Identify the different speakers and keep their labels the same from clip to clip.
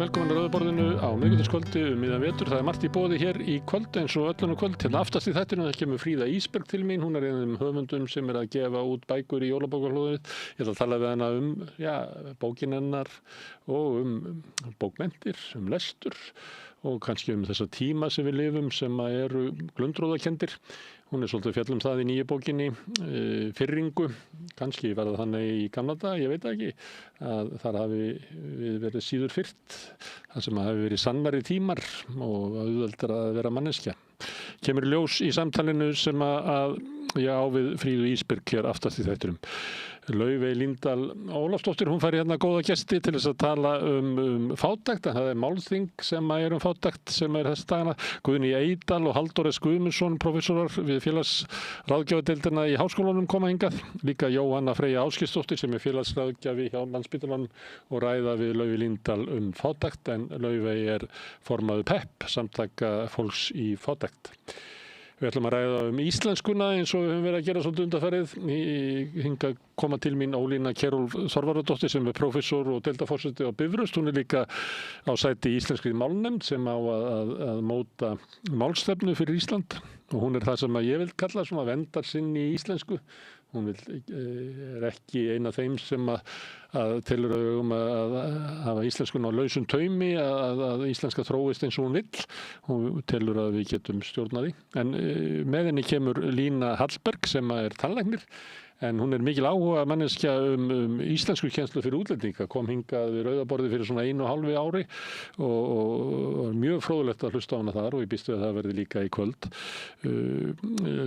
Speaker 1: velkomin að Rauðaborðinu á miðvikudagskvöldi miðjan vetur. Það margt í boði hér í kvöld eins og öllum kvöld. Hérna aftast í þættinu það kemur Fríða Ísberg til mín. Hún einn af þeim höfundum sem að gefa út bækur í jólabókarhlúðið. Ég ætla að tala við hana bókin hennar og bókmenntir, lestur og kannski þessa tíma sem við lifum sem eru glundróðakenndir. Hún svolítið fjall það í nýju bókinni, Firringu, kannski var það þannig í gamla dag, ég veit ekki, að þar hafi við verið síður fyrrt, það sem hafi verið sannari tímar og auðveldar að vera manneskja. Kemur ljós í samtalinu sem að ég á við Fríðu Ísberg hér aftast í þættinum. Laufey Líndal Ólafsdóttir, hún fær hérna góða gesti til þess að tala fátækt. Það málþing sem fátækt sem þessa dagana. Guðný Eydal og Halldór S. Guðmundsson, professorar við félagsráðgjafadeildina í háskólanum koma hingað. Líka Jóhanna Freyja Ásgeirsdóttir sem félagsráðgjafi hjá Landspítalanum og ræða við Laufey Líndal fátækt, en Laufey formaður PEP, samtaka fólks í fátækt. Við ætlum að ræða íslenskuna eins og við höfum verið að gera svolítið undanfarið. Hingað koma til mín Ólína Kjerúlf Þorvarðardóttir sem prófessor og deildarforseti á Bifröst. Hún líka á sæti í íslenskri málnefnd sem á að móta málstefnu fyrir Ísland. Og hún það sem ég vil kalla svona verndarsinn í íslensku. Hún ekki ein af þeim sem að telur að hafa íslenskuna á lausum taumi, að íslenska þróist eins og hún vill. Hún telur að við getum stjórnað því. En með henni kemur Lína Hallberg sem tannlæknir. En hún mikil áhuga manneskja íslensku kennslu fyrir útlendinga, kom hingað við Rauðaborðið fyrir svona 1,5 ári og mjög fróðlegt að hlusta á hana þar og ég býst við að það verði líka í kvöld.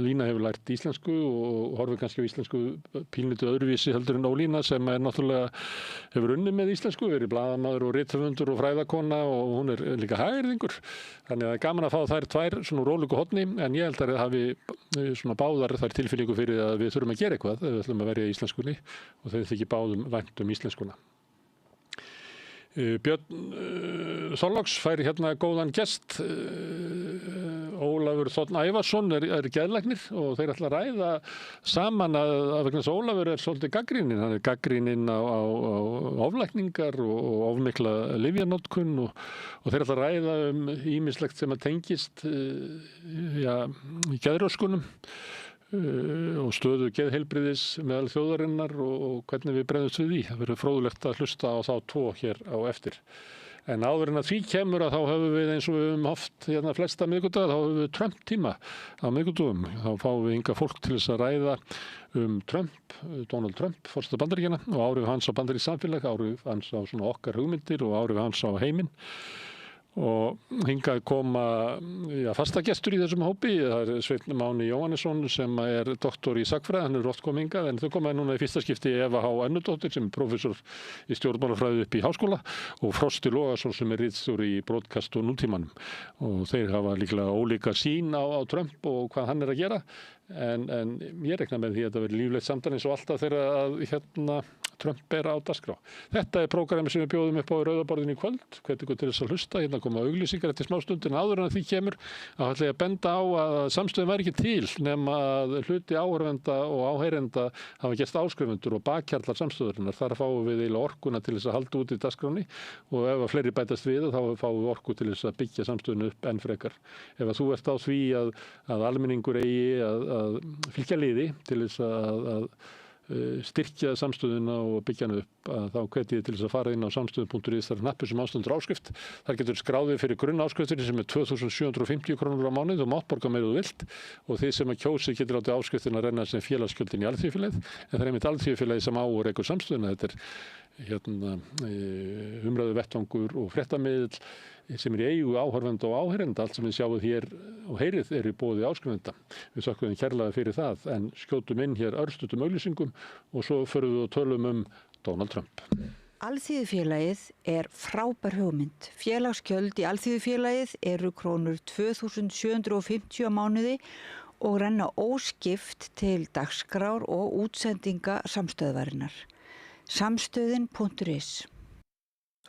Speaker 1: Lína hefur lært íslensku og horfir kannski á íslensku pínlítið öðruvísi heldur en Ólína sem náttúrulega hefur unnið með íslensku, verið blaðamaður og rithöfundur og fræðakona og hún líka hagyrðingur. Þannig að gaman að fá þær tvær svona rólugu horni, en ég held að það hafi svona báðar þær tilfinningu fyrir að við þurfum að gera eitthvað. Við ætlum að verja í íslenskunni og þeir þykir báðum vænt íslenskuna. Björn Þorláks fær hérna góðan gest. Ólafur Þ. Ævarsson geðlæknir og þeir ætla að ræða saman að vegna þess að Ólafur svolítið gagnrýninn. Hann gagnrýninn á oflækningar og ofmikla lyfjanotkun og þeir ætla að ræða ýmislegt sem að tengist í geðröskunum og stöðu geðheilbrigðis meðal þjóðarinnar og hvernig við bregðumst við því. Það verður fróðlegt að hlusta á þá tvo hér á eftir. En áður en að því kemur þá höfum við eins og við höfum haft flesta miðvikudaga, þá höfum við Trump-tíma á miðvikudögum. Þá fáum við hingað fólk til þess að ræða Trump, Donald Trump, forseta Bandaríkjanna og áhrif hans á bandarískt samfélag, áhrif hans á svona okkar hugmyndir og áhrif hans á heiminn. Og hingað koma fastagestur í þessum hópi. Það Sveinn Máni Jóhannesson sem doktor í sagnfræði, hann oft komið hingað, en þau koma núna í fyrsta skipti Eva H. Önnudóttir sem prófessor í stjórnmálafræði upp í háskóla og Frosti Logason sem ritstjóri í Broadcast og Nútímanum. Og þeir hafa líklega ólíka sýn á Trump og hvað hann að gera. En ég rekna með því að þetta verður líflegt samtal eins og alltaf þegar Trump á dagskrá. Þetta prógrami sem við bjóðum upp á Rauðaborðinu í kvöld. Hvet ykkur til þess að hlusta. Hérna koma auglýsingar eftir smástundin áður en að því kemur. Þá ætla ég að benda á að samstöðin væri ekki til nema að hluti áhorfenda og áheyrenda hafa gerst áskrifundur og bakhjarlar samstöðurinnar. Þar fáum við eiginlega orkuna til þess að halda út í dagskráni og ef að fleiri bætast við þá fáum við orku til þess að byggja samstöðinu upp enn frekar. Ef að þú ert á því að almenningur eigi að fylgja liði til þess að styrkja samstöðuna og byggja hana upp, þá hvet ég til þess að fara inn á samstöðun.is, þar hnappur sem ástöndur áskrift. Þar getur skráðið fyrir grunnáskriftinni sem 2.750 krónur á mánuð og mátt borga meira þú vilt og þið sem að kjósi getur látið áskriftin að renna sem félagsgjöldin í alþýðufélagið, en það einmitt alþýðufélagið sem á og rekur samstöðuna. Þetta umræðu vettvangur og fréttamiðl sem í eigu áhorfenda og áheyrenda. Allt sem við sjáum hér og heyrið í boði áskrifenda. Við þökkum kærlega fyrir það, en skjótum inn hér örstutum auglýsingum og svo förum við og tölum Donald Trump.
Speaker 2: Alþýðufélagið frábær hugmynd. Félagsgjöld í Alþýðufélagið eru krónur 2.750 á mánuði og renna óskipt til dagskrár og útsendinga samstöðvarinnar. Samstöðin.is.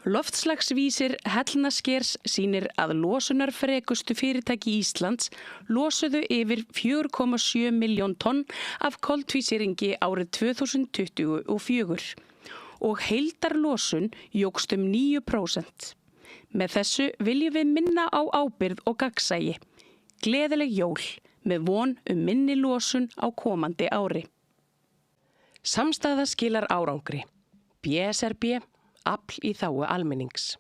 Speaker 3: Loftslagsvísir Hellnaskers sýnir að losunarfrekustu fyrirtæki Íslands losuðu yfir 4,7 milljón tonn af koltvísýringi árið 2024 og heildarlosun jókst 9%. Með þessu viljum við minna á ábyrgð og gagnsæi. Gleðileg jól með von minni losun á komandi ári.
Speaker 4: Samstæða skilar árangri. BSRB, afl í þágu almennings.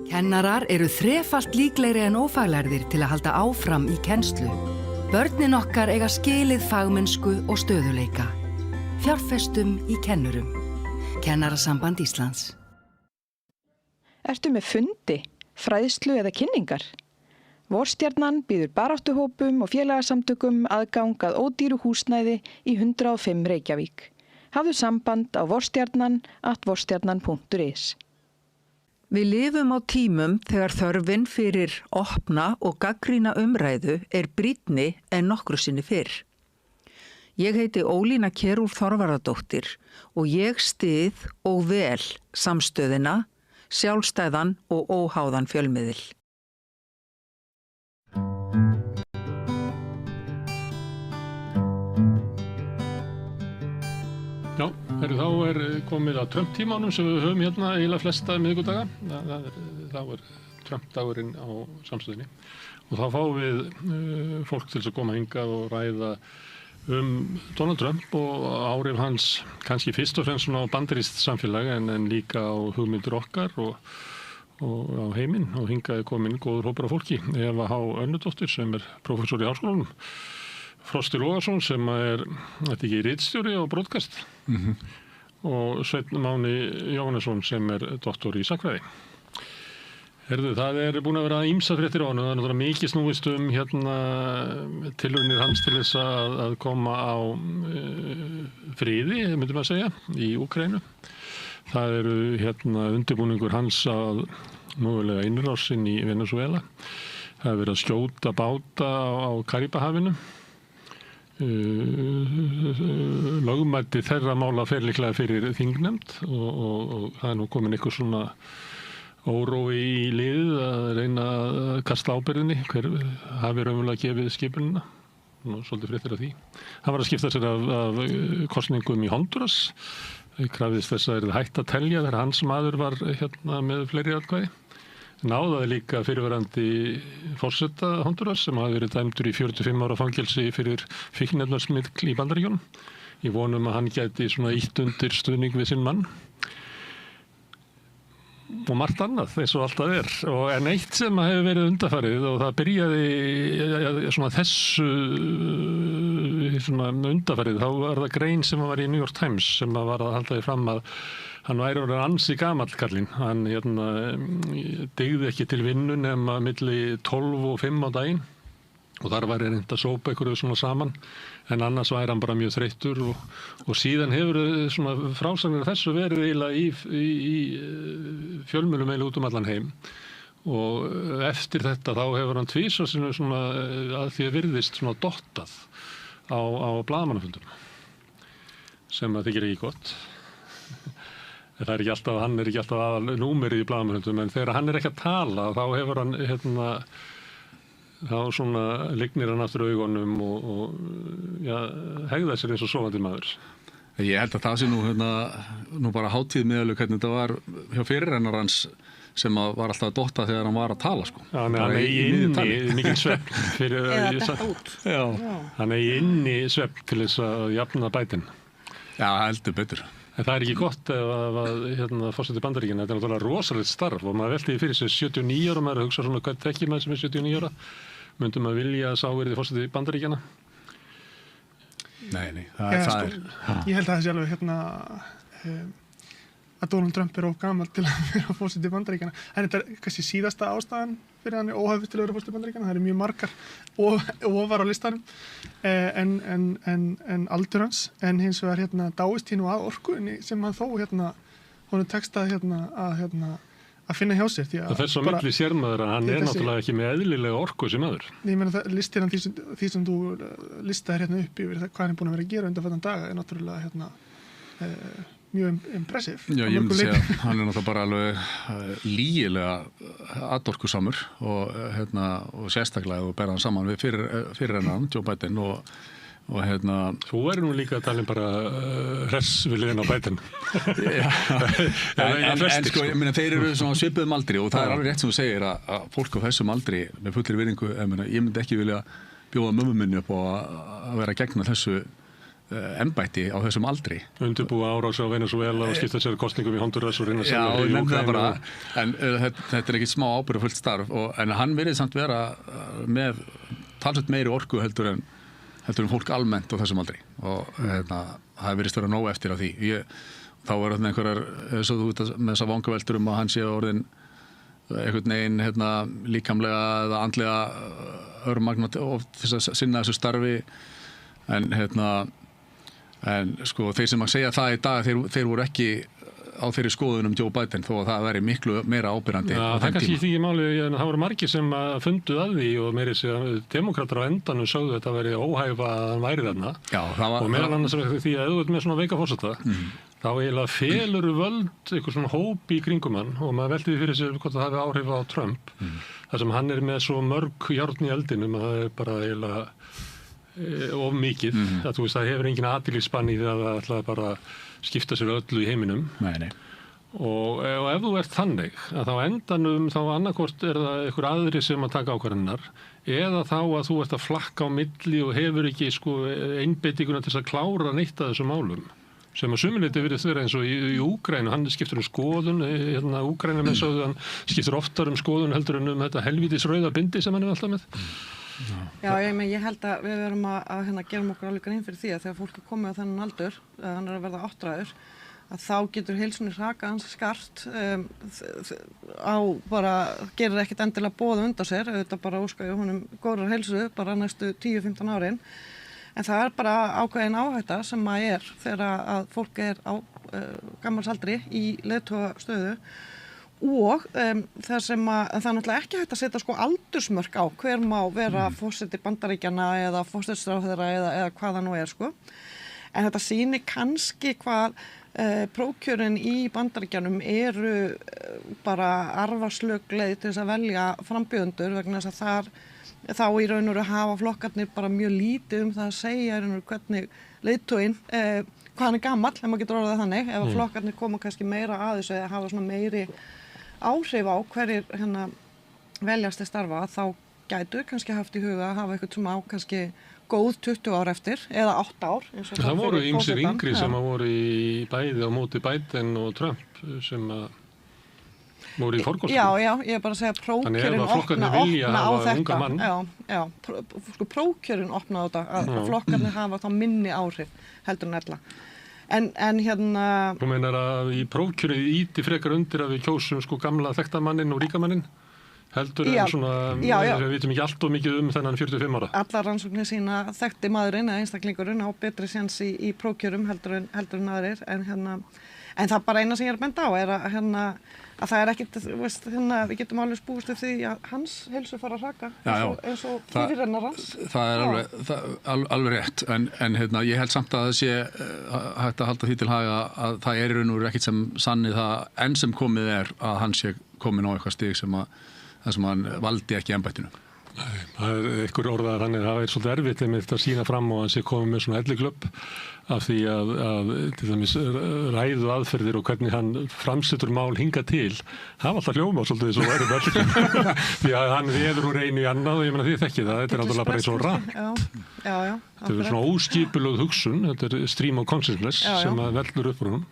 Speaker 5: Kennarar eru þrefalt líklegri en ófaglærðir til að halda áfram í kennslu. Börnin okkar eiga skilið fagmennsku og stöðuleika. Fjárfestum í kennurum. Kennarasamband Íslands.
Speaker 6: Ertu með fundi, fræðslu eða kynningar? Vorstjarnan býður baráttuhópum og félagasamtökum aðgang að ódýru húsnæði í 105 Reykjavík. Hafðu samband á vorstjarnan@vorstjarnan.is.
Speaker 2: Við lifum á tímum þegar þörfin fyrir opna og gagnrýna umræðu brýnni en nokkru sinni fyrr. Ég heiti Ólína Kjerúl Þorvarðardóttir og ég styð og vel samstöðina, sjálfstæðan og óháðan fjölmiðil.
Speaker 1: Já, þá komið að Trump-tímanum sem við höfum hérna eiginlega flesta miðvikudaga. Þá Trump-dagurinn á samstöðinni. Og þá fáum við fólk til að koma hingað og ræða Donald Trump og áhrif hans kannski fyrst og fremst á bandarískt samfélag en líka á hugmyndir okkar og á heiminn. Og hingað komin góður hópur af fólki. Eva H. Önnudóttir sem prófessor í Háskólanum. Frosti Logason sem þetta ekki ritstjóri á Broadcast. Og Sveinn Máni Jóhannesson sem doktor í sagnfræði. Það búin að vera ýmsar fréttir á hann og það náttúrulega mikið snúist tilraunir hans til þess að koma á friði, myndum að segja, í Úkraínu. Það undirbúningur hans að mögulega innrásin í Venezuela. Það verið að skjóta báta á Karíbahafinu. Lögmæti þeirra mála fer líklega fyrir þingnefnd og það nú komin eitthvað svona órói í liðið að reyna að kasta ábyrgðinni, hver hafi raunverulega gefið skipunina. Svolítið fréttir af því. Hann var að skipta sér af kosningum í Honduras. Krafðist þess að hætt að telja þegar hans maður var með fleiri atkvæði. Náðaði líka fyrirverandi forseta Honduras sem hafi verið dæmdur í 45 ára fangelsi fyrir fíkniefnasmygl í Bandaríkjunum. Ég vonum að hann gæti svona ítt undir stuðning við sinn mann. Og margt annað, eins og alltaf en eitt sem hefur verið undanfarið og það byrjaði þessu undanfarið, þá var það grein sem var í New York Times sem var að halda því fram að hann væri orðinn ansi gamall kallinn. Hann dygði ekki til vinnu nema milli 12 og 5 á daginn og þar var reynt að sópa einhverju svona saman en annars væri hann bara mjög þreyttur og síðan hefur svona frásagnir þessu verið eiginlega í fjölmiðlum eiginlega út allan heim og eftir þetta þá hefur hann tvisvar sinnum svona að því að virðist svona dottað á blaðamannafundum sem að þykir ekki gott. Það ekki alltaf, hann ekki alltaf aðal númerið í blaðamannafundum en þegar hann ekki að tala þá hefur hann þá svona lignir hann aftur augunum og hegða sér eins og sofandi maður.
Speaker 7: Ég held að það sé nú bara hátíð meðalug hvernig þetta var hjá fyrirrennar hans sem var alltaf að dotta þegar hann var að tala sko.
Speaker 1: Já, hann inni mikil svefn fyrir hann inni svefn til þess að jafna bætin.
Speaker 7: Já, heldur betur.
Speaker 1: En það ekki gott ef forseti Bandaríkjanna, þetta náttúrulega rosalegt starf og maður velti fyrir sig 79 ára, maður hugsa svona hvað þekkir maður sem 79 ára, myndum maður vilja að sá verið forseti Bandaríkjanna?
Speaker 7: Nei, það
Speaker 8: er. Ég held að það sé alveg að Donald Trump of gamall til að vera forseti Bandaríkjanna. En þetta kannski síðasta ástæðan fyrir hann óhæfist til að vera forseti Bandaríkjanna. Það mjög margar ofar á listanum en aldur hans. En hins vegar dáist nú að orkunni sem hann þó honum tekst að finna hjá sér.
Speaker 1: Þess á milli sér maður að hann náttúrulega ekki með eðlilega orku sem maður.
Speaker 8: Ég meina það listir hann því sem þú listaðir upp yfir hvað hann er búin að vera að gera undanfarna daga er náttúrulega mjög impressiv.
Speaker 7: Já, ég myndi segja að hann er náttúrulega bara alveg lygilega atorkusamur og sérstaklega og berða hann saman við fyrirrennarann Joe Biden og og
Speaker 1: Þú nú líka að tala bara hress við liðin á Biden.
Speaker 7: en sko, ég meina, þeir eru svona svipuðum aldri og það alveg rétt sem þú segir að fólk á þessum aldri með fullir virðingu, ég myndi ekki vilja bjóða mömmu minni upp á að vera að gegna þessu embætti á þessum aldri.
Speaker 1: Undirbúa árás á Venezuela og skipta sér kostningum í Honduras og reyna að selja í Úkraínu.
Speaker 7: En þetta ekkit smá ábyrgðarfullt starf en hann verið samt vera með talsveit meiri orku heldur en fólk almennt á þessum aldri og það verið störa nóg eftir á því. Þá var þetta einhverjar, svo þú veit með þessa vangaveltur að hann sé orðin einhvern veginn líkamlega eða andlega örmagna og þess að sinna þessu starfi en sko þeir sem að segja það í dag þeir voru ekki á þeirri skoðunum Joe Biden þó að það væri miklu meira ábyrrandi.
Speaker 1: Já, það kannski því máli, það voru margir sem funduð að því og meiri sér demokratar á endanum sögðu að þetta væri óhæfa að hann væri þarna.
Speaker 7: Já,
Speaker 1: og meðal annars því að auðvitað með svona veika forseta þá eiginlega felur völd eitthvað svona hóp í kringum hann og maður velti því fyrir sér hvort það hafi áhrif á Trump þar sem hann með svo mörg járn í eldinum að það bara eiginlega of mikið. Þú veist, það hefur engin athyglisbann í því að það ætlaði bara skipta sér öllu í heiminum.
Speaker 7: Nei.
Speaker 1: Og ef þú ert þannig að þá endanum þá annarkvort það einhver aðri sem að taka ákvarðanirnar eða þá að þú ert að flakka á milli og hefur ekki einbeitinguna til að klára neitt af þessum málum sem að sumuleyti virðist vera eins og í Úkraínu, hann skiptur skoðun, Úkraína með sögðu, hann skiptur oftar skoðun heldur en þetta helvítis rauða bindi sem hann alltaf með.
Speaker 9: Já, ég held að við verum að gerum okkur alveg grein fyrir því að þegar fólk komið á þennan aldur, hann að verða 8 að þá getur heilsunni hraka hans skart gerir ekkert endilega boða undan sér, auðvitað bara óska ég honum góðrar heilsu bara næstu 10-15 árin. En það bara ákveðin áhætta sem að þegar að fólk á gammalsaldri í leiðtogastöðu og það sem að það er náttúrulega ekki hægt að setja aldursmörk á hver má vera forseti Bandaríkjanna eða forsætisráðherra eða hvað það nú sko. En þetta sýnir kannski hvað prófkjörin í Bandaríkjanum eru bara arfaslög leið til þess að velja frambjóðendur vegna þess að þá í raun og veru hafa flokkarnir bara mjög lítið það að segja í raun og veru hvernig leiðtoginn hvað hann gamall, ef maður getur orðað þannig ef flokkarnir koma kannski meira að þessu eða hafa svona meiri áhrif á hverjir veljast til starfa þá gætu kannski haft í huga að hafa eitthvað sem á kannski góð 20 ár eftir eða 8 ár.
Speaker 1: Það voru ýmsir yngri sem voru í bæði á móti Biden og Trump sem voru í forkostum.
Speaker 9: Já, ég bara að segja prófkjörin opna á þetta. Prófkjörin opna á þetta að flokkarnir hafa þá minni áhrif heldur en ella. En
Speaker 1: Þú meinar að í prófkjörið íti frekar undir að við kjósum gamla þekktamannin og ríkamanninn? Heldur en svona, við vitum ekki allt og mikið þennan 45 ára.
Speaker 9: Allar rannsóknir sína þekkti maðurinn eða einstaklingurinn á betri séns í prófkjörum heldur en aðrir. En það bara eina sem ég að benda á að það ekkit, við getum alveg spúist af því að hans heilsu fara að hraka eins og fyrirrennar hans.
Speaker 7: Það alveg rétt, en ég held samt að það sé hægt að halda því til haga að það í raun og veru ekkit sem sanni það enn sem komið að hann sé komin á eitthvað stig sem hann valdi ekki embættinu.
Speaker 1: Það einhver orðaðar hann það svolítið erfitt með þetta að sína fram og hann sé komið með svona elliklöpp af því að til dæmis ræðu aðferðir og hvernig hann framsetur mál hinga til það var alltaf hljóma svolítið svo verið verið því að hann veður úr einu í annað og ég meina því þekki það, þetta náttúrulega bara eins og rant. Þetta svona óskipulögð hugsun, þetta stream of consciousness sem að veldur upp úr honum.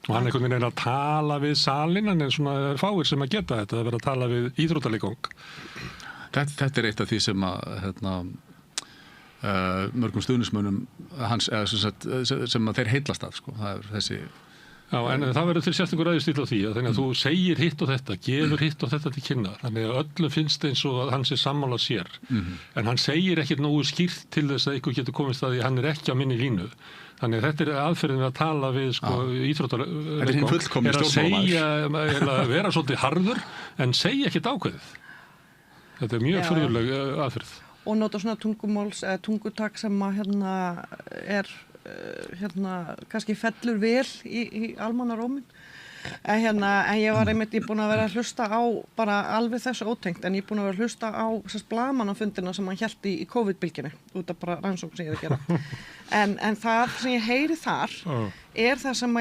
Speaker 1: Og hann einhvern veginn að tala við salin en svona fáir sem að geta þetta að vera að tala við íþróttaleikong.
Speaker 7: Þetta eitt af því sem að mörgum stuðnismönnum hans sem að þeir heillast af sko. Það þessi
Speaker 1: Já, en það verður til sérstakur ræðustíll á því að þannig að þú segir hitt og þetta, gefur hitt og þetta til kynna. Þannig að öllum finnst eins og að hann sé sammála sér. En hann segir ekkert nógu skýrt til þess að ykkur getur komist að því hann ekki á minni línu. Þannig að þetta aðferðin við að tala við íþróttaleikong að segja, að vera svolítið harður en segja ekkert ákveðið. Þetta mjög furðuleg aðferð.
Speaker 9: Og nota svona tungutak sem að kannski fellur vel í almannaróminn. En ég var einmitt, ég búin að vera að hlusta á bara alveg þessu ótengt, en ég búin að vera að hlusta á blaðamannafundina sem hann hélt í COVID-bylginu, út af bara rannsókn sem ég er að gera. En það sem ég heyri þar er það sem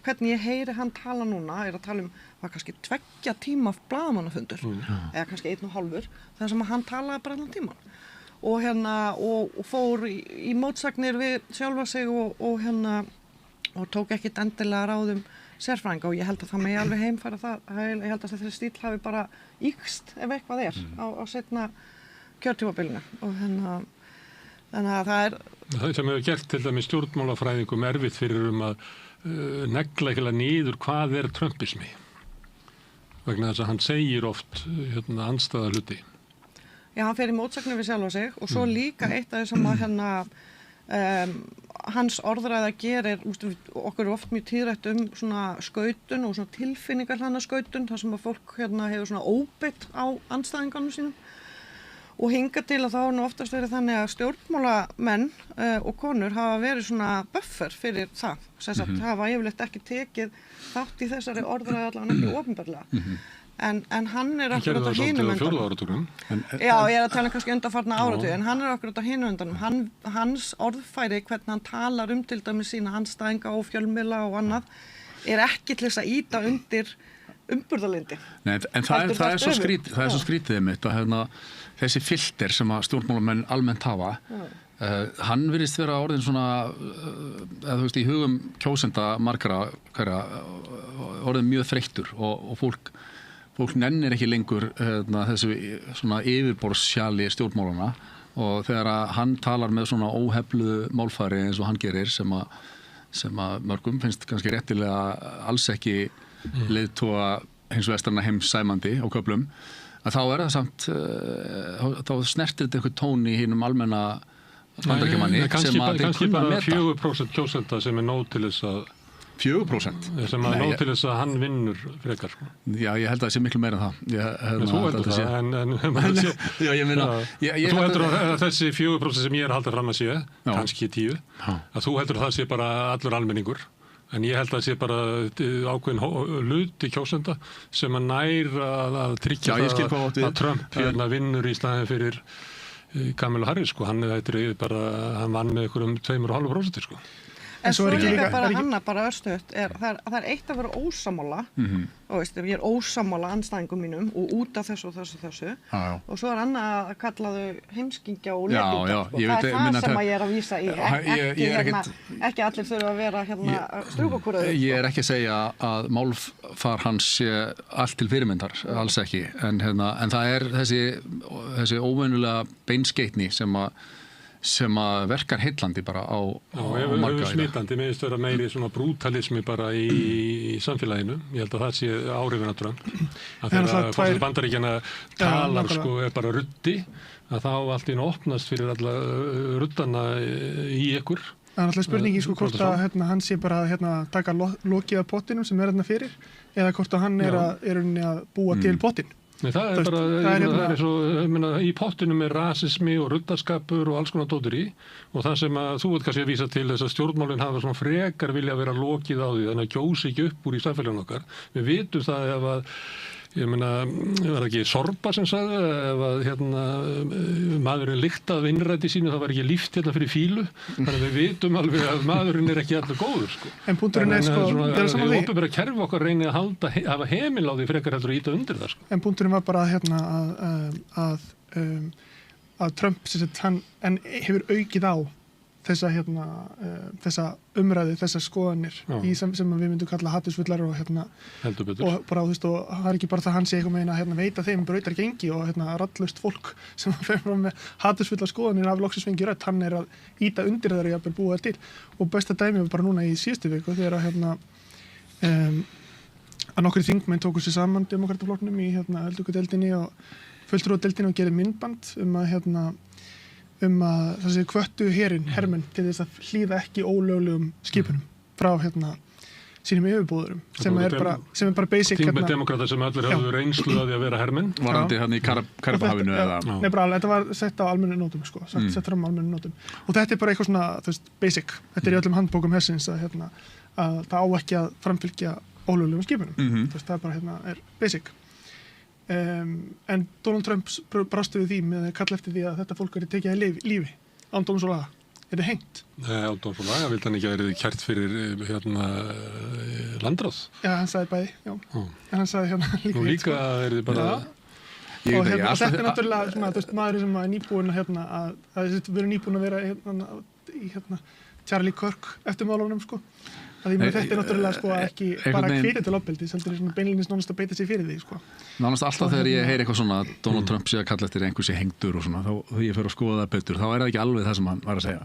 Speaker 9: hvernig ég heyri hann tala núna, er að tala var kannski 2 tíma blaðamannafundur, eða kannski 1,5, þar sem hann talaði bara allan tíman. Og fór í mótsagnir við sjálfa sig og tók ekkit endilega ráðum sérfræðinga og ég held að það megi alveg heimfæra það. Ég held að þessi stíll hafi bara ýkst ef eitthvað á seinna kjörtímabilinu og þannig að það er...
Speaker 1: Það sem hefur gert til dæmis stjórnmálafræðingum erfitt fyrir að negla ekki niður hvað er trumpismi. Vegna þess að hann segir oft andstæða hluti.
Speaker 9: Já, hann fer í mótsagnir við sjálfa sig og svo líka eitt af þessum að hans orðræða gerir, okkur er oft mjög tíðrætt svona skautun og svona tilfinningar skautun, þar sem að fólk hefur svona óbeitt á andstæðinganum sínum og hingað til að þá nú oftast verið þannig að stjórnmálamenn og konur hafa verið svona buffer fyrir það, þess að hafa yfirleitt ekki tekið þátt í þessari orðræða allavega ekki opinberlega. En hann er akkurat á hinum endanum. Já, ég er að tala kannski undanfarna áratugi, en hann er akkurat á hinum endanum. Hans orðfæri, hvernig hann talar til dæmis sína andstæðinga og fjölmiðla og annað, er ekki til þess að ýta undir umburðarlyndi.
Speaker 7: Nei, en það er svo skrítið mitt og þessi filter sem að stjórnmálamenn almennt hafa, hann virðist vera orðin svona, eða þú veist, í hugum kjósenda margra hverja, orðin mjög þreyttur og fólk nennir ekki lengur þessu svona yfirborðssjali stjórnmálana og þegar að hann talar með svona óhefluðu málfæri eins og hann gerir sem að mörgum finnst kannski réttilega alls ekki leiðtoga hins vestrarna heims sæmandi á köflum, að þá er það samt þá snertir þetta eitthvað tón í hinum almenna bandaríkjamanni sem að þeir kunna að meta.
Speaker 1: 4% kjósenda sem nóg til þess að
Speaker 7: 4%?
Speaker 1: Sem að nóg til þess að hann vinnur frekar.
Speaker 7: Já, ég held að það sé miklu meira en það.
Speaker 1: Þú heldur það,
Speaker 7: Já, ég meina...
Speaker 1: Þú heldur að þessi 4% sem ég er að halda fram að sé, kannski 10, að þú heldur að það sé bara allur almenningur, en ég held að það sé bara ákveðin hluti kjósenda sem að nær að tryggja að Trump vinnur í staðinn fyrir Kamala Harris, hann vann með ykkur 2,5%, sko.
Speaker 9: En svo er líka bara örstuðt, það er eitt að vera ósammála og ég er ósammála andstæðingum mínum og út af þessu og svo er annað að kalla þau heimskingja og leikunda og það er það sem ég er að vísa í ekki allir þurfa að vera strjúkakúröður.
Speaker 7: Ég er ekki að segja að málfar hans sé allt til fyrirmyndar, alls ekki, en það er þessi óvenjulega beinskeitni sem að verkar heillandi bara á marga.
Speaker 1: Og smitandi meðist vera meiri svona brútalismi bara í samfélaginu. Ég held að það sé áhrifin að Trump. Að þegar fólk Bandaríkjanna talar er bara ruddi, að þá allt einu opnast fyrir alla ruddana í ykkur.
Speaker 8: Það er alltaf spurningi hvort að hann sé bara að taka lokið af pottinum sem er fyrir, eða hvort að hann er að búa til pottin.
Speaker 1: Nei, það er bara, það er svo, í pottinum er rasismi og ruddaskapur og alls konar dótur í og það sem að þú kannski að vísa til þess að stjórnmálin hafa svona frekar vilja að vera lokið á því, þannig að kjósi ekki upp úr í samfélaginu okkar. Við vitum það ef að, var ekki Sorba sem sagði, ef að maðurinn lyktaði af innræti sínu, það var ekki líft fyrir fílu, þannig að við vitum alveg að maðurinn er ekki allir góður, sko.
Speaker 8: En punkturinn er
Speaker 1: það opinbera kerfi okkar reynið að hafa heimil á því frekar heldur að íta undir það, sko.
Speaker 8: En punkturinn var bara að Trump hann hefur aukið á þessa umræðu, þessar skoðanir sem við myndum kalla hattursfullar og bara og það er ekki bara það hann sé eitthvað með að veita þeim brautar gengi og rallust fólk sem fer fram með hattursfullar skoðanir af loksins fengi rödd, hann er að íta undir þar og jafnvel búa til og besta dæmi var bara núna í síðustu viku þegar að nokkri þingmenn tóku sér saman demokrataflokknum í öldungadeildinni og fulltrúadeildinni og gerði myndband að það sé hvöttu hermenn til þess að hlýða ekki ólöglegum skipunum frá sínum yfirbúðurum sem er bara basic
Speaker 1: Þingmenn demokrata sem allir höfðu reynslu að því að vera hermenn
Speaker 7: varandi hann í Karabahafinu
Speaker 8: Nei, bara þetta var sett á almennu nótum sko, sett fram á almennu nótum og þetta er bara eitthvað svona, þú veist, basic þetta er í öllum handbókum hersins að það á ekki að framfylgja ólöglegum skipunum, þú veist, það bara er basic en Donald Trump brástu við því með að kalla eftir því að þetta fólk tekið í lífi án dóms og laga. Er það hengt?
Speaker 1: Nei, án dóms og laga vildi hann ekki að verið kært fyrir landráð.
Speaker 8: Já, hann sagði bæði, já. En hann sagði líka.
Speaker 1: Nú líka er þið bara...
Speaker 8: Og þetta er náttúrulega svona, þú veist, maður sem er nýbúinn að við erum nýbúinn að vera í Charlie Kirk eftirmálunum, sko. Þetta er náttúrulega sko ekki bara hvetja til ofbeldis, heldur er svona beinlínis nánast að beita sig fyrir því sko.
Speaker 7: Nánast alltaf þegar ég heyri eitthvað svona Donald Trump sé að kalla eftir einhversi hengdur og svona, þá ég fer að skoða það betur, þá er það ekki alveg það sem hann var að segja.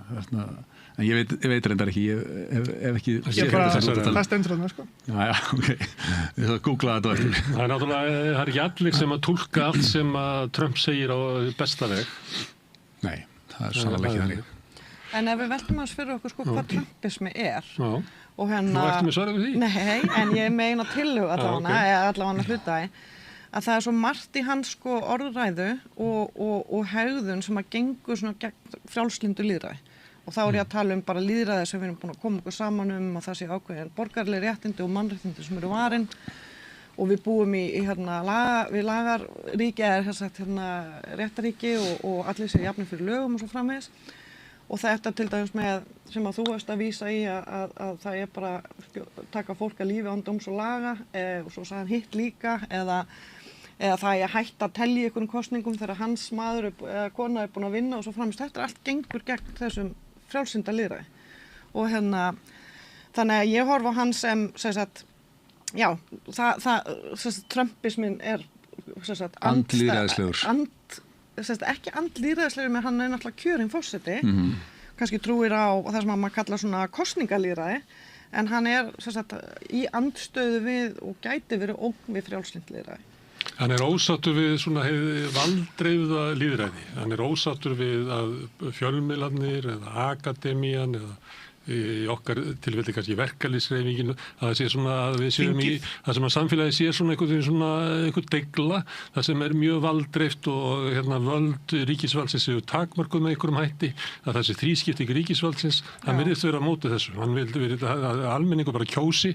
Speaker 7: En ég veit reyndar ekki, ég hef ekki
Speaker 8: það stendur þarna sko.
Speaker 7: Já, ok. Ég þarf að googla þetta eftir.
Speaker 1: Það er náttúrulega, það er ekki allir sem að túlka allt sem að Trump segir á besta veg.
Speaker 7: Nei, það er sannlega ekki þannig.
Speaker 9: En ef við veltum aðeins fyrir okkur sko hvað trumpismi er og
Speaker 1: Nú ertu með svarað við því?
Speaker 9: Nei, en ég meina tillögu allavega hlutaði að það er svo margt í hans sko orðræðu og hegðun sem að gengur svona gegn frjálslyndu lýðræði og þá er ég að tala bara lýðræði sem við erum búin að koma okkur saman að það sé ákveðin borgarleg réttindi og mannréttindi sem eru varin og við búum við lagarríki réttaríki og allir sér jafnir fyrir lögum og svo framvegis og þetta til dæmis með sem að þú veist að vísa í að það er bara taka fólk að lífi án dóms og laga og svo sagði hann hitt líka eða það er hægt að telja í einhverjum kosningum þegar hans maður eða kona er búin að vinna og svo framist þetta er allt gengur gegn þessum frjálslynda lýðræði og þannig að ég horfa á hann sem sagt já, trumpismin er
Speaker 7: andlýðræðislegur
Speaker 9: ekki andlýðræðislegur með hann er náttúrulega kjörinn forseti kannski trúir á það sem maður kallar svona kosningalýðræði en hann er í andstöðu við og gæti verið ógn við frjálslynt lýðræði.
Speaker 1: Hann er ósáttur við svona valdreiða lýðræði. Hann er ósáttur við að fjölmiðlarnir eða akademían eða í okkar tilfelli kannski verkalýðshreyfingin að það sé svona að við séum í það sem að samfélagi sé svona einhver deigla það sem er mjög valddreift og völd ríkisvaldsins séu takmörkuð með einhverjum hætti að þessi þrískipting ríkisvaldsins hann virðist vera á móti þessu hann vildi að almenningur bara kjósi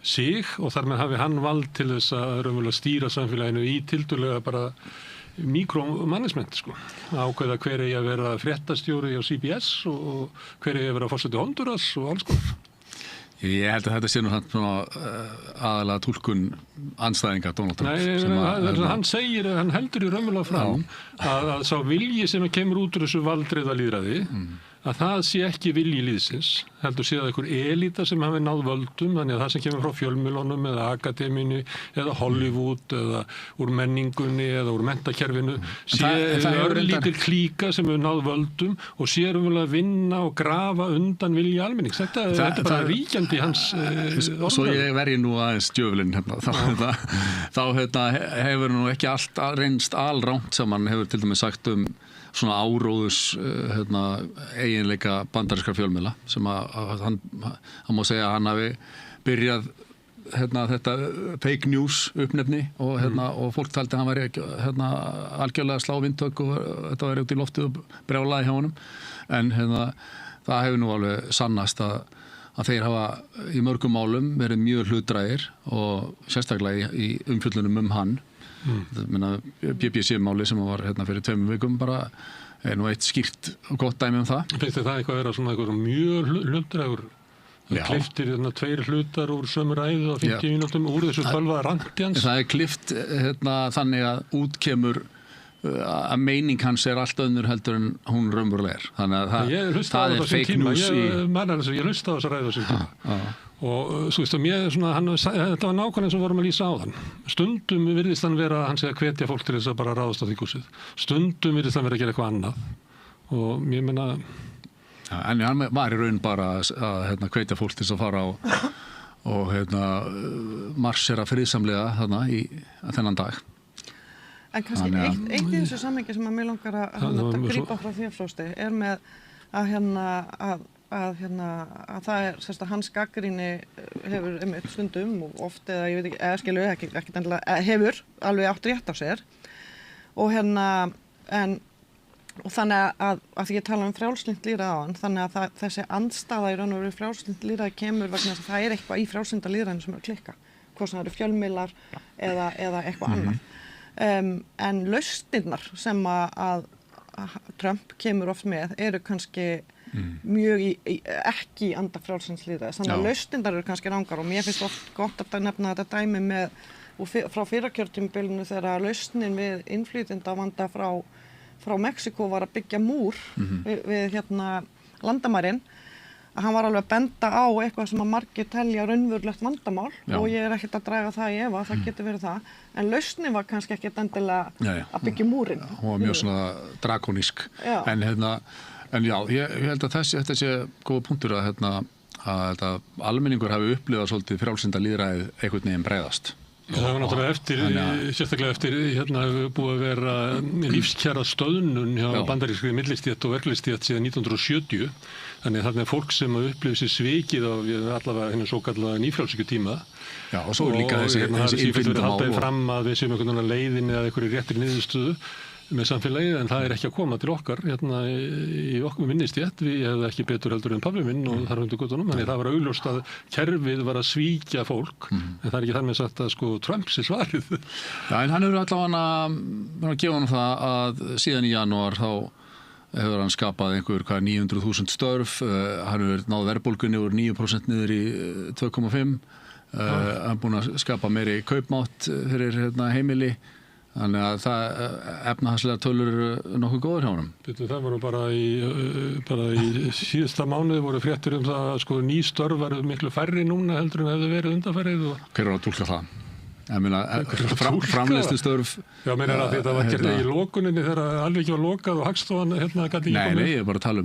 Speaker 1: sig og þar með hafi hann vald til þess að raunverulega stýra samfélaginu í tiltölulega bara mikromanagement sko. Ákveða hver eigi að vera fréttastjóri á CBS og hver eigi að vera forseti Honduras og alls konar.
Speaker 7: Ég held að þetta sé nú aðalega túlkun andstæðinga Donald Trump.
Speaker 1: Hann heldur í raunverulega fram að sá vilji sem kemur út úr þessu valdreiða lýðræði að það sé ekki vilji lýðsins, heldur sé að einhver elita sem hafi náð völdum, þannig að það sem kemur frá fjölmiðlunum eða akademíunni eða Hollywood eða úr menningunni eða úr menntakerfinu sé örlítil klíka sem hefur náð völdum og sé að vinna og grafa undan vilji almennings. Þetta er bara ríkjandi hans orðræðu.
Speaker 7: Svo ég verði nú aðeins djöflinn þá hefur nú ekki allt reynst alrangt sem hann hefur til dæmis sagt svona áróðus eiginleika bandarískra fjölmiðla sem að hann má segja að hann hafi byrjað þetta fake news uppnefni og fólk taldi að hann væri algjörlega slá vindtök og þetta væri út í loftið og brjálaði hjá honum en það hefur nú alveg sannast að þeir hafa í mörgum málum verið mjög hlutdrægir og sérstaklega í umfjöllunum hann BBC-máli sem var fyrir 2 vikum bara er nú eitt skýrt og gott dæmi það.
Speaker 1: Finnst þið það eitthvað að vera svona eitthvað mjög hlutdrægur? Það klipptir 2 hlutar úr sömu ræðu á 50 mínútum úr þessu 12 randi hans?
Speaker 7: Það er klippt þannig að út kemur að meining hans er allt önnur heldur en hún raunverulega er. Þannig að það er fake news
Speaker 1: Ég hlusta á þessa ræðu á þessum tíma. Og svo veist þetta var nákvæmlega eins og vorum að lýsa á þann stundum virðist hann vera að hann segja hvetja fólk til þess að bara ráðast á þinghúsið stundum virðist hann vera að gera eitthvað annað og ég meina
Speaker 7: en hann var í raun bara að hvetja fólk til þess að fara og marsera friðsamlega þarna í þennan dag
Speaker 9: en kannski eitt í þessu samhengi sem að mér langar að grípa frá því Frosti er með að að það sérst að hans gagnrýni hefur stundum og oft eða ég veit ekki, eða skilu ekki endilega, hefur alveg átt rétt á sér og og þannig að því ég tala frjálslynt lýðræði áðan, þannig að þessi andstaða í raun og veru frjálslynt lýðræði kemur vegna þess að það eitthvað í frjálslynda lýðræðinu sem að klikka, hvort sem það eru fjölmiðlar eða eitthvað annað. En lausnirnar sem að Trump kemur oft með eru kannski mjög ekki í anda frjálslynt lýðræðis, þannig að lausnirnar eru kannski rangar og mér finnst oft gott að nefna þetta dæmi með frá fyrra kjörtímabilinu þegar lausnin við innflytjendavanda frá Mexíkó var að byggja múr við landamærin, að hann var alveg að benda á eitthvað sem að margir telja raunverulegt vandamál og ég ekkert að draga það í efa, það getur verið það, en lausnin var kannski ekkert endilega að byggja múrin.
Speaker 7: Hún var mjög svona drakonísk, en já, ég held að þetta sé góða punktur að almenningur hafi upplifað svolítið frjálslynda lýðræðið einhvern veginn bregðast.
Speaker 1: Það var náttúrulega sérstaklega eftir hefur búið að vera lífskjara stöðnun hjá bandarískri millistétt og verklistétt síðan 1970. Þannig að þarna er fólk sem upplifir sér svikið á allavega henni svo kallaða nýfrjálshyggjutíma.
Speaker 7: Já, og svo er líka þessi
Speaker 1: innflytjendamál. Haldið fram að við séum einhvern veginn leiðinni eða einhverju réttri niðurstöðu með samfélagið, en það er ekki að koma til okkar í okkur minnistétt, við hefði ekki betur heldur en pabbi minn og þar undir göttunum, þannig það var augljóst að kerfið var að svíkja fólk, en það er ekki þar með sagt að Trump sé svarið.
Speaker 7: Já, en hann hefur allavega að gefa hann það að síðan í janúar þá hefur hann skapað 900.000 störf, hann hefur náð verðbólgunni úr 9% niður í 2,5%, hann búinn að skapa meiri kaupmátt fyrir heimili. Þannig að það efnahagslega tölur eru nokkuð góður hjá honum.
Speaker 1: Það voru bara í síðasta mánuði voru fréttir það að ný störf var miklu færri núna heldur en hefði verið undanfarið.
Speaker 7: Hver var að túlka það? Ég meina, framleiðslustörf. Já, meina að þetta var gert í lokuninni þegar alveg ekki var lokað og Hagstofan gæti ekki komið. Nei, ég er bara að tala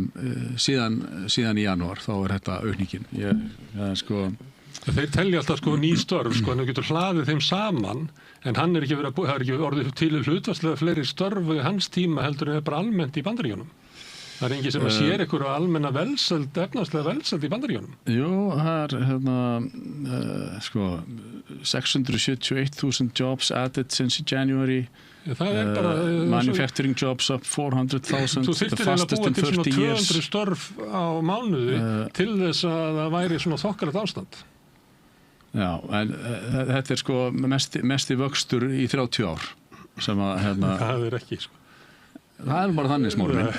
Speaker 7: síðan í janúar, þá er þetta aukningin.
Speaker 1: Þeir telja alltaf ný störf, en þú getur hlaðið þeim saman, en það er ekki orðið til hlutfallslega fleiri störf í hans tíma heldur en bara almennt í Bandaríkjunum. Það er engin sem að sér einhverju almenna velsæld, efnahagslega velsæld í Bandaríkjunum.
Speaker 7: Jú, það er 671,000 jobs added since January.
Speaker 1: Það er bara
Speaker 7: manufacturing jobs up 400,000.
Speaker 1: Þú þyrftir að búa til svona 200 störf á mánuði til þess að það væri svona þokkalegt ástand.
Speaker 7: Já, en þetta er mesti vöxtur í 30 ár sem að
Speaker 1: það er ekki
Speaker 7: það er bara þannig Smári minn.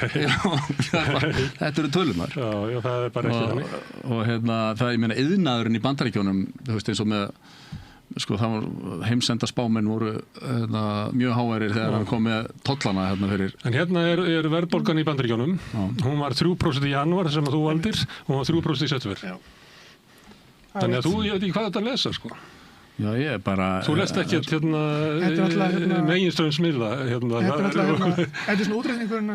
Speaker 7: Þetta eru tölumar.
Speaker 1: Já, það er bara ekki þannig.
Speaker 7: Og það, ég meina, iðnaðurinn í Bandaríkjunum, þú veist, eins og með það var heimsenda spámenn voru mjög háværir þegar hann kom með tollana fyrir.
Speaker 1: En er verðbólgan í Bandaríkjunum. Hún var 3% í janúar sem að þú valdir, hún var 3% í september. Já. Þannig að ég veit ekki hvað þetta að lesa,
Speaker 7: Já, ég er bara...
Speaker 1: Þú lest ekki meginströðum smyrða.
Speaker 8: Þetta er svona útreikningurinn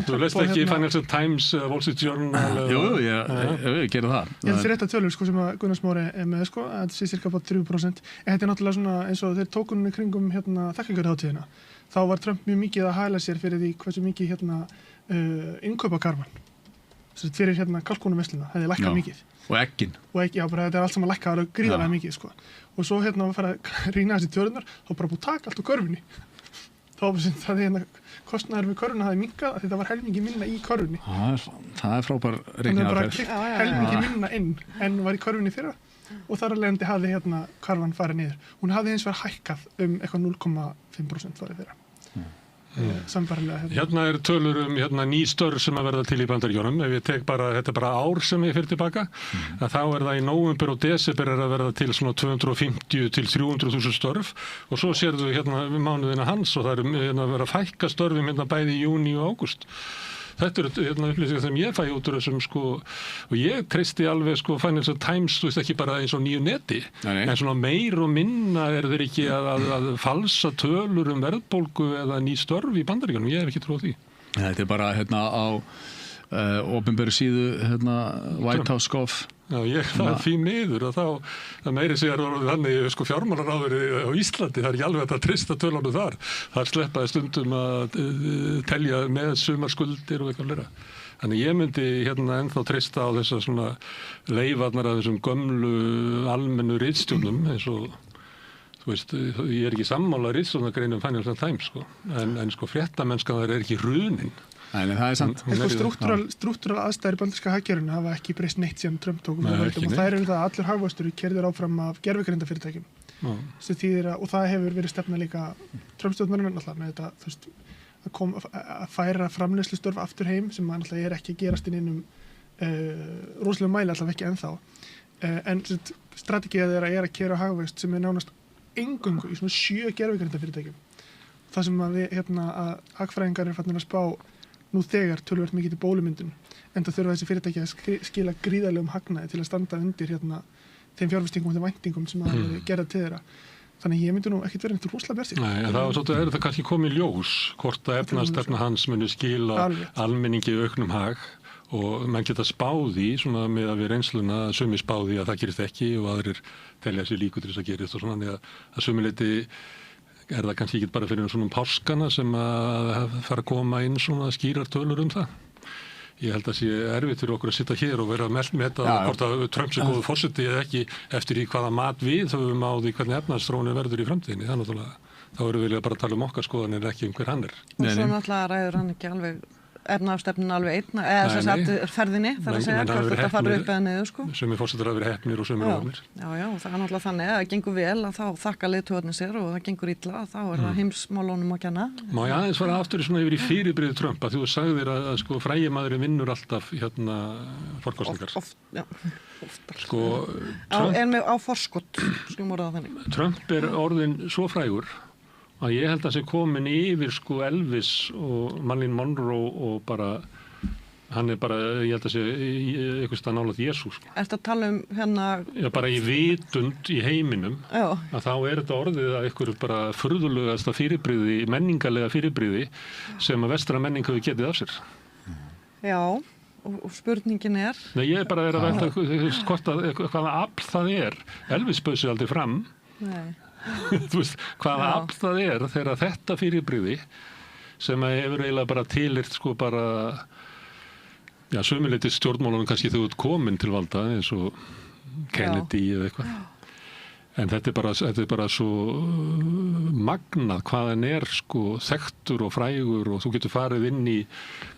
Speaker 1: Þú lest ekki Financial Times, Wall Street Journal.
Speaker 7: Jú, ég gerði það.
Speaker 8: Ég held rétt að tölur sem að Gunnar Smári er með, þetta sé cirka bara 3%. En þetta er náttúrulega svona eins og þeir tókunum í kringum þakkargjörðhátíðina. Þá var Trump mjög mikið að hæla sér fyrir því hversu mikið innkaupakarfan. Fyrir kalkúnumversluna, hefði lækkað mikið.
Speaker 7: Og eggin.
Speaker 8: Já, bara þetta er allt saman lækkað gríðarlega mikið, Og svo var farið að rýna þessi tölunar, þá bara búið taka allt á körfunni. Það er kostnaður við körfuna hafði minnkað, þetta var helmingi minna í körfunni.
Speaker 7: Það er frábær reikniðarferð.
Speaker 8: Það var bara helmingi minna inn en var í körfunni fyrra og þar alveg hafði karfan farið niður. Hún hafði eins verið hækkað eitthvað 0,5% farið fyrra.
Speaker 1: Hérna er tölur ný störf sem að verða til í Bandaríkjunum. Ef ég tek þetta er bara ár sem ég fyrir tilbaka, að þá er það í nóvember og desember að verða til svona 250 til 300.000 störf og svo sérðu mánuðina hans og það er að vera að fækka störfum bæði í júní og ágúst. Þetta eru upplýsingar sem ég fæ út úr þessum og ég treysti alveg Financial Times, þú veist ekki bara eins og nýju neti, en svona meir og minna þeir ekki að falsa tölur verðbólgu eða ný störf í Bandaríkjunum, ég hef ekki trúið því.
Speaker 7: Þetta er bara á opinberu síðu White House Gov.
Speaker 1: Já, það er því miður að það meiri sér þannig fjármálaráður á Íslandi, það er ekki alveg að treysta tölunum þar. Það sleppaði stundum að telja með sumarskuldir og eitthvað lera. Þannig ég myndi hérna ennþá treysta á þessa svona leifarnar af þessum gömlu almennu ritstjórnum eins og, þú veist, ég ekki sammála ritstjórnagreinum Financial Times, sko. En sko fréttamennskan þar ekki hrunin.
Speaker 7: Nei, það sant.
Speaker 8: Struktúral aðstæður í bandaríska hagkerfinu hafa ekki breyst neitt síðan Trump tókum við völdum og það það að allur hagvöxtur keyrður áfram af gervigrindafyrirtækjum. Og það hefur verið stefna líka Trump-stjórnarinnar alltaf með þetta, þú veist, að færa framleiðslustörf aftur heim sem náttúrulega ekki að gerast inn rosalega mæli alltaf ekki ennþá. En strategía þeirra að keyra hagvöxt sem nánast eingöngu í svona 7 gervigrindafyrirtækjum. Það sem að við að hagfræðingar farnir að spá nú þegar töluvert mikið til bólumyndun en það þurfa þessi fyrirtæki að skila gríðarlegum hagnaði til að standa undir þeim fjárfestingum og þeim væntingum sem að gera til þeirra. Þannig ég myndi nú ekkert verið eitthvað rosalega bjartsýnn.
Speaker 1: Nei, en það kannski komið ljós hvort að efnahagsstefna hans muni skila almenningi auknum hag og menn geta spáði svona með að við reynsluna sumi spáði að það gerist ekki og aðrir telja sér líku til þess að gerist og svona að sumi leyti það kannski ekki bara fyrir svona páskana sem að fara að koma inn svona skýrar tölur það. Ég held að sé erfitt fyrir okkur að sitta hér og vera að meta hvort að Trump sé góður forseti eða ekki eftir í hvaða mat við höfum á því hvernig efnahagsþróunin verður í framtíðinni. Það náttúrulega, þá erum við bara að tala okkar skoðanir ekki hver hann er.
Speaker 9: Og svo náttúrulega ræður hann ekki alveg efnahagsstefnun alveg einn, eða þess að ferðinni, þar að segja hvort þetta fara upp eða niður, sko.
Speaker 1: Sumir forsetar hafa verið heppnir og sumir óheppnir.
Speaker 9: Já, og það náttúrulega þannig að það gengur vel að þá þakka leiðtogarnir sér og það gengur illa að þá það heimsmálunum að kenna.
Speaker 1: Má ég aðeins fara aftur svona yfir í fyrirbrigði Trump að þú sagðir að sko frægi maðurinn vinnur alltaf forkostningar.
Speaker 9: Oftar. Á forskott, skulum orða það þannig.
Speaker 1: Trump orðinn svo frægur að ég held að það sé komin yfir sko Elvis og Marilyn Monroe og bara, hann bara, ég held að sé einhvers stað nálægt Jesú, sko.
Speaker 9: Ertu að tala
Speaker 1: Já, bara í vitund í heiminum, að þá þetta orðið að einhverju bara furðulegasta fyrirbrigði, menningarlega fyrirbrigði sem að vestra menning hefur getið af sér.
Speaker 9: Já, og spurningin er?
Speaker 1: Nei, ég bara að velta hvaða afl það er. Elvis bauð sig aldrei fram.
Speaker 9: Nei.
Speaker 1: Þú veist, hvaða afl það er þegar þetta fyrirbrigði sem hefur eiginlega bara tilheyrt sko bara sömuleyti stjórnmálunum kannski þau ert komin til valda eins og Kennedy eða eitthvað en þetta er bara svo magnað hvaðan er sko þekktur og frægur og þú getur farið inn í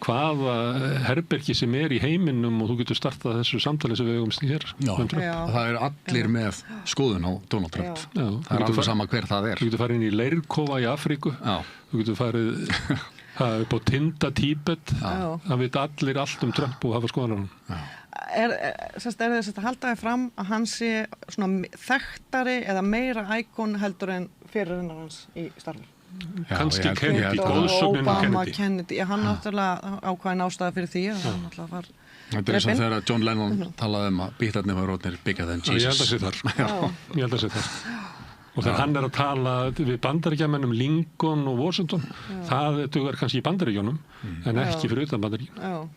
Speaker 1: hvaða herbergi sem er í heiminum og þú getur startað þessu samtali sem við eigum hér.
Speaker 7: Það er allir með skoðun á Donald Trump. Það er alveg sama hver það er.
Speaker 1: Þú getur farið inn í leirkofa í Afríku. Þú getur farið upp á Tinda Tíbet. Það veit allir allt Trump og hafa skoðan á hann.
Speaker 9: Er þess að halda þið fram að hann sé svona þekktari eða meira íkon heldur en fyrirrennar hans í starfi?
Speaker 1: Kannski Kennedy, góðsögnin
Speaker 9: Obama, Kennedy, hann náttúrulega ákvæðin ástæða fyrir því að hann náttúrulega var
Speaker 7: Þetta er eins og þegar John Lennon talaði að Beatlarnir var rótnir bigger than Jesus.
Speaker 1: Ég held að sé þar. Og þegar hann að tala við Bandaríkjamennum Lincoln og Washington, það dugar kannski í Bandaríkjónum en ekki fyrir utan Bandaríkjum.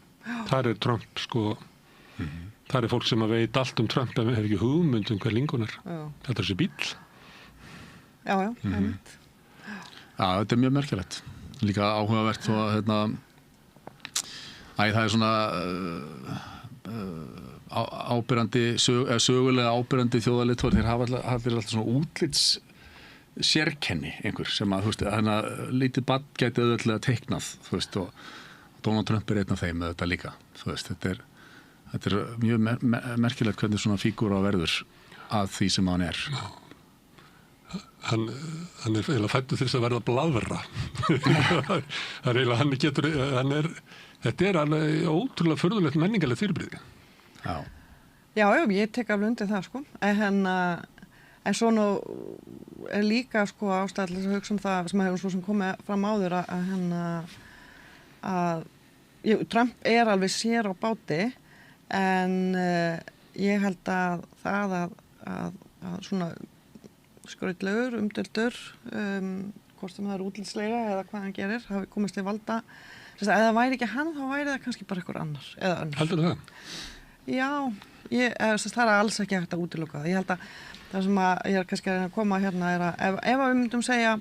Speaker 1: Þar Trump sko það fólk sem að veit allt Trump en hefur ekki hugmynd hver Lincoln er. Þetta er þessi bíll.
Speaker 9: Já.
Speaker 7: Þetta er mjög merkilegt. Líka áhugavert þó að það er svona ábyrrandi, sögulega ábyrrandi þjóðarleiðtogar, þeir hafa alltaf svona útlits sérkenni einhver sem að, þú veist, lítið barn gæti auðvitað teiknað, þú veist, og Donald Trump einn af þeim auðvitað líka, þú veist, þetta er mjög merkilegt hvernig svona fígúra verður að því sem hann er.
Speaker 1: Hann er eiginlega fæddur til þess að verða blaðra. Það er eiginlega, þetta er alveg ótrúlega furðulegt menningarlegt fyrirbrigði.
Speaker 9: Já, ég tek alveg undir það, sko. En svo nú er líka, sko, ástæðilega að hugsa það sem hefur svo sem komið fram áður að Trump er alveg sér á báti en ég held að það að svona skrautlegur, umdeildur hvort sem það er útlitslega eða hvað hann gerir, hafi komist til valda ef það væri ekki hann, þá væri það kannski bara einhver annar eða önnur.
Speaker 1: Heldur það?
Speaker 9: Já, það er alls ekki hægt að útiloka það. Ég held að það sem ég er kannski að koma hérna er að ef við myndum segja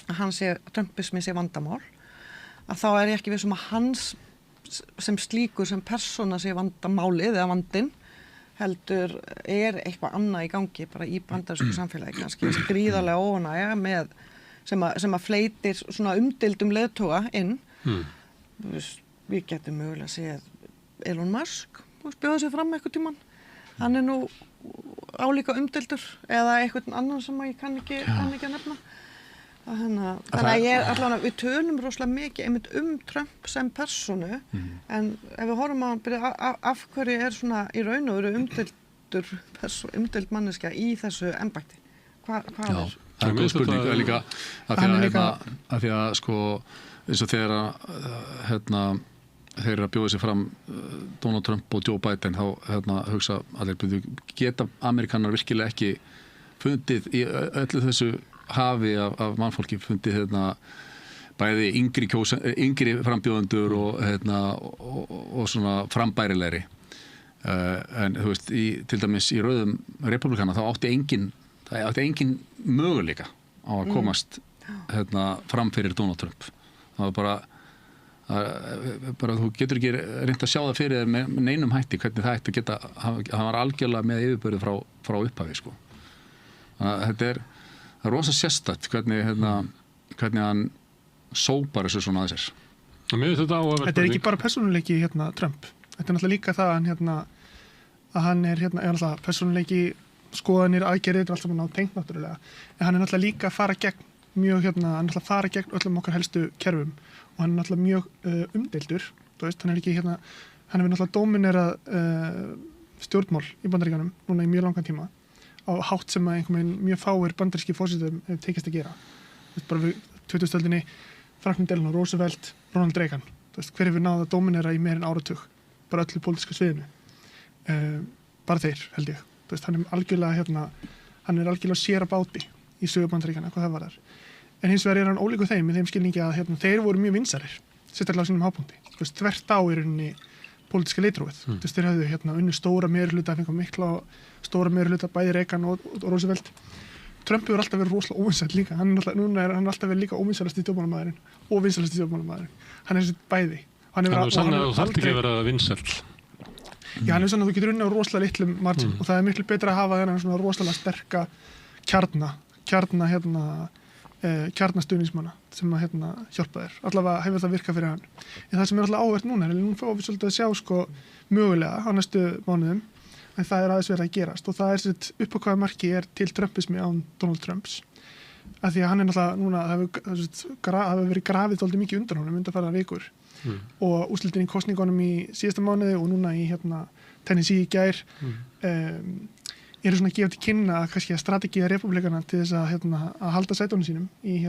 Speaker 9: að Trumpismi sé vandamál, að þá er ég ekki viss að hans sem slíkur sem persóna sé vandamálið eða vandinn, heldur eitthvað annað í gangi bara í bandarísku samfélagi, kannski gríðarlega óánægja með sem að fleytir svona umdeildum leiðtoga inn. Við getum mögulega séð Elon Musk bjóða sig fram eitthvað tímann. Hann nú álíka umdeildur eða eitthvað annan sem ég kann ekki að nefna. Þannig að við tölum rosalega mikið einmitt Trump sem persónu, en ef við horfum á hann af hverju svona í raun og veru umdeild manneskja í þessu embætti? Hvað er?
Speaker 7: Það er góð spurning líka af því að sko eins og þegar þeir að bjóða sig fram Donald Trump og Joe Biden þá hugsa allir, geta Amerikanar virkilega ekki fundið í öllu þessu hafi af mannfólki fundið bæði yngri frambjóðendur og svona frambærilegri en þú veist til dæmis í rauðum republikana þá átti engin möguleika á að komast fram fyrir Donald Trump. Það var bara þú getur ekki reynt að sjá það fyrir þér með neinum hætti hvernig það ætti að geta, hann var algjörlega með yfirbörðu frá upphafi sko. Þetta er rosa sérstætt hvernig hann sópar þessu svona að þessir.
Speaker 8: Þetta ekki bara persónuleiki Trump. Þetta náttúrulega líka það að hann er náttúrulega persónuleiki, skoðanir, aðgerðir, þetta er alltaf náttúrulega tengt náttúrulega. En hann er náttúrulega líka að fara gegn mjög hann er náttúrulega að fara gegn öllum okkar helstu kerfum og hann er náttúrulega mjög umdeildur. Þú veist, hann er hefur náttúrulega dóminerað stjórnmál í Bandaríkjunum núna í mjög langan tíma. Á hátt sem að einhvern veginn mjög fáir bandaríski forsetum hefur tekist að gera. Þú veist, bara við 2000-öldinni Franklin Delano Roosevelt, Ronald Reagan. Þú veist, hver hefur náð að dóminera í meir en áratug, bara öllu pólitíska sviðinu. Bara þeir, held ég. Þú veist, hann er algjörlega sér að báti í sögu Bandaríkjanna, hvað það var þar. En hins vegar er hann ólíkur þeim í þeim skilningi að þeir voru mjög vinsælir, sérstaklega á sínum hápunkti. Þú veist, þvert á í rauninni pólitíska leitrófið. Þú veist, þeir höfðu unnu stóra meirihluta, fengu mikla stóra meirihluta, bæði Reagan og Roosevelt. Trump hefur alltaf verið rosalega óvinsæll líka. Núna er hann alltaf verið líka óvinsælasti stjórnmálamaðurinn og vinsælasti stjórnmálamaðurinn. Hann er þessi bæði.
Speaker 1: Þannig að þú þarft ekki að vera vinsæll.
Speaker 8: Já, hann er svona að þú getur unnið á rosalega litlum margin og það er miklu betra að hafa þennan svona rosalega sterka kjarnastuðningsmanna sem að hjálpa þér. Allavega hefur það virkað fyrir hann. En það sem er alltaf áhvert núna er nú fáum við svolítið að sjá sko mögulega á næstu mánuðum, en það er aðeins verið að gerast og það er sett upp á hvaða marki er til Trumpismi án Donald Trumps. Af því að hann er náttúrulega núna, það hefur verið grafið dálítið mikið undan honum undanfarnar vikur og úrslitin í kosningunum í síðasta mánuði og núna í Tennessee í gær eru svona að gefa til kynna að kannski að strategía republikana til þess að halda sætunum sínum í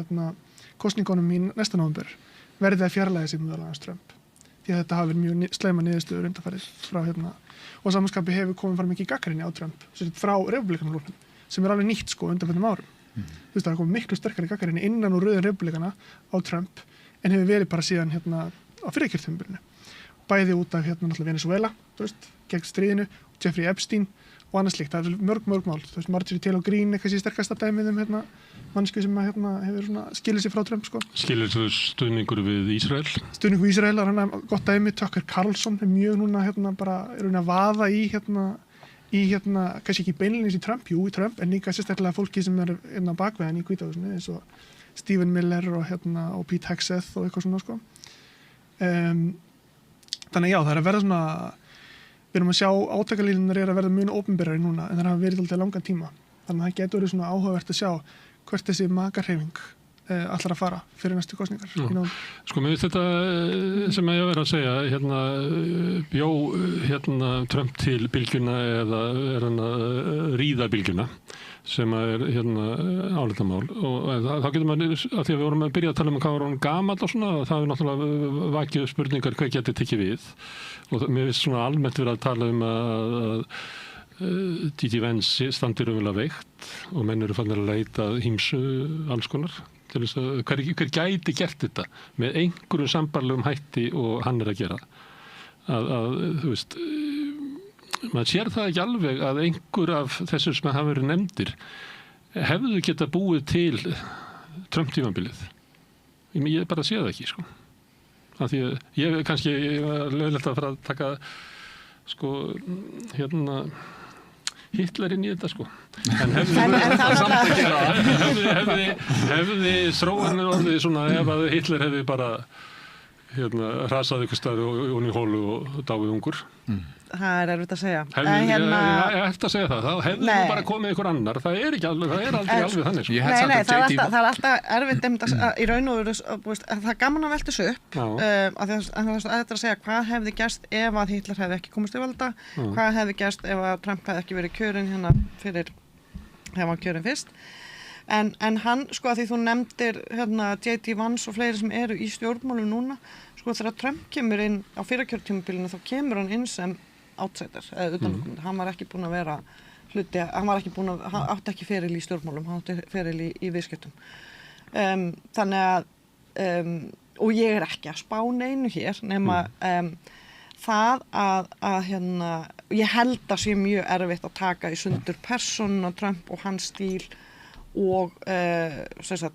Speaker 8: kosningunum í næsta nóvember verði að fjarlægja sig meðal annars Trump. Því að þetta hafi verið mjög slæma niðurstöður undanfarið frá og samanskapi hefur komið fram mikið gagnrýni á Trump frá republikanaflokknum sem er alveg nýtt sko undanfarnum árum. Þú veist, það er komið miklu sterkari gagnrýni innan úr röðin republikana á Trump en hefur verið bara síðan á fyrra kjörtímabilinu. Bæði út af náttúrulega Venezuela, þú veist, gegn stríðinu, Jeffrey Epstein og annað slíkt. Það er mörg mál. Þú veist, Marjorie Taylor Greene er kannski sterkasta dæmið mannsku sem hefur skilið sér frá Trump sko.
Speaker 1: Skilur þú stuðningur við Ísrael? Stuðningur
Speaker 8: við Ísrael er hann gott dæmi. Tucker Carlson er mjög núna bara er að vaða í kannski ekki beinlínis í Trump, jú í Trump, en líka sérstaklega fólki sem er bakveðan í Hvíta húsinu eins og Stephen Miller og Pete Hegseth og eitthvað svona sko. Þannig já, það er að verða svona við erum að sjá átakalínunar er að verða mjög opinberari núna en það hafa verið alltaf langan tíma. Þannig að það getur verið svona áhugavert að sjá hvert þessi makarhreyfing allar að fara fyrir næstu kosningar.
Speaker 1: Sko, mér finnst þetta sem ég verið að segja, bjó Trump til bylgjuna eða er hann að ríða bylgjuna sem er álitamál og þá getur maður, að því að við vorum að byrja að tala hvað var hann gamall og svona, það er náttúrulega vakið spurningar hvað getur tekið við og mér finnst svona almennt verið að tala að D.D. Vance standi raunverulega veikt og menn eru fannir að leita hýmsu alls konar til þess að hver gæti gert þetta með einhverjum sambarlegum hætti og hann er að gera þú veist maður sér það ekki alveg að einhver af þessu sem hafa verið nefndir hefðu geta búið til Trump-tímabilið ég bara sé það ekki sko af því ég kannski lögilegt að fara að taka sko Hitler inn í þetta sko. En hefði þróunin orðið svona ef að Hitler hefði bara rasaði ykkur staði og í hólu og dáið ungur.
Speaker 9: Það er erfitt að segja.
Speaker 1: Eftir að segja það, þá hefði nú bara komið ykkur annar. Það er aldrei alveg þannig.
Speaker 9: Nei, það er alltaf erfitt í raun og veru, það er gaman að velta þessu upp. Það er að segja hvað hefði gerst ef að Hitler hefði ekki komist í valda, hvað hefði gerst ef að Trump hefði ekki verið kjörinn hérna fyrir, hefði hann kjörinn fyrst. En hann, sko, að því þú nefndir hérna J.D. Vance og fleiri sem eru í stjórnmálum núna, sko, þegar Trump kemur inn á fyrrakjörtímabilinu þá kemur hann inn sem outsider, eða utanaðkomandi. Hann var ekki búinn að vera hluti, hann átti ekki feril í stjórnmálum, hann átti feril í viðskiptum. Þannig að, og ég er ekki að spá neinu hér, nema það að hérna, ég held að sé mjög erfitt að taka í sundur persónuna Trump og hans stíl og það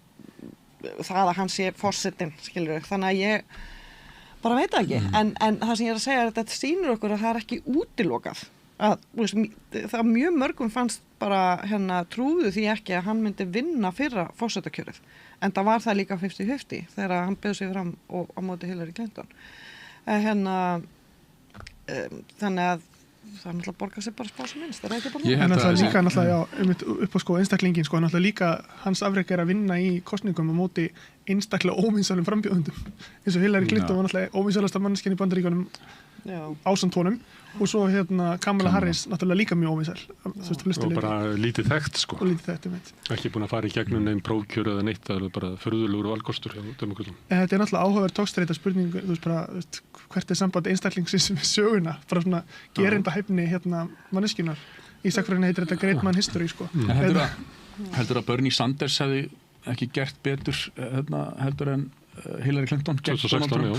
Speaker 9: að hann sé forsetinn, skilur við. Þannig að ég bara veit ekki, en það sem ég er að segja er að þetta sýnir okkur að það er ekki útilokað. Það mjög mörgum fannst bara trúðu því ekki að hann myndi vinna fyrra forsetakjörið. En það var það líka 50-50 þegar hann bauð sig fram á móti Hillary Clinton. Þannig að það er náttúrulega borgað sér bara spá sem minnst, það er ekki bara
Speaker 8: en náttúrulega líka upp á sko einstaklingin sko, náttúrulega líka hans afrek er að vinna í kosningum á móti einstaklega óvinsælum frambjóðundum eins og Hillary Clinton var náttúrulega óvinsælasta manneskjan í Bandaríkjunum ásamt honum og svo Kamala Harris náttúrulega líka mjög óvinsæl
Speaker 1: og bara lítið þekkt sko ekki búin að fara í gegnum neinn prófkjör eða neitt, það er bara furðulegur valkostur hjá demókratum.
Speaker 8: Þetta er náttúrulega áhugaverð tókstreita spurning, þú veist bara hvert er samband einstaklingsins með söguna, bara svona gerendahæfni manneskjunar. Í sakfræðinni heitir þetta Great Man History sko.
Speaker 7: Heldur að Bernie Sanders hefði ekki gert betur heldur en Hillary Clinton
Speaker 1: 2016, já.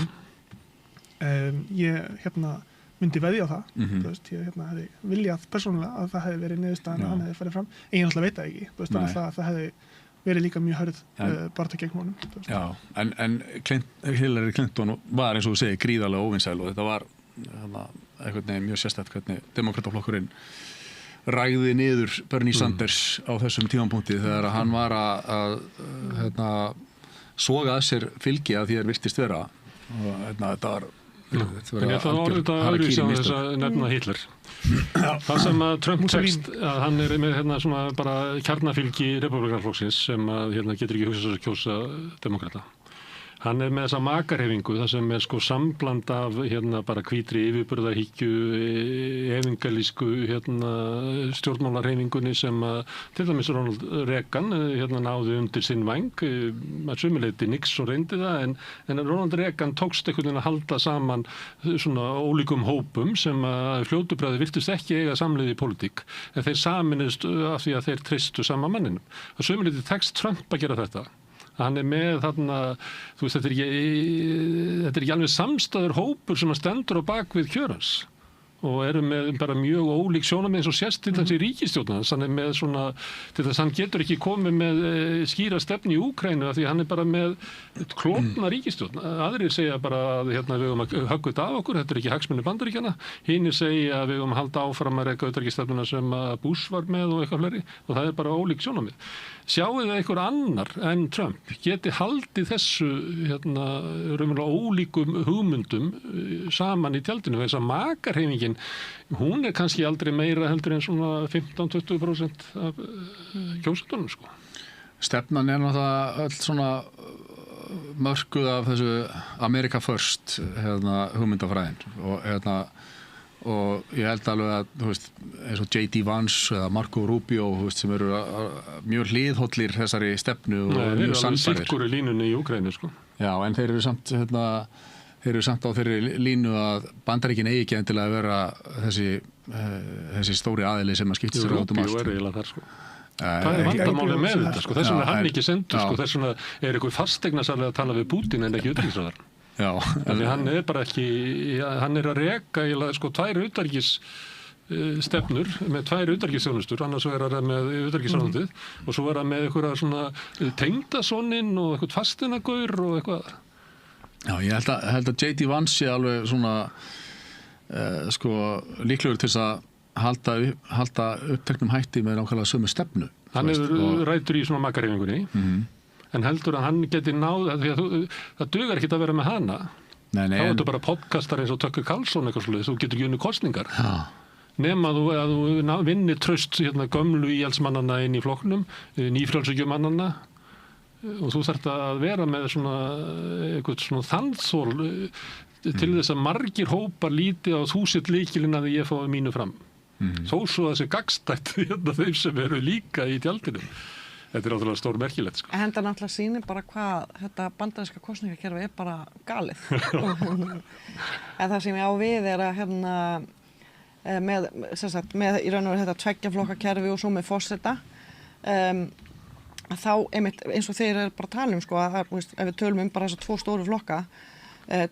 Speaker 8: Ég myndi veðja á það, þú veist, ég hefði viljað persónulega að það hefði verið niðurstaðan að hann hefði farið fram, en ég náttúrulega veit það ekki, þú veist, það hefði verið líka mjög hörð baráttu gegn honum.
Speaker 7: Já, en Hillary Clinton var eins og þú segir gríðarlega óvinsæl og þetta var einhvern veginn mjög sérstætt hvernig demokrataflokkurinn rægði niður Bernie Sanders á þessum tímapunkti þegar hann var að soga að sér fylgi að því er virtist vera og þetta var
Speaker 1: en ég ætla að orða þetta öðruvísi á þess að nefna Hitler. Það sem að Trump tekst að hann er með svona bara kjarnafylgi repúblikanflokksins sem að getur ekki hugsað að kjósa demókrata. Hann er með þessa makarhefingu, það sem er sko sambland af bara hvítri yfirburðarhyggju, evangelísku stjórnmálarhefingunni sem að til dæmis Ronald Reagan náði undir sinn væng, að sumuleyti Nixon reyndi það, en Ronald Reagan tókst einhvern veginn að halda saman svona ólíkum hópum sem að fljótubræði virtust ekki eiga samleið í pólitík, en þeir saminist af því að þeir treystu sama manninum. Að sumuleyti tekst Trump að gera þetta. Hann er með þarna, þú veist, þetta er ekki alveg samstæður hópur sem stendur á bakvið kjörans og eru með bara mjög ólík sjónarmið eins og sést til þessi ríkisstjórnans. Hann er með svona, til þess að hann getur ekki komið með skýra stefnu í Úkraínu af því hann er bara með klofna ríkisstjórn. Aðrir segja bara að við höfum að höggva þetta af okkur, þetta er ekki hagsmunir Bandaríkjanna. Hinir segja að við höfum að halda áfram að reka utanríkisstefnuna sem Bush var með og eitthvað fleiri og það er bara ólík sjónarmið. Sjáu þið einhver annar en Trump geti haldið þessu raunverulega ólíkum hugmyndum saman í tjaldinu. Þess að makarheifingin, hún er kannski aldrei meira heldur en svona 15-20% af kjósendunum sko.
Speaker 7: Stefnan er náttúrulega öll svona mörkuð af þessu America First hugmyndafræðin og ég held alveg að, þú veist, eins og J.D. Vance eða Marco Rubio, þú veist, sem eru mjög hliðhollir þessari stefnu og mjög sannfærir.
Speaker 1: Þeir eru alveg sikkur í línunni í Úkraínu, sko.
Speaker 7: Já, en þeir eru samt á þeirri línu að Bandaríkin eigi ekki endilega að vera þessi stóri aðili sem að skipta sér út um allt.
Speaker 1: Rubio er eiginlega þar, sko. Það er vandamálið með þetta, sko. Þess vegna er hann ekki sendur, sko. Þess vegna er einhver fasteignasalega að tala við Putin en ekki utanríkisráðherra.
Speaker 7: Já,
Speaker 1: hann er bara ekki, hann er að reka sko 2 utanríkis stefnur með 2 utanríkisþjónustur, annars er það með utanríkisráðuneytið og svo er það með einhverja svona tengdasoninn og eitthvað fastinagaur og eitthvað.
Speaker 7: Já, ég held að J.D. Vance sé alveg svona líklegur til þess að halda uppteknum hætti með nákvæmlega sömu stefnu.
Speaker 1: Hann hefur rætur í svona makkarhefingunni, en heldur að hann geti náð, því að það dugar ekki að vera með hana. Þá ertu bara podcastar eins og Tucker Carlson eitthvað slúið, þú getur ekki unni kosningar. Nema að þú vinnir traust gömlu íhaldsmannanna inn í flokknum, nýfrjálshyggjumanna, og þú þarft að vera með eitthvað svona þanþol til þess að margir hópar líti á þú sitt lykilinn að ég fái mínu fram. Þó svo að þessi gagnstætt þeim sem eru líka í tjaldinu. Þetta er náttúrulega stór merkilegt.
Speaker 9: Þetta náttúrulega sýnir bara hvað þetta bandaríska kosningakerfi bara galið. En það sem ég á við að með í raun og veru þetta tveggjaflokkakerfi og svo með forseta, þá einmitt eins og þeir bara tala að ef við tölum bara þessar 2 stóru flokka,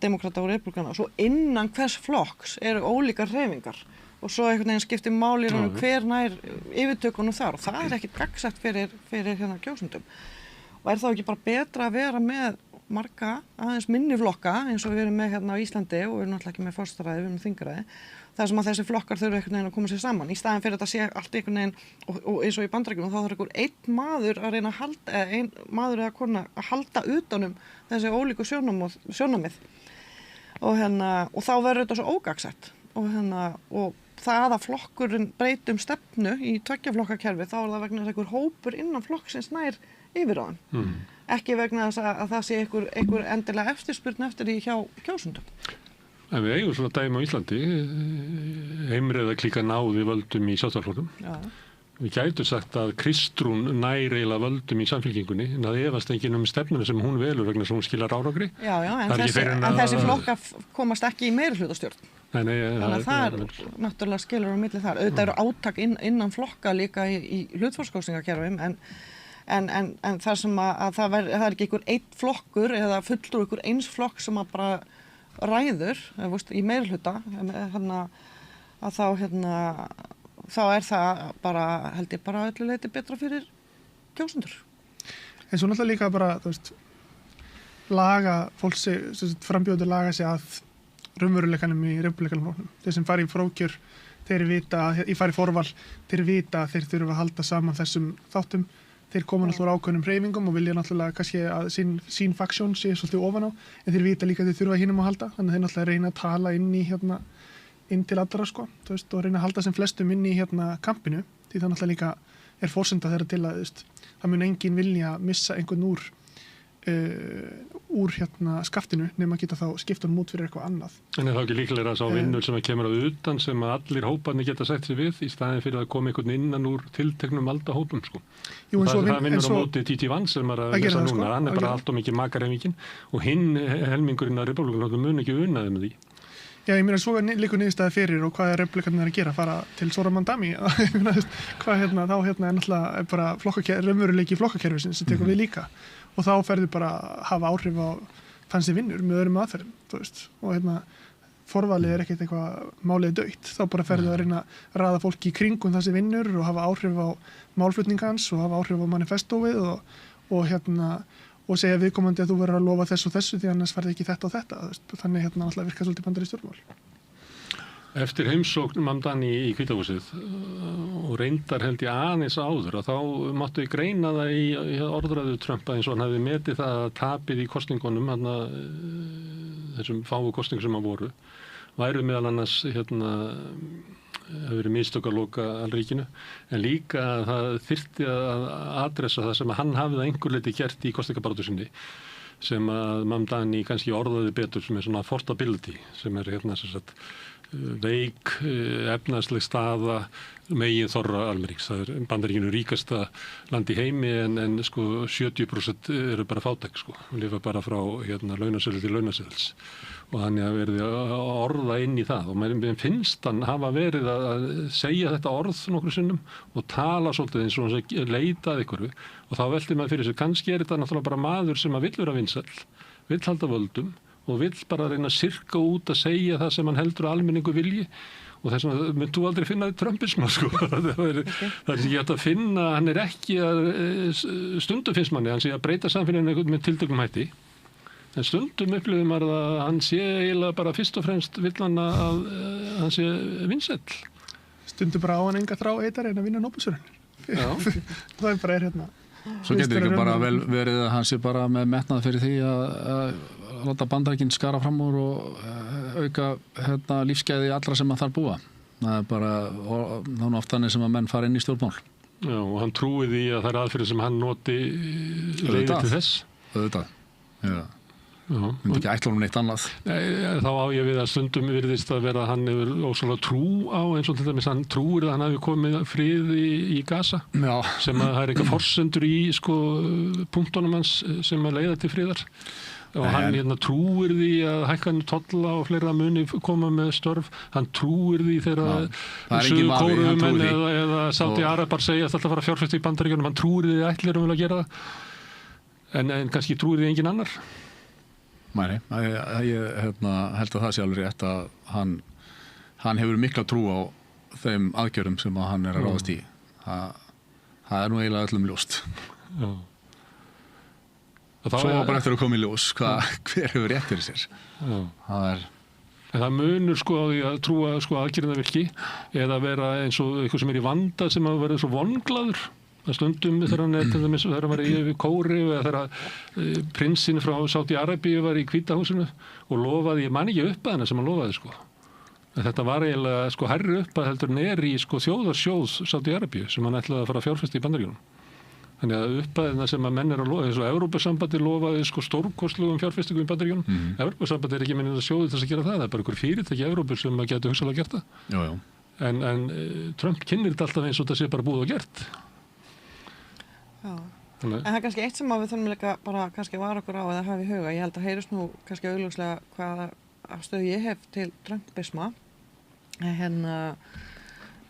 Speaker 9: demokrata og republikana, svo innan hvers flokks eru ólíkar hreyfingar. Og svo einhvern veginn skiptir máli hver nær yfirtökunum þar og það er ekkert gagnsætt fyrir kjósendum. Og þá ekki bara betra að vera með marga aðeins minni flokka eins og við erum með á Íslandi og við erum náttúrulega ekki með forsetaræði, við erum með þingræði. Það sem að þessi flokkar þurfa einhvern veginn að koma sér saman. Í staðinn fyrir þetta sé allt einhvern veginn og eins og í Bandaríkjunum þá þarf einn maður að reyna að halda, einn maður eða kona að halda utanum þessi ólíku sjónarmið. Og þá verður þetta svo ógagnsætt. Og það að flokkurinn breytum stefnu í tveggjaflokkakerfi, þá er það vegna þess að einhver hópur innan flokksins nær yfir á hann. Ekki vegna þess að það sé einhver endilega eftirspurn eftir því hjá kjósendum.
Speaker 1: En við eigum svona dæmi á Íslandi, heimreiðaklíka náði völdum í Sjálfstæðisflokknum. Við gætum sagt að Kristrún nær eiginlega völdum í Samfylkingunni, en það efast enginn stefnuna sem hún velur vegna sem hún skilar árangri.
Speaker 9: En þessi flokkar komast ekki í meirihlutastjórn. Þannig að það náttúrulega skilur á milli þar. Auðvitað eru átak innan flokka líka í hlutfallskosningakerfum, en það sem að það er ekki einhver einn flokkur eða fulltrúi einhver eins flokk sem að bara ræður í meirihluta, þá er það bara, held ég bara öllu leyti betra fyrir kjósendur.
Speaker 8: En svo náttúrulega líka bara, frambjóðendur laga sig að raunveruleikanum í republikanum. Þeir sem fara í prófkjör, fara í forval, þeir vita að þeir þurfa að halda saman þessum þáttum. Þeir koma náttúrulega ákveðnum hreyfingum og vilja náttúrulega kannski að sín faksjón sé svolítið ofan á, en þeir vita líka að þeir þurfa hinum að halda, þannig að þeir náttúrulega reyna að tala inn til allra og reyna að halda sem flestum inn í kampinu, því það náttúrulega líka er forsenda þeirra til að það mun engin vilja missa einhvern úr skaftinu nema að geta þá skipta út fyrir eitthvað annað. En
Speaker 1: þá ekki líklega að sá vinnur sem kemur að utan sem að allir hóparnir geta sett sig við í staðin fyrir að koma einhvern innan úr tilteknum valdahópum það vinnur á móti J.D. Vance sem að lesa núna, hann er bara allt og mikið makarheimingin og hinn helmingurinn að republikanum mun ekki unnaði með því.
Speaker 8: Já, ég meina svo líka niðurstaði fyrir og hvað er republikanir að gera, fara til Zora Mandami hvað er náttúrulega bara raunveruleiki flokkakerfisins sem tekur við líka og þá ferðu bara að hafa áhrif á þann sem vinnur með öðrum aðferðum og forvalið er ekkert eitthvað málið dautt, þá bara ferðu að reyna að raða fólki í kringum það sem vinnur og hafa áhrif á málflutningans og hafa áhrif á manifestóið og segja viðkomandi að þú verður að lofa þessu og þessu því annars farði ekki þetta og þetta. Þannig alltaf virkar svolítið bandarískt stjórnmál.
Speaker 1: Eftir heimsókn Mamdani í Hvítahúsið og reyndar held ég aðeins áður og þá máttu ég greina það í orðræðu Trumpa eins og hann hefði metið það að tapið í kosningunum, þessum fáu kosningum sem að voru, væru meðal annars hefur verið mistök að loka alríkinu, en líka að það þyrfti að adressa það sem að hann hafði að einhver leyti gert í kosningabaráttu sinni, sem að Mamdani kannski orðaði betur sem er svona affordability, sem er veik, efnaðsleg staða, megin þorra almennings. Það er Bandaríkinu ríkasta land í heimi en 70% eru bara fátæk og lifa bara frá launaseðli til launaseðls og þannig að verði að orða inn í það og mér finnst hann hafa verið að segja þetta orð nokkru sinnum og tala svolítið eins og hann leitað ykkur og þá velti maður fyrir sig, kannski er þetta náttúrulega bara maður sem að vill vera vinsæll, vill halda völdum og vill bara reyna að sirka út að segja það sem hann heldur að almenningu vilji og þess vegna mynd þú aldrei finna trumpisma það er ekki hægt að finna, hann er ekki að stundum finnst manni, hann sé að breyta samfélaginu með tiltökum hætti En stundum upplifir maður að hann sé eiginlega bara fyrst og fremst vill hann að hann sé vinsæll.
Speaker 8: Stundum bara á hann enga þrá heitar en að vinna Nóbelsverðlaun. Það bara hérna.
Speaker 7: Svo getur ekki bara vel verið að hann sé bara með metnað fyrir því að láta Bandaríkin skara fram úr og auka lífsgæði allra sem að þar búa. Það er bara þannig oft þannig sem að menn fara inn í stjórnmál.
Speaker 1: Já, og hann trúi því að það er aðferðir sem hann noti leiði til þess.
Speaker 7: Auðvitað, já. Myndi ekki ætla honum neitt annað.
Speaker 1: Þá á ég við að stundum virðist að vera að hann hefur ósvonlega trú á, eins og til dæmis hann trúir að hann hafi komið frið í Gaza, sem að það er eitthvað forsendur í punktunum hans sem að leiða til friðar. Og hann trúir því að hækkan tolla og fleira muni koma með störf. Hann trúir því þegar Suður-Kóreumenn eða Sádi-Arabar segja að alltaf fara fjárfesta í Bandaríkjunum. Hann trúir því ætlir að gera það. En kannski trúir því engin annar.
Speaker 7: Nei, ég held að það sé alveg rétt að hann hefur mikla trú á þeim aðgerðum sem að hann er að ráðast í. Það er nú eiginlega öllum ljóst.
Speaker 1: Já.
Speaker 7: Svo bara eftir að koma í ljós hver hefur rétt fyrir sér. En
Speaker 1: það munur á því að trúa aðgerðina virki eða vera eins og eitthvað sem er í vanda sem að vera svo vonglaður. Það stundum þegar hann til dæmis þegar hann var í Kóri eða þegar prinsinn frá Sádi-Arabíu var í Hvíta húsinu og lofaði, ég man ekki upphæðina sem hann lofaði Þetta var eiginlega hærri upphæð heldur en í þjóðarsjóð Sádi-Arabíu sem hann ætlaði að fara að fjárfesta í Bandaríkjunum. Þannig að upphæðina sem að menn er að lofa, eins og Evrópusambandi lofaði stórkostlugum fjárfestingum í Bandaríkjunum. Evrópusambandi er ekki minnið að sjóði þess að gera það. Það er bara einhver fyrirtæki Evrópu sem að geta hugsanlega gert það.
Speaker 7: Já.
Speaker 1: En Trump kynnir þetta alltaf eins og það sé bara búið og gert.
Speaker 9: Já. En það er kannski eitt sem við þurfum líka bara kannski vara okkur á eða hafa í huga. Ég held að heyrist nú kannski augljóslega hvaða afstöðu ég hef til Trumpisma.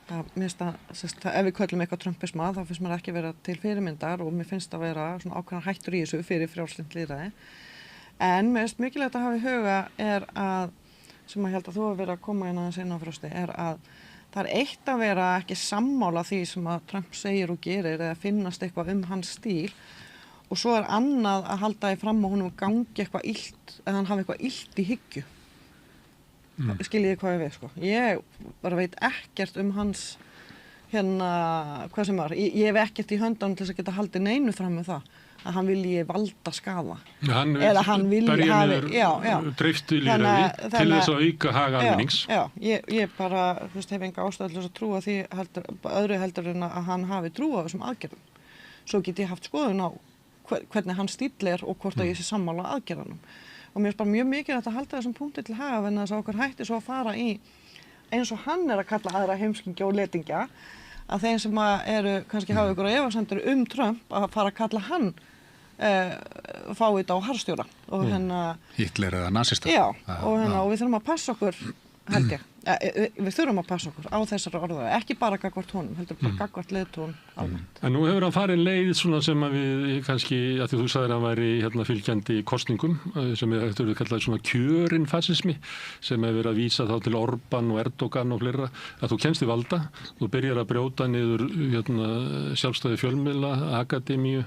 Speaker 9: Ef við köllum eitthvað Trumpisma þá finnst mér ekki vera til fyrirmyndar og mér finnst að vera svona ákveðnar hættur í þessu fyrir frjálslynt lýðræði. En mér finnst mikilvægt að hafa í huga er að, sem ég held að þú hefur verið að koma inn aðeins inn á Frosti, er að það er eitt að vera ekki sammála því sem að Trump segir og gerir eða finnast eitthvað hans stíl og svo er annað að halda því fram og honum gangi eitthvað illt eða hann hafi eitthvað illt í hyggju. Skiljiði hvað ég við, Ég bara veit ekkert hans hvað sem var. Ég hef ekkert í höndunum til þess að geta haldið neinu fram með það, að hann vilji valda skaða.
Speaker 1: Eða hann vilji hafi dreiftu lýðræði til þess að auka hag almennings.
Speaker 9: Já, ég bara, hef enga ástæðu til þess að trúa því öðru heldur en að hann hafi trú á þessum aðgerðum. Svo get ég haft skoðun á hvernig hann stíll er og hvort að ég sé sammála aðgerðunum. Og mér er bara mjög mikilvægt að halda þessum punkti til haga en þess að okkur hætti svo að fara í eins og hann er að kalla aðra heimskingja og letingja að þeim sem eru kannski hafa ykkur á efasemdir Trump að fara að kalla hann fá þetta á harðstjóra og
Speaker 7: Hitler eða nasista.
Speaker 9: Já, og við þurfum að passa okkur held ég. Við þurfum að passa okkur á þessari orðaði, ekki bara gagnvart honum, heldur bara gagnvart leiðtón almennt.
Speaker 1: En nú hefur hann farið leið svona sem að við kannski, að því þú sagðir að hann væri fylgjandi kosningum, sem við kallaði svona kjörin fasismi, sem hefur verið að vísa þá til Orbán og Erdogan og fleira, að þú kemst í valda, þú byrjar að brjóta niður sjálfstæði fjölmiðla, akademíu,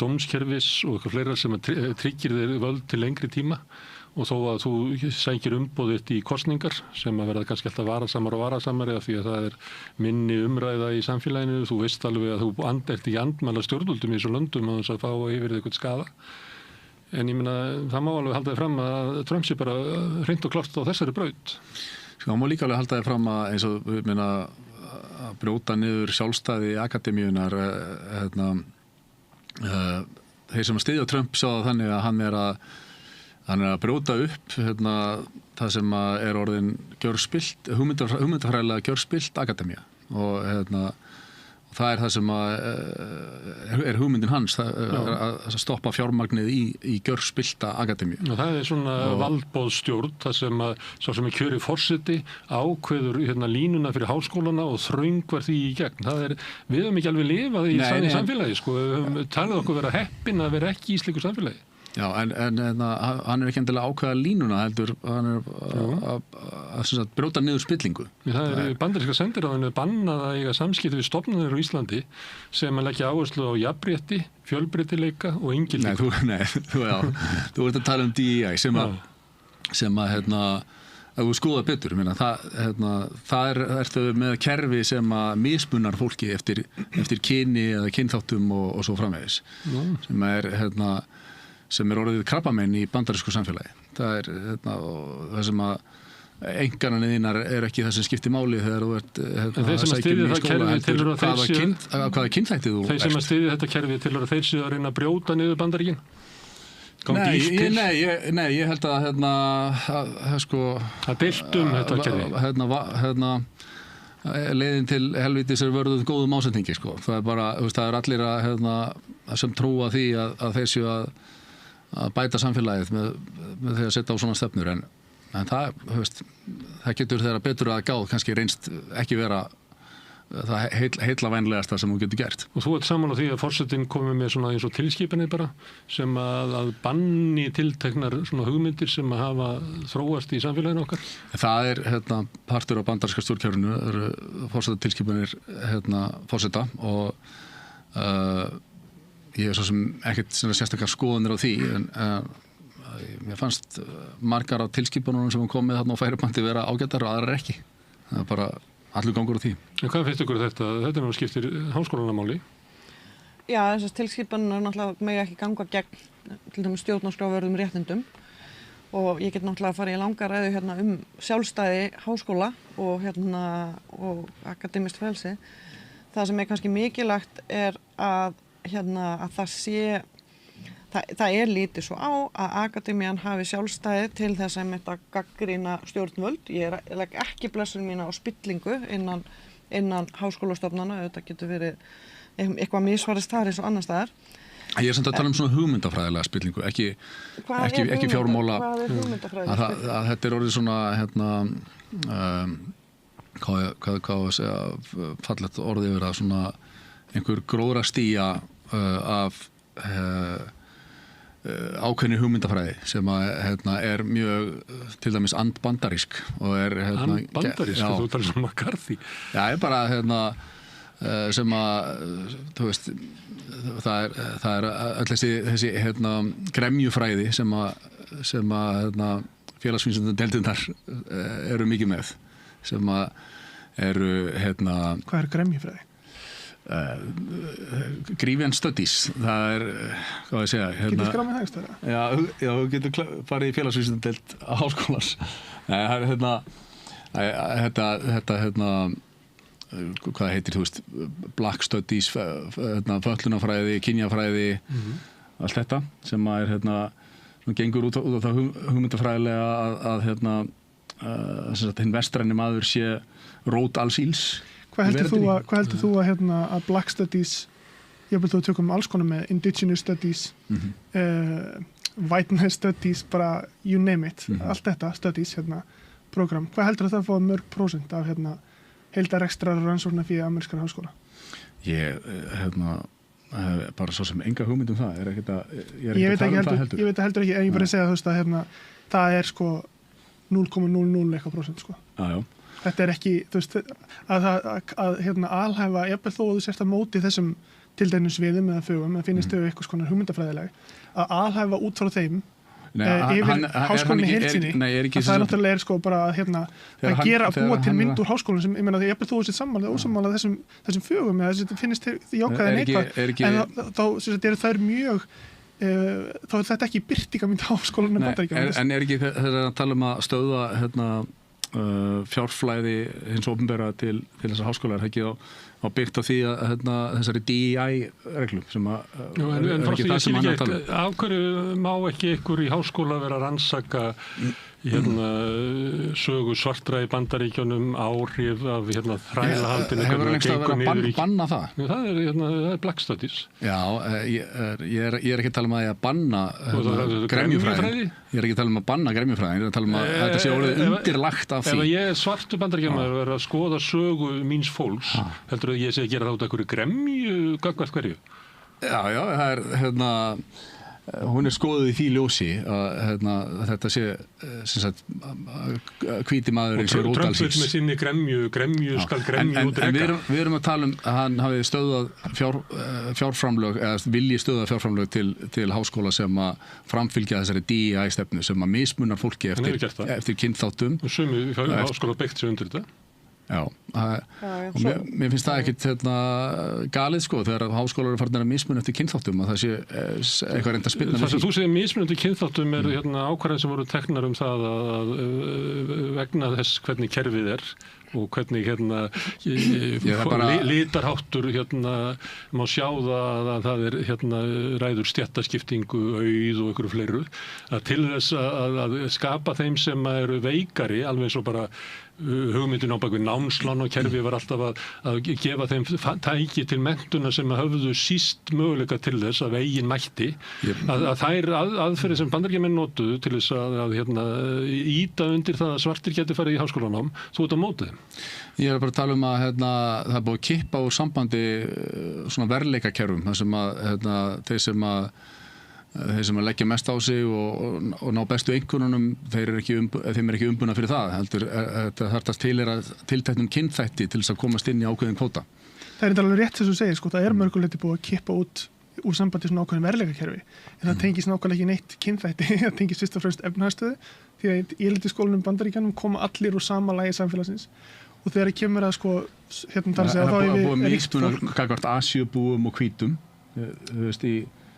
Speaker 1: dómskerfis og eitthvað fleira sem tryggir þeir völd til lengri tíma. Og þó að þú sækir umboðið í kosningar sem að verða kannski alltaf varasamari af því að það er minni umræða í samfélaginu. Þú veist alveg að þú ert ekki andmæla stjórnvöldum í þessu löndum að þess að fá yfir eitthvað skaða. En ég meina, það má alveg halda þið fram að Trump sé bara hreint og klárt á þessari braut.
Speaker 7: Það má líka alveg halda þið fram að eins og við meina að brjóta niður sjálfstæði akademíunar þeir sem að styðja Trump sjá það þannig að hann er að brjóta upp það sem er orðin hugmyndafræðilega gjörspillt akademía og það er það sem er hugmyndin hans að stoppa fjármagnið í gjörspillta akademíu.
Speaker 1: Og það er svona valdboðsstjórn það sem sá sem er kjörið forseti ákveður línuna fyrir háskólana og þröngvar því í gegn. Við höfum ekki alveg lifað í samfélagi við höfum talið okkur vera heppin að vera ekki í slíku samfélagi.
Speaker 7: Já, en hann ekki endilega ákveða línuna heldur, hann að brjóta niður spillingu.
Speaker 1: Það bandaríska sendiráðinu bannað að eiga samskipti við stofnanir á Íslandi sem að leggja áherslu á jafnrétti, fjölbreytileika og inngildingu.
Speaker 7: Þú ert að tala um DEI sem að ef þú skoða betur, það ertu með kerfi sem að mismunar fólki eftir kyni eða kynþáttum og svo framvegis, sem orðið krabbamein í bandarísku samfélagi. Það það sem að einkananir þínar ekki það sem skiptir máli þegar þú ert
Speaker 1: að sækja í skóla heldur
Speaker 7: hvaða kynþætti þú
Speaker 1: ert. Þeir sem að styðja þetta kerfi til að þeir séu að reyna að brjóta niður Bandaríkin?
Speaker 7: Nei, ég held að
Speaker 1: það deilt þetta kerfi.
Speaker 7: Leiðin til helvítis vörðuð góðum ásetningi, Það bara, það allir sem trúa því að þeir séu að bæta samfélagið með því að setja á svona stefnur en það getur þeirra betur að gáð kannski reynst ekki vera það heillavænlegasta sem hún getur gert.
Speaker 1: Og þú ert saman á því að forsetinn komið með svona eins og tilskipanir bara sem að banni tilteknar svona hugmyndir sem að hafa þróast í samfélaginu okkar?
Speaker 7: Það partur á bandaríska stjórnkerfinu eru forsetatilskipanir forseta og ég svo sem ekkert sérstakar skoðanir á því en mér fannst margar af tilskipunum sem kom með þarna á færibandi vera ágætar og aðrar ekki. Það bara allur gangur á því.
Speaker 1: En hvað finnst ykkur þetta? Þetta nú skiptir háskólanámáli?
Speaker 9: Já, þessar tilskipanir náttúrulega mega ekki ganga gegn til dæmis stjórnarskrárvörðum réttindum og ég get náttúrulega að fara í langa ræðu sjálfstæði háskóla og akademískt frelsi. Það sem kannski mikilvægt að það sé það lítið svo á að akademían hafi sjálfstæði til þess að gagnrýna stjórnvöld. Ég legg ekki blessun mína á spillingu innan háskólastofnana, þetta getur verið eitthvað misvarist þar eins og annars staðar.
Speaker 7: Ég samt að tala um svona hugmyndafræðilega spillingu, ekki fjármála.
Speaker 9: Hvað hugmyndafræðilega spillingu? Að
Speaker 7: þetta orðið svona hvað að segja fallegt orðið yfir það svona einhver gróðrastía af ákveðni hugmyndafræði sem er mjög til dæmis andbandarísk og
Speaker 1: andbandarísk, þú talar sem McCarthy.
Speaker 7: Já, ég bara sem að þú veist það er öll þessi gremjufræði sem að félagsvísindadeildirnar eru mikið með sem að eru
Speaker 8: Hvað er gremjufræði?
Speaker 7: Grievance studies, það er hvað ég segja
Speaker 8: Getur skráð með það?
Speaker 7: Já, þú getur farið í félagsvísindadeild á háskólans. Það er hvað heitir, þú veist, black studies, fötlunarfræði, kynjafræði, allt þetta sem að gengur út á það hugmyndafræðilega að hinn vestræni maður sé rót alls íls.
Speaker 8: Hvað heldur þú að black studies, ég vil þú tökum alls konar með indigenous studies, whiteness studies, bara you name it, allt þetta studies, program. Hvað heldur það að fá mörg prósent af heildarekstrar rannsóknar fyrir amerískara háskóla?
Speaker 7: Ég bara svo sem enga hugmynd það,
Speaker 8: ég veit heldur ekki, en ég bara segja þú veist að það er 0,00 eitthvað prósent
Speaker 7: Já.
Speaker 8: Þetta er ekki, þú veist, að alhæfa, jafnvel þó að þú sért að móti þessum tildeinum sviðum eða fögum, eða finnist þau eitthvað konar hugmyndafræðileg, að alhæfa út frá þeim yfir háskólinni heilsinni, að það náttúrulega bara að gera, að búa til mynd úr háskólinn sem, ég meina, því jafnvel þó að þú sért sammála eða ósammála þessum fögum, eða finnist þau jákvæð en eitthvað, en þá eru þær mjög þá er þetta ekki birtingamynd háskólanum Bandaríkjanna.
Speaker 7: En ekki þegar að tala um að stöðva fjárflæði hins opinbera til þessar háskólar ekki á byggt á því að þessari DEI-reglum sem
Speaker 1: en Frosti, ég skil ekki af hverju má ekki ykkur í háskóla vera að rannsaka sögu svartra í Bandaríkjunum, áhrif af þrælahaldinu.
Speaker 7: Hefur hann einhverstað verið að banna það?
Speaker 1: Það er black studies.
Speaker 7: Já, ég er ekki að tala um að ég að banna gremjufræðin. Ég er ekki að tala um að banna gremjufræðin, ég er að tala um að þetta sé orðið undirlagt af því. Ef
Speaker 1: ég er svartur Bandaríkjamaður verið að skoða sögu míns fólks, heldur að ég sé að gera það út af einhverju gremju gagnvart hverju?
Speaker 7: Já, það er hún skoðuð í því ljósi að þetta sé sem sagt hvíti maðurinn sé rótalsins.
Speaker 1: Trump með sinni gremju skal gremju út reka.
Speaker 7: En við erum að tala að hann hafi stöðvað fjárframlög eða vilji stöðvað fjárframlög til háskóla sem að framfylgja þessari DEI-stefnu sem að mismunar fólki eftir kynþáttum.
Speaker 1: Og sumi háskóla beitt sig undir þetta.
Speaker 7: Já, og mér finnst það ekkit galið sko þegar háskólar eru farin að mismuna eftir kynþáttum að það sé eitthvað reynd að spilna.
Speaker 1: Það sem þú segir mismun eftir kynþáttum eru ákvarðanir sem voru teknar það að vegna þess hvernig kerfið og hvernig litarháttur má sjá að það ræður stéttaskiptingu, auð og einhverju fleiru að til þess að skapa þeim sem eru veikari alveg eins og bara hugmyndin á bakvið námslán og kerfi var alltaf að gefa þeim tæki til menntuna sem höfðu síst möguleika til þess að veginn mætti að þær aðferðir sem Bandaríkjamenn notuðu til þess að ýta undir það að svartir geti farið í háskólanám, þú ert á móti þeim.
Speaker 7: Ég er bara að tala að það er búið að kippa úr sambandi svona verðleikakerfum þar sem að þeir sem að leggja mest á sig og ná bestu einkunnunum, þeim er ekki umbuna fyrir það. Þetta þarfast tilteknum kynþætti til þess að komast inn í ákveðin kvóta.
Speaker 8: Það er alveg rétt sem þú segir, sko, það er mörguleiti búið að kippa út úr sambandi svona ákveðin verðleikakerfi. En það tengist nákvæmlega ekki neitt kynþætti, það tengist fyrst og fremst efnahagsstöðu, því að í elitiskólunum Bandaríkjanum koma allir úr sama lagi samfélagsins. Og þegar ég kemur að sko,
Speaker 7: það er búið mismunur gagnvart Asíubúum og hvítum,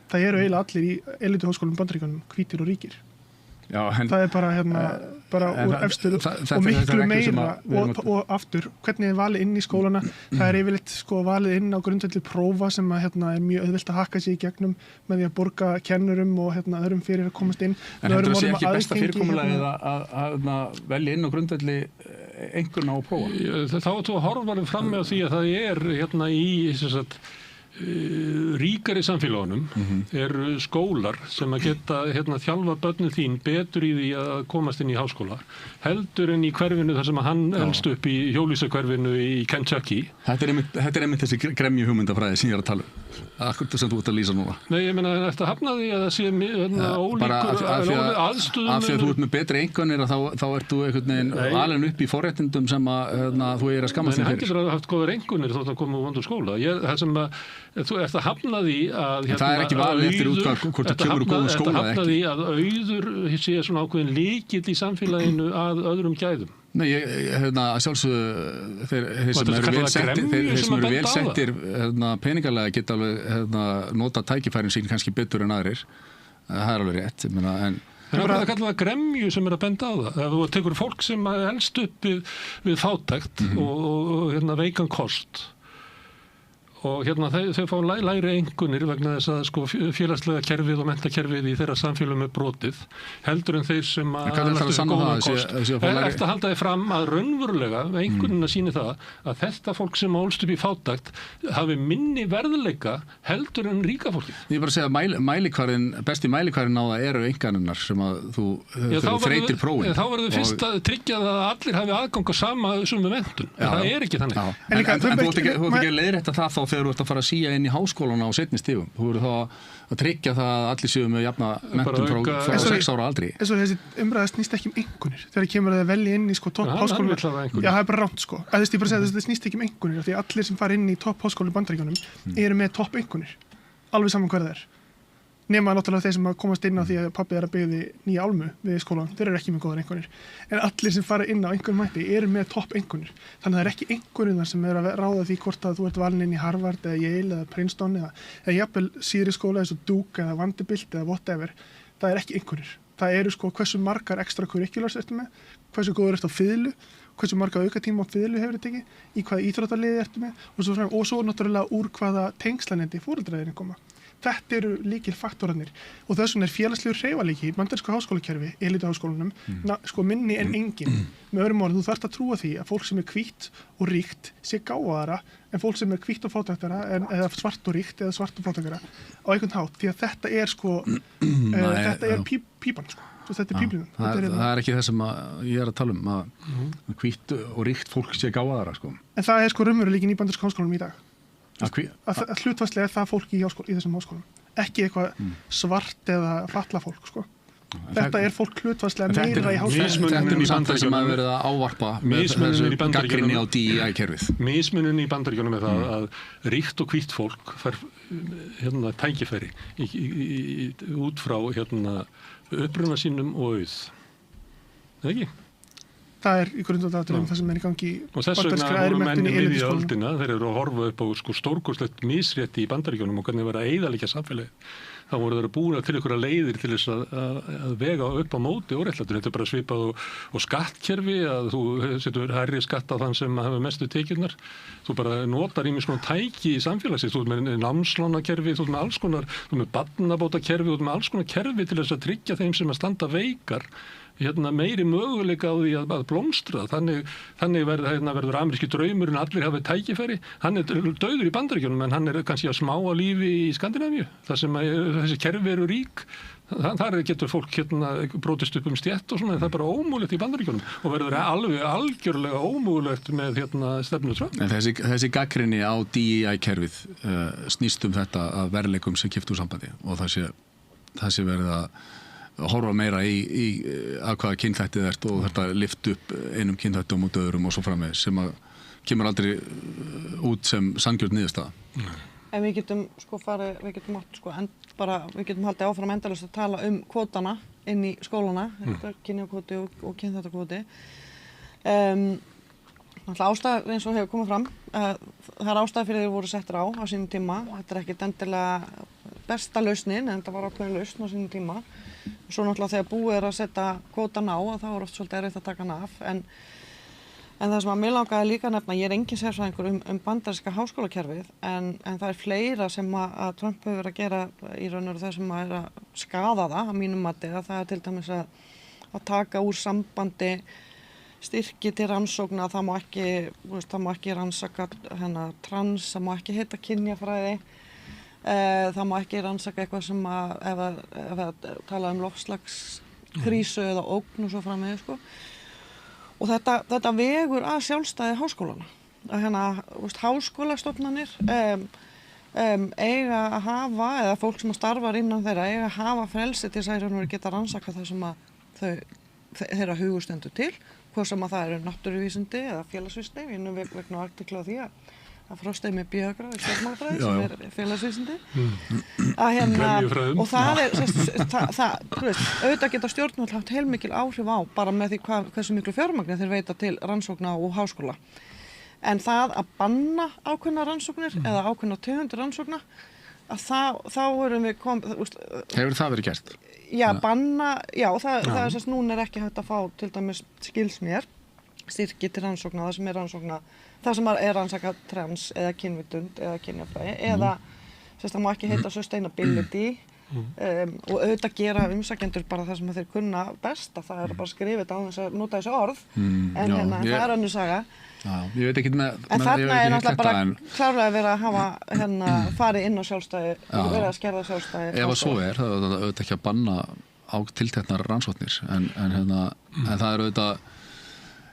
Speaker 8: það eru eiginlega allir í elituháskólum Bandaríkjanum hvítir og ríkir.
Speaker 7: Já,
Speaker 8: það er bara úr efstur og miklu meira og aftur, hvernig er valið inn í skólana það er yfirleitt sko valið inn á grundvelli prófa sem að er mjög auðvelt að hakka sig í gegnum með því að borga kennurum og öðrum fyrir að komast inn.
Speaker 7: En heldur það sé ekki besta fyrirkomulagið að velja inn á grundvelli einhverna á prófa?
Speaker 1: Þá þú horfum fram með því að það er í ríkari samfélagunum eru skólar sem að geta þjálfa börnin þín betur í því að komast inn í háskóla heldur en í hverfinu þar sem að hann elst upp í hjólísakverfinu í Kentucky.
Speaker 7: Þetta er einmitt þessi gremju hugmyndafræði sem ég er að tala akkurat sem þú ert að lýsa núna.
Speaker 1: Nei, ég meina þetta hafna því að það sé ólíkur aðstöðum.
Speaker 7: Af því að þú ert með betri einkunnir þá ert þú einhvern veginn alin upp í forréttindum sem að þú er að skammast þín fyrir.
Speaker 1: En hann getur haft góðar einkunnir þótt að koma úr vondur skóla. Það sem að þú ert að hafna því að
Speaker 7: það er ekki valið eftir útgáð hvort það kemur úr góðum skóla eða ekki.
Speaker 1: Þetta hafna því að auður sé svona ákveðin lykill í samfélaginu að öðrum gæðum.
Speaker 7: Nei, að sjálfsögðu þeir sem eru vel settir peningalega geta alveg nota tækifærin sín kannski betur en aðrir. Það er alveg rétt. En
Speaker 1: það er kallað gremju sem er að benda á það. Ef þú tekur fólk sem elst upp við fátækt og veikan kost og þau fá lægri einkunnir vegna þess að sko félagslega kerfið og menntakerfið í þeirra samfélagum er brotið heldur en þeir sem að eftir að halda þið fram að raunverulega einkunnina sýni það að þetta fólk sem ólst upp í fátækt hafi minni verðleika heldur en ríka fólkið.
Speaker 7: Ég bara segja að besti mælikvarðin á það eru einkanninnar sem að þú þreytir prófin.
Speaker 1: Þá verður fyrst að tryggja að allir hafi aðgang á sama sumu menntun. Það er ekki þannig.
Speaker 7: En þú ert ekki að leiðrétta það þá þegar þú ert að fara að síja inn í háskólana á seinni stigum. Þú verður þá að tryggja það að allir séu með jafna menntun frá 6 ára aldri.
Speaker 8: Eins og þessi umræða snýst ekki einkunnir. Þegar kemur að það velja inn í topp háskólum. Já, það er bara rámt sko. Ég bara segja það snýst ekki einkunnir því allir sem fara inn í topp háskólum í Bandaríkjunum eru með topp einkunnir. Alveg saman hver það er. Nema náttúrulega þeir sem komast inn á því að pabbi er að byggja nýja álmu við skólan, þeir eru ekki með góðar einkunnir. En allir sem fara inn á einhvern mætti eru með topp einkunnir. Þannig að það er ekki einkunnirnar sem eru að ráða því hvort að þú ert valinn inn í Harvard eða Yale eða Princeton eða jafnvel síðri skóla eins og Duke eða Vanderbilt eða whatever. Það er ekki einkunnir. Það eru sko hversu margar extra curriculars ertu með, hversu góður ertu á fiðlu, hversu marga aukatíma á fiðlu hefur þetta tekið, í hvaða íþróttaliði ertu með og svo náttúrulega úr hvaða tengslanetti foreldrarnir koma. Þetta eru líkil faktorarnir og þess vegna er félagslegur hreyfanleiki í bandaríska háskólakerfi, elituháskólunum, sko minni en engin. Með öðrum orðum, þú þarft að trúa því að fólk sem er hvítt og ríkt sé gáfaðara en fólk sem er hvítt og fátæktara eða svart og ríkt eða svart og fátæktara á einhvern hátt, því að þetta er sko, þetta er pípan sko. Þetta er píplunum.
Speaker 7: Það er ekki það sem ég er að tala að hvítt og ríkt fólk sé gáfaðara sko.
Speaker 8: En það er sko raunveruleikin í bandaríska háskólanum í dag. Að hlutfallslega er það fólk í þessum háskólum ekki eitthvað svart eða fatla fólk, sko. Þetta er fólk hlutfallslega meira í háskóla.
Speaker 7: Þetta er samt það sem að verið að ávarpa með þessu gagnrýni á DEI-kerfið.
Speaker 1: Mismunin í Bandaríkjunum er það að ríkt og hvítt fólk fær tækifæri út frá uppruna sínum og auð. Það ekki?
Speaker 8: Það er í grundvallaratriðum það sem er í gangi í
Speaker 1: og þess vegna voru menn í miðja öldina, þeir eru að horfa upp á stórkostlegt misrétti í Bandaríkjunum og hvernig verið að eyðileggja samfélagið. Þá voru þeir að búa til ykkur leiðir til þess að vega upp á móti óréttlætinu. Þetta er bara svipað og skattkerfi að þú setur hærri skatt á þann sem hefur mestu tekjurnar. Þú bara notar ýmis svona tæki í samfélagsins. Þú ert með námslánakerfi, þú ert með alls konar, þú ert með barnabótakerfi, þú ert með alls konar kerfi til þess að tryggja þeim sem að standa veikar meiri möguleika á því að blómstra. Þannig verður ameríski draumurinn allir hafa tækifæri. Hann er dauður í Bandaríkjunum en hann er kannski að smáa lífi í Skandinavíu. Það sem þessi kerfi eru rík. Þar getur fólk brotist upp stétt og svona, en það er bara ómögulegt í Bandaríkjunum og verður alveg algjörlega ómögulegt með stefnu Trump.
Speaker 7: En þessi gagnrýni á DEI-kerfið snýst þetta að veruleikum sem kippt úr sambandi og það sé verið að horfa meira í að hvaða kynþættið ert og þetta lyft upp einum kynþættum út öðrum og svo framvegis sem að kemur aldrei út sem sanngjörn niðurstaða.
Speaker 9: En við getum við getum haldið áfram endalaust að tala kvótana inn í skólana, kynjakvóti og kynþáttakvóti. Ástæða eins og hefur komið fram, það er ástæða fyrir þeir voru settir á sínum tíma. Þetta er ekkert endilega besta lausnin, en þetta var ákveðin lausn á sínum tíma. Svo náttúrulega þegar búið er að setja kvótan á, þá er oft svolítið erfitt að taka hann af. En það sem að mig langaði líka nefna, ég er engin sérfræðingur bandaríska háskólakerfið, en það er fleira sem að Trump hefur verið að gera í raun og veru það sem að er að skaða það, að mínum mati, að það er til dæmis að taka úr sambandi styrki til rannsókna, það má ekki rannsaka trans, það má ekki heita kynjafræði. Það má ekki rannsaka eitthvað sem ef að tala loftslagskrísu eða ógn og svo framvegis, sko. Og þetta vegur að sjálfstæði háskólana. Háskólastofnanir eiga að hafa, eða fólk sem starfar innan þeirra, eiga að hafa frelsi til þess að geta rannsaka það sem að þeirra hugur stendur til, hvort sem að það eru náttúruvísindi eða félagsvísindi. Við erum vegna artikla á því að Frosti með bíógraf í stjórnmálafræði sem er félagsvísindi. Og það er, auðvitað geta stjórnvöld haft heilmikil áhrif á bara með því hversu miklu fjármagni þeir veita til rannsókna og háskóla. En það að banna ákveðna rannsóknir eða ákveðna tegundir rannsókna, að þá erum við
Speaker 7: Hefur það verið gert?
Speaker 9: Já, það er sérst núna er ekki hægt að fá til dæmis skils mér styrki til rannsókna, það sem er rannsaka trans eða kynvitund eða kynjafræði eða sérst það má ekki heita sustainability og auðvitað gera umsækjendur bara það sem þeir kunna besta, það er bara skrifið á þess að nota þessu orð en það er önnur saga.
Speaker 7: Ég veit ekki með
Speaker 9: en þarna er náttúrulega bara klárlega verið að hafa farið inn á sjálfstæði og verið að skerða sjálfstæði.
Speaker 7: Ef að svo er, það er auðvitað ekki að banna á tilteknar rannsóknir en það er auðvitað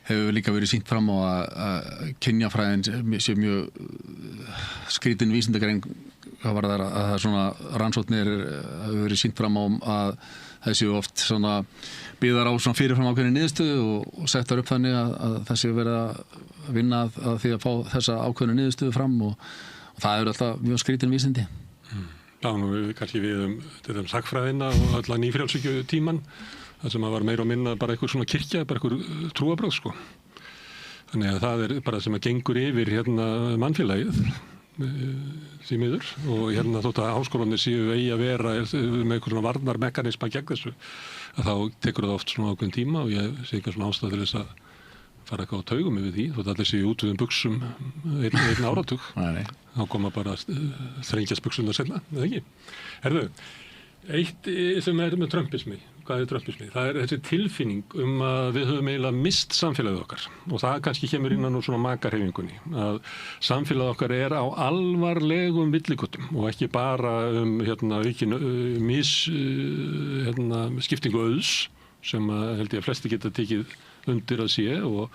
Speaker 7: hefur líka verið sýnt fram á að kynjafræðin sé mjög skrítin vísindagrein hvað var það að það er svona rannsóknir hefur verið sýnt fram á að það séu oft svona byggðar á svona fyrirfram ákveðinni niðurstöðu og settar upp þannig að það séu verið að vinna að því að fá þessa ákveðinni niðurstöðu fram og það er alltaf mjög skrítin vísindi.
Speaker 1: Já, nú kannski við sakfræðina og alla nýfrjálshyggju tíman það sem var meira og minna bara einhver svona kirkja, bara einhver trúarbrögð, sko. Þannig að það er bara sem að gengur yfir mannfélagið því miður og þótt að háskólanir séu eigi að vera með einhver svona varnarmekanisma gegn þessu að þá tekur það oft svona ákveðin tíma og ég sé ekki svona ástæð til þess að fara eitthvað á taugum yfir því þótt allir séu út við buxum einn áratug þá koma bara þrengjast buxunar senna, eða ekki? Herðu, eitt sem er með trumpismi, hvað er trumpismi? Það er þessi tilfinning að við höfum eiginlega mist samfélagið okkar og það kannski kemur innan úr svona makarhefingunni að samfélagið okkar er á alvarlegum villigötum og ekki bara skiptingu auðs sem held ég að flesti geta tekið undir að sé og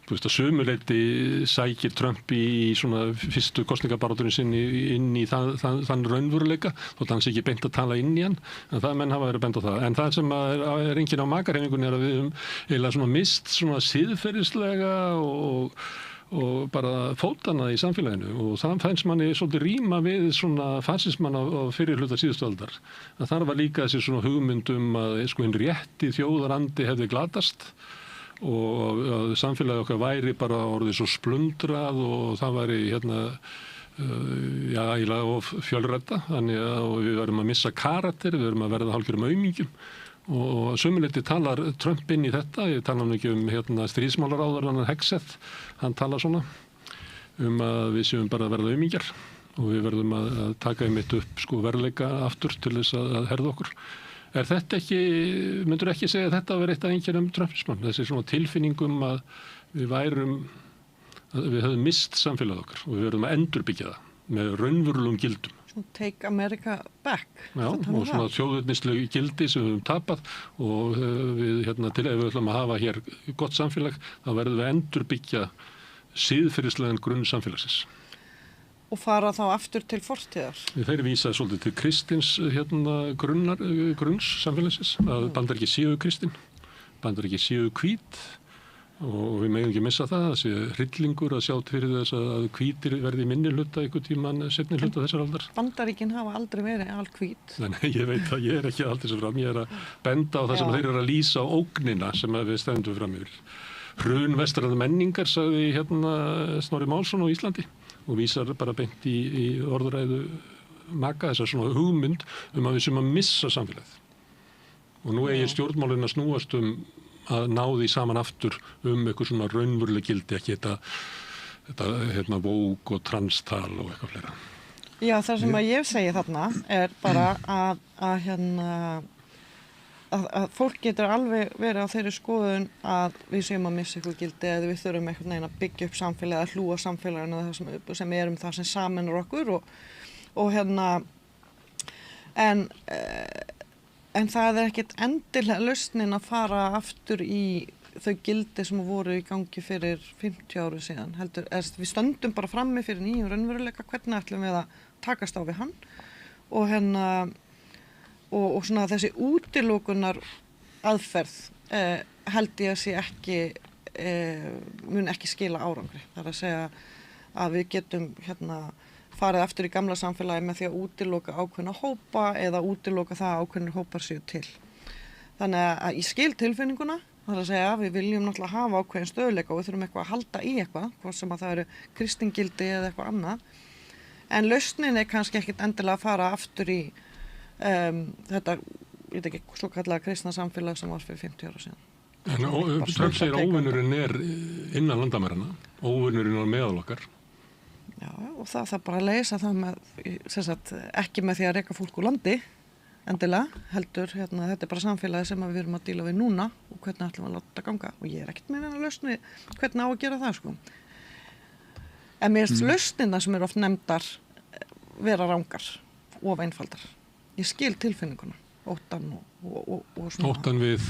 Speaker 1: þú veist að sumuleyti sækir Trump í svona fyrstu kosningabaráttunni sinni inn í þann raunveruleika, þótt hann sé ekki beint að tala inn í hann, en það menn hafa verið bent á það. En það sem er enginn á makarhefingunni að við höfum eiginlega svona mist svona siðferðislega og bara fótana í samfélaginu og það fannst manni svolítið rýma við svona fasismann á fyrir hluta síðustu aldar. Að þar var líka þessi svona hugmyndum að sko hinn rétti þjóðarandi hefði glatast og að samfélagi okkar væri bara orðið svo splundrað og það væri eiginlega of fjölrædda, þannig að við verðum að missa karakter, við verðum að verða hálfgerðum aumingjum og sömuleyti talar Trump inn í þetta, ég tala ekki stríðsmálaráðurinn Hegseth, hann talar svona að við séum bara að verða aumingjar og við verðum að taka einmitt upp sko veruleika aftur til þess að herða okkur. Er þetta ekki, myndur ekki segja að þetta verið eitt af einkennum trumpismann, þessi svona tilfinningum að við höfum mist samfélag okkar og við verðum að endurbyggja það með raunverulegum gildum.
Speaker 9: Take America back.
Speaker 1: Já, og svona þjóðurnislegu gildi sem við höfum tapað og við ef við ætlum að hafa hér gott samfélag, þá verðum við að endurbyggja siðferðislegan grunn samfélagsins.
Speaker 9: Og fara þá aftur til fortíðar.
Speaker 1: Þeir vísa svolítið til kristins grunns samfélagsins, að Bandaríkin séu kristin, Bandaríkin séu hvít og við megum ekki missa það, að séu hryllingur að sjá fyrir þess að hvítir verði minni hluta einhvern tíman seinni hluta þessar aldar.
Speaker 9: Bandaríkin hafa aldrei verið alhvít.
Speaker 1: Nei, ég veit að ég ekki að halda þessu fram, ég að benda á það sem þeir að lýsa á ógnina sem við stendum fram yfir. Hrun vestrænnar menningar sagði Snorri Málsson á Íslandi og vísar bara beint í orðræðu Maka þessar svona hugmynd að við sem að missa samfélagið. Og nú eigi stjórnmálin að snúast að ná því saman aftur eitthvað svona raunveruleg gildi, ekki þetta vók og transtal og eitthvað fleira.
Speaker 9: Já, það sem að ég segi þarna er bara að fólk getur alveg verið á þeirri skoðun að við séum að missa ykkur gildi eða við þurfum einhvern veginn að byggja upp samfélagi að hlúa samfélaginu sem það sem sameinar okkur en það er ekkert endilega lausnin að fara aftur í þau gildi sem voru í gangi fyrir 50 áru síðan. Við stöndum bara frammi fyrir nýjum raunveruleika, hvernig ætlum við að takast á við hann og svona þessi útilokunar aðferð held ég að sé ekki mun ekki skila árangri. Það er að segja að við getum farið aftur í gamla samfélagi með því að útiloka ákveðna hópa eða útiloka það að ákveðnir hópar séu til. Þannig að ég skil tilfinninguna, það er að segja að við viljum náttúrulega hafa ákveðin stöðuleika og við þurfum eitthvað að halda í eitthvað, hvort sem að það eru kristingildi eða eitthvað annað. En lausnin er kannski ekkit endilega að fara aftur í þetta, ég veit ekki, svo kallaða kristna samfélag sem var fyrir 50 ára síðan.
Speaker 1: En Trump segir óvinnurinn er innan landamærana, óvinnurinn er meðal okkar.
Speaker 9: Já, og það bara að leysa það með, ekki með því að reka fólk úr landi, endilega, heldur, þetta er bara samfélagi sem við erum að díla við núna og hvernig ætlum við að láta þetta ganga. Og ég er ekkert með að lausni hvernig á að gera það, sko. En mér finnst lausnina sem eru oft nefndar vera rangar og einfaldar. Ég skil tilfinninguna, óttan og svona.
Speaker 1: Óttan við?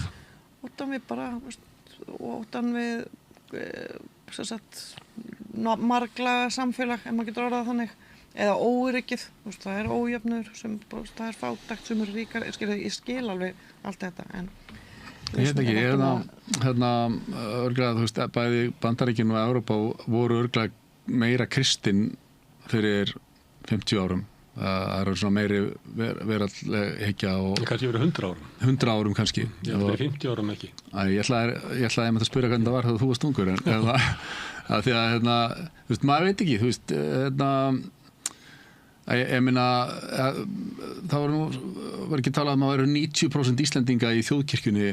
Speaker 9: Óttan við bara, óttan við, marglaga samfélag, ef maður getur orðað þannig, eða óöryggið, það er ójöfnur, það er fátækt sem eru ríkar, ég skil alveg allt þetta, en...
Speaker 7: Ég veit ekki, örglega, bæði Bandaríkin og Evrópa voru örglega meira kristin fyrir 50 árum. Það eru svona meiri veraldleg hyggja og...
Speaker 1: Kannski verið 100 árum.
Speaker 7: 100 árum kannski.
Speaker 1: Já, fyrir 50 árum ekki.
Speaker 7: Ég ætlaði að spyrja hvernig það var þegar þú varst ungur, en því að, þú veist, maður veit ekki, þú veist, ég meina, það var ekki talað að maður eru 90% Íslendinga í þjóðkirkjunni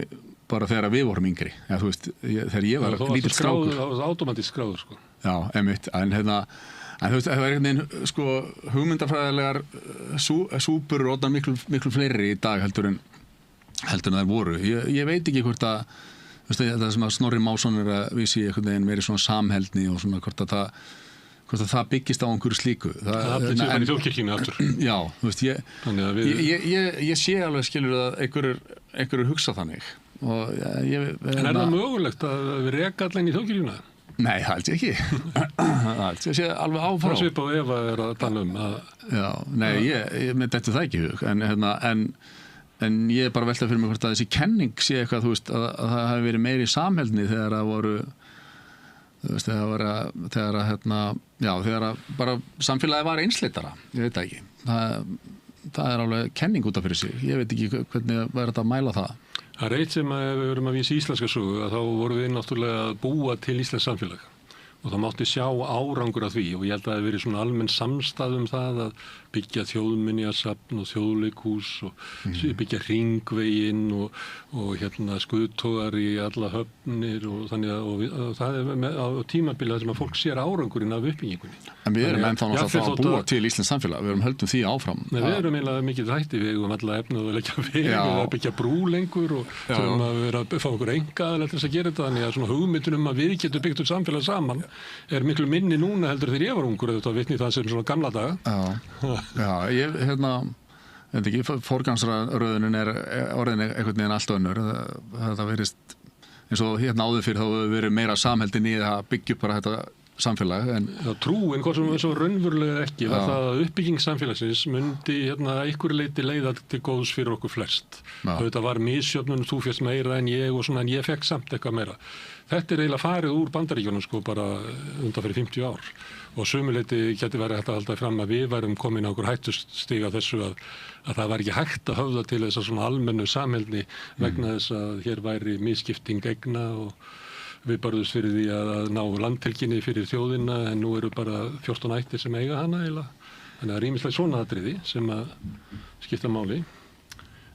Speaker 7: bara þegar við vorum yngri. Já, þú veist, þegar ég var lítill strákur.
Speaker 1: Það var automatískt skráður, sko.
Speaker 7: Já, einmitt, en þú veist, það var einhvern veginn, sko, hugmyndafræðilegar súpur og miklu fleiri í dag heldur en þær voru. Ég veit ekki hvort að, þú veist, það sem að Snorri Másson er að vísi einhvern veginn meiri svona samheldni og svona hvort að það byggist á einhverju slíku.
Speaker 1: Það byrjum bara í þjóðkirkjunni aftur.
Speaker 7: Já, þú veist, ég sé alveg skilur að einhverjur hugsa þannig. En
Speaker 1: er það mögulegt að við reka allan í þjóðkirkjuna?
Speaker 7: Nei, það held ég ekki. Það held ég sé alveg áfrá.
Speaker 1: Það svipað og Eva að tala að...
Speaker 7: Já, nei, ég myndi þetta það ekki í hug, en ég er bara veltað fyrir mig hvort að þessi kenning sé eitthvað, þú veist, að það hafi verið meiri samheldni þegar það voru, þú veist, þegar að bara samfélagi var einsleitara, ég veit það ekki. Það er alveg kenning út af fyrir sig. Ég veit ekki hvernig verður þetta að mæla það.
Speaker 1: Það er eitt sem við verum að vísa íslenska sögu að þá vorum við náttúrulega að búa til íslensk samfélag og það mátti sjá árangur af því og ég held að það hefði verið svona almenn samstæð það að byggja þjóðminjasafn og þjóðleikhús og byggja hringveginn og skuðtogar í alla höfnir og þannig að það er á tímabili sem að fólk sér árangurinn af uppbyggingunni.
Speaker 7: En við erum ennþá náttúrulega að búa til íslensk samfélag, við erum höldum því áfram.
Speaker 1: Nei, við erum eiginlega mikið þætti við og alla efnið að leggja veg og byggja brú lengur og sem að vera að fá okkur engaðal til þess að gera þetta, þannig að svona hugmyndin að við getum byggt upp samfélag saman er miklu minni núna heldur þegar ég var ungur eða vitni það sem svona gamla daga.
Speaker 7: Já, ég veit ekki, forgangsröðunin er orðin einhvern veginn allt önnur. Það verist eins og áður fyrir þá hefur verið meira samheldin í að byggja upp bara þetta samfélag.
Speaker 1: Trúin, hvort sem við svo raunverulega ekki, var það að uppbygging samfélagsins myndi einhverju leyti leiða til góðs fyrir okkur flest. Þetta var misjöfnun, þú fyrst meira en ég og svona, en ég fekk samt eitthvað meira. Þetta er eiginlega farið úr Bandaríkjunum sko bara undan fyrir 50 ár og sömuleyti geti verið hægt að halda fram að við værum komin á okkur hættustig af þessu að það var ekki hægt að höfða til þess að svona almennu samheldni vegna þess að hér væri misskipting eigna og við barðumst fyrir því að ná landhelginni fyrir þjóðina en nú eru bara 14 ættir sem eiga hana eiginlega. Þannig að það er ýmislegt svona atriði sem að skipta máli.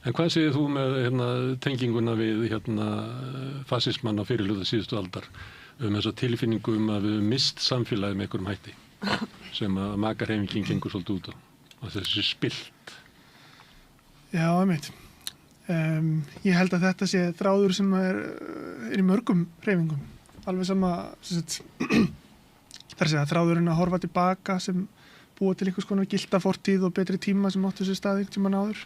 Speaker 1: En hvað segir þú með tenginguna við fasismann á fyrirhluta síðustu aldar þessa tilfinningu að við mist samfélagið með einhverjum hætti sem að makarhreyfingin gengur svolítið út á og þessi spilt?
Speaker 8: Já, einmitt. Ég held að þetta sé þráður sem er í mörgum hreyfingum. Alveg sama þar sé að þráðurinn að horfa tilbaka sem búa til einhvers konar gilda fortíð og betri tíma sem áttu sér stað einhvern tímann áður.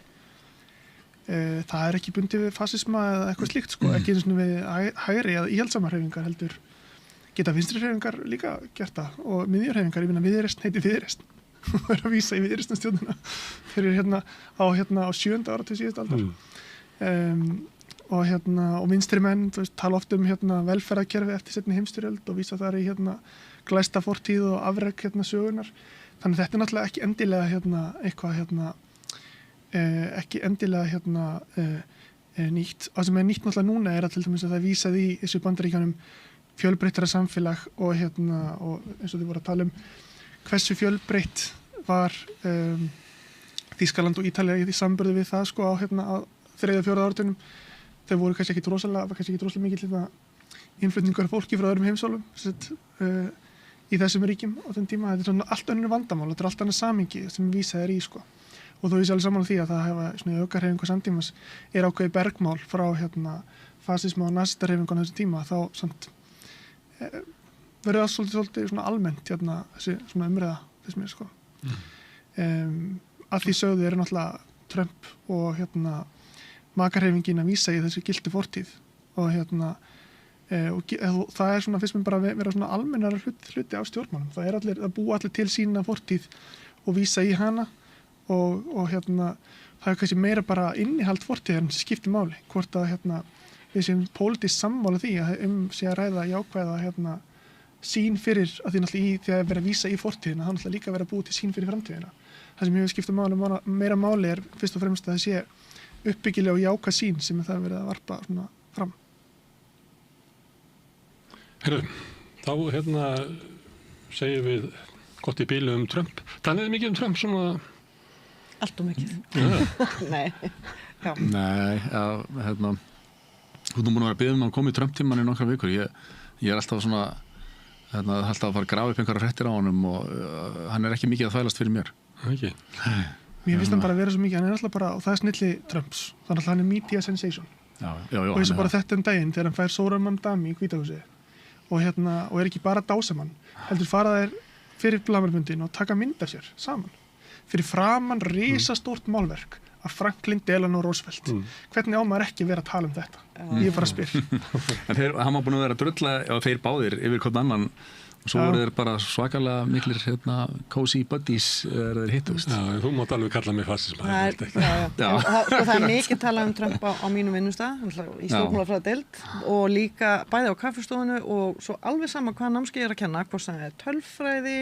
Speaker 8: Það er ekki bundið við fasisma eða eitthvað slíkt sko, ekki eins og við hægri eða íhaldsamar hreyfingar heldur geta vinstri hreyfingar líka gert það og miðjurhreyfingar, ég minna Viðreisn heiti Viðreisn og er að vísa í Viðreisnarstjórnina fyrir á 7. áratug síðustu aldar og vinstri menn tala oft velferðarkerfi eftir seinni heimsstyrjöld og vísa þar í glæsta fortíð og afrek sögunar, þannig þetta er náttúrulega ekki endilega eitthvað ekki endilega nýtt. Það sem er nýtt náttúrulega núna er að til dæmis að það vísaði í þessu Bandaríkjunum fjölbreyttara samfélag og eins og þið voru að tala hversu fjölbreytt var Þýskaland og Ítalía í samanburði við það sko á 3. og 4. áratugnum. Þau voru kannski ekki rosalega mikil innflutningar af fólki frá öðrum heimsálfum í þessum ríkjum á þeim tíma. Þetta er svona allt önnur vandamál, þetta er allt annað samhengi sem vísað er í sko. Og þó ég sé alveg saman á því að það hefa svona aukahreyfingu samtímas er ákveðið bergmál frá fasisma og nasistarhreyfingu á þessum tíma þá samt verður það svolítið svona almennt þessi svona umræða þess mér sko. Að því sögðu eru náttúrulega Trump og makarhreyfingin að vísa í þessi gildu fortíð og og það er svona fyrst mér bara vera svona almennar hluti á stjórnmálum. Það búa allir til sína fortíð og vísa í hana og það er kannski meira bara innihald fortíðar sem skiptir máli, hvort að við séum pólitískt sammála því að sé að ræða jákvæða sín fyrir, að því náttúrulega þegar vera að vísa í fortíðina, það náttúrulega líka vera að búa til sín fyrir framtíðina. Það sem hefur skipt meira máli er fyrst og fremst að það sé uppbyggilega og jákvæð sín sem það verið að varpa svona fram.
Speaker 1: Heyrðu, þá segjum við gott í bílu Trump. Þannig mikið Trump svona
Speaker 9: allt og mikið. Nei. Já.
Speaker 7: Nei, þú erum búin að vera að biðja að koma í Trump-tíman í nokkra vikur. Ég er alltaf svona alltaf að fara að grafa upp einhverja hrettir á honum og hann er ekki mikið að þvælast fyrir mér.
Speaker 1: Ekki.
Speaker 8: Mér finnst hann bara að vera svo mikið, hann er alltaf bara, og það er snilli Trumps, þannig að hann er media sensation.
Speaker 7: Já,
Speaker 8: og eins og bara þetta daginn þegar hann fær Zohran Mamdani í Hvítahúsi og er ekki bara dásamann, heldur fara þær fyrir blaðamannafundinn og taka mynd af sér saman. Fyrir framan risastórt málverk af Franklin Delano Roosevelt. Hvernig á maður ekki vera að tala þetta? Ég bara spyr.
Speaker 7: En hann var búin að vera að drulla, þeir báðir yfir hvern annan, og svo voru þeir bara svakalega miklir cozy buddies þeir hittust.
Speaker 1: Já, þú mátt alveg kalla mig fasisma.
Speaker 9: Það er mikið talað um Trump á mínum vinnustað í stjórnmálafræðideild og líka bæði á kaffistofunu og svo alveg sama hvaða námskeið er að kenna, hvort það er tölfræði,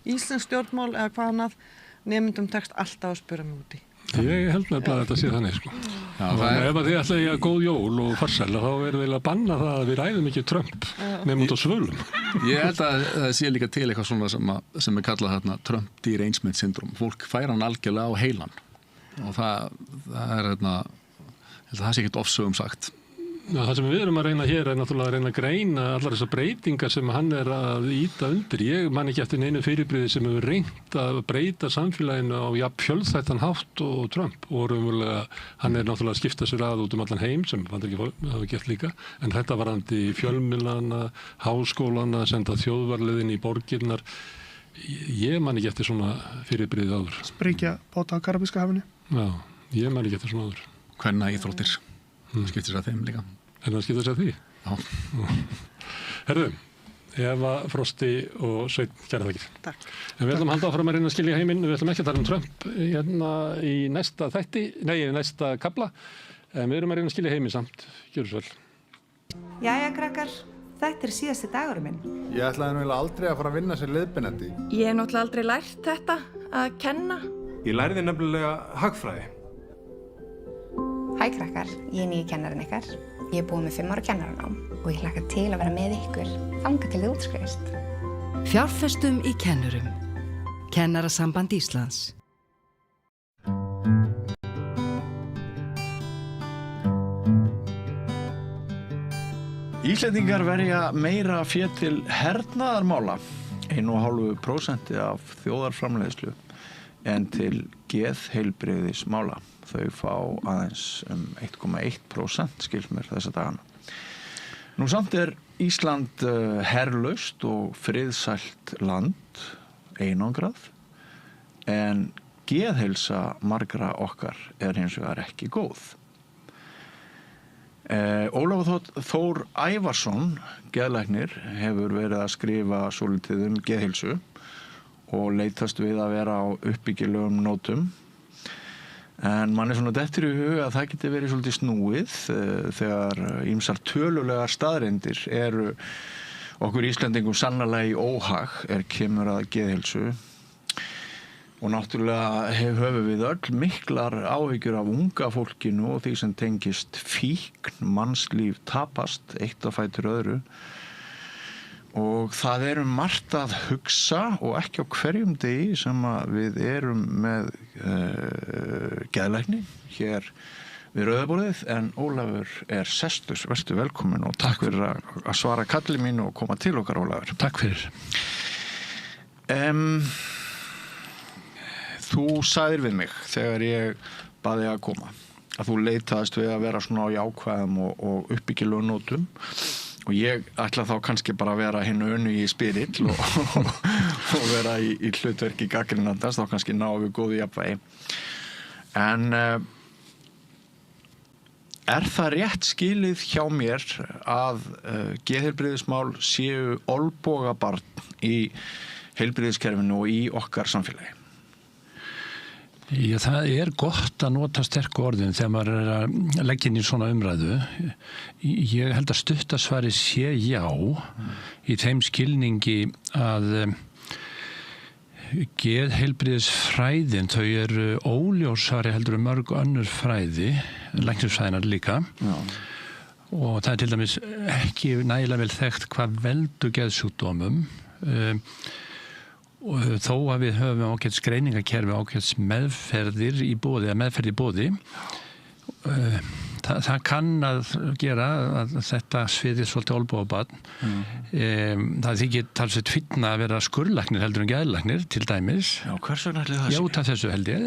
Speaker 9: íslensk stjórnmál eða hvað annað, nemyndum tekst alltaf að spura mig úti.
Speaker 1: Ég held með að þetta sé þannig sko. Ef að þið ætla ég að góð jól og farsæla þá er það að banna það að við ræðum ekki Trump nefnum út á svölum.
Speaker 7: Ég held að það sé líka til eitthvað svona sem er kallað hérna Trump derangement syndrom. Fólk fær hann algjörlega á heilan og það er hérna, ég held að það sé ekkert ofsögum sagt.
Speaker 1: Já, það sem við erum að reyna hér er náttúrulega að reyna að greina allar þessar breytingar sem hann er að ýta undir. Ég man ekki eftir neinu fyrirbrigði sem hefur reynt að breyta samfélaginu á fjölþættan hátt og Trump og raunverulega hann er náttúrulega að skipta sér að út allan heim sem hann ekki hafa gert líka en þetta varandi fjölmiðlana, háskólana, senda þjóðvarliðin í borgirnar. Ég man ekki eftir svona fyrirbrigði áður.
Speaker 8: Sprengja báta á Karabíska hafinu.
Speaker 1: Já, ég man ekki eftir svona áður.
Speaker 7: Hvernig íþróttir? Skiptir sér að þeim líka.
Speaker 1: En það skiptir sér að því?
Speaker 7: Já.
Speaker 1: Herðu, Eva, Frosti og Sveinn, kæra þakkir.
Speaker 9: Takk.
Speaker 1: En við ætlum að halda áfram að reyna að skilja heiminn. Við ætlum ekki að tala um Trump hérna í næsta næsta kafla. En við erum að reyna að skilja heiminn samt. Gjörðu svo vel.
Speaker 10: Jæja, krakkar. Þetta er síðasti dagurinn minn.
Speaker 11: Ég ætlaði náttúrulega aldrei að fara að vinna sem leiðbeinandi.
Speaker 10: Ég hef náttúrulega aldrei lært þetta, að kenna.
Speaker 11: Ég lærði nefnilega hagfræði.
Speaker 12: Hæ krakkar, ég er nýji kennarinn ykkar. Ég er búin með 5 ára kennaranám og ég hlakka til að vera með ykkur þangað til þið útskrifist.
Speaker 5: Fjárfestum í kennurum. Kennarasamband Íslands.
Speaker 13: Íslendingar verja meira fé til hernaðarmála, 1,5% af þjóðarframleiðslu, en til geðheilbrigðismála. Þau fá aðeins 1,1% skilst mér þessa dagana. Nú samt er Ísland herlaust og friðsælt land, einangrað, en geðheilsa margra okkar er hins vegar ekki góð. Ólafur Þór Ævarsson, geðlæknir, hefur verið að skrifa svolítið geðheilsu og leitast við að vera á uppbyggilegum nótum. En mann er svona dettur í huga að það geti verið svolítið snúið þegar ýmsar tölulegar staðreyndir eru okkur Íslendingum sannarlega í óhag kemur að geðheilsu. Og náttúrulega höfum við öll miklar áhyggjur af unga fólkinu og því sem tengist fíkn, mannslíf tapast, eitt á fætur öðru. Og það margt að hugsa og ekki á hverjum degi sem við erum með geðlækni hér við Rauðaborðið, en Ólafur sestus, vertu velkomin og takk fyrir að svara kalli mín og koma til okkar, Ólafur.
Speaker 1: Takk fyrir.
Speaker 13: Þú sagðir við mig þegar ég baði að koma að þú leitaðist við að vera svona á jákvæðum og uppbyggilegum nótum og ég ætla þá kannski bara að vera hinu önnu í spyrill og vera í hlutverki gagnrýnandans, þá kannski náum við góðu jafnvægi. En það rétt skilið hjá mér að geðheilbrigðismál séu olnbogabarn í heilbrigðiskerfinu og í okkar samfélagi?
Speaker 14: Já, það gott að nota sterku orðin þegar maður að leggja inn í svona umræðu. Ég held að stuttasvari sé já í þeim skilningi að geðheilbrigðisfræðin, þau óljósari heldur mörg önnur fræði, læknisfræðinar líka. Já. Og það til dæmis ekki nægilega vel þekkt hvað veldur geðsjúkdómum. Og þó að við höfum ágætis greiningakerfi, ágætis meðferð í boði, það kann að gera að þetta sviðið svolítið olnbogabarn. Það þykir talsveit fínna að vera skurðlæknir heldur en geðlæknir til dæmis.
Speaker 13: Já, hvers vegna ætli það sé?
Speaker 14: Já, út af þessu held ég.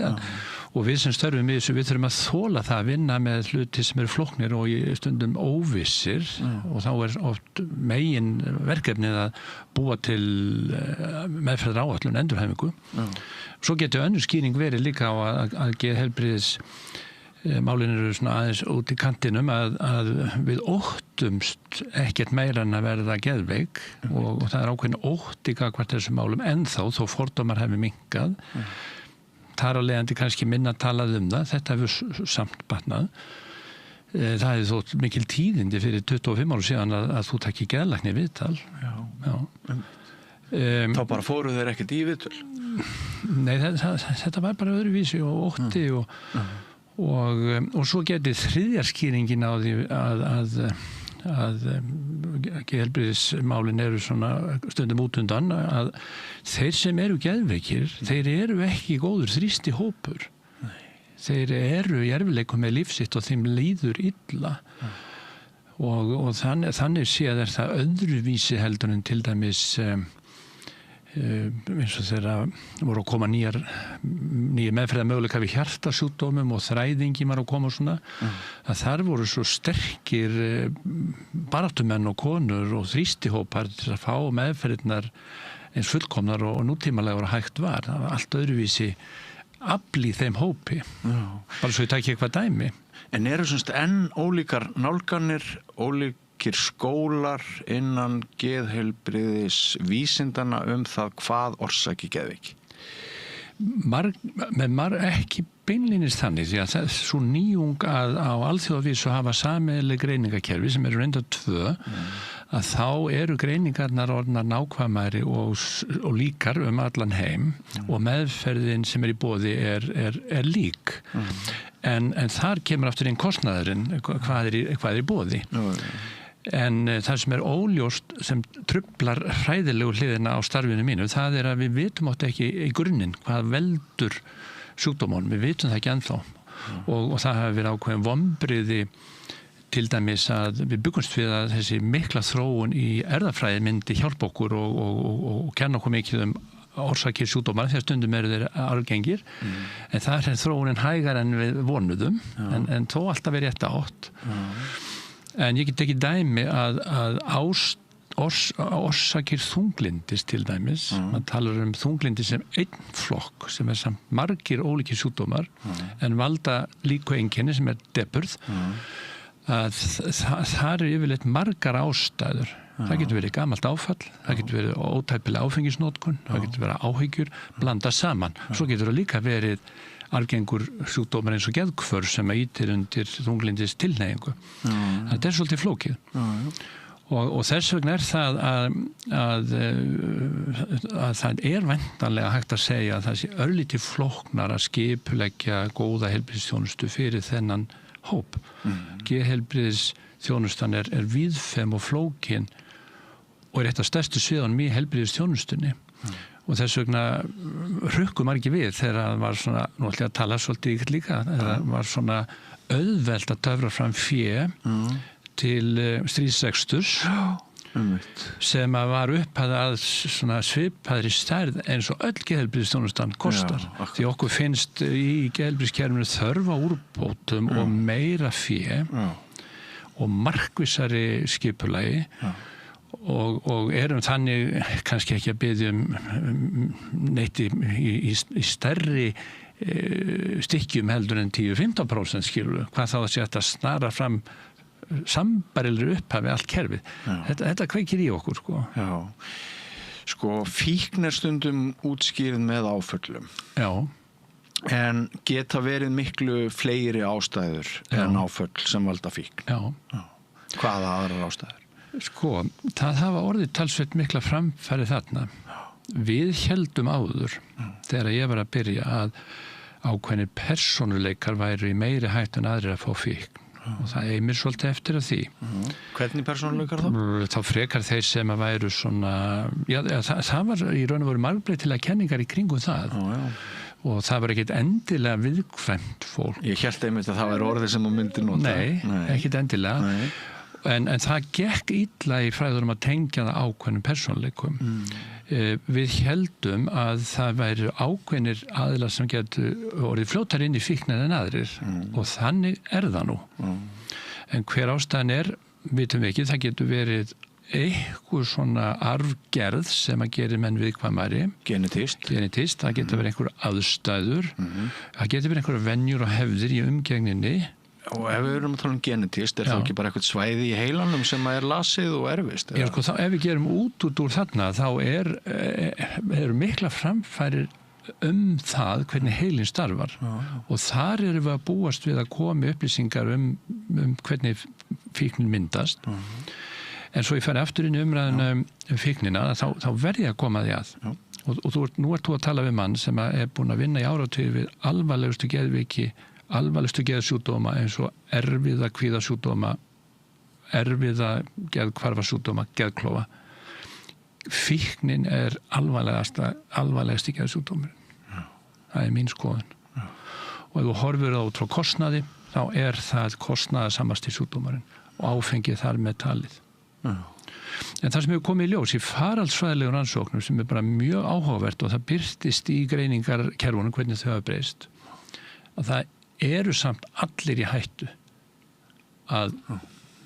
Speaker 14: Og við sem störfum í þessu, við þurfum að þola það að vinna með hluti sem eru flóknir og í stundum óvissir og þá oft megin verkefnið að búa til meðferðar áætlun, endurhæfingu. Svo getur önnur skýring verið líka á að geðheilbrigðis málin eru svona aðeins út í kantinum að við óttumst ekkert meira en að verða geðveik og það er ákveðin ótti gagnvart þessum málum ennþá þó fordómar hefur minnkað. Þar á leiðandi kannski minna talað það, þetta hefur samt batnað. Það hefði þótt mikil tíðindi fyrir 25 árum síðan að þú takki geðlækni viðtal. Já.
Speaker 13: Þá bara fóru þeir ekkert í viðtal?
Speaker 14: Nei, þetta var bara öðruvísi og ótti og svo geti þriðjarskýringin á því að geðheilbrigðismálin eru svona stundum út undan að þeir sem eru geðveikir, þeir eru ekki góður þrýsti hópur. Þeir eru í erfiðleikum með lífsitt og þeim líður illa og þannig séð það öðruvísi heldur en til dæmis eins og þegar voru að koma nýjar meðferðarmöguleika við hjartasjúkdómum og þræðingi var að koma svona að þar voru svo sterkir baráttumenn og konur og þrýstihópar til að fá meðferðirnar eins fullkomnar og nútímalegar og hægt var. Það var allt öðruvísi afl í þeim hópi. Bara svo ég taki eitthvað dæmi.
Speaker 13: En eru semst enn ólíkar nálganir, ólíkir skólar innan geðheilbrigðis vísindana það hvað orsaki geðveiki?
Speaker 14: Ekki beinlínis þannig því að það er svo nýjung að á alþjóðavísu hafa sameiginleg greiningakerfi sem eru reynda 2 að þá eru greiningarnar orðnar nákvæmari og líkar allan heim og meðferðin sem í boði er lík. En þar kemur aftur inn kostnaðurinn, hvað er í boði. En það sem er óljóst sem truflar hræðilegu hliðina á starfinu mínu, það er að við vitum átt ekki í grunninn hvað veldur sjúkdómunum, við vitum það ekki ennþá og það hafi verið ákveðin vonbrigði til dæmis að við byggumst við að þessi mikla þróun í erfðafræði myndi hjálpa okkur og kenna okkur mikið orsakir sjúkdómar þegar stundum eru þeir algengir en það er þróunin hægar en við vonuðum en þó alltaf verið rétt átt. En ég get ekki dæmi að orsakir þunglindis til dæmis, man talar þunglindis sem einn flokk sem samt margir ólíkir sjúkdómar en valda líku einkenni sem depurð að það yfirleitt margar ástæður. Það getur verið gamalt áfall, það getur verið ótæpileg áfengisnotkun, það getur verið áhyggjur, blanda saman. Svo getur það líka verið algengur sjúkdómar eins og geðhvörf sem ýtir undir þunglindis tilhneigingu. Þetta er svolítið flókið. Og þess vegna það að það er væntanlega hægt að segja að það sé örlítið flóknar að skipuleggja góða heilbrigðisþjónustu fyrir þennan hóp. Geðheilbrigðisþjónustan er víðfeðm og flókin og er eitt af stærstu sviðunum í heilbrigðisþjónustunni. Og þess vegna hrukkum margir við þegar það var svona, nú ætlum ég að tala svolítið ykkur líka, það var svona auðvelt að töfra fram fé til stríðsreksturs sem að var upphæða að svona svipaðri stærð eins og öll geðheilbrigðisþjónustan kostar. Því okkur finnst í geðheilbrigðiskerfinu þörf á úrbótum og meira fé og markvissari skipulagi og erum þannig kannski ekki að biðja neitt í stærri stykkjum heldur en 10-15% skilur, hvað þá að sé að snara fram sambærilegri upphafi allt kerfið. Þetta kveikir í okkur sko.
Speaker 13: Já. Sko fíkn er stundum útskýrð með áföllum.
Speaker 14: Já.
Speaker 13: En geta verið miklu fleiri ástæður en áföll sem valda fíkn.
Speaker 14: Já.
Speaker 13: Hvaða aðrar ástæður?
Speaker 14: Sko, það hafa orðið talsveit mikla framfæri þarna. Við héldum áður þegar ég var að byrja að ákveðnir persónuleikar væru í meiri hættu en aðrir að fá fíkn og það eimir svolítið eftir að því.
Speaker 13: Hvernig persónuleikar þá?
Speaker 14: Þá frekar þeir sem að væru svona, það var í raun og veru margbreytilega kenningar í kringum það. og það var ekkert endilega viðkvæmt fólk.
Speaker 13: Ég hélt einmitt að það var orðið sem þú myndir nota.
Speaker 14: Nei. Ekkert endilega.
Speaker 13: Nei.
Speaker 14: En það gekk illa í fræðurum að tengja það ákveðnum persónleikum. Við heldum að það væri ákveðnir aðilar sem getur orðið fljótar inn í fíknar en aðrir og þannig það nú. En hver ástæðan vitum við ekki, það getur verið eitthvað svona arfgerð sem að gera menn viðkvæmari.
Speaker 13: Genetist,
Speaker 14: það getur verið einhver aðstæður, það getur verið einhver venjur og hefðir í umgengninni.
Speaker 13: Og ef við erum að tala genetist, þá ekki bara eitthvað svæði í heilanum sem lasið og erfist?
Speaker 14: Já, sko, ef við gerum út úr þarna, þá eru mikla framfærir það hvernig heilin starfar og þar erum við að búast við að koma upplýsingar hvernig fíknin myndast. En svo ég færi aftur inn í umræðinu fíknina, þá verð ég að koma því að. Og nú ert þú að tala við mann sem búin að vinna í áratugi við alvarlegustu geðsjúkdóma eins og erfiða kvíðasjúkdóma, erfiða geðhvarfasjúkdóma, geðklofa. Fíknin alvarlegasti geðsjúkdómur. Það mín skoðun. Og ef þú horfir það út frá kostnaði, þá það kostnaðarsamasti sjúkdómarinn og áfengið þar með talið. En það sem hefur komið í ljós í faraldsfræðilegum rannsóknum sem bara mjög áhugavert og það birtist í greiningarkerfunum hvernig þau hafa breyst, að það eru samt allir í hættu að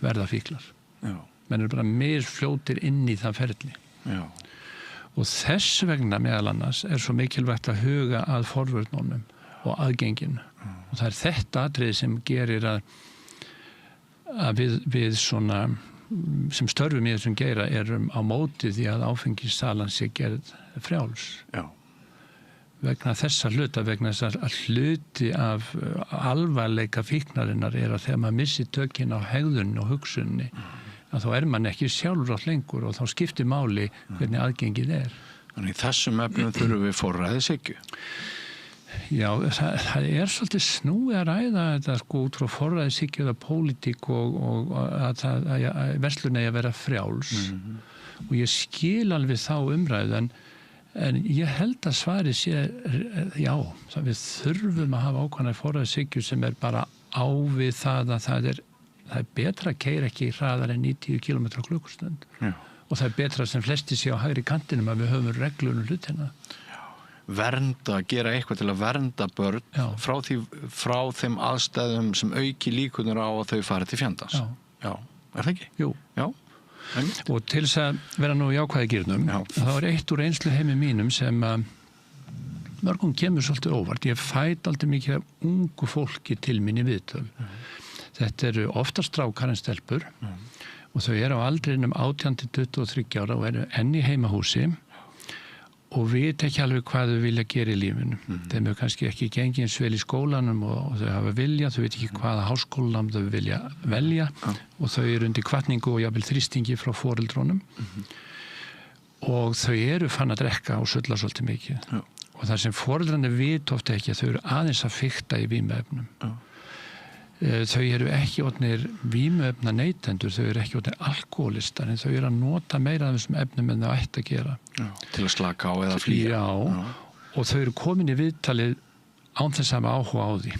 Speaker 14: verða fíklar. Menn eru bara misfljótir inn í það ferli. Og þess vegna meðal annars svo mikilvægt að huga að forvörnunum og aðgenginu. Og það þetta atriði sem gerir að við svona sem störfum í þessum geira erum á móti því að áfengissalan sé gerð frjáls. Vegna þessa hluta, vegna þess að hluti af alvarleika fíknarinnar að þegar maður missir tökin á hegðunni og hugsunni, að þá mann ekki sjálfrátt lengur og þá skiptir máli hvernig aðgengið
Speaker 13: Þannig í þessum efnum þurfum við forræðishyggju.
Speaker 14: Já, það svolítið snúið að ræða þetta út frá forræðishyggju eða pólitík og að verslun eigi að vera frjáls. Og ég skil alveg þá umræðu en ég held að svarið sé, já, við þurfum að hafa ákvæmna forræðishyggju sem bara á við það að það er betra að keyra ekki hraðar en 90 km/klukkustund. Og það er betra sem flesti sé á hægri kantinum að við höfum reglur hlutina.
Speaker 13: Gera eitthvað til að vernda börn frá þeim aðstæðum sem auki líkunar á að þau fari til fjandans. Já. Það ekki?
Speaker 14: Jú.
Speaker 13: Já.
Speaker 14: Og til þess að vera nú jákvæði gírnum, þá eitt úr reynslu heimi mínum sem mörgum kemur svolítið óvart. Ég fæt aldrei mikið af ungu fólki til mín í viðtöl. Þetta eru oftast strákar en stelpur og þau á aldrinum 18 til 23 ára og enn í heimahúsi og vita ekki alveg hvað þau vilja gera í lífinu. Þeim hefur kannski ekki gengið eins vel í skólanum og þau hafa vilja, þau veit ekki hvaða háskólanám þau vilja velja og þau eru undir hvatningu og jafnvel þrýstingi frá foreldrónum og þau eru fann að drekka og sulla svolítið mikið. Og það sem foreldrarnir vita ofta ekki að þau eru aðeins að fikta í vímuefnum. Þau eru ekki orðnir vímuefna neytendur, þau eru ekki orðnir alkoholistar en þau eru að nota meira af þessum efnum en þau ætti að gera.
Speaker 13: Til að slaka á eða flýja.
Speaker 14: Og þau eru komin í viðtalið án þess að hafa áhuga á því.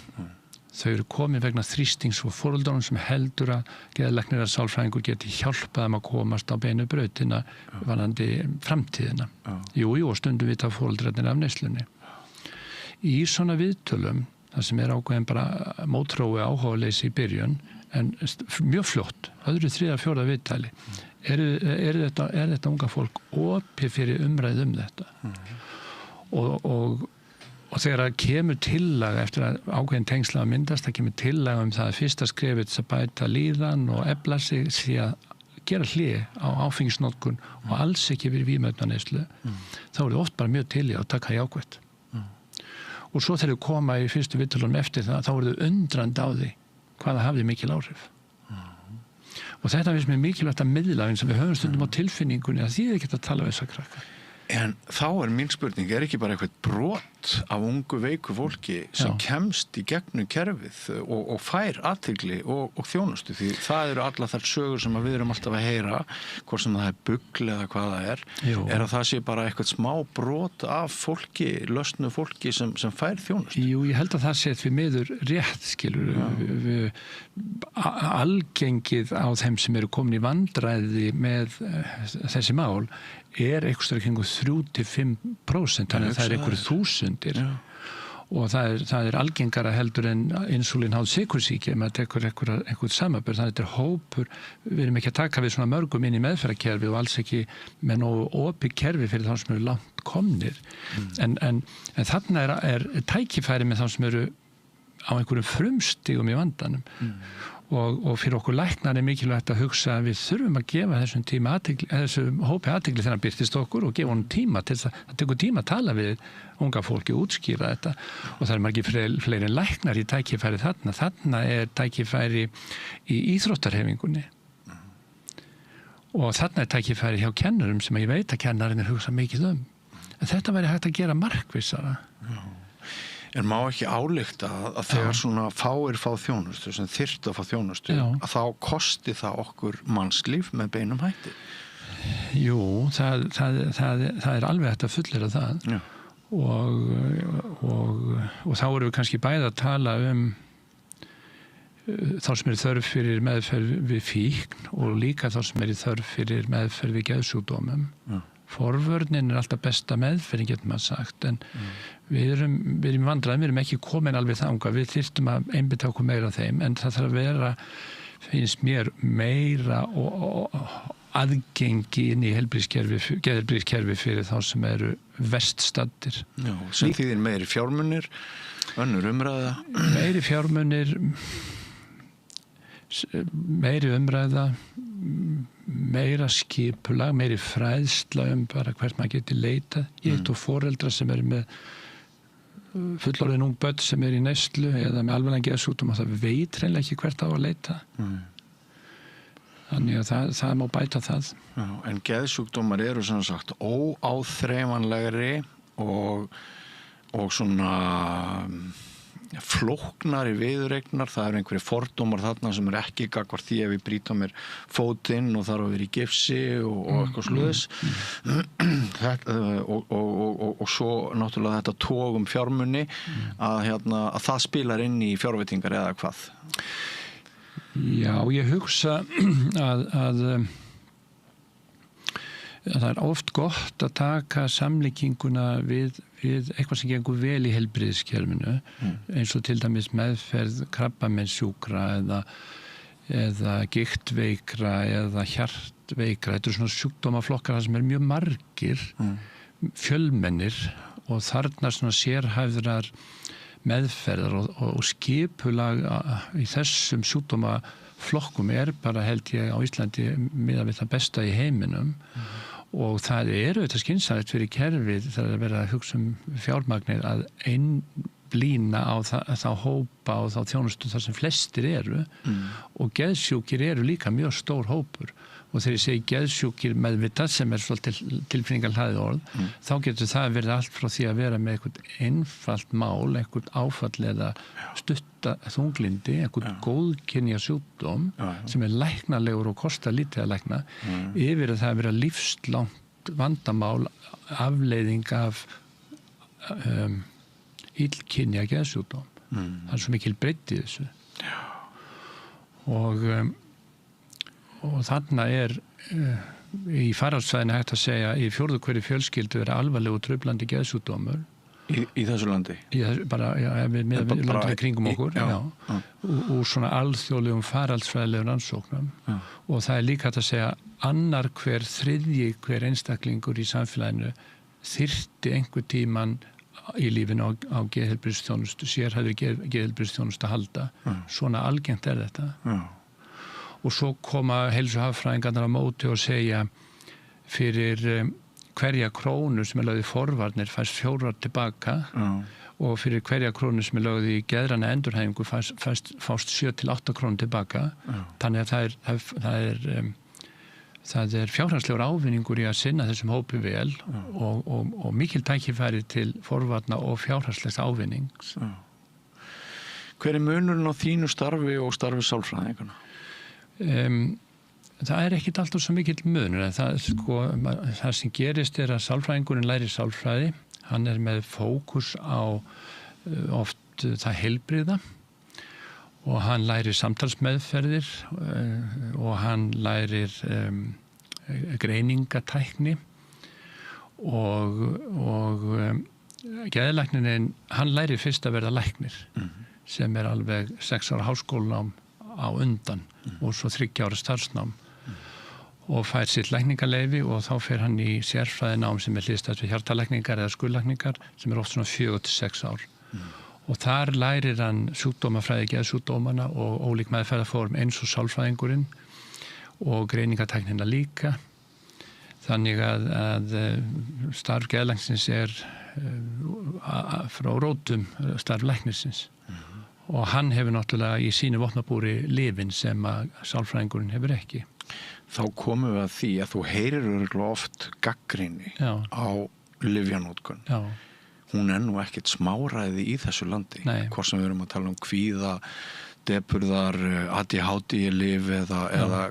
Speaker 14: Þau eru komin vegna þrýstings og foreldrunum sem heldur að geðlæknir að sálfræðingur geti hjálpað þeim að komast á beinu brautina varðandi framtíðina. Jú, og stundum vita foreldrarnir af neyslunni. Í svona viðtölum það sem ákveðin bara mótrói áhugaleysi í byrjun, en mjög fljótt, öðru 3. 4. viðtali. Þetta unga fólk opið fyrir umræðu þetta? Og þegar það kemur tillaga eftir að ákveðin tengsla að myndast, það kemur tillaga það að fyrsta skrefið þess að bæta líðan og efla sig því að gera hlið á áfengisnotkun og alls ekki fyrir vímuefnaneyslu, þá er það oft bara mjög til í að taka jákvætt. Og svo þegar þau koma í fyrstu viðtölunum eftir það, þá eru þau undrandi á því hvaða hafði mikil áhrif. Og þetta finnst mér mikilvægt að miðla eins og við höfum stundum á tilfinningunni að því ekki að tala við þessa krakka.
Speaker 13: En þá mín spurning, ekki bara eitthvað brot af ungu veiku fólki sem kemst í gegnum kerfið og fær athygli og þjónustu, því það eru alla þær sögur sem við erum alltaf að heyra, hvort sem það bugl eða hvað það er að það sé bara eitthvað smá brot af fólki, lausnu fólki sem fær þjónustu.
Speaker 14: Jú, ég held að það sé því miður rétt, skilur, algengið á þeim sem eru komin í vandræði með þessi mál einhvers staðar kringum 3-5%, þannig að það einhverju þúsundir og það er algengara heldur en insúlínháð sykursýki ef maður tekur einhvern samanburð, þannig að þetta hópur, við erum ekki að taka við svona mörgum inn í meðferðarkerfi og alls ekki með nógu opið kerfi fyrir þá sem eru langt komnir en þarna er tækifæri með þá sem eru á einhverjum frumstigum í vandanum og fyrir okkur læknar mikilvægt að hugsa að við þurfum að gefa þessum hópi athygli þegar hann birtist okkur og gefa honum tíma til það tekur tíma að tala við unga fólki og útskýra þetta og það margir fleiri en læknar í tækifæri þarna tækifæri í íþróttarhefingunni og þarna tækifæri hjá kennurum sem ég veit að kennarinn hugsa mikið en þetta væri hægt að gera markvissara.
Speaker 13: En má ekki álykta að þegar svona fáir fá þjónustu sem þyrftu að fá þjónustu að þá kosti það okkur mannslíf með beinum hætti?
Speaker 14: Jú, það er alveg hægt að fullera það og þá erum við kannski bæði að tala þá sem þörf fyrir meðferð við fíkn og líka þá sem þörf fyrir meðferð við geðsjúkdómum. Forvörnin alltaf besta meðferðin, getur maður sagt, en við erum vandræðum, við erum ekki komin alveg þangað, við þyrftum að einbeita okkur meira af þeim, en það þarf að vera, finnst mér, meira og aðgengi inn í geðheilbrigðiskerfi fyrir þá sem eru verst staddir.
Speaker 13: Já, sem þýðir meiri fjármunir, önnur umræða?
Speaker 14: Meiri fjármunir, meiri umræða, meira skipulag, meiri fræðsla bara hvert maður geti leitað. Ég og foreldra sem eru með fullorðin ung börn sem í neyslu eða með alvarlegan geðsjúkdóm og það veit hreinlega ekki hvert á að leita. Þannig að það má bæta það.
Speaker 13: Já, en geðsjúkdómar eru sem sagt óáþreifanlegri og svona flóknari viðureignar, það eru einhverjir fordómar þarna sem ekki gagnvart því að við brýta mér fótinn og þarf að vera í gifsi og eitthvað svoleiðis og svo náttúrulega þetta togum fjármuni að það spilar inn í fjárveitingar eða hvað?
Speaker 14: Já, ég hugsa að það er oft gott að taka samlíkinguna við eitthvað sem gengur vel í heilbrigðiskerfinu eins og til dæmis meðferð krabbameinssjúkra eða gigtveikra eða hjartveikra. Þetta eru svona sjúkdómaflokkar sem mjög margir, fjölmennir og þarna svona sérhæfðrar meðferðar og skipulag í þessum sjúkdómaflokkum bara held ég á Íslandi miðað við það besta í heiminum og það eru þetta skynsamlegt fyrir kerfið þegar það verið að hugsa fjármagnir að einblína á þá hópa og þá þjónustu þar sem flestir eru og geðsjúkir eru líka mjög stór hópur og þegar ég segi geðsjúkir meðvitað sem svolítið tilfinningarhlaðið orð þá getur það verið allt frá því að vera með eitthvað einfalt mál, eitthvað áfall eða stutta þunglindi, eitthvað góðkynja sjúkdóm sem læknalegur og kostar lítið að lækna yfir að það vera lífslangt vandamál afleiðing af illkynja geðsjúkdóm. Það svo mikil breidd í þessu og þarna í faraldsvæðinu hægt að segja í fjórðu hverju fjölskyldu alvarlegu truflandi geðsjúkdómur
Speaker 13: í þessu landi?
Speaker 14: Bara, með landið kringum okkur úr svona alþjóðlegum faraldsvæðilegum rannsóknum og það er líka hægt að segja annar hver einstaklingur í samfélaginu þyrfti einhver tíman í lífinu á geðheilbrigðisþjónustu, sérhæfðri geðheilbrigðisþjónustu að halda. Svona algengt er þetta. Og svo koma heilsuhagfræðingarnir á móti og segja fyrir hverja krónu sem lögð í forvarnir fæst 4 tilbaka og fyrir hverja krónu sem lögð í geðræna endurhæfingu fást 7-8 krónur tilbaka. Þannig að það er það fjárhagslegur ávinningur í að sinna þessum hópi vel og mikil tækifæri til forvarna og fjárhagslegs ávinnings.
Speaker 13: Hver munurinn á þínu starfi og starfi sálfræðingana?
Speaker 14: Það ekkit alltaf svo mikill munur, en það sem gerist að sálfræðingurinn lærir sálfræði, hann með fókus á oft það heilbrigða og hann lærir samtalsmeðferðir og hann lærir greiningatækni og geðlæknirinn, hann lærir fyrst að verða læknir sem alveg 6 ára háskólanám á undan og svo 3 ára starfsnám og fær sitt lækningaleyfi og þá fer hann í sérfræðinám sem hliðstætt við hjartalækningar eða skurðlækningar sem oft svona 4 til 6 ár. Og þar lærir hann sjúkdómafræði, geðsjúkdómana og ólík meðferðarform eins og sálfræðingurinn og greiningatæknina líka. Þannig að starf geðlæknisins frá rótum starf læknisins. Og hann hefur náttúrulega í sínu vopnabúri lyfin sem að sálfræðingurinn hefur ekki.
Speaker 13: Þá komum við að því að þú heyrir örugglega oft gagnrýni á lyfjanótkun. Já. Hún nú ekkert smáræði í þessu landi. Nei. Hvort sem við erum að tala kvíða, depurðar, ADHD-lyf eða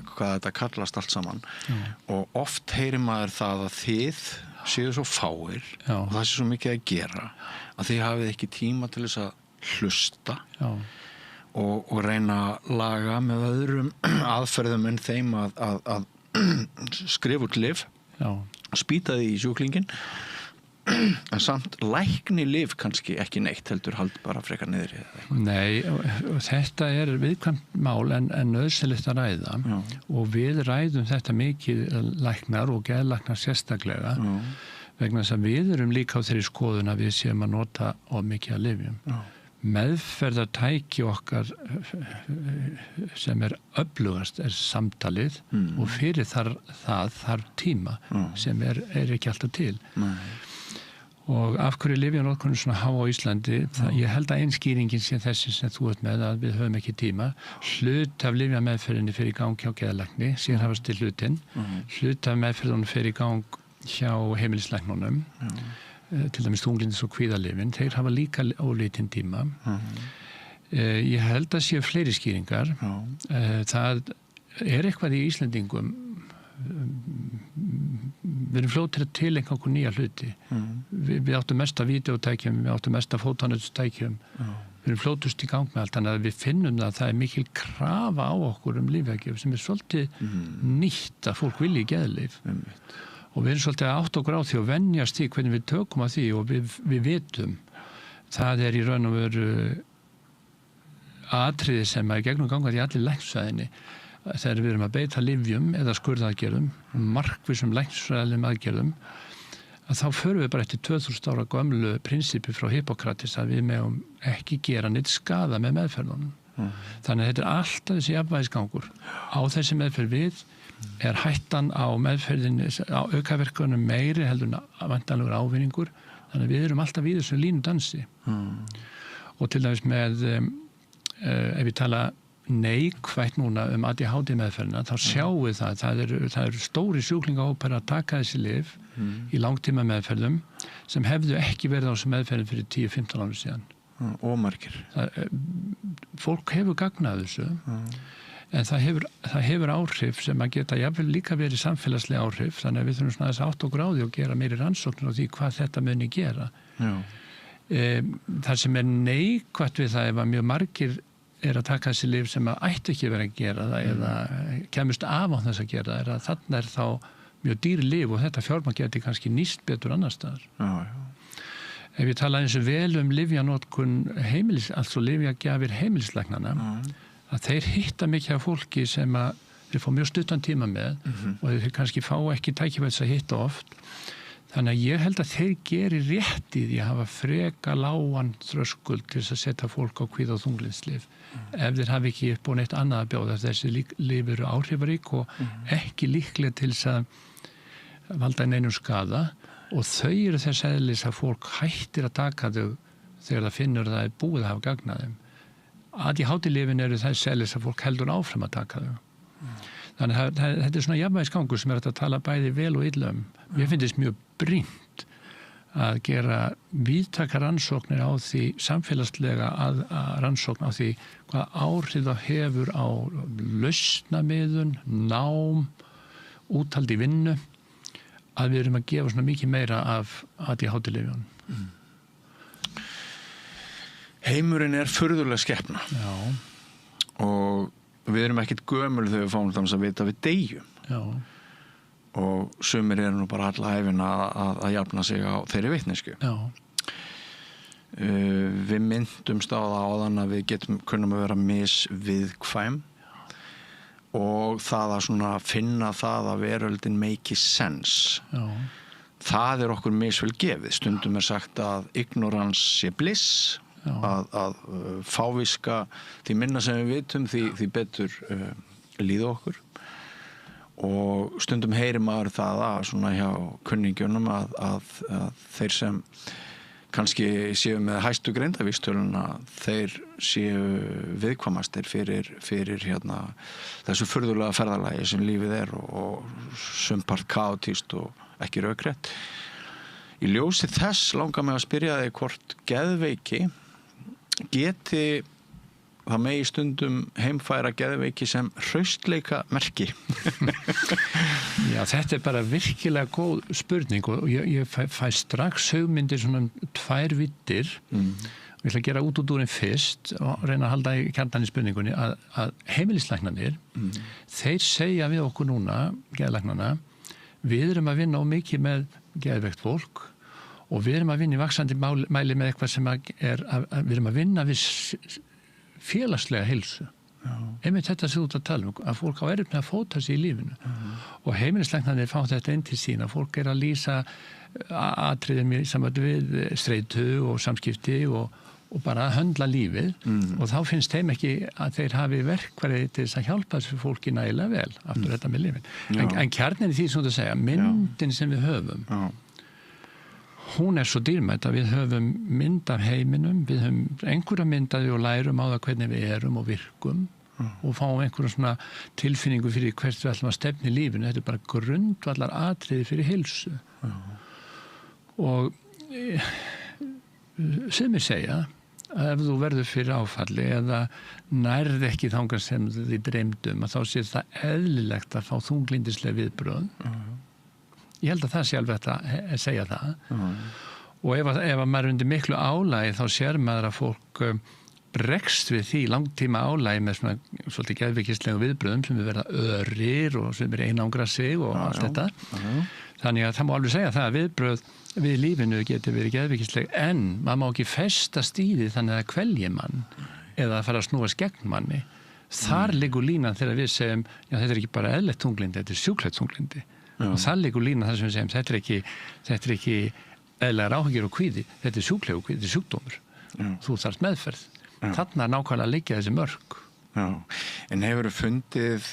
Speaker 13: hvað þetta kallast allt saman. Og oft heyrir maður það að þið séu svo fáir og það sé svo mikið að gera að þið hafið ekki tíma til þess að hlusta og reyna að laga með öðrum aðferðum en þeim að skrifa út lyf, spýta því í sjúklingin. En samt lækni lyf kannski ekki neitt heldur hald bara frekar niður í það.
Speaker 14: Nei, og þetta viðkvæmt mál en nauðsynlegt að ræða og við ræðum þetta mikið læknar og geðlæknar sérstaklega vegna þess að við erum líka á þeirri skoðun að við séum að nota of mikið að lyfjum. Meðferðartæki okkar sem öflugast samtalið og fyrir það þarf tíma sem ekki alltaf til. Nei. Og af hverju lyfjanótkun svona há á Íslandi, ég held að skýringin sé þessi sem þú ert með að við höfum ekki tíma. Hlut af lyfjameðferðinni fer í gang hjá geðlækni, sérhæfasti hlutinn. Hlut af meðferðunum fer í gang hjá heimilislæknunum, til dæmis þunglindis og kvíðalyfin. Þeir hafa líka ólítinn tíma. Ég held að séu fleiri skýringar. Það eitthvað í Íslendingum. Við erum fljótir að tileinka okkur nýja hluti. Við áttum mest af vídeótækjum, við áttum mest af fótónutstækjum. Við erum fljótust í gang með allt, þannig að við finnum það er mikil krafa á okkur lyfjagjöf sem svolítið nýtt að fólk vilji geðlyf. Og við erum svolítið að átta okkur á því og venjast því hvernig við tökum að því og við vitum. Það í raun og veru atriði sem gegnum gangað í allir læknisfræðinni. Þegar við erum að beita lyfjum eða skurðaðgerðum, markvissum læknisfræðilegum aðgerðum, að þá förum við bara eftir 2000 ára gömlu prinsippi frá Hippokrates að við megum ekki gera neitt skaða með meðferðunum. Þannig að þetta alltaf þessi jafnvægisgangur. Á þessi meðferð við hættan á meðferðinni, á aukaverkunum meiri heldur en væntanlegur ávinningur. Þannig að við erum alltaf í þessu línudansi. Og til dæmis með, ef við tala neikvætt núna ADHD meðferðina, þá sjáum við það eru stóri sjúklingahópar að taka þessi lyf í langtíma meðferðum sem hefðu ekki verið á þessu meðferðin fyrir 10-15 árum síðan.
Speaker 13: Og margir.
Speaker 14: Fólk hefur gagnað þessu en það hefur áhrif sem að geta jafnvel líka verið samfélagslega áhrif, þannig að við þurfum svona þess að átta okkur á því og gera meiri rannsóknir á því hvað þetta muni gera. Það sem neikvætt við það ef að mjög margir að taka þessi lyf sem að ætti ekki verið að gera það eða kemust af á þess að gera það, að þarna þá mjög dýr lyf og þetta fjármagn geti kannski nýst betur annar staðar. Ef ég tala eins og vel lyfjanótkun altså lyfjagjafir heimilislæknanna, að þeir hitta mikið af fólki sem að þeir fá mjög stuttan tíma með og þeir kannski fá ekki tækifæri að hitta oft. Þannig að ég held að þeir geri rétt í því að hafa freka lágan þröskuld til þess að setja fólk á kvíða- og þunglyndislyf. Ef þeir hafi ekki upp á neitt annað að bjóða, þessi lyf eru áhrifarík og ekki líklega til þess að valda neinum skaða og þau eru þess eðlis að fólk hættir að taka þau þegar það finnur að það er búið að hafa gagnað þeim. ADHD-lyfin eru þess eðlis að fólk heldur áfram að taka þau. Þannig að þetta svona jafnvægisgangur sem hægt að tala bæði vel og illa Mér finnst mjög brýnt að gera víðtækar rannsóknir á því samfélagslega að rannsókn á því hvað áhrif það hefur á lausnamiðun, nám, úthald í vinnu að við erum að gefa svona mikið meira af ADHD-lyfjunum.
Speaker 13: Heimurinn furðuleg skepna. Já. Og við erum ekkert gömul þegar við fáum þess að vita við deyjum. Já. Og sumir nú bara alla æfina að jafna sig á þeirri vitneskju. Já. Við myndumst á það áðan að við kunnum að vera misviðkvæm og það að svona finna það að veröldin make sense. Já. Það okkur misvel gefið. Stundum sagt að ignorance sé bliss, að fáviska, því minna sem við vitum, því betur líða okkur. Og stundum heyrir maður það að svona hjá kunningjunum að þeir sem kannski séu með hæstu greindavísitöluna þeir séu viðkvæmastir fyrir þessu furðulega ferðalagi sem lífið og sumpart kaotískt og ekki rökrétt. Í ljósi þess langar mig að spyrja þig hvort geðveiki geti það megi stundum heimfæra geðveiki sem hraustleika merki.
Speaker 14: Já, þetta bara virkilega góð spurning og ég fæ strax hugmyndir svona 2 vittir og ég ætla að gera útúrdúrin fyrst og reyna að halda í kjarnan í spurningunni að heimilislæknarnir þeir segja við okkur núna, geðlæknarna, við erum að vinna á mikið með geðveikt fólk og við erum að vinna í vaxandi mæli með eitthvað sem við erum að vinna við félagslega heilsu. Einmitt þetta sem þú ert að tala að fólk á erfitt með að fóta sig í lífinu og heimilislæknarnir fá þetta inn til sín að fólk að lýsa atriðum í sambandi við streitu og samskipti og bara að höndla lífið og þá finnst þeim ekki að þeir hafi verkfæri til þess að hjálpa þessu fólki nægilega vel aftur þetta með lífin. En kjarnin í því sem þú ert að segja, myndin sem við höfum hún svo dýrmætt að við höfum mynd af heiminum, við höfum einhverja mynd að við og lærum á það hvernig við erum og virkum og fáum einhverja svona tilfinningu fyrir hvert við ætlum að stefna í lífinu. Þetta bara grundvallar atriði fyrir heilsu. Og sumir segja að ef þú verður fyrir áfalli eða nærð ekki þangað sem þið dreymdum að þá sé það eðlilegt að fá þunglindisleg viðbrögð. Ég held að það sé alveg að segja það. Og ef maður undir miklu álagi þá sér maður að fólk bregst við því langtíma álagi með svona svolítið geðveikislegum viðbröðum sem við verða örir og sem einangra sig og allt þetta. Þannig að það má alveg segja það að viðbröð við lífinu getur verið geðveikisleg en maður má ekki festast í því þannig að kvelji mann eða að fara að snúast gegn manni. Þar liggur línan þegar við segjum já þetta ekki bara eðlilegt þunglindi, þetta sjúklegt þunglindi. Og það liggur lína þar sem við segjum þetta ekki eðlilegar áhyggjur og kvíði, þetta sjúklegu kvíði, þetta sjúkdómur. Þú þarft meðferð. Þarna nákvæmlega liggja þessi mörk.
Speaker 13: Já, en hefur þú fundið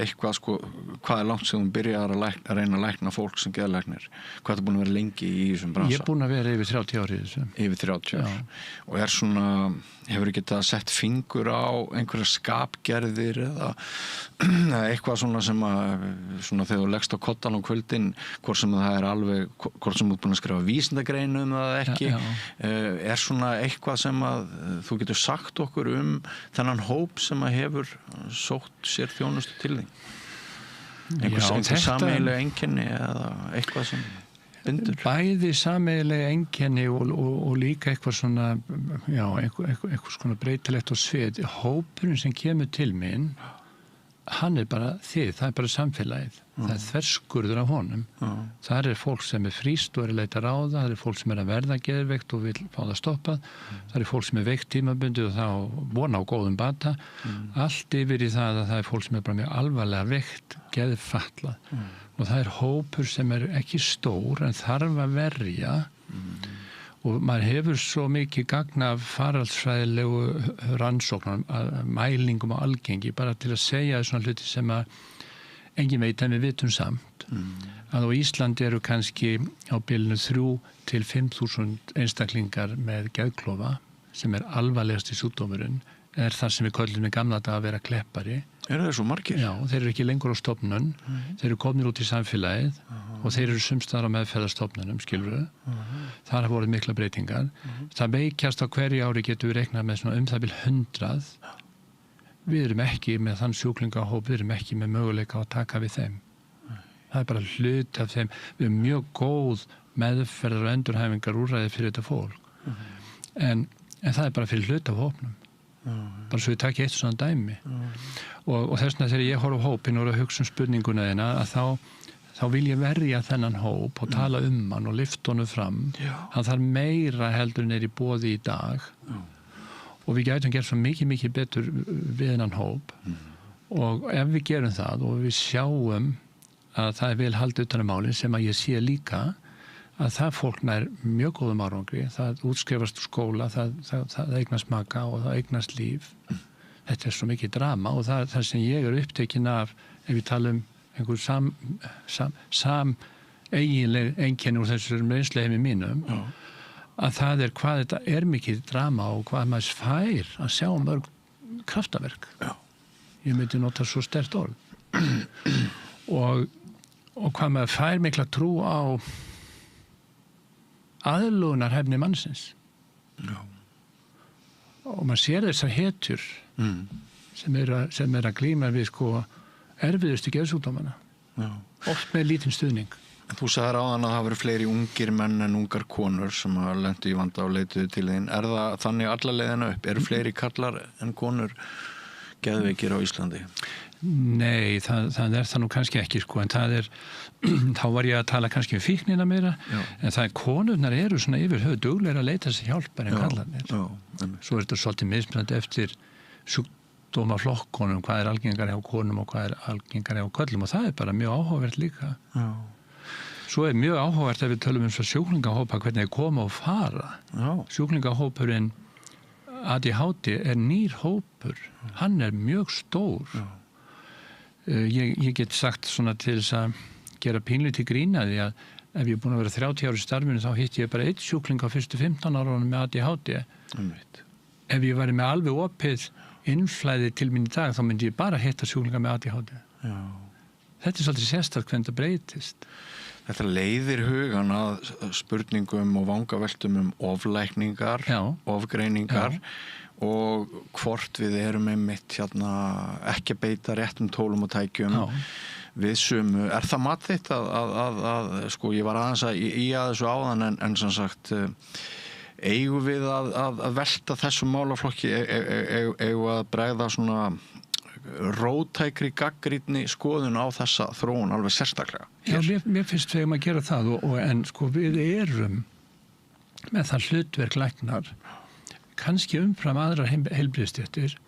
Speaker 13: eitthvað hvað langt sem þú byrjar að reyna að lækna fólk sem geðlæknir? Hvað búin að vera lengi í þessum bransa?
Speaker 14: Ég búin að vera yfir 30 ári í þessu.
Speaker 13: Yfir 30 ár. Og svona, hefur þú getað sett fingur á einhverja skapgerðir eða eitthvað svona sem svona þegar þú leggst á koddan á kvöldin, hvort sem það alveg, hvort sem þú búin að skrifa vísindagreinu eða ekki, svona eitthvað sem að þú getur sagt okkur þennan hóp sem að hefur sótt sér þjónustu til því? Einhver sameiginlega einkenni eða eitthvað sem bindur?
Speaker 14: Bæði sameiginlega einkenni og líka eitthvað svona, eitthvað svona breytilegt og svið. Hópurinn sem kemur til mín, hann bara þið, það bara samfélagið. Það þverskurður af honum. Það fólk sem fríst og að leita ráða, það fólk sem að verða geðveikt og vil fá það stoppað, það fólk sem veikt tímabundið og þá vona á góðum bata. Allt yfir í það að það fólk sem bara mjög alvarlega veikt, geðfallað. Og það hópur sem ekki stór en þarf að verja og maður hefur svo mikið gagn af faraldsfræðilegu rannsóknum, mælingum og algengi bara til að segja svona hluti sem að engin veit en við vitum samt að á Íslandi eru kannski á bilinu 3.000 til 5.000 einstaklingar með geðklofa sem alvarlegasti sjúkdómurinn það sem við köllum í gamla daga að vera kleppari
Speaker 13: Þeir svo margir?
Speaker 14: Já, þeir eru ekki lengur á stofnun, þeir eru komnir út í samfélagið og þeir eru sumstaðar á meðferðarstofnunum, skilurðu. Þar hafa voruð mikla breytingar. Það veikjast á hverju ári getur við reiknað með svona það bil 100. Við erum ekki með þann sjúklingahóp, við erum ekki með möguleika að taka við þeim. Það er bara hluti af þeim. Við erum mjög góð meðferðar og endurhæfingar úrræði fyrir þetta fólk. En það er bara fyrir hluti af hópnum. Bara svo við takk eitt svona dæmi. Og þess vegna þegar ég horf á hópin og hugsa spurninguna þeina að þá vil ég verja þennan hóp og tala hann og lyfta honum fram. Hann þarf meira heldur en í boði í dag. Og við gætum gert svo mikið betur við þennan hóp. Og ef við gerum það og við sjáum að það er vel haldið utan málin sem að ég sé líka að það fólk nær mjög góðum árangri, það útskrifast úr skóla, það eignast maka og það eignast líf. Þetta er svo mikið drama og það sem ég upptekinn af, ef við tala einhver eiginleg einkenni úr þessum reynsluheimi mínum, að það hvað þetta er mikið drama og hvað maður fær að sjá mörg kraftaverk. Ég myndi nota svo sterkt orð. Og hvað maður fær mikla trú á aðlögunarhæfni mannsins. Og maður sér þessar hetjur sem er að glíma við erfiðustu geðsjúkdómana. Oft með lítinn stuðning.
Speaker 13: Þú sagðir áðan að það voru fleiri ungir menn en ungar konur sem lentu í vanda og leituðu til þín. Er það þannig alla leiðina upp? Eru fleiri karlar en konur geðveikir á Íslandi?
Speaker 14: Nei, það er það nú kannski ekki en þá var ég að tala kannski fíknina meira, en það konurnar eru svona yfir höfuð duglegir að leita sér hjálpar en kallarnir. Svo er þetta svolítið mismunandi eftir sjúkdómaflokkunum, hvað er algengar hjá konum og hvað er algengar hjá körlum og það er bara mjög áhugavert líka. Svo er mjög áhugavert ef við tölum svo sjúklingahópa hvernig þeir koma og fara. Sjúklingahópurinn ADHD er nýr hópur, hann er mjög stór. Ég get sagt svona til þess að gera pínlítið grín að því að ef ég er búin að vera 30 ára í starfinu þá hitti ég bara 1 sjúkling á fyrstu 15 árunum með ADHD. Ef ég væri með alveg opið innflæði til mín í dag þá myndi ég bara hitta sjúklinga með ADHD. Þetta er svolítið sérstakt hvernig það breytist.
Speaker 13: Þetta leiðir hugan að spurningum og vangaveltum oflækningar, ofgreiningar og hvort við erum einmitt ekki að beita réttum tólum og tækjum við sumu. Er það mat þitt að ég var aðeins í þessu áðan en sem sagt eigum við að velta þessum málaflokki, eigum að bregða svona róttækri gagnrýni skoðun á þessa þróun alveg sérstaklega?
Speaker 14: Já, mér finnst við að gera það en við erum með það hlutverk læknar kannski umfram aðrar heilbrigðisstéttir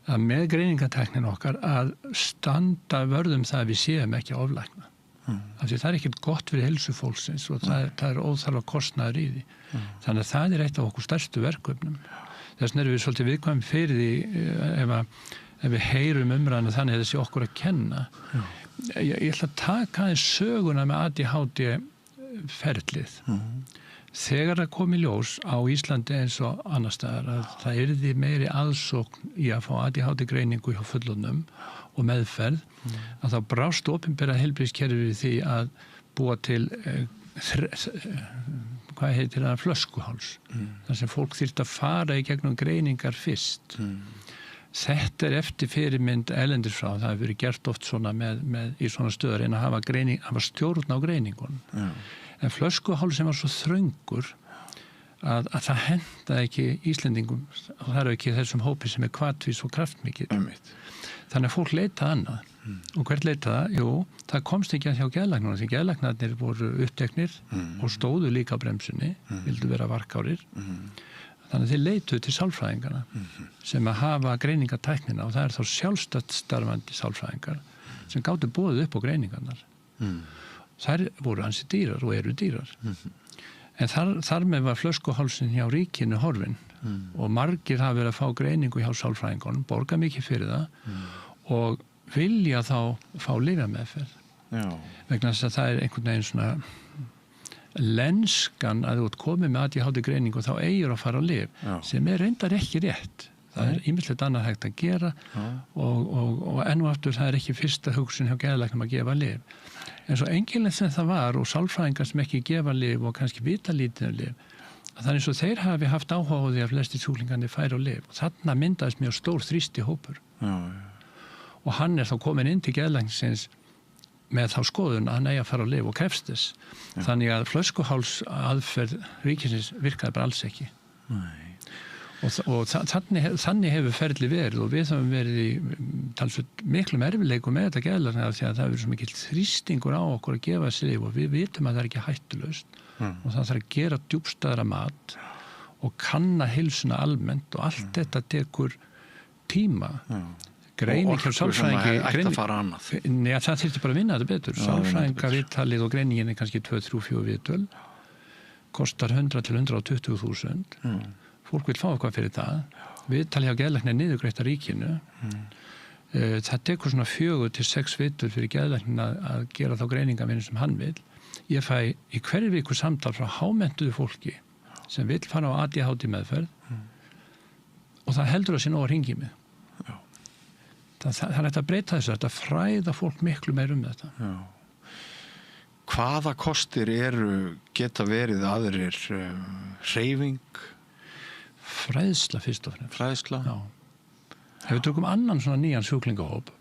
Speaker 14: að með greiningatæknin okkar að standa vörðum það að við séum ekki að oflækna. Af því það er ekkert gott fyrir heilsu fólksins og það er óþarfa kostnaður í því. Þannig að það er eitt af okkur stærstu verkefnum. Þess vegna erum við svolítið viðkvæm fyrir því ef við heyrum umræðan þannig að þessi okkur að kenna. Ég ætla að taka aðeins söguna með ADHD ferlið. Þegar það kom í ljós á Íslandi eins og annar staðar að það yrði meiri aðsókn í að fá ADHD greiningu hjá fullorðnum og meðferð að þá brást opinbera heilbrigðiskerfið því að búa til hvað heitir það, flöskuháls þar sem fólk þyrfti að fara í gegnum greiningar fyrst. Þetta er eftir fyrirmynd erlendis frá, það hefur verið gert oft svona í svona stöðar en að hafa stjórn á greiningun. En flöskuhálsin var svo þröngur að það hendaði ekki Íslendingum og það eru ekki þessum hópi sem er hvatvís og kraftmikill. Þannig að fólk leitaði annað. Og hvert leitaði það? Jú, það komst ekki að hjá geðlæknunum því geðlæknarnir voru uppteknir og stóðu líka á bremsunni, vildu vera varkárir. Þannig að þeir leituðu til sálfræðingarna sem að hafa greiningatæknina og það er þá sjálfstætt starfandi sálfræðingar sem gátu boðið upp á greiningarnar. Þær voru ansi dýrar og eru dýrar. En þar með var flöskuhálsin hjá ríkinu horfin og margir hafa verið að fá greiningu hjá sálfræðingunum, borga mikið fyrir það og vilja þá fá lyfjameðferð. Vegna þess að það er einhvern veginn svona lenskan að þú ert komið með ADHD greiningu og þá eigir að fara á lyf sem er reyndar ekki rétt. Það ýmislegt annað hægt að gera og enn og aftur það ekki fyrsta hugsun hjá geðlæknum að gefa lyf. En svo einkennilegt sem það var og sálfræðingar sem ekki gefa lyf og kannski vita lítið lyf, það eins og þeir hafi haft áhuga á því að flestir sjúklingarnir færu á lyf. Þarna myndaðist mjög stór þrýsti hópur. Og hann þá komin inn til geðlæknisins með þá skoðun að hann eigi að fara á lyf og krefst þess. Þannig að flöskuháls aðferð ríkisins virkaði bara alls ekki. Og þannig hefur ferli verið og við höfum verið í talsveit miklum erfiðleikum með þetta geðlækna því að það hefur svo mikill þrýstingur á okkur að gefa þessi lyf og við vitum að það er ekki hættulaust og það þarf að gera djúpstæðara mat og kanna heilsuna almennt og allt þetta tekur tíma. Greining hjá sálfræðingi
Speaker 13: ætti að fara annað.
Speaker 14: Já, það þyrfti bara að vinna þetta betur. Sálfræðinga viðtalið og greiningin kannski 2-3-4 viðtöl kostar 100 til 120.000. Fólk vil fá eitthvað fyrir það. Viðtalið hjá geðlækni niðurgreitt af ríkinu. Það tekur svona 4 til 6 viðtöl fyrir geðlæknin að gera þá greiningavinnu sem hann vil. Ég fæ í hverju viku samtal frá hámenntuðu fólki sem vil fara á ADHD meðferð og það heldur að sé nóg að hringi mig. Það er hægt að breyta þessu, þetta fræða fólk miklu meir þetta.
Speaker 13: Hvaða kostir geta verið aðrir hreyfing?
Speaker 14: Fræðsla fyrst og fremst.
Speaker 13: Fræðsla?
Speaker 14: Já. Ef við tökum annan svona nýjan sjúklingahóp,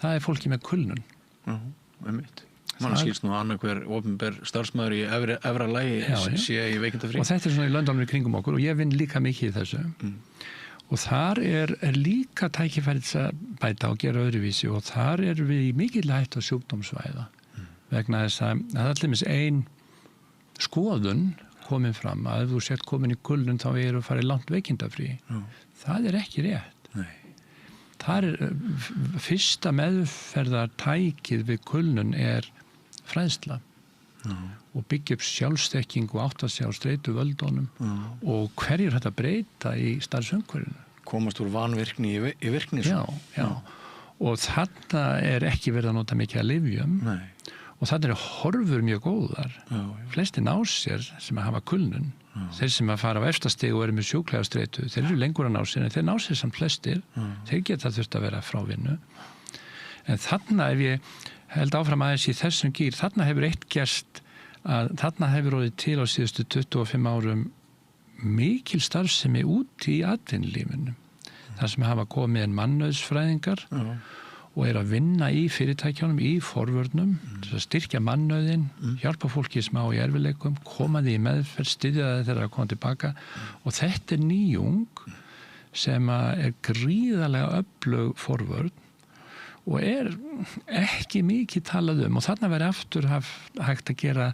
Speaker 14: það er fólki með kulnun.
Speaker 13: Einmitt. Man skilst nú annað hver opinber starfsmaður í efra lagi sé í veikindafrí.
Speaker 14: Og þetta er svona í löndunum í kringum okkur og ég vinn líka mikið í þessu. Og þar er líka tækifærið að bæta og gera öðruvísi og þar við í mikill hættu á sjúkdómsvæða vegna þess að allir ein skoðun komin fram að ef þú sért komin í kulnun þá að fara í langt veikindafrí. Það er ekki rétt. Það fyrsta meðferðartækið við kulnun fræðsla og byggja upp sjálfstekking og átta sig á streituvöldunum og hverjir þetta breyta í starfsumhverfinu.
Speaker 13: Komast úr vanvirkni í virkni.
Speaker 14: Já. Og þarna ekki verið að nota mikið að lyfjum og þarna horfur mjög góðar. Flesti ná sér sem að hafa kulnun. Þeir sem að fara á efstastig og með sjúklega streitu, þeir lengur að ná sér en þeir ná sér samt flestir. Þeir geta þurft að vera frá vinnu. En þarna ef ég held áfram aðeins í þessum gír, þarna hefur eitt gerst að þarna hefur orðið til á síðustu 25 árum mikil starfsemi út í atvinnulífinu. Það sem hafa komið mannauðsfræðingar og að vinna í fyrirtækjunum, í forvörnum, til að styrkja mannauðin, hjálpa fólki smá í erfiðleikum, koma því í meðferð, styðja það þegar að koma tilbaka og þetta nýjung sem gríðarlega öflug forvörn og ekki mikið talað og þarna væri aftur hægt að gera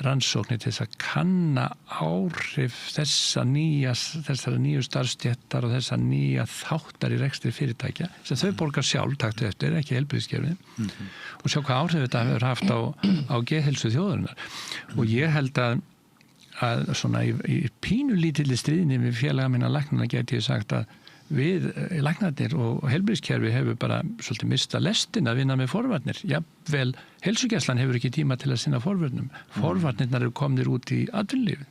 Speaker 14: rannsóknir til þess að kanna áhrif þessara nýju starfstéttar og þessara nýja þáttar í rekstri fyrirtækja sem þau borgar sjálf taktu eftir, ekki heilbrigðiskerfið og sjá hvað áhrif þetta hefur haft á geðheilsu þjóðarinnar og ég held að svona í pínulítilli stríðni við félaga minna læknana geti ég sagt að við læknarnir og heilbrigðiskerfi hefur bara svolítið mista lestin að vinna með forvarnir. Jafnvel heilsugæslan hefur ekki tíma til að sinna forvarnum. Forvarnirnar eru komnir út í atvinnulífið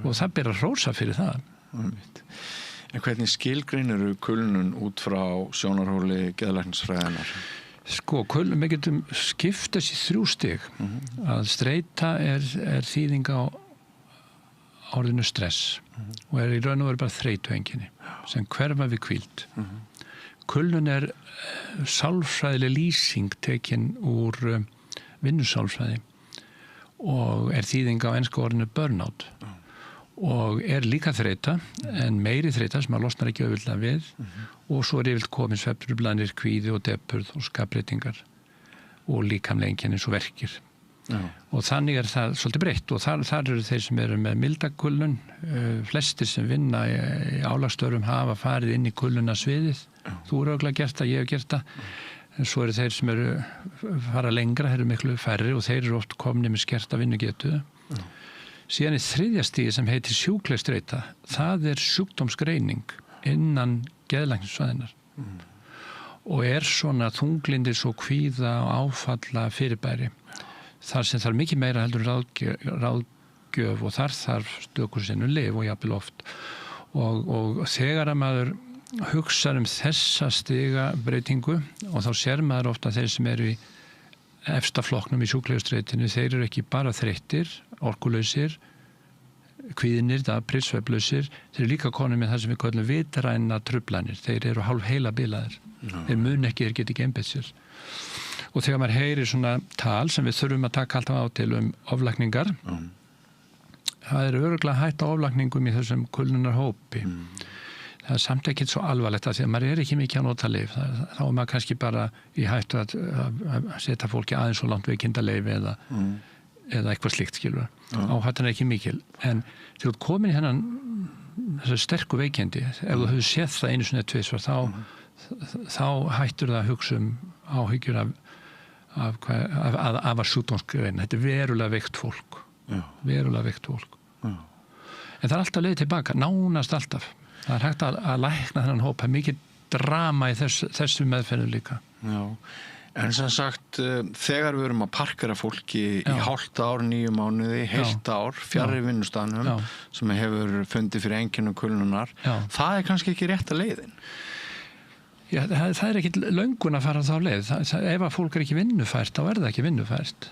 Speaker 14: og það ber að hrósa fyrir það.
Speaker 13: En hvernig skilgreinir kulnun út frá sjónarhóli geðlæknisfræðinnar?
Speaker 14: Sko, við getum skiptast í 3 stig. Að streita þýðing á orðinu stress og í raun og veru bara þreytueinkenni sem hverfa við hvíld. Kulnun sálfræðileg lýsing tekin úr vinnusálfræði og þýðing á enska orðinu burnout og líka þreyta en meiri þreyta sem að losnar ekki auðvitað við og svo yfirleitt komin svefntruflanir, kvíði og depurð og skapbreytingar og líkamlega einkenni eins og verkir. Og þannig það svolítið breytt og þar eru þeir sem eru með milda kulnun, flestir sem vinna í álagsstörfum hafa farið inn í kulnuna sviðið. Þú eru örugglega gert það, ég hef gert það. En svo eru þeir sem fara lengra, þeir eru miklu færri og þeir eru oft komni með skerta vinnugetu. Síðan þriðja stigi sem heitir sjúkleg streita, það sjúkdómsgreining innan geðlæknisfræðinnar og svona þunglindis og kvíða og áfalla fyrirbæri. Þar sem þarf mikið meira heldur ráðgjöf og þar þarf stökur sinnum lyf og jafnvel oft. og þegar að maður hugsa þessa stiga breytingu og þá sér maður ofta þeir sem eru í efsta flokknum í sjúklegustreitinu, þeir eru ekki bara þreyttir, orkulausir, kvíðnir, daprir, svefnlausir, þeir eru líka konur með það sem við kallum vitræna truflanir, þeir eru hálf heila bilaðir, þeir mun ekki, þeir geta ekki einbeitt sér. Og þegar maður heyrir svona tal sem við þurfum að taka alltaf á til oflækningar, það er örugglega hætt á oflækningum í þessum kulnunarhópi. Það samt ekki svo alvarlegt að því að maður ekki mikið að nota lyf. Þá maður kannski bara í hættu að setja fólki aðeins svo langt veikindaleyfi eða eitthvað slíkt, skilur. Áhættan ekki mikil. En þegar þú ert komin í þessu sterku veikindi, ef þú hefur séð það einu sinni tvisvar, þá hættur það að hugsa áhyggjur af sjúkdómsgrein. Þetta er verulega veikt fólk. Verulega veikt fólk. En það er alltaf leið tilbaka, nánast alltaf. Það er hægt að lækna þennan hóp, það er mikið drama í þessu meðferðu líka.
Speaker 13: Já, en sem sagt, þegar við erum að parkera fólki í hálft ár, 9 mánuði, heilt ár, fjarri vinnustaðnum, sem hefur fundið fyrir einkennum kulnunar, það er kannski ekki rétta leiðin.
Speaker 14: Já, það er ekki löngun að fara þá leið. Ef að fólk er ekki vinnufært, þá er það ekki vinnufært.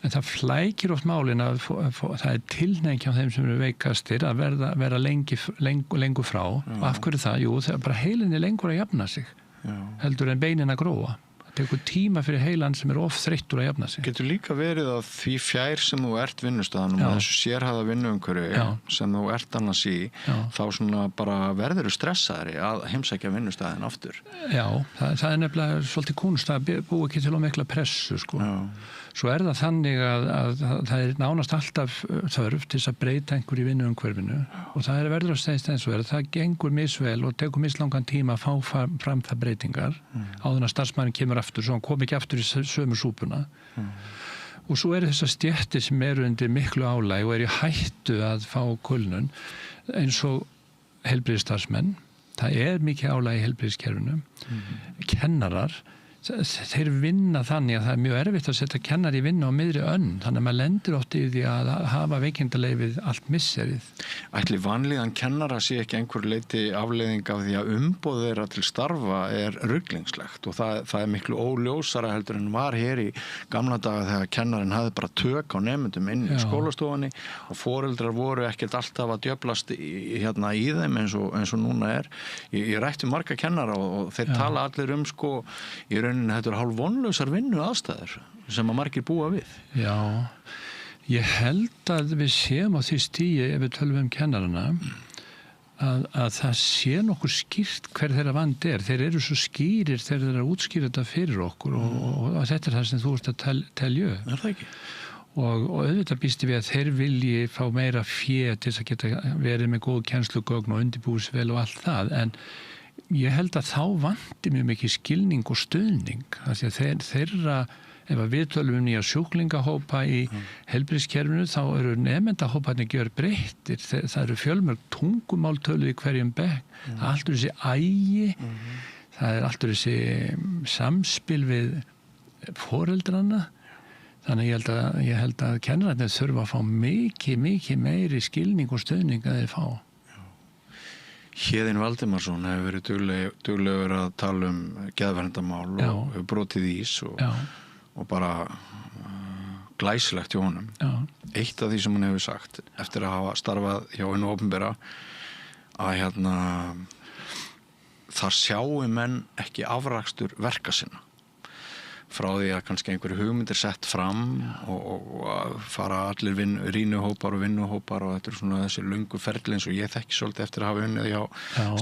Speaker 14: En það flækir oft málin að það er tilhneiging hjá þeim sem eru veikastir að vera lengur frá. Og af hverju það? Jú, það er bara heilinni lengur að jafna sig. Heldur en beinin að gróa. Það tekur tíma fyrir heilan sem er þreyttur að jafna sig.
Speaker 13: Getur líka verið að því fjær sem þú ert vinnustaðanum og þessu sérhæfða vinnuumhverfi sem þú ert annars í, þá svona bara verður þú stressaðri að heimsækja vinnustaðin aftur.
Speaker 14: Já, það er nefnilega svolítið kúnst að búa ekki til mikla pressu, sko. Svo er það þannig að það er nánast alltaf þörf til að breyta einhver í vinnuumhverfinu og það er verður að segja eins og það gengur misvel og tekur mislangan tíma að fá fram það breytingar áður að starfsmæðurinn kemur aftur, svo hann kom ekki aftur í sömu súpuna. Og svo eru þessar stéttir sem eru undir miklu álæg og eru í hættu að fá kulnun eins og heilbrigðisstarfsmenn. Það er mikið álæg í heilbrigðiskerfinu. Kennarar, þeir vinna þannig að það er mjög erfitt að setja kennari í vinna á miðri önn, þannig að maður lendir oft í því að hafa veikindaleyfið allt misserið.
Speaker 13: Ætli vanlíðan kennara sé ekki einhver leiti afleiðing af því að umboð þeirra til starfa er ruglingslegt og það er miklu óljósara heldur en var hér í gamla daga þegar kennarinn hafði bara tök á nemendum inn í skólastofunni og foreldrar voru ekkert alltaf að djöflast í þeim eins og núna er. Ég rætti marga kennara og þeir tala allir sko í rauninni þetta er hálfvonlausar vinnu aðstæður sem að margir búa við.
Speaker 14: Já, ég held að við séum á því stigi ef við tölum kennarana að það sé nokkuð skýrt hver þeirra vand er. Þeir eru svo skýrir þegar þeir eru að útskýra þetta fyrir okkur og þetta er það sem þú ert að telja.
Speaker 13: Er það ekki?
Speaker 14: Og auðvitað býst við að þeir vilji fá meira fé til að geta verið með góð kennslugögn og undirbúsvel og allt það, en ég held að þá vanti mjög mikið skilning og stuðning. Því að þeirra, ef við tölum nýja sjúklingahópa í heilbrigðiskerfinu, þá eru nemendahóparnir gjörbreyttir. Það eru fjölmörg tungumáltölu í hverjum bekk. Það er alltaf þessi ægi, það er alltaf þessi samspil við foreldrana. Þannig ég held að kennararnir þurfa að fá mikið meiri skilning og stuðning að þeir fá.
Speaker 13: Héðinn Valdimarsson hefur verið duglegur að tala geðverndamál og hefur brotið ís og bara glæsilegt hjá honum. Eitt af því sem hann hefur sagt eftir að hafa starfað hjá hinu opinbera að þar sjáu menn ekki afrakstur verka sinna. Frá því að kannski einhverju hugmyndir sett fram og fara allir rýnuhópar og vinnuhópar og þetta er svona þessi löngu ferli eins og ég þekki svolítið eftir að hafa unnið hjá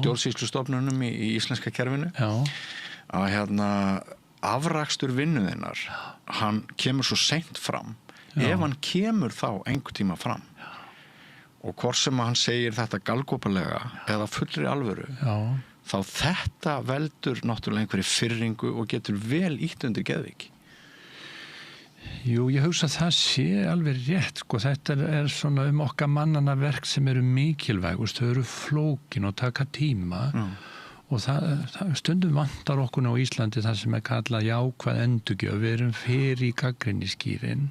Speaker 13: stjórnsýslustofnunum í íslenska kerfinu að afrakstur vinnuðinnar hann kemur svo seint fram ef hann kemur þá einhver tíma fram og hvort sem hann segir þetta galgopalega eða fullri alvöru þá þetta veldur náttúrulega einhverju firringu og getur vel ítt undir geðveiki.
Speaker 14: Jú, ég hugsa að það sé alveg rétt, sko. Þetta er svona okkar mannana verk sem eru mikilvæg, þau eru flókin og taka tíma og það stundum vantar okkur á Íslandi það sem kallað jákvæð endurgjöf, við erum fyrir gagnrýnisskýrin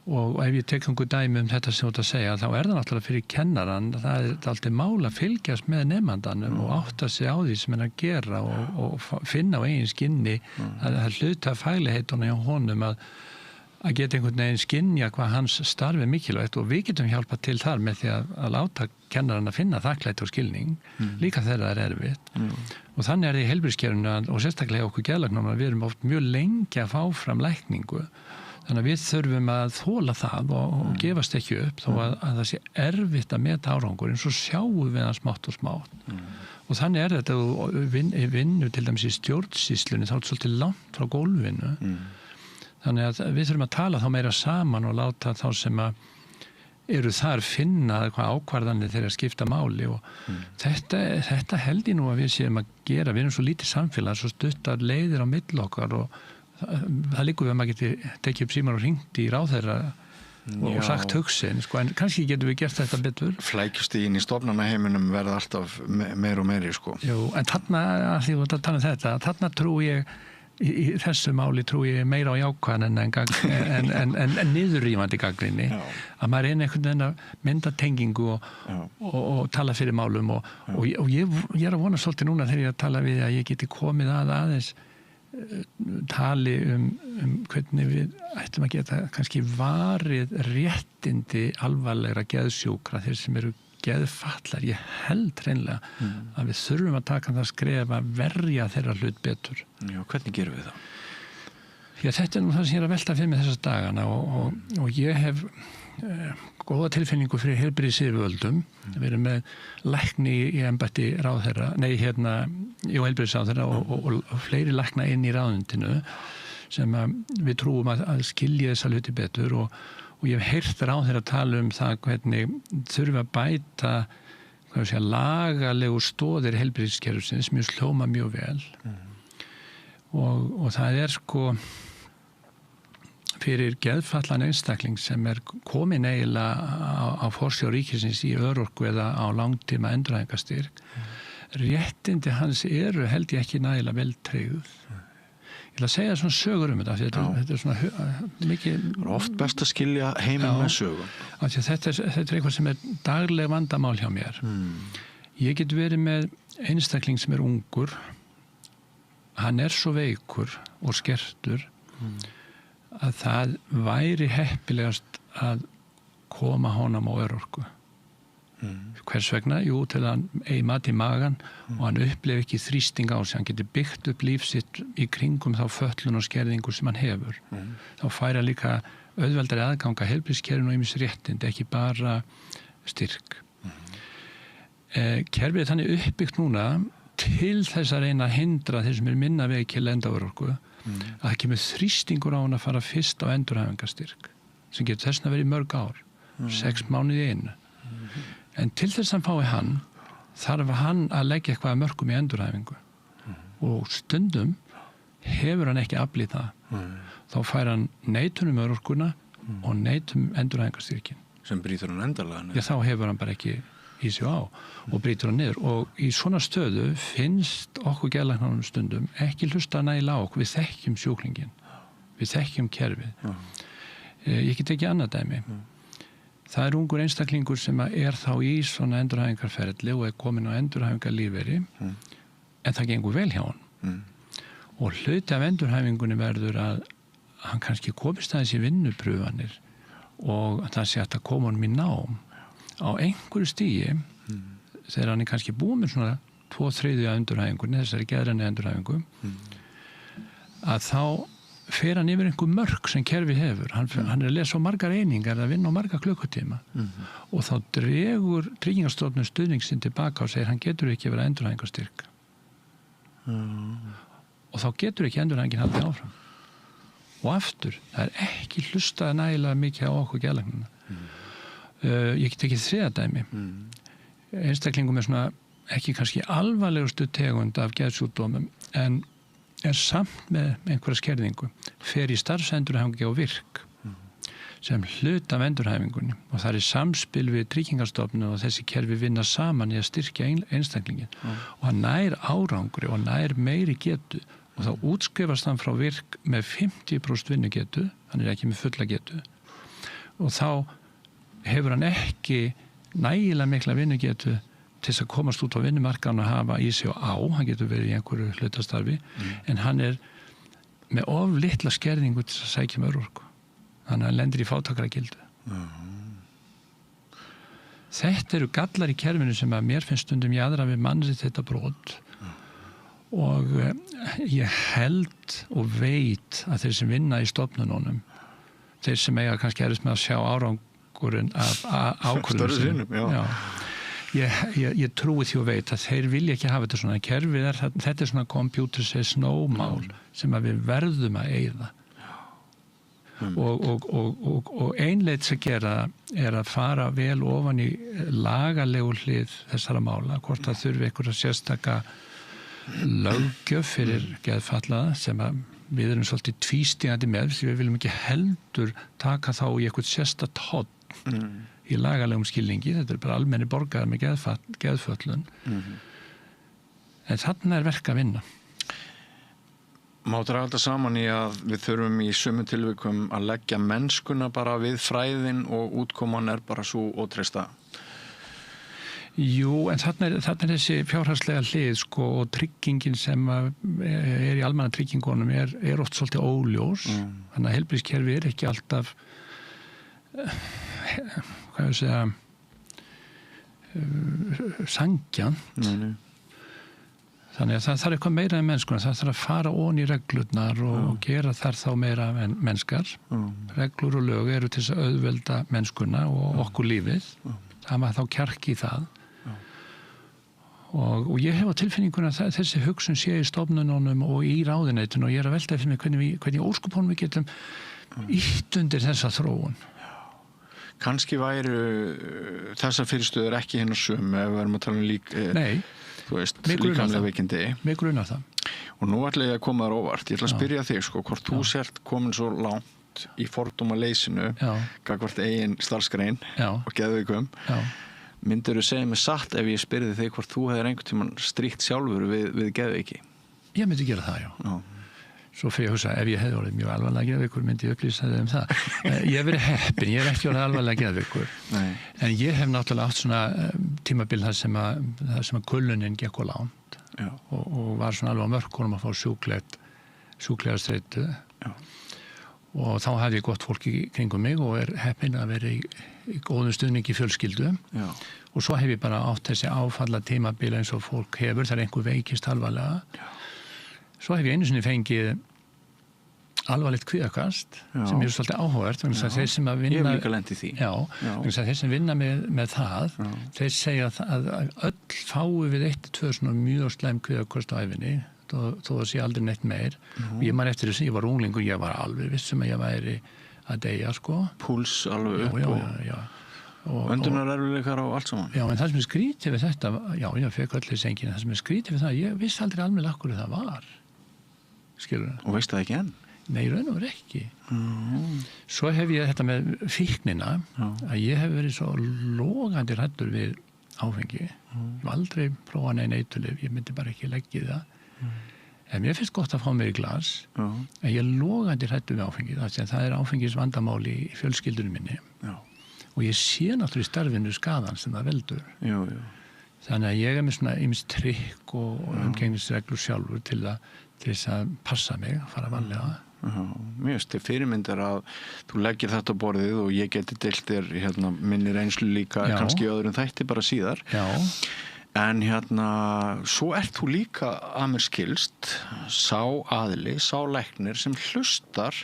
Speaker 14: Og ef ég tek einhver dæmi þetta sem þú ert að segja, þá það náttúrulega fyrir kennaran, það alltaf mál að fylgjast með nemandanum og átta sig á því sem að gera og finna á eigin skinni að hluta fæligheitunum hjá honum að geta einhvern veginn skynja hvað hans starfi mikilvægt og við getum hjálpað til þar með því að láta kennaran að finna þakklæti og skilning líka þegar það erfitt. Og þannig það í heilbrigðiskerfinu og sérstaklega okkur geðlæknum að við erum oft mjög lengi að fá fram lækningu. Þannig að við þurfum að þola það og gefast ekki upp þó að það sé erfitt að meta árangur eins og sjáum við hann smátt og smátt. Og þannig þetta að vinnu til dæmis í stjórnsýslunni þá svolítið langt frá gólfinu. Þannig að við þurfum að tala þá meira saman og láta þá sem að eru þar finna hvað ákvarðanir þeirra skipta máli og þetta held ég nú að við séum að gera. Við erum svo lítið samfélag, svo stuttar leiðir á milli okkar og það líkur við að maður geti tekið upp síman og hringt í ráðherra og sagt hugsin, en kannski getum við gert þetta betur.
Speaker 13: Flækjustigin í stofnanaheiminum verða alltaf meir og meiri, sko.
Speaker 14: Jú, en þarna, að því að tala um þetta, þarna trú ég, í þessu máli trú ég meira á jákvæðan en niðurrífandi gagnrýni, að maður einhvern veginn að mynda tengingu og tala fyrir málum og ég að vona svolítið núna þegar ég að tala við að ég geti komið aðeins tali hvernig við ættum að geta kannski varið réttindi alvarlegra geðsjúkra þeir sem eru geðfatlar. Ég held hreinlega að við þurfum að taka það skref að verja þeirra hlut betur.
Speaker 13: Já, hvernig gerum við það?
Speaker 14: Já, þetta nú það sem ég að velta fyrir mig þessar dagana og ég hef góða tilfinningu fyrir heilbrigðisyfirvöldum. Við erum með lækni í embætti ráðherra, heilbrigðisráðherra og fleiri lækna inn í ráðuneytinu sem við trúum að skilja þessa hluti betur og ég hef heyrt ráðherra tala um það hvernig þurfa að bæta lagalegu stoðir heilbrigðiskerfisins sem hljóma mjög vel og það sko fyrir geðfallan einstakling sem komin eiginlega á forsjá ríkisins í örorku eða á langtíma endurhæfingarstyrk. Réttindi hans eru held ég ekki nægilega vel tryggð. Ég ætla að segja svona sögur þetta, þetta svona mikið...
Speaker 13: Oft best að skilja heiminn með sögum.
Speaker 14: Þetta eitthvað sem dagleg vandamál hjá mér. Ég get verið með einstakling sem ungur, hann svo veikur og skertur, að það væri heppilegast að koma honum á örorku. Hvers vegna? Jú, til að hann eigi mat í magan og hann upplefi ekki þrýsting á sig. Hann geti byggt upp líf sitt í kringum þá fötlun og skerðingu sem hann hefur. Þá færa líka auðveldari aðganga heilbrigðiskerfinu og ýmis réttindi, ekki bara styrk. Kerfið þannig uppbyggt núna til þess að reyna að hindra þeir sem minna vegi til enda örorku að það kemur þrýstingur á hann að fara fyrst á endurhæfingarstyrk sem getur þess að vera í mörg ár 6 mánuði í einu en til þess að fái hann þarf hann að leggja eitthvað að mörgum í endurhæfingu og stundum hefur hann ekki aflið það þá fær hann neitun örorkuna og neitun endurhæfingarstyrkin
Speaker 13: sem brýtur hann endarlega niður.
Speaker 14: Já, þá hefur hann bara ekki í sig á og brýtur hann niður og í svona stöðu finnst okkur geðlæknunum stundum ekki hlusta nægilega á okkur, við þekkjum sjúklingin við þekkjum kerfið ég get ekki annað dæmi það ungur einstaklingur sem þá í svona endurhæfingarferli og komin á endurhæfingarlífeyri en það gengur vel hjá hann og hluti af endurhæfingunni verður að hann kannski komist aðeins í vinnuprufanir og það sé að koma honum í nám á einhverju stigi þegar hann kannski búið með svona 2/3 af endurhæfingunni, þessari geðrænu endurhæfingu að þá fer hann yfir einhver mörk sem kerfi hefur hann að lesa á margar einingar að vinna á margar klukkutíma og þá dregur Tryggingastofnun stuðningsinn tilbaka og segir hann getur ekki verið endurhæfingarstyrk og þá getur ekki endurhæfingin haldið áfram og aftur, það ekki hlustað nægilega mikið á okkur geðlæknuna ég get ekki þriða dæmi einstaklingum svona ekki kannski alvarlegustu tegund af geðsjúkdómum en samt með einhverja skerðingu fer í starfsendurhæfingu og virk sem hlut af endurhæfingunni og það samspil við Tryggingastofnun og þessi kerfi vinna saman í að styrkja einstaklingin og hann nær árangri og nær meiri getu og þá útskrifast hann frá virk með 50% vinnugetu, hann ekki með fulla getu og þá hefur hann ekki nægilega mikla vinnugetu til þess að komast út á vinnumarkaðan og hafa í sig og á, hann getur verið í einhverju hlutastarfi, en hann með of litla skerðingu til að sækja örorku. Þannig að hann lendir í fátækragildu. Þetta eru gallar í kerfinu sem að mér finnst stundum jaðra við mannréttindabrot og ég held og veit að þeir sem vinna í stofnununum, þeir sem eiga kannski erist með að sjá árangurinn af ákvörðunum sínum. Ég trúi því og veit að þeir vilja ekki hafa þetta svona kerfið, þetta svona computer says no mál sem að við verðum að eyða. Og einleitt að gera að fara vel ofan í lagalegu hlið þessara mála, hvort það þurfi einhverja sérstaka löggjöf fyrir geðfallaða sem að við erum svolítið tvístígandi með, því við viljum ekki heldur taka þá í eitthvað sérstakt horn í lagalegum skilningi, þetta bara almenni borgarar með geðföllun. En þarna verk að vinna.
Speaker 13: Má draga þetta saman í að við þurfum í sumum tilvikum að leggja mennskuna bara við fræðin og útkoman bara svo ótreysta?
Speaker 14: Jú, en þarna er þessi fjárhagslega hlið sko, og tryggingin sem í almanna tryggingunum er oft svolítið óljós. Þannig að heilbrigðiskerfi ekki alltaf hvað ég segja sanngjarnt. Þannig að það þarf eitthvað meira en mennskuna, það þarf að fara ón í reglurnar og gera þar þá meira en mennskar. Reglur og lög eru til þess að auðvelda mennskuna og okkur lífið. Það maður þá kjarki í það. Og ég hef á tilfinninguna að þessi hugsun sé í stofnununum og í ráðuneytinu og ég að velta fyrir mig hvernig óskupunum við getum ítt undir þessa þróun.
Speaker 13: Kannski væru þessar fyrirstöður ekki hinn og sömu ef við erum að tala líkamlega veikindi.
Speaker 14: Mig grunar það.
Speaker 13: Og nú ætla ég að koma þér óvart. Ég ætla að spyrja þig hvort þú sért komin svo langt í fordómaleysinu gagnvart eigin starfsgrein og geðveikum. Myndirðu segja mig satt ef ég spyrði þig hvort þú hefur einhvern tímann stríkt sjálfur við geðveiki?
Speaker 14: Ég myndi gera það, já. Svo fyrir ég að hugsa, ef ég hefði orðið mjög alvarlega geðveikur myndi ég upplýsa þau það. Ég hef verið heppin, ég hef ekki orðið alvarlega geðveikur. En ég hef náttúrulega átt svona tímabil þar sem að kulnunin gekk á langt og var svona alveg á mörkunum að fá sjúklega streitu. Og þá hafði ég gott fólk í kringum mig og heppin að vera í góðum stuðningi fjölskyldu. Og svo hef ég bara átt þessi áfalla tímabil eins og fólk hefur þegar einhver veikist alvarlega. Svo hef ég einu sinni fengið alvarlegt kvíðakast sem svolítið áhugavert. Þeir sem að vinna,
Speaker 13: ég hef líka lent í því.
Speaker 14: Þeir sem vinna með það, þeir segja að öll fái við 1-2 svona mjög slæm kvíðakast á ævinni, þó að sé aldrei neitt meir. Og ég man eftir þessu, ég var unglingur, ég var alveg viss að ég væri að deyja, sko.
Speaker 13: Púls alveg upp og öndunarerfiðleikar og allt saman.
Speaker 14: Já, en það sem er skrítið við þetta, ég fekk öll í sengina, það sem er skrítið við það, ég vissi aldrei alveg hverju það var. Skilur.
Speaker 13: Og veist það ekki enn?
Speaker 14: Nei, raun og verið ekki. Svo hef ég þetta með fíknina, að ég hef verið svo logandi hræddur við áfengi. Ég hef aldrei prófað neina eiturlyf, ég myndi bara ekki leggja í það. En mér finnst gott að fá mér í glas, en ég er logandi hræddur við áfengi. Það er áfengis vandamál í fjölskyldunum minni. Og ég sé náttúrulega í starfinu skaðan sem það veldur. Þannig að ég er með svona ýmis trikk og umgengnisreglur sjálfur til þess að passa mig, að fara vanlega.
Speaker 13: Mér finnst þér fyrirmyndar að þú leggir þetta á borðið og ég geti deilt þér minni reynslu líka, kannski öðrum þætti bara síðar. En svo ert þú líka að mér skilst sá aðili, sá læknir sem hlustar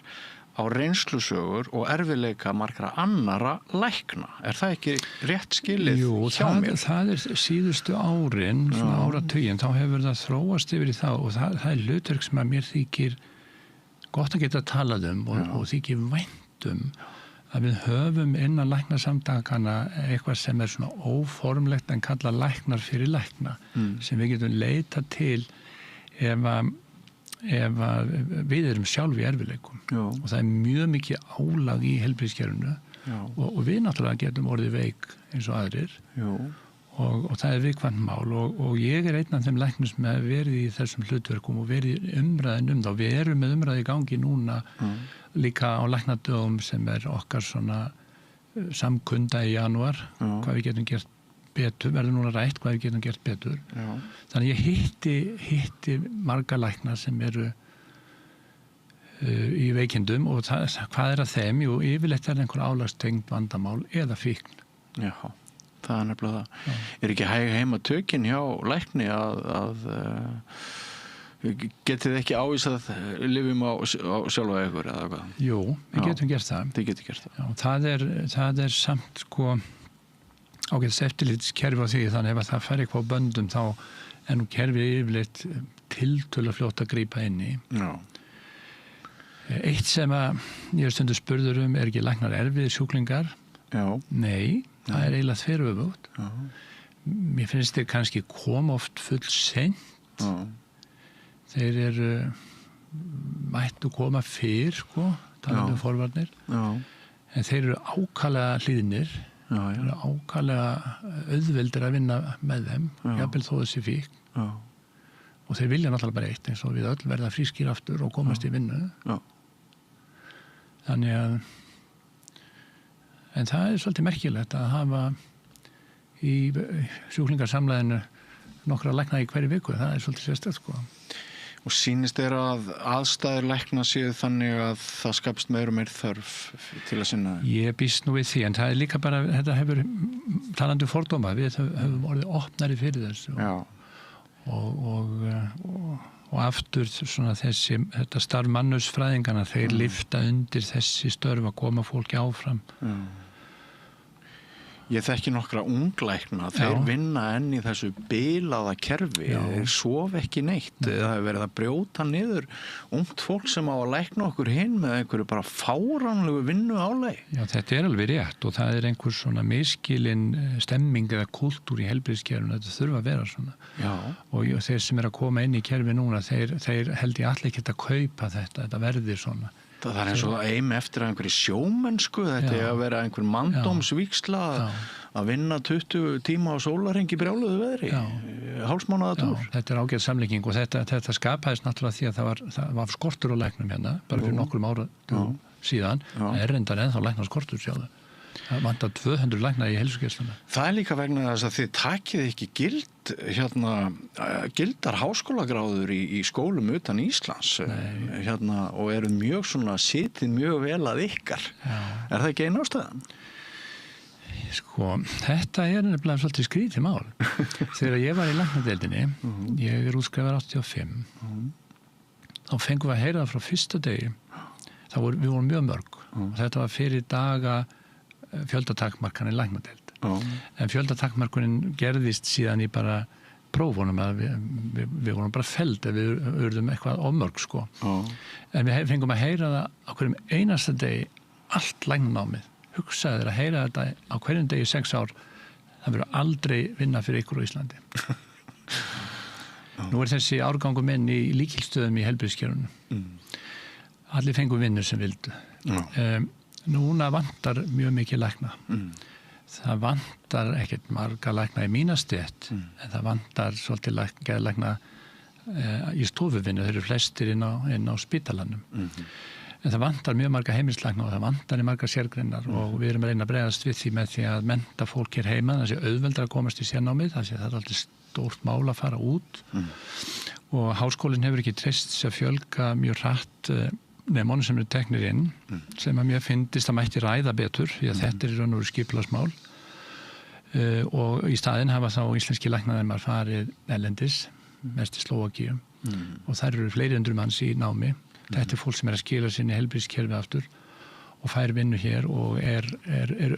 Speaker 13: á reynslusögur og erfiðleika margra annara lækna. Er það ekki rétt skilið hjá mér?
Speaker 14: Jú, það er síðustu árin, svona áratugin, þá hefur það þróast yfir í það og það er hlutverk sem að mér þykir gott að geta talað og þykir vænt að við höfum innan læknasamtakana eitthvað sem er svona óformlegt en kalla læknar fyrir lækna sem við getum leitað til ef við erum sjálf í erfiðleikum og það er mjög mikið álag í heilbrigðiskerfinu og við náttúrulega getum orðið veik eins og aðrir og það er viðkvæmt mál og ég er einn af þeim læknum sem hefur verið í þessum hlutverkum og verið umræðin þá. Við erum með umræði í gangi núna líka á læknadögum sem er okkar svona samkunda í janúar, hvað við getum gert betur, verður núna rætt hvað við getum gert betur. Já. Þannig ég hitti marga lækna sem eru í veikindum og hvað er að þeim? Jú, yfirleitt er einhver álagstengd vandamál eða fíkn.
Speaker 13: Já, það er nefnilega það. Já. Er ekki hæg heima tökin hjá lækni að getið þið ekki ávísað lyfjum á sjálfa ykkur eða hvað?
Speaker 14: Jú, við getum gert það.
Speaker 13: Þið getum gert það.
Speaker 14: Já, það er samt sko ágætis eftirlitskerfi á því, þannig ef það fer eitthvað á böndum þá er nú kerfið yfirleitt tiltölulega fljótt að grípa inn í. Já. Eitt sem að ég stundu spurður er ekki læknar erfiðir sjúklingar? Já. Nei, það er eiginlega þveröfugt. Já. Mér finnst þeir kannski koma oft full seint. Já. Þeir eru mættu koma fyrr, sko, talandi forvarnir. Já. En þeir eru ákaflega hlýðnir. Já. Þeir eru ákaflega auðveldir að vinna með þeim, jafnvel þó þessi fíkn. Já. Og þeir vilja náttúrulega bara eitt, eins og við öll verða frískir aftur og komast í vinnu. Já. Þannig að, en það er svolítið merkilegt að hafa í sjúklingarsamlæðinu nokkra lækna í hverju viku, það er svolítið sérstætt, sko.
Speaker 13: Og sýnist þér að aðstæður lækna séu þannig að það skapst meir og meir þörf til að sinna þeim? Ég
Speaker 14: býst nú við því, en það er líka bara, þetta hefur talandi fordóma, við höfum orðið opnari fyrir þessu. Já. Og aftur svona þetta starf mannauðsfræðingana, þeir lyfta undir þessi störf að koma fólki áfram.
Speaker 13: Ég þekki nokkra unglækna, þeir vinna enn í þessu bilaða kerfi, þeir sofa ekki neitt, það hefur verið að brjóta niður ungt fólk sem á að lækna okkur hinn með einhverju bara fáránlegu vinnu álagi.
Speaker 14: Já, þetta er alveg rétt og það er einhver svona miskilin stemming eða kultúr í heilbrigðiskerfinu, þetta þurfa að vera svona. Já. Og þeir sem er að koma inn í kerfi núna, þeir held ég allir ekki að kaupa þetta verði svona.
Speaker 13: Það er eins og eim eftir að einhverju sjómennsku, þetta er að vera einhver manndómsvíksla að vinna 20 tíma á sólarhring í brjáluðu veðri, hálfsmánaðatúr.
Speaker 14: Þetta er ágæð samlíking og þetta skapaðist náttúrulega því að það var skortur á læknum hérna, bara fyrir nokkrum áratugum síðan, það er reyndar ennþá læknaskortur sjálf. Það vantar 200 lækna í heilsugæsluna.
Speaker 13: Það er líka vegna þess að þið takið ekki gildar háskólagráður í skólum utan Íslands og eru mjög svona sitið mjög vel að ykkar. Já. Er það ekki einn ástæðan?
Speaker 14: Sko, þetta er nefnilega svolítið skrítið mál. Þegar ég var í læknadeildinni, ég er útskrifaður 85, þá fengum við að heyra það frá fyrsta degi. Við vorum mjög mörg og þetta var fyrir daga fjöldatakmarkan í læknadeild. En fjöldatakmarkunin gerðist síðan í bara prófunum að við vorum bara felld ef við urðum eitthvað ofmörg, sko. En við fengum að heyra það á hverjum einasta degi allt læknanámið. Hugsaði þér að heyra þetta á hverjum degi 6 ár, það verður aldrei vinna fyrir ykkur á Íslandi. Nú er þessi árgangur minn í lykilstöðum í heilbrigðiskerfinu. Allir fengu vinnur sem vildu. Núna vantar mjög mikið lækna. Það vantar ekkert marga lækna í mína stétt, en það vantar svolítið geðlækna í stofuvinnu, þeir eru flestir inn á spítalanum. En það vantar mjög marga heimilislækna og það vantar í marga sérgreinar og við erum að reyna að bregðast við því með því að mennta fólk hér heima, það sé auðveldar að komast í sérnámið, það er alltaf stórt mál að fara út og háskólinn hefur ekki treyst sér að fjölga mjög hratt nemann sem eru teknir inn sem að mér finnist að mætti ræða betur því að þetta er í raun og veru skipulagsmál og í staðinn hafa þá íslenski læknanemar farið erlendis, mest í Slóvakíu og þær eru fleiri hundruð manns í námi. Þetta er fólk sem er að skila sinni heilbrigðiskerfi aftur og fær vinnu hér og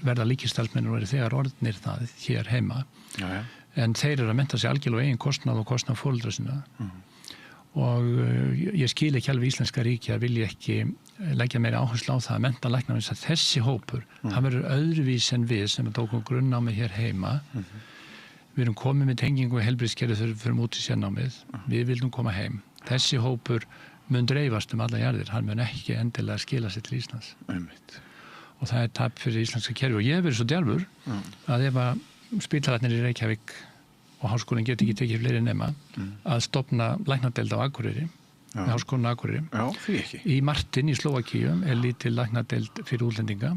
Speaker 14: verða líkistalsmennir og eru þegar orðnir það hér heima. En þeir eru að mennta sig algjörlega eigin kostnað og kostnað foreldra sinna. Og ég skil ekki alveg íslenska ríki að vilja ekki leggja meira áherslu á það að mennta lækna eins að þessi hópur, hann verður öðruvís en við sem tókum grunnnámið hér heima. Við erum komið með tengingu og heilbrigðiskerfi þegar við förum út í sérnámið. Við vildum koma heim. Þessi hópur mun dreifast um alla jarðir, hann mun ekki endilega skila sér til Íslands. Og það er tap fyrir íslenska kerfi og ég hef verið svo djarfur að ef að spítalarnir í Reykjavík og háskólinn geti ekki tekið fleiri nema að stofna læknadeild á Akureyri, háskólinn á Akureyri.
Speaker 13: Já, því ekki.
Speaker 14: Í Martin í Slóvakíu er lítil læknadeild fyrir útlendinga.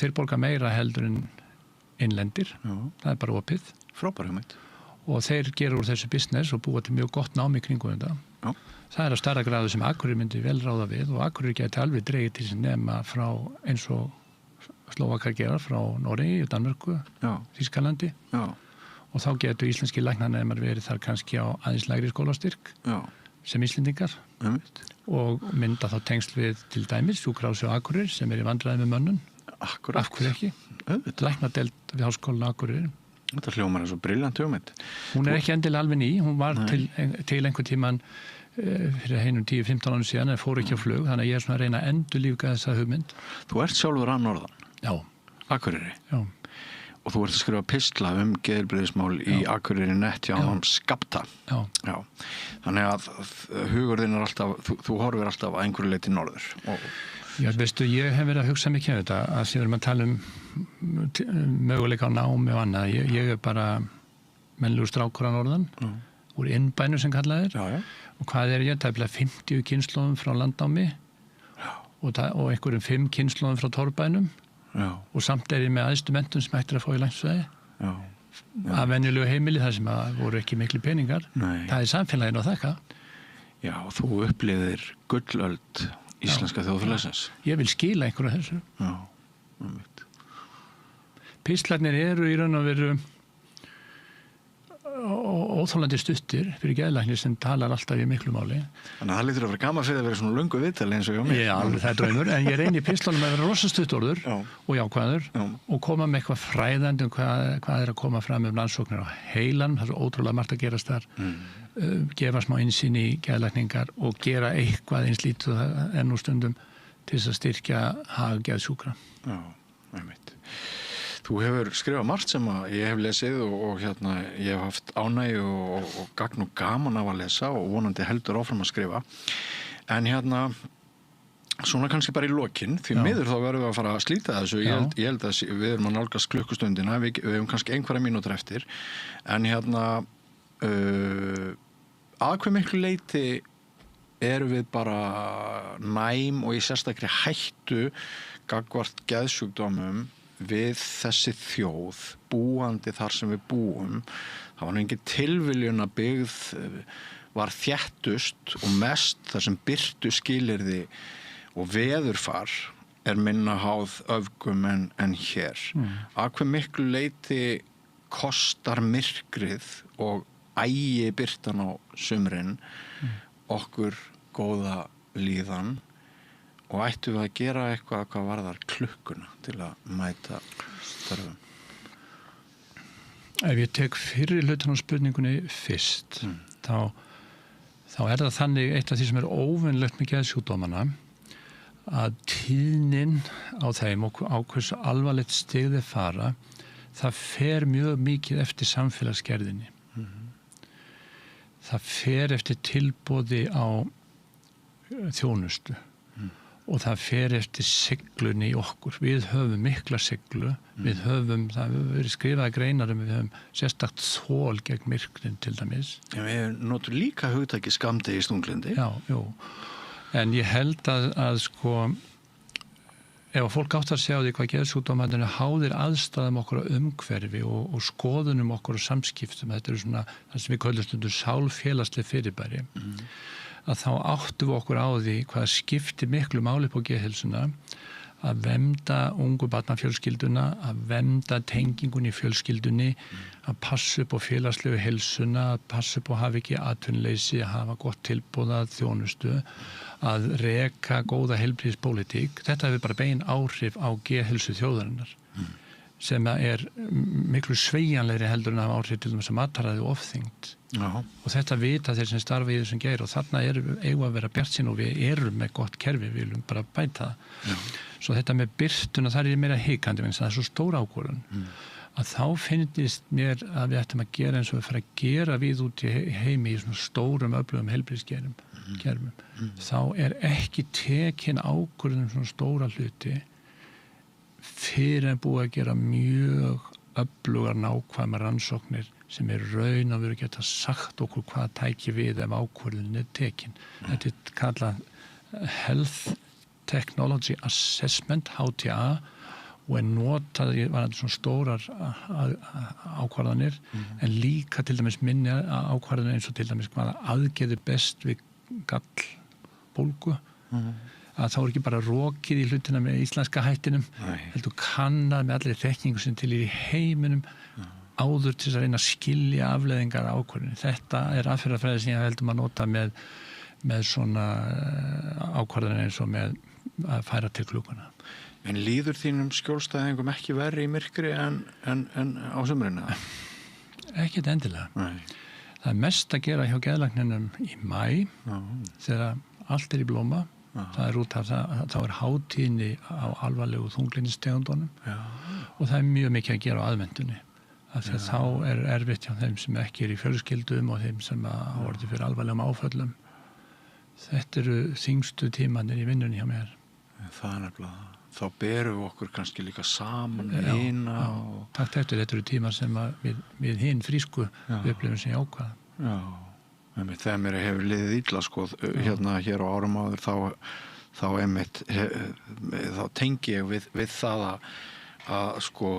Speaker 14: þeir borga meira heldur en innlendir. Það bara opið.
Speaker 13: Frábær hugmynd.
Speaker 14: Og þeir gera úr þessu business og búa til mjög gott nám í kringum þetta.
Speaker 13: Já.
Speaker 14: Það að stærra gráðu sem Akureyri myndi vel ráða við og Akureyri geti alveg dreigið til sem nema frá eins og Slóvakar gera frá Noregi og Danmörku, Þýskalandi. Já. Og þá getur íslenski læknanemar verið þar kannski á aðeins lægri skólastyrk sem íslendingar og mynda þá tengsl við til dæmis Sjúkrahúsið á Akureyri sem í vandræði með mönnun.
Speaker 13: Akkurat.
Speaker 14: Af hverju ekki? Læknadeild við Háskólann á Akureyri.
Speaker 13: Þetta hljómar er svo brilljant hugmynd.
Speaker 14: Hún er ekki endilega alveg ný, hún var til einhver tíman fyrir heinum 10-15 árum síðan en fór ekki á flug, þannig að ég er svona að reyna að endurlífga þessa hugmynd.
Speaker 13: Þú ert sjálfur að norðan?
Speaker 14: Já.
Speaker 13: Akureyri?
Speaker 14: Já.
Speaker 13: Og þú ert að skrifa pistla geðheilbrigðismál í Akureyri net hjá hann Skapta. Já. Þannig að hugurðin er alltaf, þú horfir alltaf að einhverju leyti norður.
Speaker 14: Já, veistu, ég hef verið að hugsa mikið um þetta, að því við erum að tala möguleika á námi og annað. Ég er bara mennilegur strákur á norðan, úr innbænu sem kallað er. Og hvað er ég? Tæplega 50 kynslóðum frá landnámi og einhverjum 5 kynslóðum frá torfbænum. Og samt er ég með æðstu menntun sem hættir að fá í landsvæði af venjulegu heimili þar sem voru ekki miklu peningar. Það er samfélaginu að þakka.
Speaker 13: Já, þú upplifðir gullöld íslenska þjóðfélagsins.
Speaker 14: Ég vil skila einhverju þessu.
Speaker 13: Já, einmitt.
Speaker 14: Pistlarnir eru í raun og veru óþolandi stuttir fyrir geðlækni sem talar alltaf í miklu máli.
Speaker 13: Þannig að það lítur að vera gaman fyrir að vera svona löngu viðtali eins og hjá mér.
Speaker 14: Já, alveg það er draumur, en ég reyni í pistlunum að vera rosa stuttorður og jákvæður og koma með eitthvað fræðandi um hvað er að koma fram rannsóknir á heilanum, það er svo ótrúlega margt að gerast þar, gefa smá innsýn í geðlækningar og gera eitthvað eins lítið enn úr stundum til þess að styrkja hag geðsjúkra.
Speaker 13: Já, einmitt. Þú hefur skrifað margt sem ég hef lesið og ég hef haft ánægju og gagn og gaman af að lesa og vonandi heldur áfram að skrifa. En svona kannski bara í lokin, því miður þá verðum við að fara að slíta þessu. Ég held að við erum að nálgast klukkustundina, við hefum kannski einhverja mínútur eftir. En að hve miklu leyti erum við bara næm og í sérstakri hættu gagnvart geðsjúkdómum við þessi þjóð búandi þar sem við búum. Það var engin tilviljun að byggð var þéttust og mest þar sem birtu skilyrði og veðurfar er minna háð öfgum en hér. Að hve miklu leyti kostar myrkrið og ægi birtan á sumrin okkur góða líðan og ættum við að gera eitthvað hvað varðar klukkuna til að mæta störfum?
Speaker 14: Ef ég tek fyrri hlutan á spurningunni fyrst, þá er það þannig eitt af því sem er óvenjulegt með geðsjúkdómana að tíðnin á þeim og á hversu alvarlegt stig þeir fara, það fer mjög mikið eftir samfélagsgerðinni. Það fer eftir tilboði á þjónustu. Og það fer eftir seglunni í okkur. Við höfum mikla seglu, það hefur verið skrifaði greinar við höfum sérstakt þol gegn myrkrin til dæmis.
Speaker 13: Já, við notum líka hugtaki skammdegi í Stunglindi.
Speaker 14: Já, en ég held að sko, ef fólk átt að segja á því hvað geðsjúkdómar háðir aðstæðum okkur á umhverfi og skoðunum okkur á samskiptum, þetta er svona það sem við köllum stundum sálfélagsleg fyrirbæri. Að þá áttum við okkur á því hvað skiptir miklu máli på geðheilsuna að vernda ungu barnafjölskylduna, að vernda tengingun í fjölskyldunni, að passa upp á félagslegu heilsuna, að passa upp á að hafa ekki atvinnuleysi, að hafa gott tilboð að þjónustu, að reka góða heilbrigðispólitík. Þetta hefur bara bein áhrif á geðheilsu þjóðarinnar sem er miklu sveigjanlegri heldur en að hafa áhrif til þess að mataræði og ofþyngd. Og þetta vita þeir sem starfa í þessum geir og þarna eigum að vera bjartsýn og við erum með gott kerfi, við viljum bara bæta það. Svo þetta með birtuna, það er meira hikandi, það er svo stór ákvörðun að þá finnist mér að við ættum að gera eins og við fara að gera við út í heimi í svona stórum öflugum heilbrigðiskerfum. Þá er ekki tekin ákvörðun svona stóra hluti fyrir að búið að gera mjög öflugar nákvæmar rannsóknir sem raun að vera geta sagt okkur hvað tæki við ef ákvörðunin er tekin. Þetta er kallað Health Technology Assessment, HTA, og notað, var þetta svona stórar ákvarðanir en líka til dæmis minni ákvarðanir eins og til dæmis hvaða aðgerðir best við gallbólgu að þá ekki bara rokið í hlutina með íslenska hættinum heldur kannað með allir þekkingu sem til í heiminum áður til að reyna að skilja afleiðingar ákvarðanir. Þetta aðferðafræði sem ég heldum að nota með svona ákvarðanir eins og með að færa til klukkuna.
Speaker 13: En líður þínum skjólstæðingum ekki verri í myrkri en á sumrinu?
Speaker 14: Ekkert endilega. Nei. Það mest að gera hjá geðlækninum í maí þegar allt í blóma. Það út af það, þá hátíðni á alvarlegu þunglyndistegundunum og það mjög mikið að gera á aðvendunni. Þá erfitt hjá þeim sem ekki í fjölskyldum og þeim sem hafa orðið fyrir alvarlegum áföllum. Þetta eru þyngstu tímanir í vinnunni hjá mér.
Speaker 13: Það nefnilega. Þá berum við okkur kannski líka saman hina.
Speaker 14: Takk eftir, þetta eru tímar sem við hinn frísku upplifum sem jákvæða.
Speaker 13: Já, þegar mér hefur liðið illa sko, hér á árum áður þá einmitt, þá tengi ég við það að sko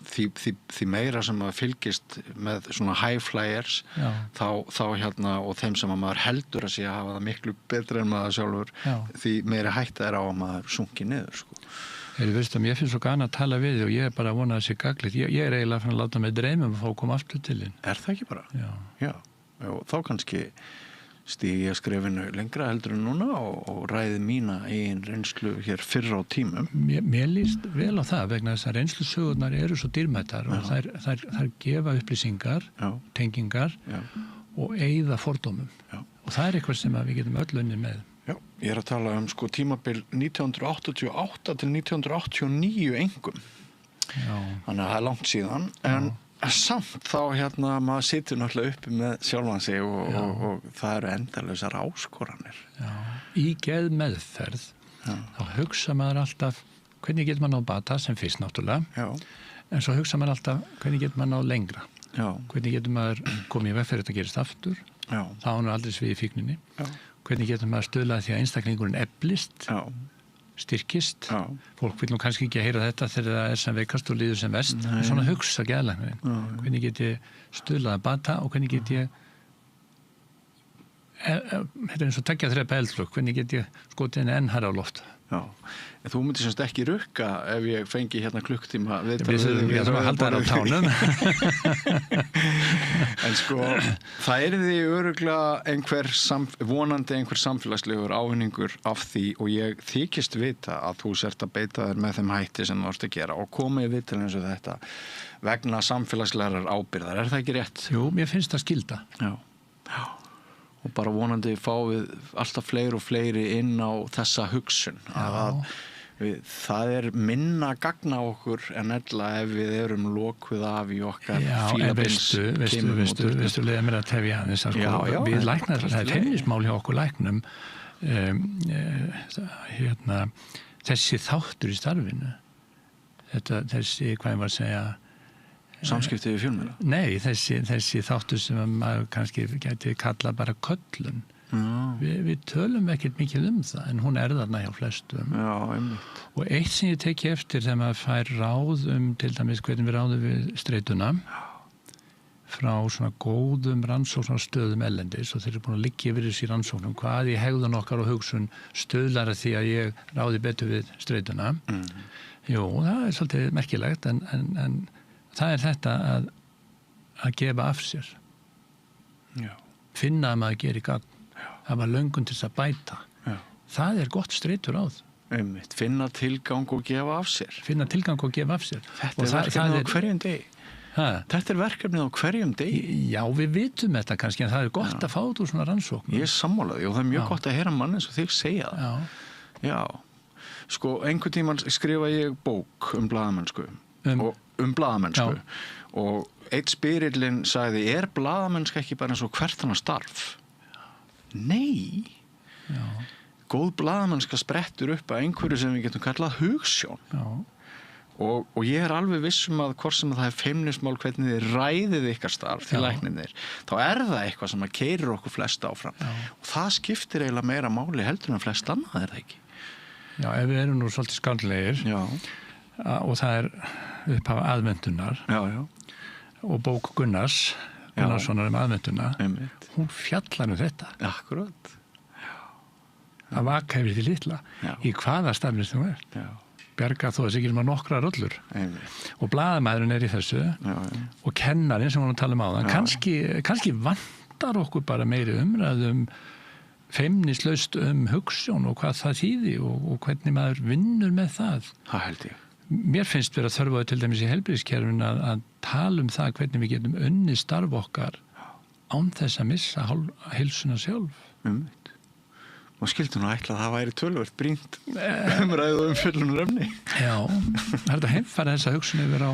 Speaker 13: því meira sem maður fylgist með svona high flyers þá og þeim sem maður heldur að sé að hafa það miklu betra en maður sjálfur því meira hætta á að maður sunki niður sko.
Speaker 14: Þú veist að mér finnst svo gana að tala við þig og ég bara vona að það sé gagnlegt. Ég eiginlega fann að láta mig dreymum og fá að koma aftur til þín.
Speaker 13: Það ekki bara? Já. Og þá kannski stíg ég skrefinu lengra heldur en núna og ræði mína eigin reynslu hér fyrr á tímum.
Speaker 14: Mér líst vel á það vegna þess að reynslusögurnar eru svo dýrmættar og þær gefa upplýsingar, tengingar og eyða fordómum. Og það eitthvað sem við getum öll unnið með.
Speaker 13: Já, ég að tala sko tímabil 1988 til 1989 engum. Þannig að það langt síðan, en samt þá maður situr náttúrulega uppi með sjálfan sig og það eru endalausar áskoranir.
Speaker 14: Í geðmeðferð þá hugsa maður alltaf hvernig getur maður náð bata sem fyrst náttúrulega en svo hugsa maður alltaf hvernig getur maður náð lengra. Hvernig getur maður komið í veg fyrir þetta gerist aftur þá hann aldrei svið í fíkninni. Hvernig getur maður stuðlað því að einstaklingurinn eflist styrkist. Fólk vil nú kannski ekki að heyra þetta þegar það sem veikast og líður sem verst. Svona hugsa geðlæknirinn. Hvernig get ég stuðlað að bata og hvernig get ég þetta eins og tekja þrepa eldflögg. Hvernig get ég skotið henni enn hærra á loft.
Speaker 13: Já. En þú myndir semst ekki rukka ef ég fengi klukktíma
Speaker 14: við þurfum að halda þér á tánum.
Speaker 13: En sko, það því örugglega vonandi einhver samfélagslegur ávinningur af því og ég þykist vita að þú sért að beita þér með þeim hætti sem þú ert að gera og komið við til eins og þetta vegna samfélagslegar ábyrgðar. Það ekki rétt?
Speaker 14: Jú, mér finnst það skylda.
Speaker 13: Já. Og bara vonandi fáið alltaf fleiri og fleiri inn á þessa hugsun það minna gagna okkur en ella ef við erum lokuð af í okkar fílabins
Speaker 14: veistu leiða mér að tefja hann við læknar, það feimnismál hjá okkur læknum þessi þáttur í starfinu þessi, hvað ég var að segja
Speaker 13: samskipti við fjölmiðla?
Speaker 14: Nei, þessi þáttur sem maður kannski gæti kalla bara köllun. Við tölum ekkert mikið það, en hún þarna hjá flestum.
Speaker 13: Já, einmitt.
Speaker 14: Og eitt sem ég teki eftir þegar maður fær ráð til dæmis hvernig við ráðum við streituna frá svona góðum rannsóknarstöðum ellendis og þeir eru búin að liggja yfir þessi rannsóknum hvað í hegðun okkar og hugsun stuðlar að því að ég ráði betur við streituna. Jú, það svolítið merkilegt en það þetta að gefa af sér. Finna að maður gerir gagn. Hafa löngun til að bæta. Það gott streiturráð.
Speaker 13: Einmitt. Finna tilgang og gefa af sér.
Speaker 14: Þetta
Speaker 13: verkefnið á hverjum degi. Þetta verkefnið á hverjum degi.
Speaker 14: Já, við vitum þetta kannski en það gott að fá út úr svona rannsókn.
Speaker 13: Ég sammála því og það mjög gott að heyra mann eins og þig segja það. Já. Sko, einhvern tímann skrifa ég bók blaðamennsku. Blaðamennsku og eitt spyrillinn sagði blaðamennska ekki bara eins og hvert annað starf? Nei. Góð blaðamennska sprettur upp að einhverju sem við getum kallað hugsjón. Og ég alveg viss að hvort sem það feimnismál hvernig þið ræðið ykkar starf til læknirnir, þá það eitthvað sem keyrir okkur flest áfram. Og það skiptir eiginlega meira máli heldur en flest annað það ekki?
Speaker 14: Já, ef við erum nú svolítið skaldlegir og það er upphaf aðvendunar og bók Gunnars Gunnarssonar aðvenduna, hún fjallar þetta.
Speaker 13: Akkurat.
Speaker 14: Að vaka yfir því litla í hvaða stafnir þú ert. Bjarga þó að það ekki um að nokkra rollur. Og blaðamaðurinn í þessu og kennarinn sem hún tala áðan. Kannski vantar okkur bara meiri umræðum feimnislaust hugsjón og hvað það þýði og hvernig maður vinnur með það.
Speaker 13: Það held ég.
Speaker 14: Mér finnst vera þörfaði til dæmis í heilbrigðiskerfinu að tala það hvernig við getum unnið starf okkar án þess að missa heilsuna sjálf.
Speaker 13: Og skildu nú ætla að það væri tölvört brýnt umræðu og umfjöllunarefni.
Speaker 14: Já, það er að heimfæra þessa hugsun yfir á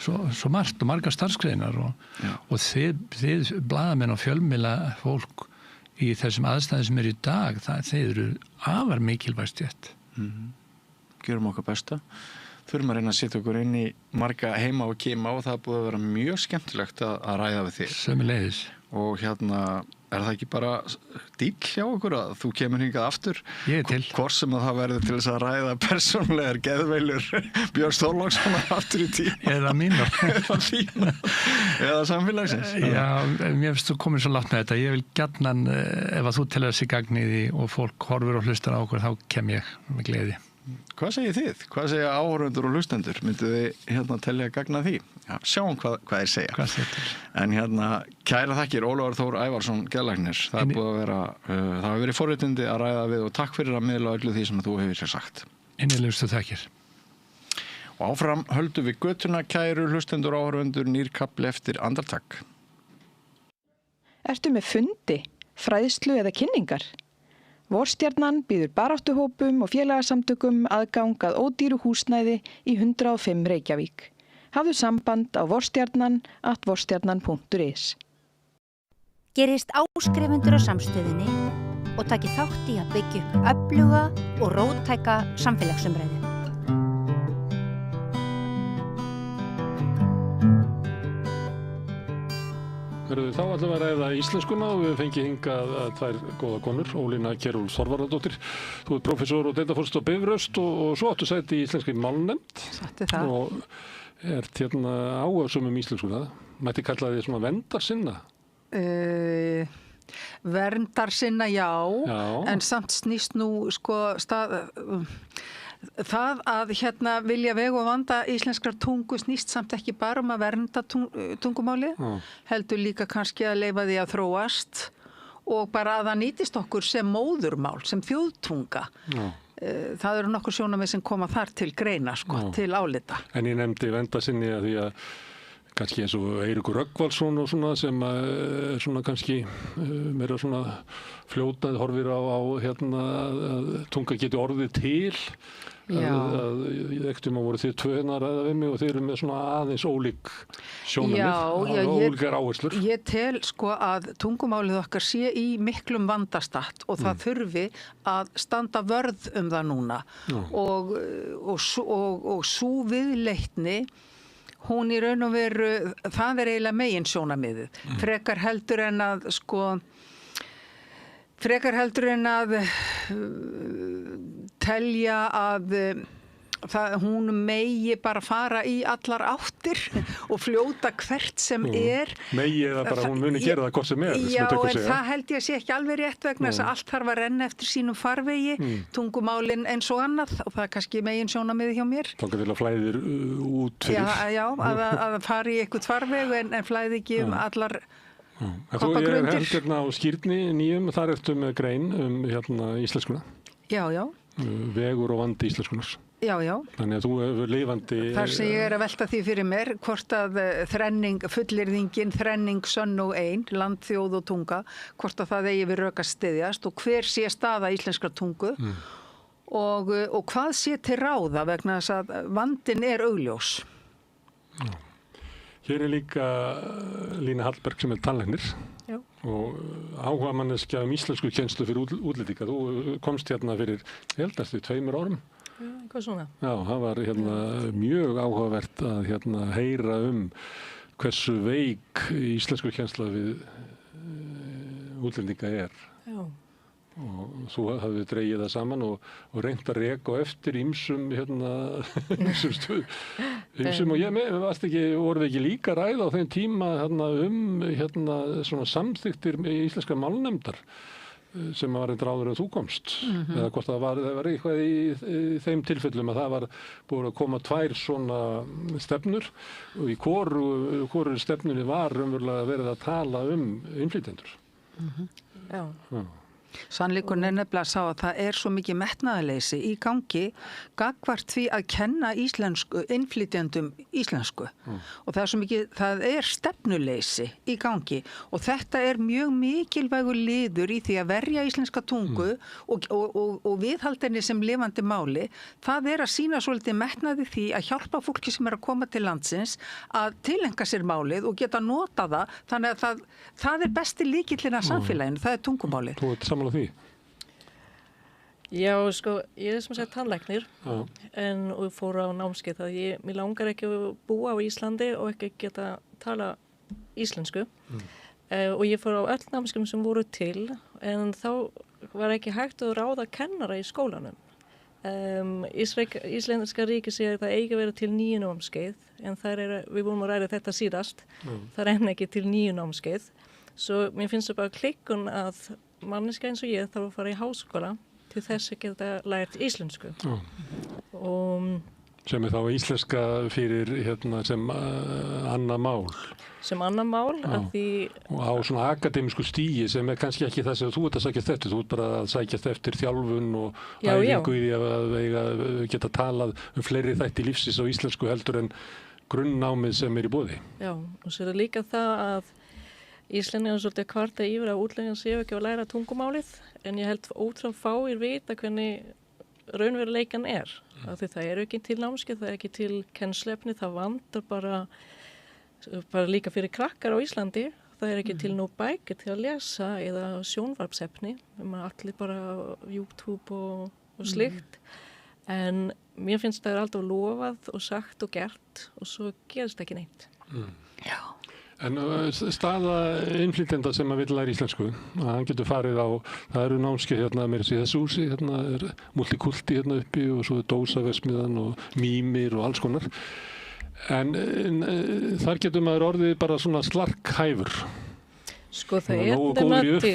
Speaker 14: svo margt og margar starfsgreinar og þið blaðamenn og fjölmiðla fólk í þessum aðstæðum sem í dag, þeir eru afar mikilvægt stétt.
Speaker 13: Gjörum okkar besta. Þurfum að reyna að setja okkur inn í marga heima og kima og það er búið að vera mjög skemmtilegt að ræða við þig.
Speaker 14: Sömuleiðis.
Speaker 13: Og er það ekki bara dýl hjá okkur að þú kemur hingað aftur?
Speaker 14: Ég er til.
Speaker 13: Hvort sem að það verður til þess að ræða persónlegar geðveilur Björns Þorlákssonar aftur í tíma.
Speaker 14: Eða mínar.
Speaker 13: Eða samfélagsins.
Speaker 14: Já, mér finnst þú komin svo látt með þetta. Ég vil gjarnan, ef að þú telur þessi gagniði og fólk horfir og hlustar á okkur, þá kem ég með gleði.
Speaker 13: Hvað segir þið? Hvað segja áhorfendur og hlustendur? Myndu þið telja gagna því? Já, sjáum hvað þeir segja. En kæra þakkir Ólafur Þór Ævarsson geðlæknir. Það er búið að vera, það hafi verið forréttindi að ræða við og takk fyrir að miðla öllu því sem þú hefur sér sagt.
Speaker 14: Innilegustu þakkir.
Speaker 13: Og áfram höldum við götuna, kæru hlustendur og áhorfendur, nýr kafli eftir andartak.
Speaker 6: Ertu með fundi, fræðslu eða kynningar? Vorstjarnan býður baráttuhópum og félagasamtökum aðgang að ódýru húsnæði í 105 Reykjavík. Hafðu samband á vorstjarnan@vorstjarnan.is.
Speaker 15: Gerist áskrifundur á samstöðinni og taki þátt í að byggja upp öfluga og róttæka samfélagsumræðu.
Speaker 1: Þá ætlum við að ræða íslenskuna og við fengið hingað tvær góða konur, Ólína Kjerúl Þorvarðardóttir. Þú ert prófessor og deildarforstjóri á Bifröst og svo áttu sæti í íslenskri málnefnd.
Speaker 2: Sætti það.
Speaker 1: Og ert áhugasöm íslenskuna. Mætti kalla þið svona verndarsinna?
Speaker 2: Verndarsinna, já, en samt snýst nú það að vilja vega og vanda íslenskrar tungu snýst samt ekki bara að vernda tungumálið, heldur líka kannski að leyfa því að þróast og bara að það nýtist okkur sem móðurmál, sem þjóðtunga. Það eru nokkur sjónarmið sem koma þar til greina, til álita.
Speaker 1: En ég nefndi verndarsinni að því að kannski eins og Eiríkur Rögnvaldsson og svona sem er svona kannski meira svona fljótað horfir á að tunga geti orðið til. Ekkert voru þið tvö að ræða við mig og þið eru með svona aðeins ólík sjónarmið, ólíkar áherslur.
Speaker 2: Ég tel að tungumálið okkar sé í miklum vandastatt og það þurfi að standa vörð það núna og sú viðleitni, hún í raun og veru, það er eiginlega megin sjónarmiðið. Frekar heldur en að telja að hún megi bara fara í allar áttir og fljóta hvert sem er.
Speaker 1: Megi eða bara hún muni gera það hvort sem er.
Speaker 2: Já, en það held ég að sé ekki alveg rétt vegna þess að allt þarf að renna eftir sínum farvegi, tungumálin eins og annað og það er kannski megin sjónarmiði hjá mér.
Speaker 1: Þá kannski flæðir út fyrir.
Speaker 2: Já, að fara í eitthvað farveg en flæði ekki allar
Speaker 1: Þú er heldur á Skírni nýjum, þar ertu með grein íslenskuna.
Speaker 2: Já.
Speaker 1: Vegur og vandi íslenskunar.
Speaker 2: Já.
Speaker 1: Þannig að þú hefur lifandi...
Speaker 2: Þar sem ég er að velta því fyrir mér, hvort að fullyrðingin, þrenning, sönn og ein, land, þjóð og tunga, hvort að það eigi við rök að styðjast og hver sé staða íslenskrar tungu og hvað sé til ráða vegna þess að vandinn er augljós.
Speaker 1: Já. Hér er líka Lína Hallberg sem er tannlæknir og áhugamanneskja íslensku kennslu fyrir útlendinga. Þú komst fyrir, ég held að 2 árum.
Speaker 16: Hvað svona?
Speaker 1: Já, það var mjög áhugavert að heyra hversu veik íslensku kennsla við útlendinga er.
Speaker 16: Já.
Speaker 1: og þú hafði dregið það saman og reynt að reka eftir ýmsum ýmsum stöð og voru ekki líka ræða á þeim tíma svona samþykktir íslenskar málnefndar sem var einn áður en þú komst eða hvort það var eitthvað í þeim tilfellum að það var búið að koma 2 svona stefnur og í hvoru stefnunni var raunverulega verið að tala innflytjendur.
Speaker 2: Já. Sannleikurinn er nefnilega að sá að það er svo mikið metnaðarleysi í gangi gagnvart því að kenna innflytjendum íslensku og það er stefnuleysi í gangi og þetta er mjög mikilvægur liður í því að verja íslenska tungu og viðhaldinni sem lifandi máli. Það er að sýna svolítið metnaði því að hjálpa fólki sem er að koma til landsins að tilengja sér málið og geta nota það, þannig að það er besti lykillinn að samfélaginu, það er tungumálið.
Speaker 1: Þú ert sammála því?
Speaker 16: Já, sko, ég er sem sagt tannlæknir og fór á námskeið að mér langar ekki að búa á Íslandi og ekki geta tala íslensku og ég fór á öll námskeiðum sem voru til en þá var ekki hægt að ráða kennara í skólanum. Íslenska ríki segir að það eigi að vera til 9 námskeið en við vorum að ræða þetta síðast, það er enn ekki til 9 námskeið svo mér finnst það bara klikkun að manneska eins og ég þarf að fara í háskóla til þess að geta lært íslensku.
Speaker 1: Sem er þá íslenska fyrir sem annað mál.
Speaker 16: Sem annað mál að því...
Speaker 1: Og á svona akademísku stígi sem er kannski ekki þess að þú ert að sækjast eftir, þú ert bara að sækjast eftir þjálfun og æfingu í því að geta talað fleiri þætti lífsins á íslensku heldur en grunnnámið sem er í boði.
Speaker 16: Já, og svo er líka það að Íslendingar svolítið kvarta yfir að útlendingar séu ekki að læra tungumálið en ég held ótrúlega fáir vita hvernig raunveruleikan er. Af því það eru ekki til námskeið, það er ekki til kennsluefni, það vantar bara líka fyrir krakkar á Íslandi. Það er ekki til nú bækur til að lesa eða sjónvarpsefni, allir bara YouTube og slikt. En mér finnst það alltaf lofað og sagt og gert og svo gerist ekki neitt.
Speaker 2: Já.
Speaker 1: En staða innflytjenda sem að vil læra íslensku, hann getur farið á, það eru námskeið meira í þessu húsi, er multikulti uppi og svo er dósaversmiðan og mýmir og alls konar. En þar getur maður orðið bara svona slarkhæfur.
Speaker 16: Sko það er þetta til,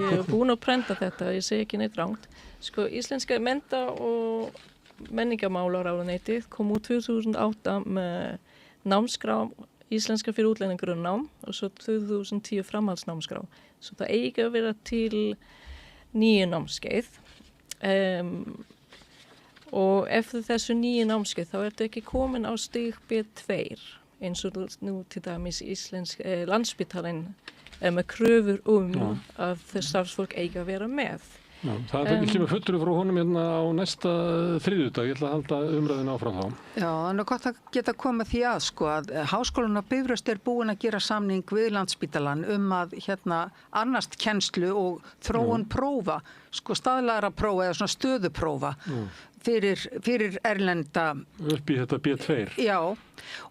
Speaker 16: ég hef búin að prenta þetta, ég segi ekki neitt rangt. Sko íslenska mennta- og menningarmálaráðuneytið kom út 2008 með námskrá íslenska fyrir útlendingagrunnnám og svo 2010 framhaldsnámskrá. Svo það eigi að vera til 9 námskeið og eftir þessu 9 námskeið þá er þetta ekki komin á stig B2 eins og nú til dæmis Landspítalinn með kröfur að þess starfsfólk eigi að vera með.
Speaker 1: Já, það kemur fullur frá honum á næsta þriðjudag, ég ætla að halda umræðinu áfram þá.
Speaker 2: Já, þannig gott að geta komið því að að Háskólinn á Bifröst er búin að gera samning við Landspítalann að annast kennslu og þróun prófa, staðlæra prófa eða svona stöðuprófa fyrir erlenda.
Speaker 1: Upp í þetta B2.
Speaker 2: Já,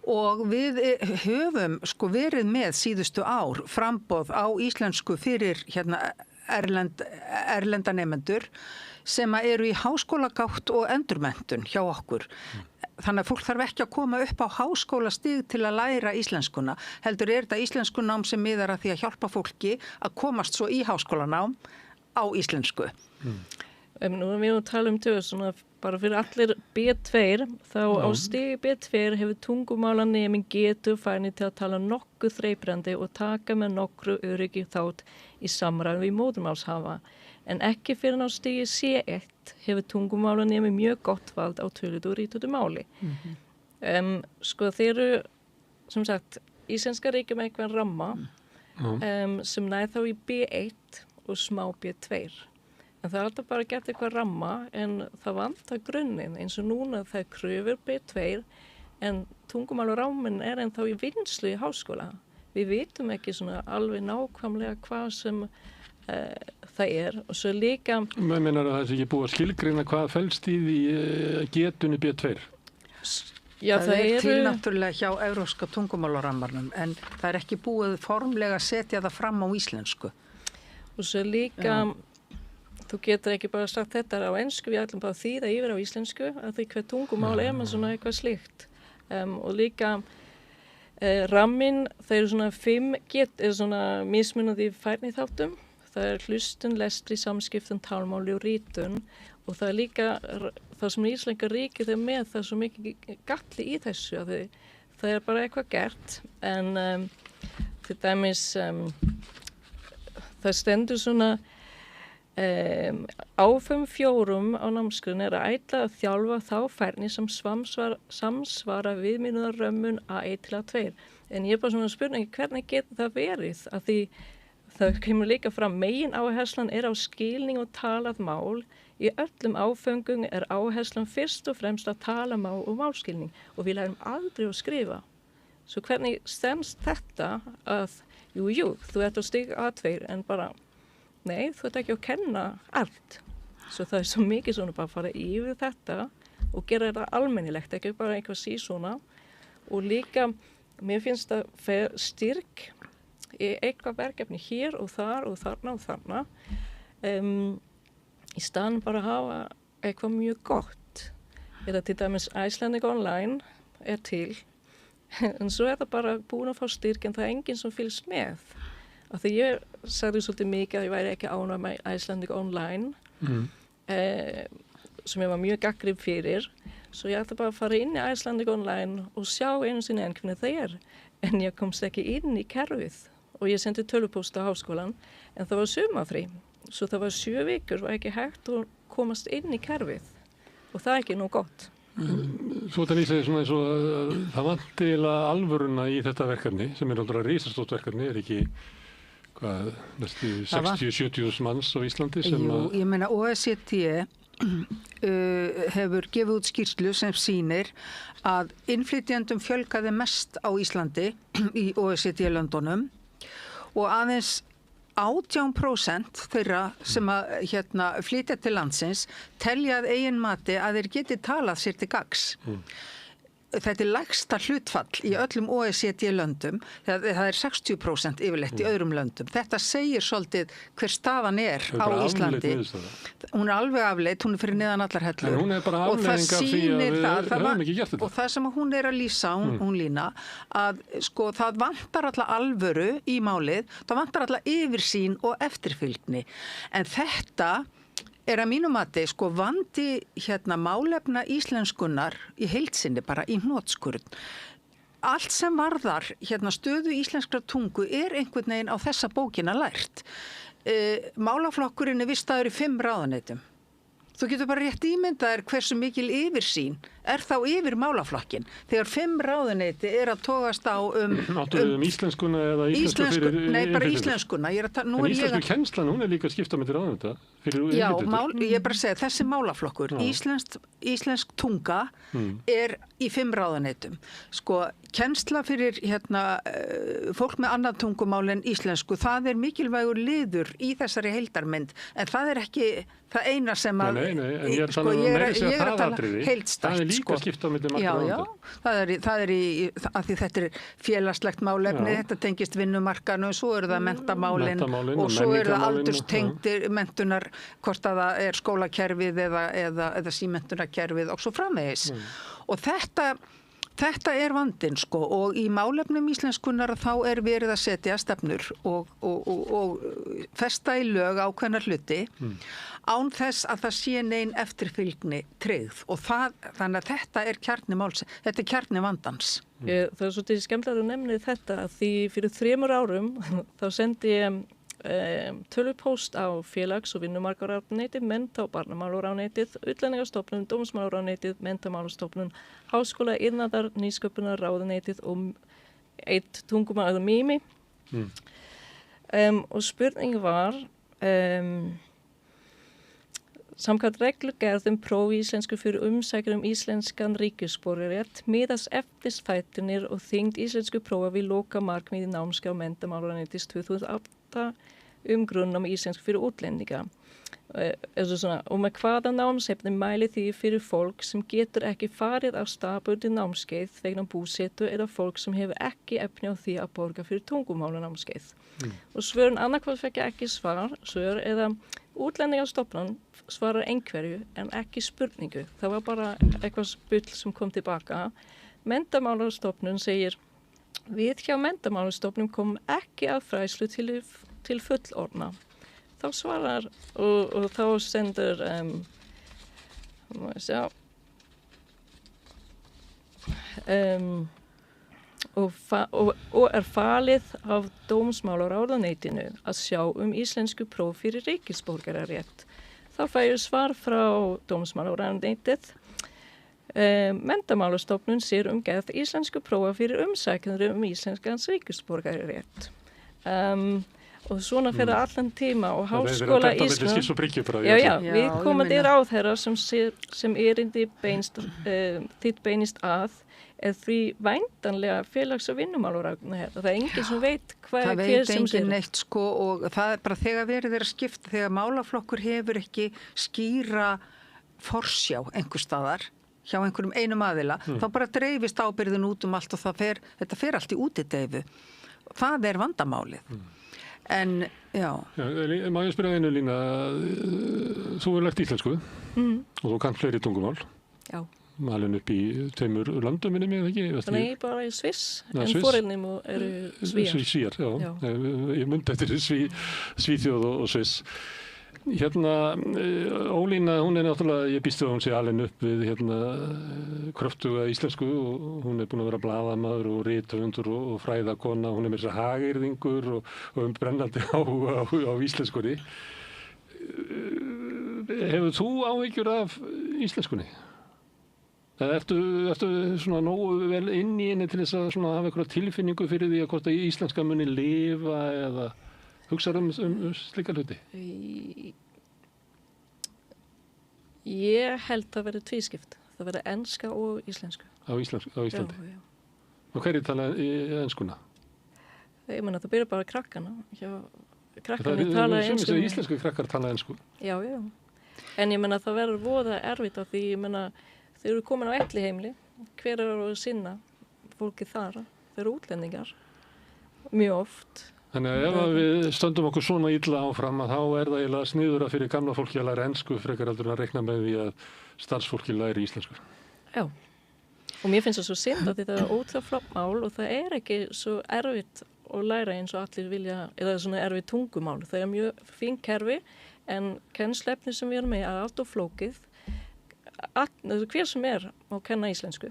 Speaker 2: og við höfum verið með síðustu ár framboð á íslensku fyrir erlenda nemendur sem eru í háskólagátt og endurmenntun hjá okkur. Þannig að fólk þarf ekki að koma upp á háskólastig til að læra íslenskuna. Heldur er þetta íslenskunám sem miðar að því að hjálpa fólki að komast svo í háskólanám á íslensku.
Speaker 16: Nú erum við að tala svona bara fyrir allir B2, þá á stigi B2 hefur tungumálaneminn getur færni til að tala nokkuð þreibrandi og taka með nokkru öryggi þátt í samræðum við móðurmálshafa. En ekki fyrir á stigi C1 hefur tungumálaneminn mjög gott vald á töluðu og rítuðu máli. Þeir eru, sem sagt, íslenska ríkja með einhvern ramma sem næð þá í B1 og smá B2. En það er alltaf bara gert eitthvað ramma en það vantar grunninn eins og núna það er kröfur B2 en tungumálaráminn er ennþá í vinnslu í háskóla. Við vitum ekki svona alveg nákvæmlega hvað sem það er og svo líka...
Speaker 1: Mér meinar að það er ekki búið að skilgreina hvað felst í getunni B2?
Speaker 2: Já, það er til náttúrulega hjá evrópska tungumálarammarnum en það er ekki búið formlega að setja það fram á íslensku.
Speaker 16: Og svo líka... þú getur ekki bara sagt þetta á ensku, við ætlum bara að þýða yfir á íslensku, að því hver tungumál með svona eitthvað slíkt. Og líka ramminn, það eru svona 5 svona mismunandi færniþáttum. Það hlustun, lestri, samskiptun, talmáli og rítun og það líka það sem íslenska ríkið með, það svo mikið galli í þessu að það bara eitthvað gert en til dæmis það stendur svona áfum 4 á námskránni að ætla að þjálfa þá færni sem samsvara viðmiðunarrömmun A1 til A2 en ég bara svona spurningi hvernig getur það verið að því það kemur líka fram megin áherslan á skilning og talað mál. Í öllum áföngum áherslan fyrst og fremst að tala mál og málskilning og við lærum aldrei að skrifa. Svo hvernig stendst þetta að, jú, þú ert á stig A2 en bara, nei, þú ert ekki að kenna allt. Svo það svo mikið svona bara að fara yfir þetta og gera þetta almennilegt, ekki bara eitthvað svona. Og líka, mér finnst það styrk eitthvað verkefni hér og þar og þarna og þarna í staðan bara að hafa eitthvað mjög gott eða til dæmis Icelandic Online til en svo það bara búin að fá styrk en það enginn sem fylgst með af því ég sagði svolítið mikið að ég væri ekki ánægð með Icelandic Online sem ég var mjög gagnrýnd fyrir svo ég ætla bara að fara inn í Icelandic Online og sjá einu sinni hvernig það en ég komst ekki inn í kerfið og ég sendi tölvupóst á háskólan en það var sumarfrí svo það var 7 vikur og ekki hægt að komast inn í kerfið og það ekki nú gott.
Speaker 1: Svo þetta lýsið svona eins og það vanti alvöruna í þetta verkefni sem aldrei risastórt verkefni, ekki hvað, næstu 60-70 manns á Íslandi sem
Speaker 2: Jú, ég meina OECD hefur gefið út skýrslu sem sýnir að innflytjendum fjölgaði mest á Íslandi í OECD-löndunum og aðeins 18% þeirra sem að flytja til landsins telja að eigin mati að þeir geti talað sér til gagns. Þetta lægsta hlutfall í öllum OECD-löndum, það 60% yfirleitt í öðrum löndum. Þetta segir svolítið hver staðan á Íslandi. Hún alveg afleitt, hún fyrir neðan allar hellur.
Speaker 1: En hún bara afleiðing af því að við höfum ekki gert þetta.
Speaker 2: Og það sem hún að lýsa, hún Lína, að sko það vantar alla alvöru í málið, það vantar alla yfirsýn og eftirfylgni. En þetta að mínu mati sko vandi málefna íslenskunnar í heildsinni bara í hnotskurn. Allt sem varðar stöðu íslenskrar tungu einhvern veginn á þessa bókina lært. Málaflokkurinn vistaður í 5 ráðuneytum. Þú getur bara rétt ímyndaðir hversu mikil yfirsýn þá yfir málaflokkin. Þegar 5 ráðuneyti að togast á
Speaker 1: íslenskuna eða íslensku fyrir...
Speaker 2: Nei, bara íslenskuna.
Speaker 1: En íslensku kennslan, hún líka skipta með til ráðuneyta.
Speaker 2: Já, ég bara segja, þessi málaflokkur, íslensk tunga í 5 ráðuneytum. Sko, kennsla fyrir fólk með annað tungumál en íslensku, það mikilvægur liður í þessari heildarmynd, en það ekki það eina sem að...
Speaker 1: Nei, en ég að tala
Speaker 2: heildstætt.
Speaker 1: Það líka skipta á milli margra ráðuneyta.
Speaker 2: Það af því þetta félagslegt málefni, þetta tengist vinnumarkaðnum, svo það menntamálin og svo það aldurstengdir menntunar, hvort að það skólakerfið eða símenntunarkerfið og svo framvegis. Og þetta vandinn sko og í málefnum íslenskunnar þá verið að setja stefnur og festa í lög ákveðna hluti án þess að það sé nein eftirfylgni tryggð og þannig að þetta kjarni máls, þetta kjarni vandans.
Speaker 16: Það svolítið skemmtilega að nefna þetta að því fyrir 3 árum þá sendi ég tölvupóst á félags- og vinnumarkaðsráðuneytið, mennta- og barnamálaráðuneytið, Útlendingastofnun, Dómsmálaráðuneytið, Menntamálastofnun, Háskóla, iðnaðar, nýsköpunarráðuneytið og eitt tungumál Mimi. Og spurning var samkvæmt reglugerð prófi íslensku fyrir umsækjara íslenskan ríkisborgararétt miðast efnisþættirnir og þyngd íslensku prófa við lokamarkmið í námskrá Menntamálaráðuneytis 2008 grunnnám íslensku fyrir útlendinga. Og með hvaða námsefni mæli því fyrir fólk sem getur ekki farið á staðbundið námskeið vegna búsetu eða fólk sem hefur ekki efni á því að borga fyrir tungumálanámskeið. Og svörin annarkvort fekk ekki svar, svör eða Útlendingastofnun svarar einhverju en ekki spurningu. Það var bara eitthvað bull sem kom tilbaka. Menntamálastofnun segir, við hjá Menntamálastofnun kom ekki að fræðslu til fullorðna. Þá svarar og þá sendur og falið af dómsmálaráðuneytinu að sjá íslensku próf fyrir ríkisborgararétt. Þá fær svar frá dómsmálaráðuneytið. Menntamálastofnun sér gerð íslensku prófa fyrir umsækjendur íslenskans ríkisborgararétt. Og svona fyrir allan tíma og Háskóla Íslands við komandi ráðherra sem erindi þitt beinist að því væntanlega félags- og vinnumálaráðuneytið. Það enginn sem veit hver sem sér.
Speaker 2: Það veit enginn neitt sko og það bara þegar verið að skipta, þegar málaflokkur hefur ekki skýra forsjá einhver staðar hjá einhverjum einum aðila, þá bara dreifist ábyrðin út allt og þetta fer allt í útideifu. Það vandamálið. En, já.
Speaker 1: Má ég spyrja einu Lína, þú hefur lært íslensku og þú kannt fleiri tungumál. Já. Malin upp í 2 löndum, minni mig, ekki?
Speaker 16: Nei, bara í Sviss, en foreldrunum eru Svíjar.
Speaker 1: Svíjar, já. Ég myndi eftir Svíþjóð og Sviss. Ólína, hún náttúrulega, ég býst við að hún sé alin upp við kröftuga íslensku og hún búin að vera blaðamaður og rithöfundur og fræðakona, hún með þess að hagyrðingur og brennandi á íslenskunni. Hefur þú áhyggjur af íslenskunni? Ertu svona nógu vel inn í henni til þess að hafa eitthvað tilfinningu fyrir því að hvort að íslenska muni lifa eða hugsaðu slíka hluti?
Speaker 16: Ég held að vera tvískipt. Það vera enska og íslensku.
Speaker 1: Á Íslandi? Já. Og hverju tala enskuna?
Speaker 16: Ég meina, það byrja bara krakkana. Krakkarnir tala ensku.
Speaker 1: Íslensku krakkar tala ensku?
Speaker 16: Já. En ég meina, það verður voða erfitt af því, ég meina, þeir eru komin á elliheimili. Hver að sinna fólki þar? Þeir eru útlendingar. Mjög oft.
Speaker 1: Þannig að ef við stöndum okkur svona illa áfram að þá það eiginlega sniðura fyrir gamla fólki að læra ensku frekar heldur en að reikna með því að starfsfólki læri íslensku.
Speaker 16: Já, og mér finnst það svo synd að þetta ótrúlega flott mál og það ekki svo erfitt að læra eins og allir vilja, eða svona erfitt tungumál. Það mjög fín kerfi en kennslefni sem við erum með allt og flókið. Hver sem má kenna íslensku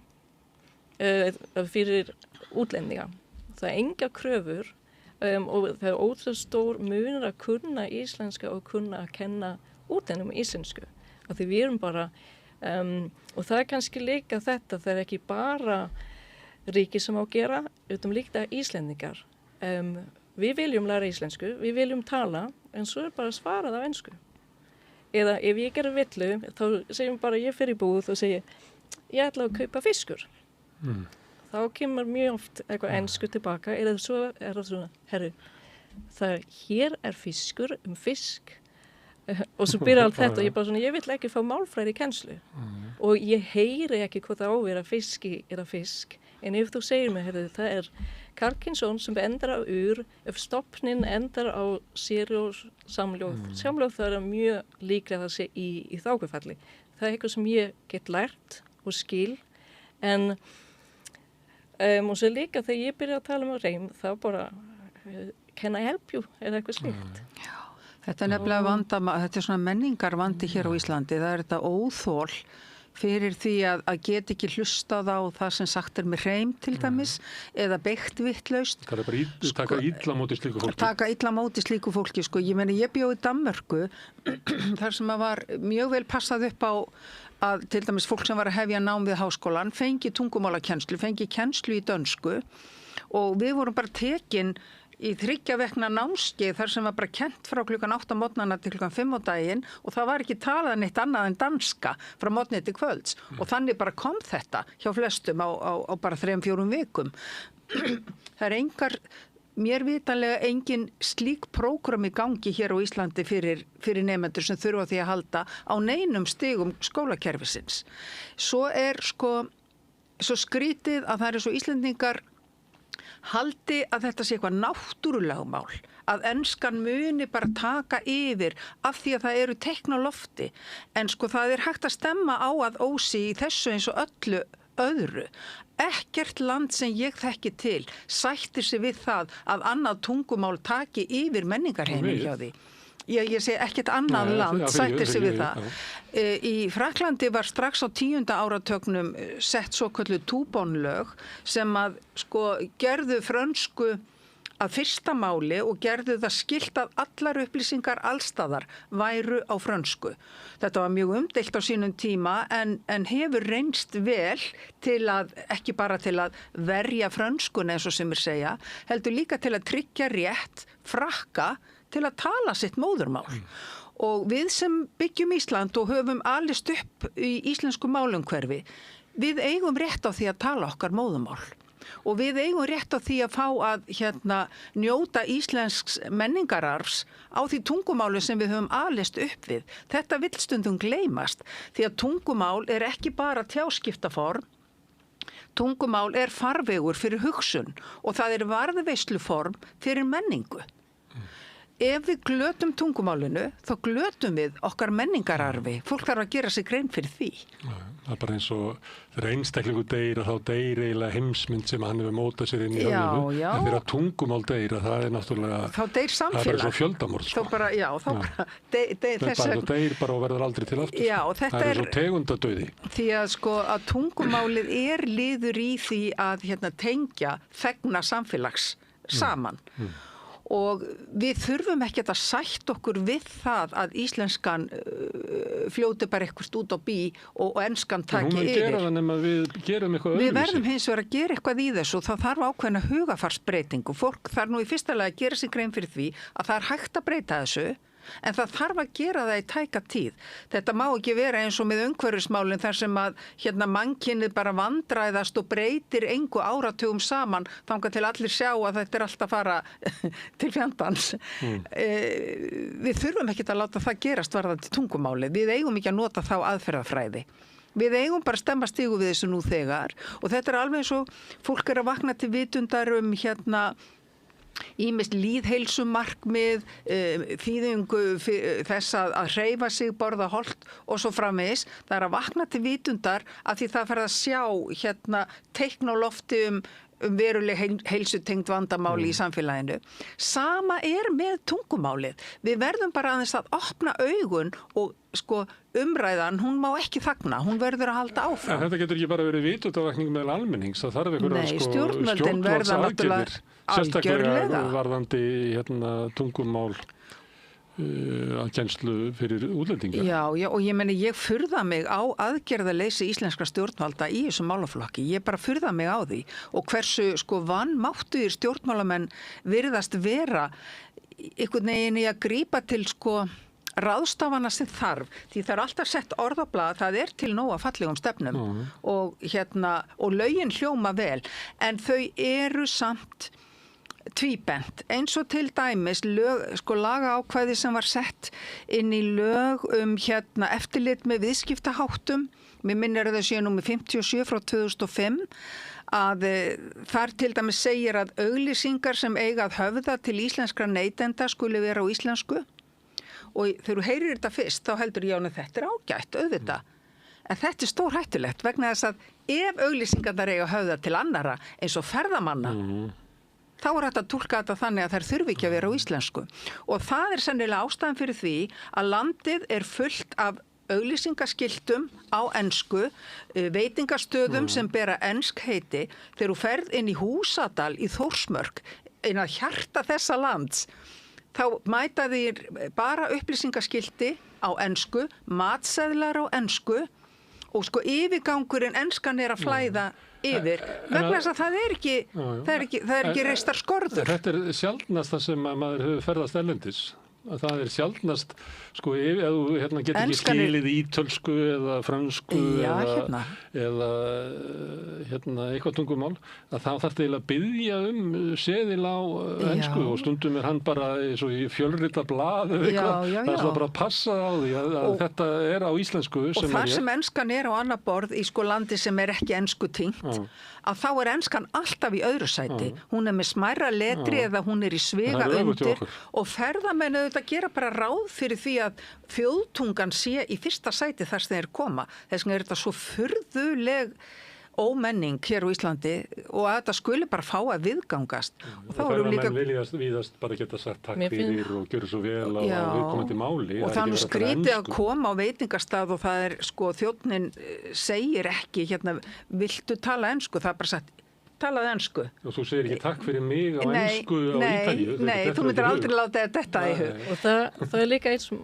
Speaker 16: fyrir útlendinga. Það enga kröfur. Og það ótrúlega stór munur að kunna íslenska og kunna að kenna útlendingum íslensku. Af því við erum bara, og það kannski líka þetta, það ekki bara ríki sem á að gera, utan líka íslendingar. Við viljum læra íslensku, við viljum tala, en svo bara svarað á ensku. Eða ef ég gerir villu, þá segjum bara ég fer í búð og segja, ég ætla að kaupa fiskur. Þá kemur mjög oft eitthvað ensku tilbaka eða svo það svona, herru, hér fiskur fisk og svo byrja allt þetta og ég bara svona, ég vill ekki fá málfræði kennslu og ég heyri ekki hvað það ávera fiski eða fisk en ef þú segir mig, herru, það Karkinsson sem endar á ef stopnin endar á sérljóð, samljóð það mjög líklega að sé í þákufalli. Það eitthvað sem ég get lært og skil en og svo líka þegar ég byrja að tala reym þá bara can I help you eða eitthvað slíkt.
Speaker 2: Já, þetta nefnilega þetta svona menningarvandi hér á Íslandi, það þetta óþol fyrir því að geta ekki hlustað á það sem sagt með reym til dæmis eða beitt vittlaust.
Speaker 1: Það bara taka illa móti slíku fólki.
Speaker 2: Taka illa móti slíku fólki, sko. Ég meni, ég bjó í Danmörku þar sem var mjög vel passað upp á að til dæmis fólk sem var að hefja nám við háskólan fengi tungumálakennslu, fengi kennslu í dönsku og við vorum bara tekin í 3 vekna námskeið þar sem var bara kennt frá klukkan 8 mótnana til klukkan 5 á daginn og það var ekki talað neitt annað en danska frá mótni til kvölds og þannig bara kom þetta hjá flestum á bara 3-4 vikum. Það engar mér vitanlega engin slík prógram í gangi hér á Íslandi fyrir nemendur sem þurfa því að halda á neinum stigum skólakerfisins. Svo svo skrítið að það svo Íslendingar haldi að þetta sé eitthvað náttúrulögmál að enskan muni bara taka yfir af því að það eru teikn á lofti. En sko það hægt að stemma á að ósi í þessu eins og öllu öðru. Ekkert land sem ég þekki til sættir sig við það að annað tungumál taki yfir menningarheiminn hjá því. Ég segi ekkert annað land sættir sig við það. Í Frakklandi var strax á 10. áratögnum sett svokölluð Toubon-lög sem að sko gerðu frönsku að fyrsta máli og gerðu það skylt að allar upplýsingar allstaðar væru á frönsku. Þetta var mjög umdeilt á sínum tíma en hefur reynst vel til að, ekki bara til að verja frönskun eins og sem segja, heldur líka til að tryggja rétt Frakka til að tala sitt móðurmál. Og við sem byggjum Ísland og höfum alist upp í íslensku málumhverfi, við eigum rétt á því að tala okkar móðurmál. Og við eigum rétt á því að fá að njóta íslensks menningararfs á því tungumáli sem við höfum alist upp við. Þetta vill stundum gleymast því að tungumál ekki bara tjáskiptaform, tungumál farvegur fyrir hugsun og það varðveisluform fyrir menningu. Ef við glötum tungumálinu, þá glötum við okkar menningararfi. Fólk þarf að gera sig grein fyrir því.
Speaker 1: Það bara eins og þegar einstaklingur deyr þá deyr eiginlega heimsmynd sem hann hefur mótað sér inn í höfðinu. En þegar tungumál deyr, það náttúrulega... Þá
Speaker 2: deyr samfélag.
Speaker 1: Það bara svo fjöldamorð.
Speaker 2: Þá bara,
Speaker 1: það deyr bara og verður aldrei til aftur.
Speaker 2: Já, þetta
Speaker 1: það svo tegundadauði.
Speaker 2: Því að tungumálið liður í því að tengja þegna samfélags saman. Og við þurfum ekki að sætt okkur við það að íslenskan fljóti bara eitthvað út á bí og enskan taki yfir.
Speaker 1: Hún vil gera það nema við gerum eitthvað öðruvísi.
Speaker 2: Við verðum hins vegar að gera eitthvað í þessu og það þarf ákveðna hugafarsbreytingu. Fólk þarf nú í fyrsta lagi að gera sig grein fyrir því að það hægt að breyta þessu. En það þarf að gera það í tæka tíð. Þetta má ekki vera eins og með umhverfismálin þar sem að mannkynnið bara vandræðast og breytir engu áratugum saman þangað til allir sjá að þetta alltaf að fara til fjandans. Við þurfum ekki að láta það gerast varðandi tungumáli. Við eigum ekki að nota þá aðferðafræði. Við eigum bara að stemma stigu við þessu nú þegar og þetta alveg eins og fólk að vakna til vitundar ýmist lýðheilsumarkmið, þýðingu þess að hreyfa sig, borða holt og svo framvegis. Það að vakna til vitundar að því það fer að sjá teikn á lofti um veruleg heilsutengd vandamáli í samfélaginu. Sama með tungumálið. Við verðum bara aðeins að opna augun og umræðan, hún má ekki þagna, hún verður að halda áfram.
Speaker 1: En þetta getur ekki bara verið vitundavakning meðal almennings, það þarf einhverja
Speaker 2: stjórnvöldin verða náttúrulega
Speaker 1: sérstaklega varðandi tungumál að kennslu fyrir útlendinga. Já, og ég furða mig á aðgerðaleysi íslenskra stjórnvalda í þessum málaflokki. Ég bara furða mig á því og hversu vanmáttuðir stjórnmálamenn virðast vera einhvern veginn í að grípa til ráðstafana sem þarf, því það alltaf sett orð á blað, það til nóga fallegum stefnum og lögin hljóma vel, en þau eru samt tvíbent, eins og til dæmis lagaákvæði sem var sett inn í lög eftirlit með viðskiptaháttum, mér minnir það sé númer 57 frá 2005, að þar til dæmis segir að auglýsingar sem eiga að höfða til íslenskra neytenda skuli vera á íslensku. Og þegar þú heyrir þetta fyrst, þá heldur ég að þetta ágætt, auðvitað. En þetta stór hættulegt vegna þess að ef auglýsingarnar eiga höfða til annara eins og ferðamanna, þá þetta að túlka þetta þannig að þær þurfi ekki að vera á íslensku. Og það sennilega ástæðan fyrir því að landið fullt af auglýsingaskiltum á ensku, veitingastöðum sem bera ensk heiti. Þegar þú ferð inn í Húsadal í Þórsmörk, inn að hjarta þessa lands, þá mæta þér bara upplýsingaskilti á ensku, matseðlar á ensku og yfirgangurinn enskan að flæða yfir. Vegna þess að það er ekki reistar skorður. Þetta sjaldnast það sem maður hefur ferðast erlendis það sjaldnast, sko, ef þú get ekki skilið ítölsku eða fransku eða eitthvað tungumál, að þá þarf það að biðja seðil á ensku og stundum hann bara eins og í fjölrita blað eða eitthvað, það bara að passa á því að þetta á íslensku.
Speaker 2: Og þar sem enskan á annað borð í sko landi sem ekki ensku tengt, að þá enskan alltaf í öðru sæti. Hún með smærra letri eða hún í sviga undir og ferðamenn auðvitað gera bara ráð fyrir því að þjóðtungan sé í fyrsta sæti þar sem þeir koma. Þess vegna þetta svo furðuleg ómenning hér á Íslandi og að þetta skuli bara fá að viðgangast.
Speaker 1: Og þá eru líka viðast bara geta sagt takk fyrir og gera svo vel á viðkomandi máli.
Speaker 2: Og það skrítið að koma á veitingastað og það sko þjónninn segir ekki viltu tala ensku, það bara sagt talaðu ensku.
Speaker 1: Og þú segir ekki takk fyrir mig á ensku á Ítalíu.
Speaker 2: Nei, þú myndir aldrei láta þetta í hug.
Speaker 16: Og það líka eitt sem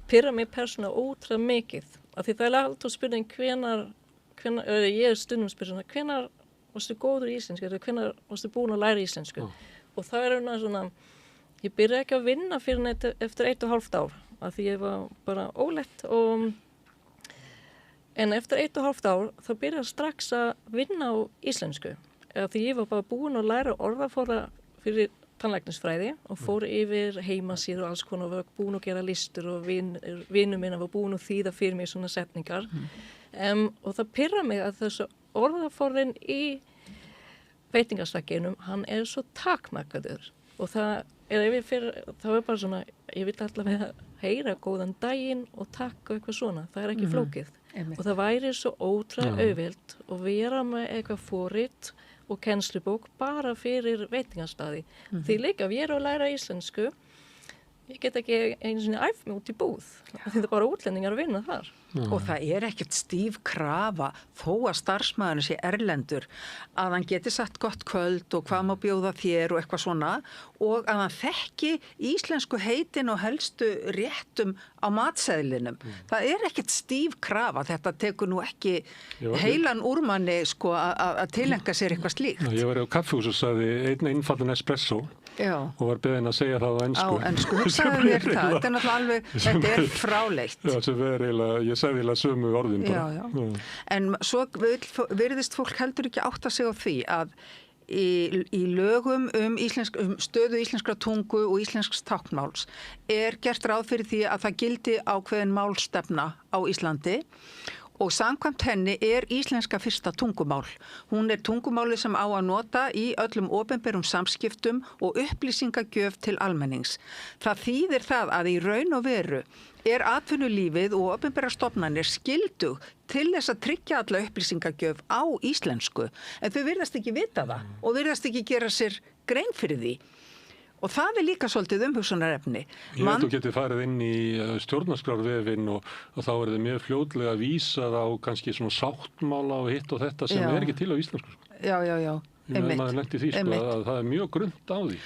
Speaker 16: pirrar mig persónulega ótrúlega mikið. Af því það alltaf spurning ég stundum spyrir hvenær varstu góður í íslensku eða hvenær varstu búin að læra íslensku. Og það svona, ég byrjaði ekki að vinna fyrir eftir 1,5 ár. Af því ég var bara ólétt en eftir 1,5 ár þá byrjaði strax að vinna á íslensku. Því ég var bara búin að læra orðaforða fyrir tannlæknisfræði og fór yfir heimasíður og alls konar og var búin að gera listur og vinur minna var búin að þýða fyrir mig svona setningar. Og það pirrar mig að þessu orðaforðin í veitingastakkinum, hann svo takmarkaður og það bara svona, ég vil alltaf heyra góðan daginn og takk og eitthvað svona, það ekki flókið. Og það væri svo ótrúlega auðvelt að vera með eitthvað forrit og kennslubók bara fyrir veitingastaði. Því líka við að læra íslensku, ég get ekki einu sinni æft mig út í búð. Því það bara útlendingar að vinna þar.
Speaker 2: Og það ekkert stíf krafa þó að starfsmaðurinn sé erlendur að hann geti sagt gott kvöld og hvað má bjóða þér og eitthvað svona og að hann þekki íslensku heitin og helstu réttum á matseðlinum. Það ekkert stíf krafa, þetta tekur nú ekki heilan úrmanni sko að tilenga sér eitthvað slíkt.
Speaker 1: Ég var á kaffihús og sagði einn einfaldan espresso og var beðinn að segja það á ensku.
Speaker 2: Á ensku, hún sagði mér það, þetta náttúrulega alveg, þetta fráleitt.
Speaker 1: Já, sem ég sagði eiginlega sömu orðin bara.
Speaker 2: Já. En svo virðist fólk heldur ekki átta sig á því að í lögum stöðu íslenskra tungu og íslensks táknmáls gert ráð fyrir því að það gildi ákveðin málstefna á Íslandi og samkvæmt henni íslenska fyrsta tungumál. Hún tungumáli sem á að nota í öllum opinberum samskiptum og upplýsingagjöf til almennings. Það þýðir það að í raun og veru atvinnulífið og opinberar stofnanir skildug til þess að tryggja alla upplýsingagjöf á íslensku. En þau virðast ekki vita það og virðast ekki gera sér grein fyrir því. Og það líka svolítið umhugsunarefni.
Speaker 1: Ég veit þú getur farið inn í stjórnarskrárvefinn og þá þið mjög fljótlega vísað á kannski svona sáttmála og hitt og þetta sem ekki til á íslensku.
Speaker 2: Já.
Speaker 1: Maður lenti því að það mjög grunnt á því.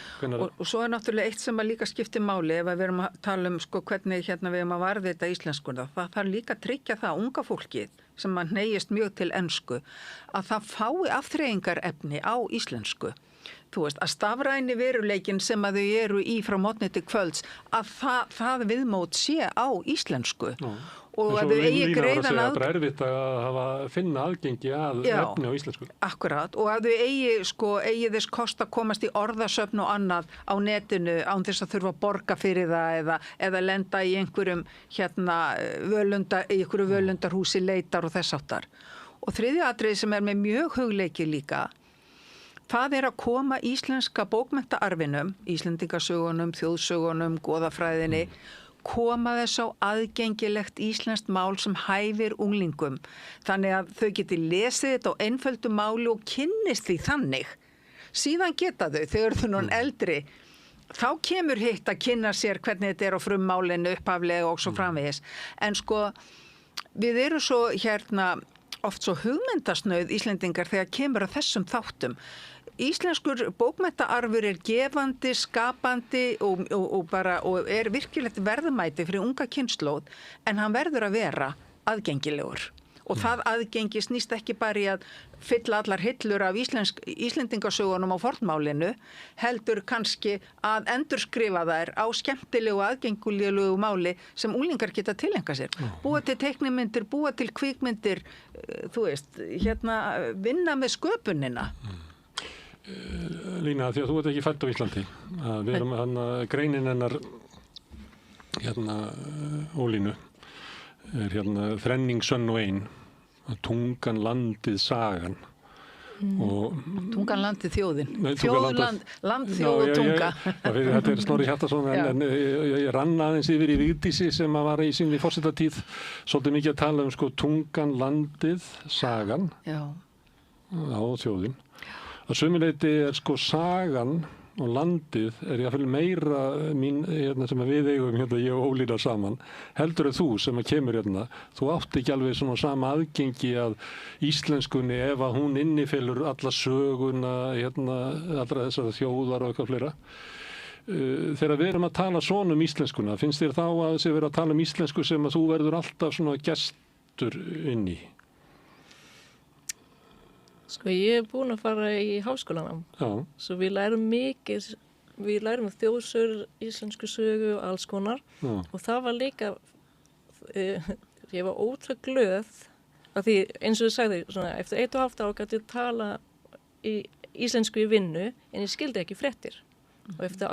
Speaker 2: Og svo náttúrulega eitt sem líka skiptir máli ef við erum að tala hvernig við erum að varðveita íslenskuna. Það þarf líka að tryggja það unga fólkið sem hneigist mjög til ensku að það fái afþreyingarefni á íslensku. Þú veist, að stafræni veruleikin sem að þau eru í frá morgni til kvölds að það viðmót sé á íslensku. Og að þau eigi greiðan
Speaker 1: að... Það er erfitt að finna aðgengi að efni á íslensku.
Speaker 2: Akkurat, og að þau eigi þess kost að komast í orðasöfn og annað á netinu án þess að þurfa að borga fyrir það eða lenda í einhverjum völundarhúsi leitar og þess áttar. Og þriðja atriði sem með mjög hugleiki líka, það að koma íslenska bókmenntaarfinum, Íslendingasögunum, þjóðsögunum, goðafræðinni, koma þess á aðgengilegt íslenskt mál sem hæfir unglingum. Þannig að þau geti lesið þetta á einföldu máli og kynnist því þannig. Síðan geta þau, þegar þau núna eldri, þá kemur hitt að kynna sér hvernig þetta á frummálinu upphaflega og svo framvegis. En við erum svo oft svo hugmyndasnauð Íslendingar þegar kemur að þessum þáttum. Íslenskur bókmenntaarfur gefandi, skapandi og virkilegt verðmæti fyrir unga kynslóð en hann verður að vera aðgengilegur. og það aðgengi snýst ekki bara í að fylla allar hillur af Íslendingasögunum á fornmálinu, heldur kannski að endurskrifa þær á skemmtilegu og aðgengulegu máli sem unglingar geta tilenga sér. Búa til teiknimyndir, búa til kvikmyndir, þú veist, vinna með sköpunina.
Speaker 1: Lína, því að þú ert ekki fædd á Íslandi, við erum greinin hennar Ólínu er þrenning sönn og ein, tungan, landið, sagan.
Speaker 2: Tungan, landið, þjóðin. Land, þjóð og tunga.
Speaker 1: Þetta Snorri Hjartarson, en ég rann aðeins yfir í Vigdísi sem var í sinni forsetatíð svolítið mikið að tala um tungan, landið, sagan og þjóðin. Að sömuleyti sagan og landið jafnvel meira mín sem við eigum ég og Ólína saman, heldur þú sem kemur þú átt ekki alveg svona sama aðgengi að íslenskunni ef að hún innifelur alla söguna allra þessara þjóðar og eitthvað fleira. Þegar við erum að tala svona íslenskuna, finnst þér þá að þessi vera að tala íslensku sem að þú verður alltaf svona gestur inn í?
Speaker 16: Sko ég búin að fara í háskólanám, svo við lærum mikið, við lærum þjóðsögur, íslensku sögu og alls konar og það var líka, ég var ótrúlega glöð að því eins og þú sagði, eftir 1,5 ár gæti ég tala í íslensku í vinnu en ég skildi ekki fréttir og eftir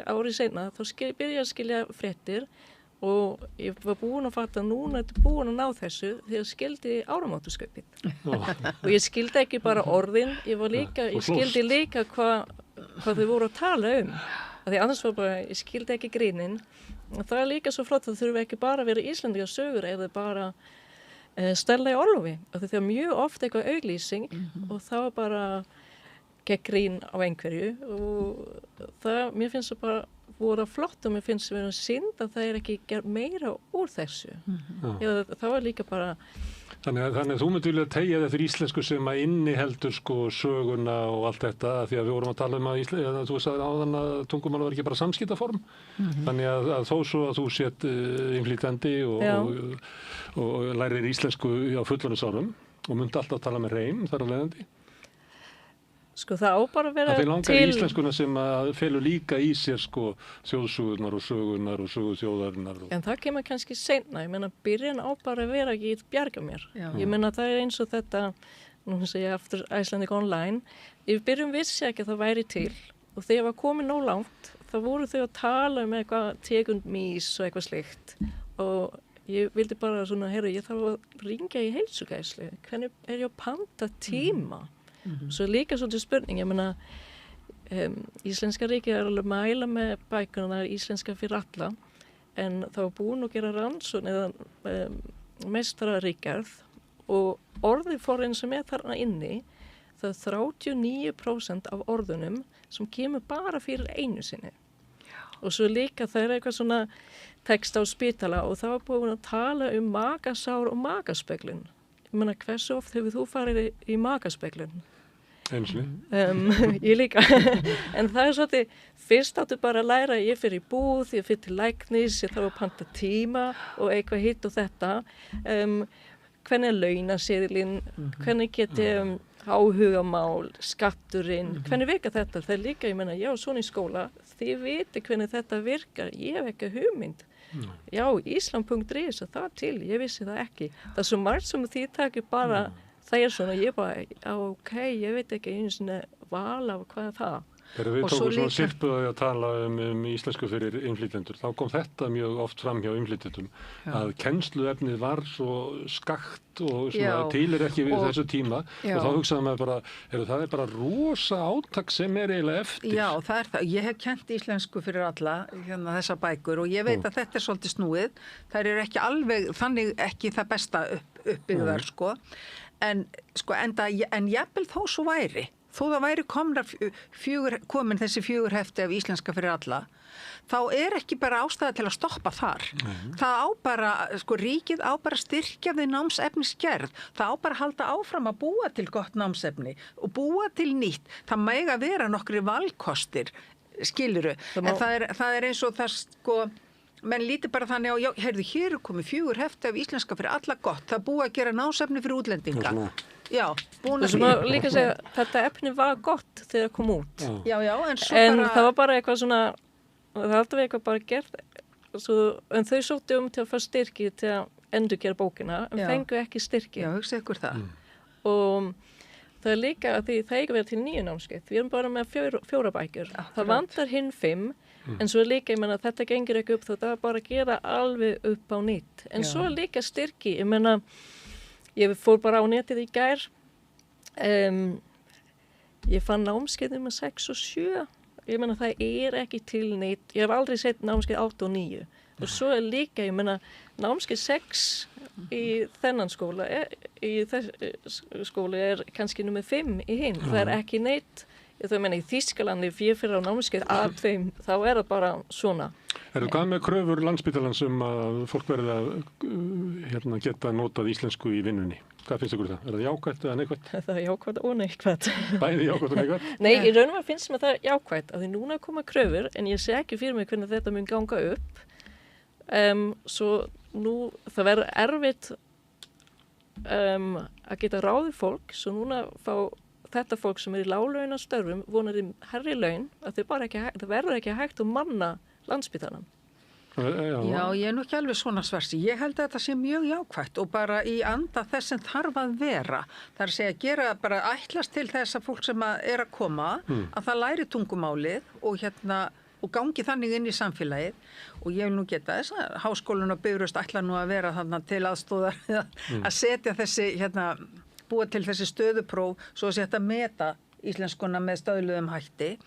Speaker 16: árið seinna þá byrjaði ég að skilja fréttir og ég var búin að fatta núna búin að ná þessu þegar ég skildi áramótaskaupið og ég skildi ekki bara orðin, ég skildi líka hvað þau voru að tala af því annars var bara, ég skildi ekki grínin og það líka svo flott að það þurfi ekki bara að vera íslendingar sögur eða bara stella í orlofi og það er mjög oft eitthvað auglýsing og það var bara gegn grín á einhverju og það, mér finnst það bara voru flott og mér finnst verið synd að það ekki gert meira úr þessu. Það var líka bara...
Speaker 1: Þannig að þú myndir vilja tegja þetta íslensku sem að inniheldur söguna og allt þetta, því að við vorum að tala um að þú sagði áðan að tungumál var ekki bara samskiptaform, þannig að þó svo að þú sett innflytjandi og lærir íslensku á fullorðinsárum og myndi alltaf tala með hreim þar af leiðandi.
Speaker 16: Sko það á bara að vera
Speaker 1: til... Það langar í íslenskuna sem að felur líka í sér þjóðsögurnar og sögurnar og sögur þjóðarinnar.
Speaker 16: En það kemur kannski seinna, ég meina byrjan á bara að vera ekki bjarga mér. Ég meina það eins og þetta, nú sé ég aftur Icelandic Online, ég byrjum vissi ekki að það væri til og þegar ég var komin nóg langt, þá voru þau að tala um eitthvað tegund mís og eitthvað slikt og ég vildi bara ég þarf að ringja í heilsugæslu, hvernig ég að panta tíma? Svo líka svolítið spurning, ég meina Íslenska ríkið alveg mæla með bækurna íslenska fyrir alla en það var búin að gera rannsókn eða meistararitgerð og orðiforðin sem þarna inni það 39% af orðunum sem kemur bara fyrir einu sinni og svo líka það eitthvað svona text á spítala og það var búin að tala um magasár og magaspeglun. Ég meina, hversu oft hefur þú farið í magaspeglun? Ég líka en það svolítið, fyrst áttu bara að læra ég fyrir í búð, ég fyrir til læknis ég þarf að panta tíma og eitthvað hitt og þetta hvernig er launaseðilinn hvernig geti áhugamál skatturinn, hvernig virka þetta það er líka, ég meina, já, svona í skóla þið viti hvernig þetta virkar ég hef ekki hugmynd já, Ísland.is og það til, ég vissi það ekki það er svo margt sem þið takir bara það er svona, ég bara, ok, ég veit ekki einu svona val af hvað er það.
Speaker 1: Þegar við tókum svona sirpuði að tala um íslensku fyrir innflytjendur, þá kom þetta mjög oft fram hjá innflytjendum að kennsluefnið var svo skakt og svona tilir ekki við þessu tíma og þá hugsaði maður bara, það er bara rosa átak sem eiginlega eftir.
Speaker 2: Já, það er það. Ég hef kennt íslensku fyrir alla þessa bækur og ég veit að þetta er svolítið snúið. Það er ekki alveg, þannig ekki það besta uppbyggðar, En jafnvel þó svo væri, þó það væri komin þessi 4 hefti af íslenska fyrir alla, þá er ekki bara ástæða til að stoppa þar. Það á bara, ríkið á bara styrkja við námsefnisgerð. Það á bara halda áfram að búa til gott námsefni og búa til nýtt. Það mega vera nokkri valkostir, skilurðu. En það er eins og það menn líti bara þannig á, já, heyrðu, hér er komið 4 hefti af íslenska fyrir alla gott, það búið að gera námsefni fyrir útlendinga. Já, búin að
Speaker 16: því. Þú líka að segja, þetta efni var gott þegar það kom út.
Speaker 2: Já, en svo
Speaker 16: en það var bara eitthvað svona, það var alltaf eitthvað bara gert, en þau sóttu til að fá styrki til að endurgera bókina, en fengu ekki styrki.
Speaker 2: Já, hugsa ykkur það.
Speaker 16: Og það líka að það ekki verið til 9 námskeið, við erum bara með 4 bækur. Það vantar hinn 5, en svo líka, ég menna, þetta gengur ekki upp, það er bara að gera alveg upp á nýtt. En svo líka styrki, ég menna, ég fór bara á netið í gær, ég fann námskeið með 6 og 7, ég menna, það er ekki til nýtt, ég hef aldrei sett námskeið 8 og 9. Og svo líka, ég menna, námskeið 6 í þennan skóla, í þessu skóla kannski nummer 5 í hinn, það ekki neitt. Ég meina í Þýskalandi 4 fyrir á námskeið A2, þá það bara svona.
Speaker 1: Hvað með kröfur Landspítalans að fólk verði að geta notað íslensku í vinnunni? Hvað finnst ykkur það? Það jákvætt eða neikvætt?
Speaker 16: Það jákvætt og neikvætt.
Speaker 1: Bæði jákvætt og neikvætt?
Speaker 16: Nei, í raun og veru finnst mér það jákvætt, af því núna koma kröfur, en ég sé ekki fyrir mig hvernig þetta mun ganga upp. Svo nú það verður erfitt að geta ráðið fólk, svo núna fá þetta fólk sem í láglaunastörfum vonar í herri laun, að það verður ekki hægt að manna Landspítalann.
Speaker 2: Já, ég nú ekki alveg svona sversi. Ég held að þetta sé mjög jákvætt og bara í anda þess sem þarf að vera. Það að segja, gera bara ætlast til þess að fólk sem að koma, að það læri tungumálið og gangi þannig inn í samfélagið og ég vil nú geta þess að Háskólinn á Bifröst ætla nú að vera þarna til aðstóðar að setja þessi, búa til þessi stöðupróf svo að setja meta íslenskuna með stöðluðum hætti.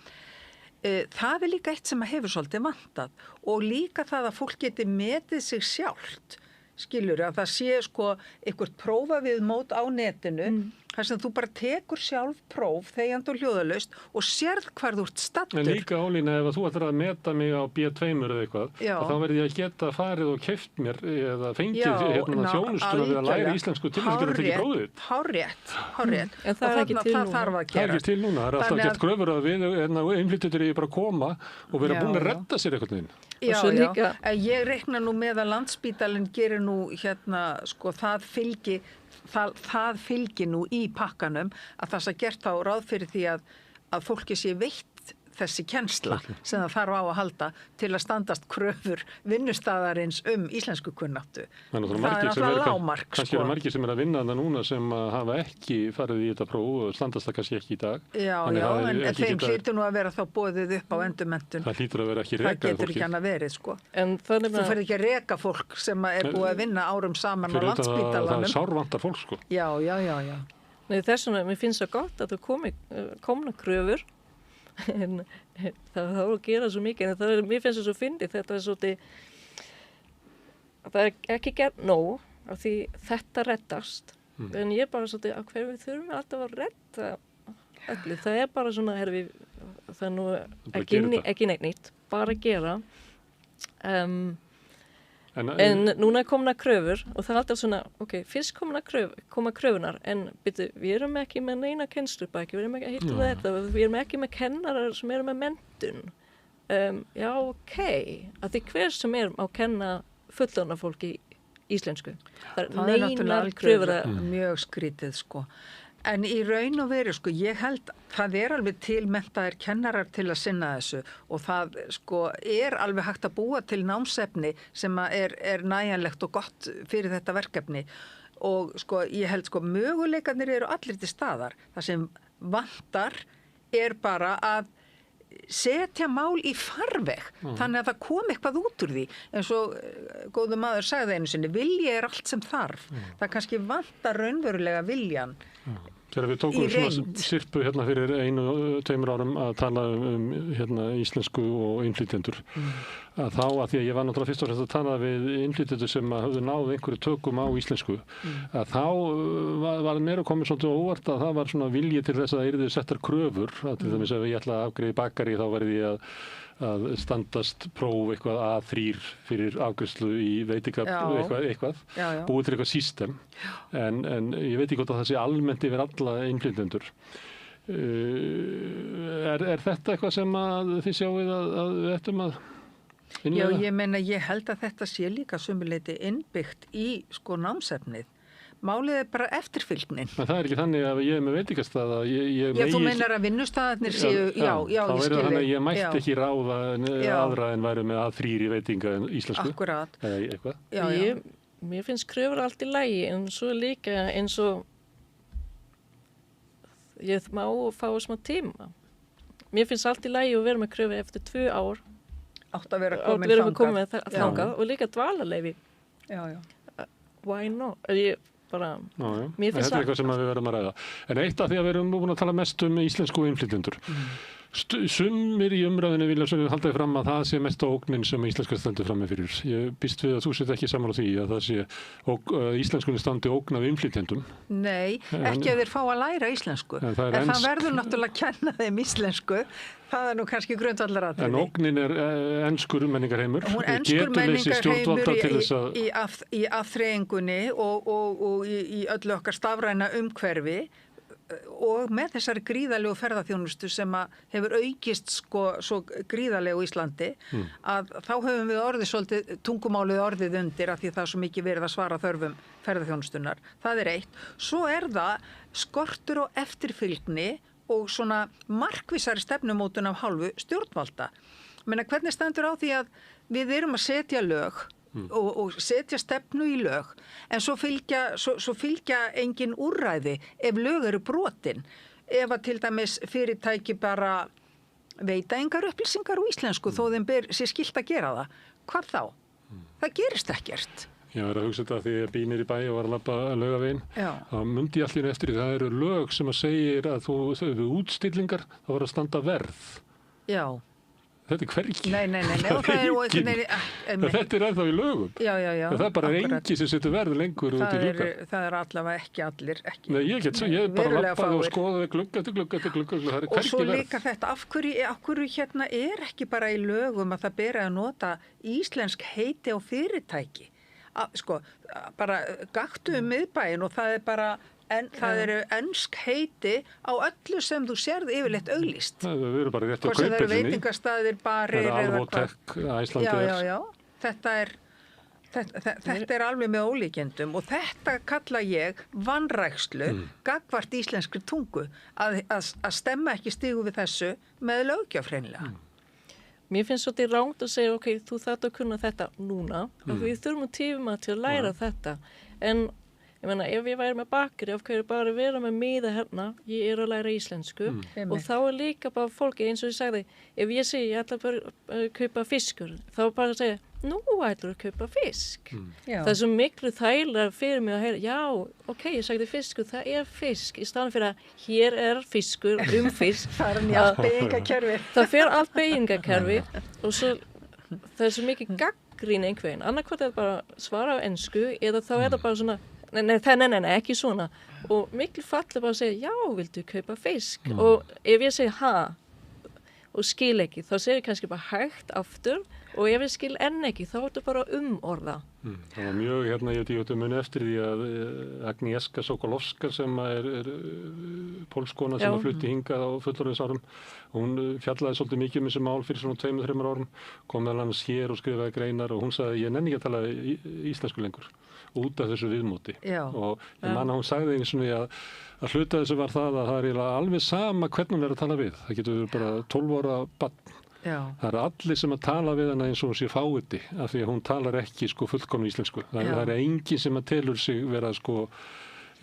Speaker 2: Það líka eitt sem hefur svolítið vantað og líka það að fólk geti metið sig sjálft, skilur að það sé eitthvað prófa við mót á netinu, þar sem þú bara tekur sjálf próf þegjandi og hljóðalaust og sérð hvar þú ert stattur.
Speaker 1: En líka Ólína, ef þú ætlar að meta mig á B2 eða eitthvað, þá verði ég að geta farið og keypt mér eða fengið þjónustuna við að læra íslensku til þess að geta tekið prófið.
Speaker 2: Hárrétt.
Speaker 16: En það ekki til núna.
Speaker 2: Það
Speaker 1: er ekki til núna. Það er alltaf gert kröfur að við innflytjendur bara koma og vera búin að redda sér eitthvað inn.
Speaker 2: Já. Ég reikna nú með að Landspítalinn gerir nú það fylgi nú í pakkanum að það sé gert þá ráð fyrir því að fólki sé veitt þessi kennsla sem það þarf á að halda til að standast kröfur vinnustaðarins íslensku kunnáttu. Það er náttúrulega lágmark.
Speaker 1: Kannski eru margir sem að vinna þarna núna sem hafa ekki farið í þetta próf og standast það kannski ekki í dag.
Speaker 2: Já, en þeim hlýtur nú að vera þá boðið upp á endurmenntun.
Speaker 1: Það hlýtur að vera ekki rekað fólki.
Speaker 2: Það getur ekki hann að verið, Þú ferð ekki að reka fólk sem er búið að vinna árum saman á Landspítalanum.
Speaker 1: Það er sárvantar fólk,
Speaker 2: Já.
Speaker 16: Nei, þess vegna, mér finnst það gott að það komna kröfur en það þarf að gera svo mikið en mér finnst það svo fyndið þetta það er ekki gert nóg af því þetta reddast en ég bara svolítið að hverju við þurfum alltaf að redda öllu, það er bara svona það er nú ekki neitt nýtt bara gera en núna er komna kröfur og það er alltaf svona, fyrst koma kröfunar en við erum ekki með neina kennslubæki, við erum ekki að hitta þetta, við erum ekki með kennarar sem eru með menntun. Að því hver sem er á að kenna fullorðna fólki íslensku. Það er neinar kröfur
Speaker 2: mjög skrítið, En í raun og veru, ég held það er alveg til menntaðir kennarar til að sinna þessu og það er alveg hægt að búa til námsefni sem er nægjanlegt og gott fyrir þetta verkefni og ég held möguleikarnir eru allir til staðar. Það sem vantar er bara að setja mál í farveg þannig að það kom eitthvað út úr því eins og góðu maður sagði einu sinni vilji er allt sem þarf það kannski vantar raunverulega viljan
Speaker 1: Þegar við tókum svona sirpu fyrir 1-2 árum að tala íslensku og innflytjendur að þá að því að ég var náttúrulega fyrst og fremst að tala við innflytjendur sem hafðu náð einhverju tökum á íslensku að þá var mér að koma svolítið óvart að það var svona vilji til þess að það yrðu settar kröfur að til dæmis ef ég ætla að afgreiða í bakari þá verði ég að standast próf eitthvað A3 fyrir afgreiðslu í veitingab eitthvað búið til eitthvað system en ég veit ekki hvort að það sé almennt yfir alla innflytjendur er þetta eitthvað sem að þið sjáuð að við ættum að
Speaker 2: Já, ég meina, ég held að þetta sé líka sömuleyti innbyggt í sko námsefnið. Málið bara eftirfylgnin.
Speaker 1: En það ekki þannig að ég með veitingastað að ég
Speaker 2: Já, þú meinar að vinnustaðarnir séu, já, ég skilji.
Speaker 1: Þá verður þannig að ég mætti ekki ráða aðra en væru með A3 í veitinga íslensku.
Speaker 2: Akkurat.
Speaker 1: Eða eitthvað.
Speaker 16: Já. Mér finnst kröfur allt í lagi, en svo líka eins og ég má fá smá tíma. Mér finnst allt í lagi að vera með kröfur eftir 2 ár.
Speaker 2: Átt að vera komin
Speaker 16: þangað og líka dvalarleyfi.
Speaker 2: Já.
Speaker 16: Why not? Mér finnst
Speaker 1: þetta eitthvað sem við verðum að ræða. En eitt af því að við erum búin að tala mest íslensku innflytjendur. Sumir í umræðinu vilja halda fram að það sé mesta ógnin sem íslenska stendur frammi fyrir. Ég býst við að þú sett ekki sammála því að það sé íslenskunni standi ógn af innflytjendum.
Speaker 2: Nei, ekki að þeir fá að læra íslensku. En það verður náttúrulega að kenna þeim íslensku. Það nú kannski grundvallaratriði.
Speaker 1: En ógnin enskur menningarheimur.
Speaker 2: Hún enskur menningarheimur í afþreyingunni og í öllu okkar stafræna umhverfi og með þessari gríðalegu ferðaþjónustu sem hefur aukist svo gríðalegu í Íslandi að þá höfum við tungumálið orðið undir af því það er svo mikið verið að svara þörfum ferðaþjónustunar. Það er eitt. Svo það skortur og eftirfylgni og svona markvissari stefnumótun af hálfu stjórnvalda. Menna, hvernig stendur á því að við erum að setja lög og setja stefnu í lög en svo fylgja engin úrræði ef lög eru brotin. Ef að til dæmis fyrirtæki bara veita engar upplýsingar á íslensku þó þeim sé skylt að gera það. Hvað þá? Það gerist ekkert.
Speaker 1: Ég var að hugsa þetta því að býnir í bæ og var að labba Laugaveginn. Þá mundi ég allir eftir því það eru lög sem að segir að þau útstillingar þá var að standa verð.
Speaker 2: Já.
Speaker 1: Þetta hvergi.
Speaker 2: Nei.
Speaker 1: Þetta ennþá í lögum.
Speaker 2: Já.
Speaker 1: Það bara engi sem setur verð lengur út í glugga.
Speaker 2: Það allavega ekki allir.
Speaker 1: Nei, ég bara lappaði og skoðaði glugga eftir glugga. Það er hvergi verð.
Speaker 2: Og svo líka þetta, af hverju hérna ekki bara í lögum að það beri að nota íslensk heiti á fyrirtæki. Bara gaktu miðbæinn og það bara það eru ensk heiti á öllu sem þú sérð yfirleitt auglýst.
Speaker 1: Það eru bara rétt á
Speaker 2: kauphöllinni.
Speaker 1: Hvort sem það eru
Speaker 2: veitingastaðir, barir
Speaker 1: eða Alvotek, Icelandair.
Speaker 2: Já. Þetta er alveg með ólíkjendum og þetta kalla ég vanrækslu gagnvart íslenskri tungu að stemma ekki stigu við þessu með löggjöf hreinlega.
Speaker 16: Mér finnst svolítið rangt að segja ok, þú þarft að kunna þetta núna og við þurfum tíma til að læra þetta en ég meina, ef ég væri með bakari, af hverju bara vera með miða hérna, ég að læra íslensku og þá líka bara fólki eins og ég sagði, ef ég segi ég ætla bara að kaupa fiskur, þá bara að segja, nú ætlar að kaupa fisk. Það er svo miklu þægilega fyrir mig að heyra, já, ok, ég sagði fiskur, það er fisk, í staðan fyrir að hér er fiskur, fisk.
Speaker 2: Það er allt beygingakerfi.
Speaker 16: Það fer allt beygingakerfi og svo, það er svo mikið gagnrýni einhvern, annarkvæmt bara svara á ensku eða þá það bara svona, Nei, ekki svona. Og miklu falli bara að segja, já, vildu kaupa fisk? Og ef ég segi ha og skil ekki, þá segir ég kannski bara hægt aftur og ef ég skil enn ekki, þá er þetta bara orða.
Speaker 1: Það var mjög, ég veit muni eftir því að Agnieszka Sokolowska sem er pólskona sem flutti hingað á fullorðinsárum, hún fjallaði svolítið mikið um þessi mál fyrir svona 2-3 árum, kom meðal annars hér og skrifaði greinar og hún sagði, ég nenni ekki að tala íslensku lengur út af þessu viðmóti. Og ég man að hún sagði einu svona að hluta þessu var það að það er alveg sama hvernig hún er að tala við. Það getur bara 12 ára barn. Það er allir sem að tala við hana eins og hún sé fáiði af því að hún talar ekki fullkomnu íslensku. Það er enginn sem að telur sig vera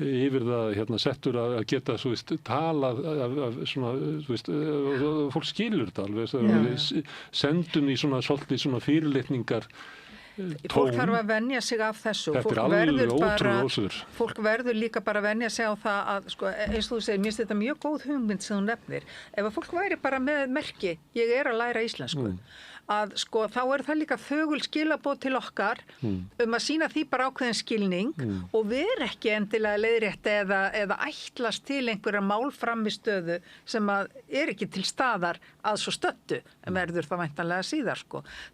Speaker 1: yfir það settur að geta talað fólk skilur þetta alveg. Við sendum í svolítið fyrirlitningar
Speaker 2: Fólk þarf að venja sig af þessu.
Speaker 1: Þetta er alveg ótrúlega ósöður.
Speaker 2: Fólk verður líka bara að venja sig á það að, eins og þú segir, mér finnst þetta mjög góð hugmynd sem þú nefnir. Ef að fólk væri bara með merki, ég er að læra íslensku, að þá er það líka þögul skilaboð til okkar að sína því bara ákveðin skilning og vera ekki endilega leiðrétt eða ætlast til einhverja málframistöðu sem að er ekki til staðar að svo stöddu, en verður það væntanlega síðar.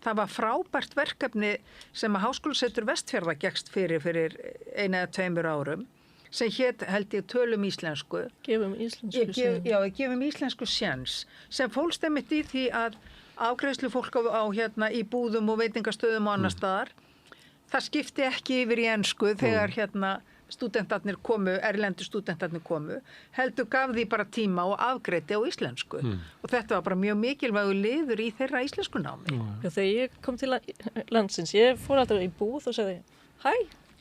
Speaker 2: Það var frábært verkefni sem að Háskólasetur Vestfjarða gekkst fyrir 1 eða 2 árum sem hét, held ég, Tölum íslensku.
Speaker 16: Gefum íslensku séns.
Speaker 2: Já, gefum íslensku séns sem fólst einmitt í því að afgreiðslufólk á í búðum og veitingastöðum og annar staðar. Það skipti ekki yfir í ensku þegar erlendu stúdentarnir komu, heldur gaf því bara tíma og afgreiddi á íslensku. Og þetta var bara mjög mikilvægur liður í þeirra íslenskunámi.
Speaker 16: Þegar ég kom til landsins, ég fór alltaf í búð og sagði, hæ,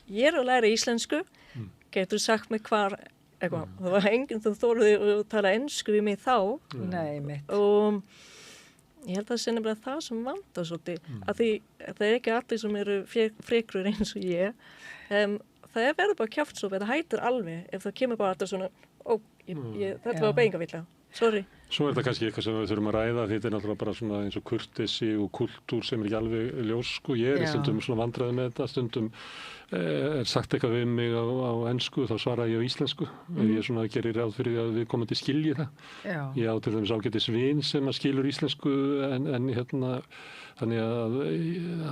Speaker 16: ég að læra íslensku, getur sagt mig hvar, eitthvað. Það var enginn sem þorði að tala ensku við mig þá.
Speaker 2: Nei, mitt.
Speaker 16: Og ég held að það sé nefnilega það sem vantar svolítið, að því það ekki allir sem eru frekrur eins og ég. Það verður bara kjaftsopi, það hættir alveg ef það kemur bara alltaf svona, þetta var beingavillega, sorry.
Speaker 1: Svo þetta kannski eitthvað sem við þurfum að ræða, þetta náttúrulega bara svona eins og kurteisi og kultúr sem ekki alveg ljós, ég stundum svona vandræði með þetta, stundum sagt eitthvað við mig á ensku, þá svara ég á íslensku, ég svona gerir ráð fyrir að við komum til skilji það. Ég á til dæmis ágætis vin sem að skilur íslensku en þannig að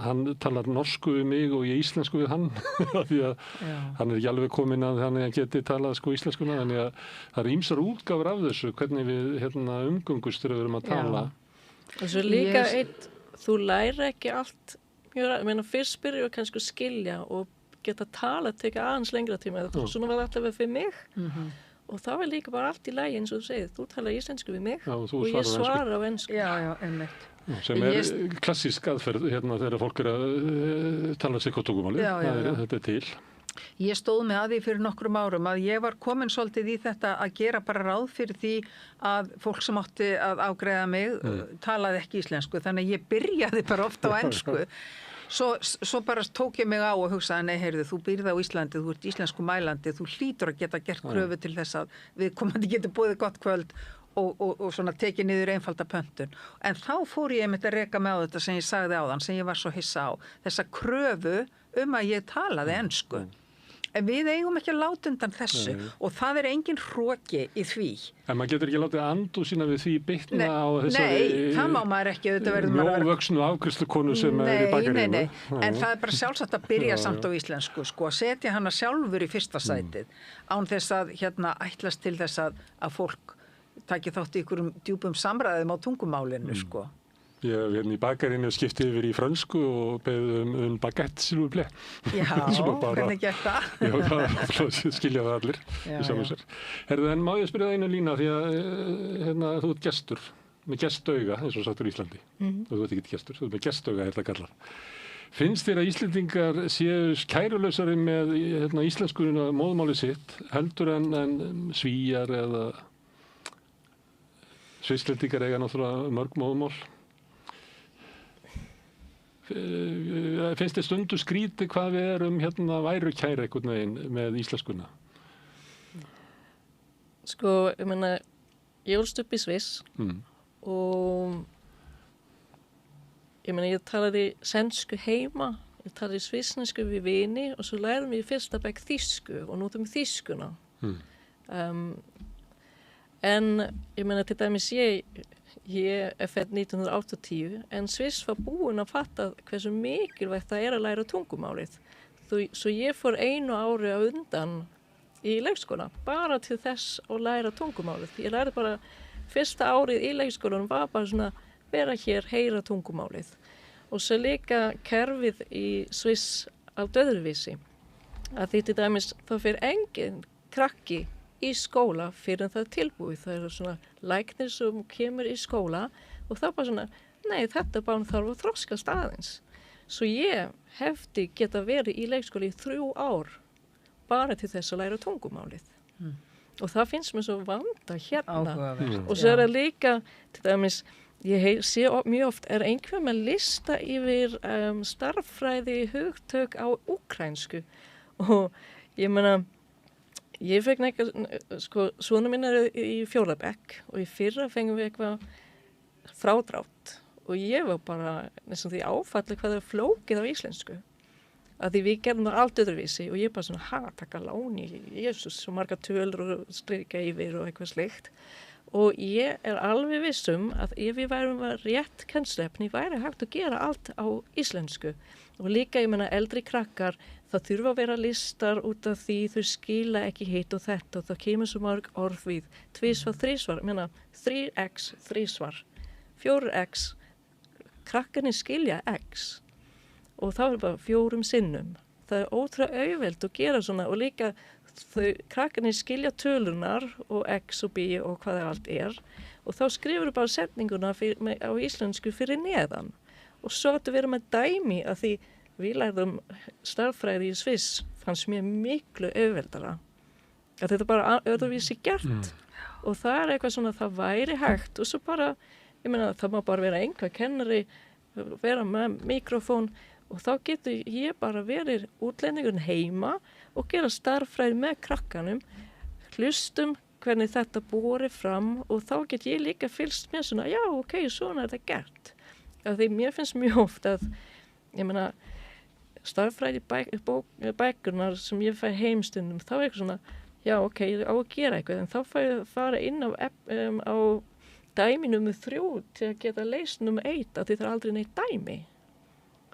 Speaker 1: hann talar norsku við mig og ég íslensku við hann því að hann ekki alveg kominn að hann geti talað íslenskuna, þannig að það eru ýmsar útgáfur af þessu, hvernig við umgöngust þegar við erum að tala.
Speaker 16: Og svo líka þú læri ekki allt, ég meina fyrst byrju kannski að skilja og geta tala teka aðeins lengra tíma, svona var þetta fyrir mig og það var líka bara allt í lagi eins og þú segir, þú talar íslensku við mig og ég svara á ensku.
Speaker 2: Já, einmitt.
Speaker 1: Sem klassísk aðferð þegar fólk að tala sig á tungumáli, þetta til.
Speaker 2: Ég stóð mig að því fyrir nokkrum árum að ég var komin svolítið í þetta að gera bara ráð fyrir því að fólk sem átti að afgreiða mig talaði ekki íslensku, þannig að ég byrjaði bara ofta á ensku. Svo bara tók ég mig á og hugsaði, nei, heyrðu, þú býrð á Íslandi, þú ert íslensku mælandi, þú hlýtur að geta gert kröfu til þess að viðkomandi getur boðið gott kvöld og svona tekið niður einfalda pöntun. En þá fór ég einmitt að reka mig á þetta sem ég sagði áðan, sem ég var svo hissa á, þessa kröfu að ég talaði ensku. En við eigum ekki að láta undan þessu og það engin hroki í því.
Speaker 1: En maður getur ekki látið andu sína við því bitna á þessari...
Speaker 2: Nei, það má maður ekki.
Speaker 1: Mjóvöxnu afgreiðslukonu sem í bakaríinu.
Speaker 2: Nei. En það bara sjálfsagt að byrja samt á íslensku, að setja hana sjálfur í fyrsta sætið, án þess að ætlast til þess að fólk taki þátt í einhverjum djúpum samræðum á tungumálinu,
Speaker 1: Ég í bakaríinu skipti yfir í frönsku og beðið baguette, s'il vous plaît.
Speaker 2: Já, hvernig gekk það?
Speaker 1: Já, það skilja það allir í saman sér. En má ég spyrja það einu lína því að þú ert gestur, með gestauga, eins og sagtur í Íslandi. Þú ert ekki gestur, þú ert með gestauga, þetta kallar. Finnst þér að Íslendingar séu kærulausari með íslenskunina móðmáli sitt, heldur en Svíar eða Svisslendingar eiga náttúrulega mörg móðmál? Finnst þér stundu skríti hvað við erum væru kæra einhvern veginn með íslenskuna?
Speaker 16: Ég meina, ég ólst upp í Sviss og ég meina, ég talaði sænsku heima, ég talaði svissnesku við vini og svo lærum við í fyrsta bekk þýsku og notum þýskuna. En ég meina, til dæmis ég fædd 1980 en Sviss var búin að fatta hversu mikilvægt það að læra tungumálið. Svo ég fór 1 ári á undan í leikskóla bara til þess að læra tungumálið. Ég lærði bara fyrsta árið í leikskólanum var bara svona vera hér, heyra tungumálið. Og svo líka kerfið í Sviss allt öðruvísi. Að því til dæmis þá fyrir engin krakki í skóla fyrir það tilbúið. Það svona læknir sem kemur í skóla og það bara svona, nei, þetta bara þarf að þroskast aðeins. Svo ég hefði geta verið í leikskóla í 3 ár bara til þess að læra tungumálið. Og það finnst mér svo vanda hérna.
Speaker 2: Áhugavert.
Speaker 16: Og svo það líka, til dæmis, ég sé mjög oft einhver með lista yfir starffræði hugtök á úkraínsku og ég meina, ég fekk svona minn í 4. bekk og í fyrra fengum við eitthvað frádrátt og ég var bara næstum því áfalli hvað það flókið á íslensku. Að því við gerðum það allt öðruvísi og ég bara svona, taka láni, Jesús, svo marga tölur og strika yfir og eitthvað slikt. Og ég alveg vissum að ef við værum rétt kennslefni væri hægt að gera allt á íslensku. Og líka, ég meina, eldri krakkar, það þurfa að vera listar út af því þau skila ekki hitt og þetta og það kemur svo marg orð við. 2 svar, 3 svar, ég meina, 3x, 3 svar, 4x, krakkarnir skilja X og þá er bara 4 sinnum. Það er ótrúlega auðvelt að gera svona og líka krakkarnir skilja tölunar og X og B og hvað það allt er og þá skrifur bara setninguna á íslensku fyrir neðan og svo áttu að vera með dæmi að því við lærðum stærðfræði í Sviss fannst mér miklu auðveldara að þetta bara öðruvísi gert og það er eitthvað svona það væri hægt og svo bara, ég meina það má bara vera einhver kennari, vera með mikrofón og þá getur ég bara verið útlendingun heima og gera stærðfræði með krakkanum, hlustum hvernig þetta borið fram og þá get ég líka fylgst með svona, já ok, svona er þetta gert. Því mér finnst mjög oft að, ég meina, stærðfræði bækurnar sem ég fæ heimstundum, þá er eitthvað svona, já ok, ég á að gera eitthvað, en þá fæ ég að fara inn á dæmi nummer 3 til að geta leist nummer 1, að þetta er aldrei neitt dæmi.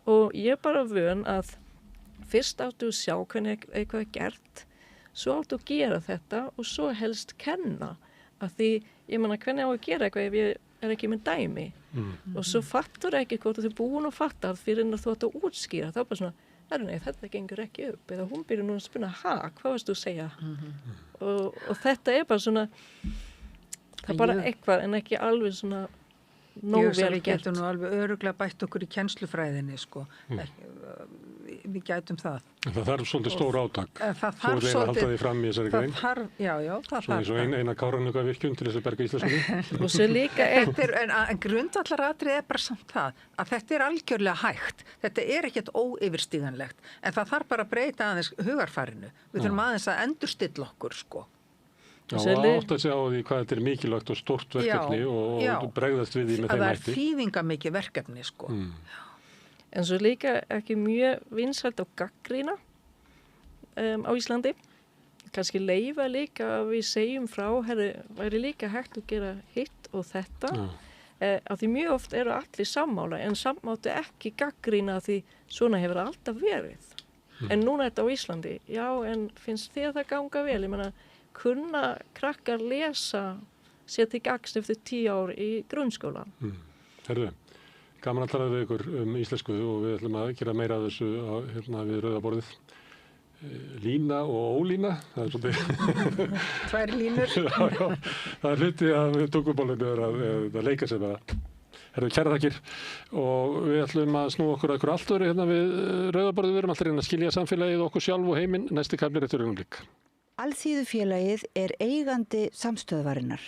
Speaker 16: Og ég er bara vön að fyrst áttu að sjá hvernig eitthvað er gert, svo áttu að gera þetta og svo helst kenna. Að því, ég meina, hvernig á að gera eitthvað ef ég er ekki með dæmi? Og svo fattur ekki hvort þú er búin að fatta fyrir en að þú átt að útskýra. Þá bara svona, nei, þetta gengur ekki upp. Eða hún byrjar nú að spuna, hvað varst þú að segja? Og þetta er bara svona, það er bara eitthvað en ekki alveg svona nóg vel gert.
Speaker 2: Við getum nú alveg öruglega bætt okkur í kennslufræðinni, sko. Við gætum það.
Speaker 1: Það þarf svolítið stór átak.
Speaker 2: Það
Speaker 1: þarf svolítið. Svo þeir halda því fram í þessari grein.
Speaker 2: Já, það þarf.
Speaker 1: Svo eins og eina Kárahnjúkavirkjun til þess að berga íslenskunni.
Speaker 16: Og svo líka
Speaker 2: en grundvallaratriði er bara samt það að þetta er algjörlega hægt. Þetta er ekkert óyfirstíganlegt. En það þarf bara að breyta aðeins hugarfarinu. Við þurfum aðeins að endurstilla okkur, sko.
Speaker 1: Já, og átt að segja á því hvað þetta er mikilvægt og stórt verkefni og bregðast við því með þeim hætti.
Speaker 2: Það er þýðingamikið verkefni, sko.
Speaker 16: En svo líka ekki mjög vinsælt á gagnrýna á Íslandi. Kannski leyfa líka að við segjum frá, væri líka hægt að gera hitt og þetta. Af því mjög oft eru allir sammála, en sammáttu ekki gagnrýna því svona hefur alltaf verið. En núna er þetta á Íslandi. Já, en finnst þér það ganga vel? Ég meina, kunna krakkar lesa sér til gagns eftir 10 ár í grunnskóla.
Speaker 1: Herðu, gaman að tala við ykkur íslensku og við ætlum að gera meira af þessu við rauðaborðið. Lína og ólína, það er svolítið...
Speaker 2: 2 línur.
Speaker 1: Já, það er hluti að tungumálinu að leika sér með það. Herðu, kæra þakkir og við ætlum að snúa okkur að ykkur allt öðru við rauðaborðið. Við erum alltaf reyna að skilja samfélagið okkur sjálf og heiminn. Næsti kafli eftir augnablik.
Speaker 17: Alþýðufélagið er eigandi samstöðvarinnar.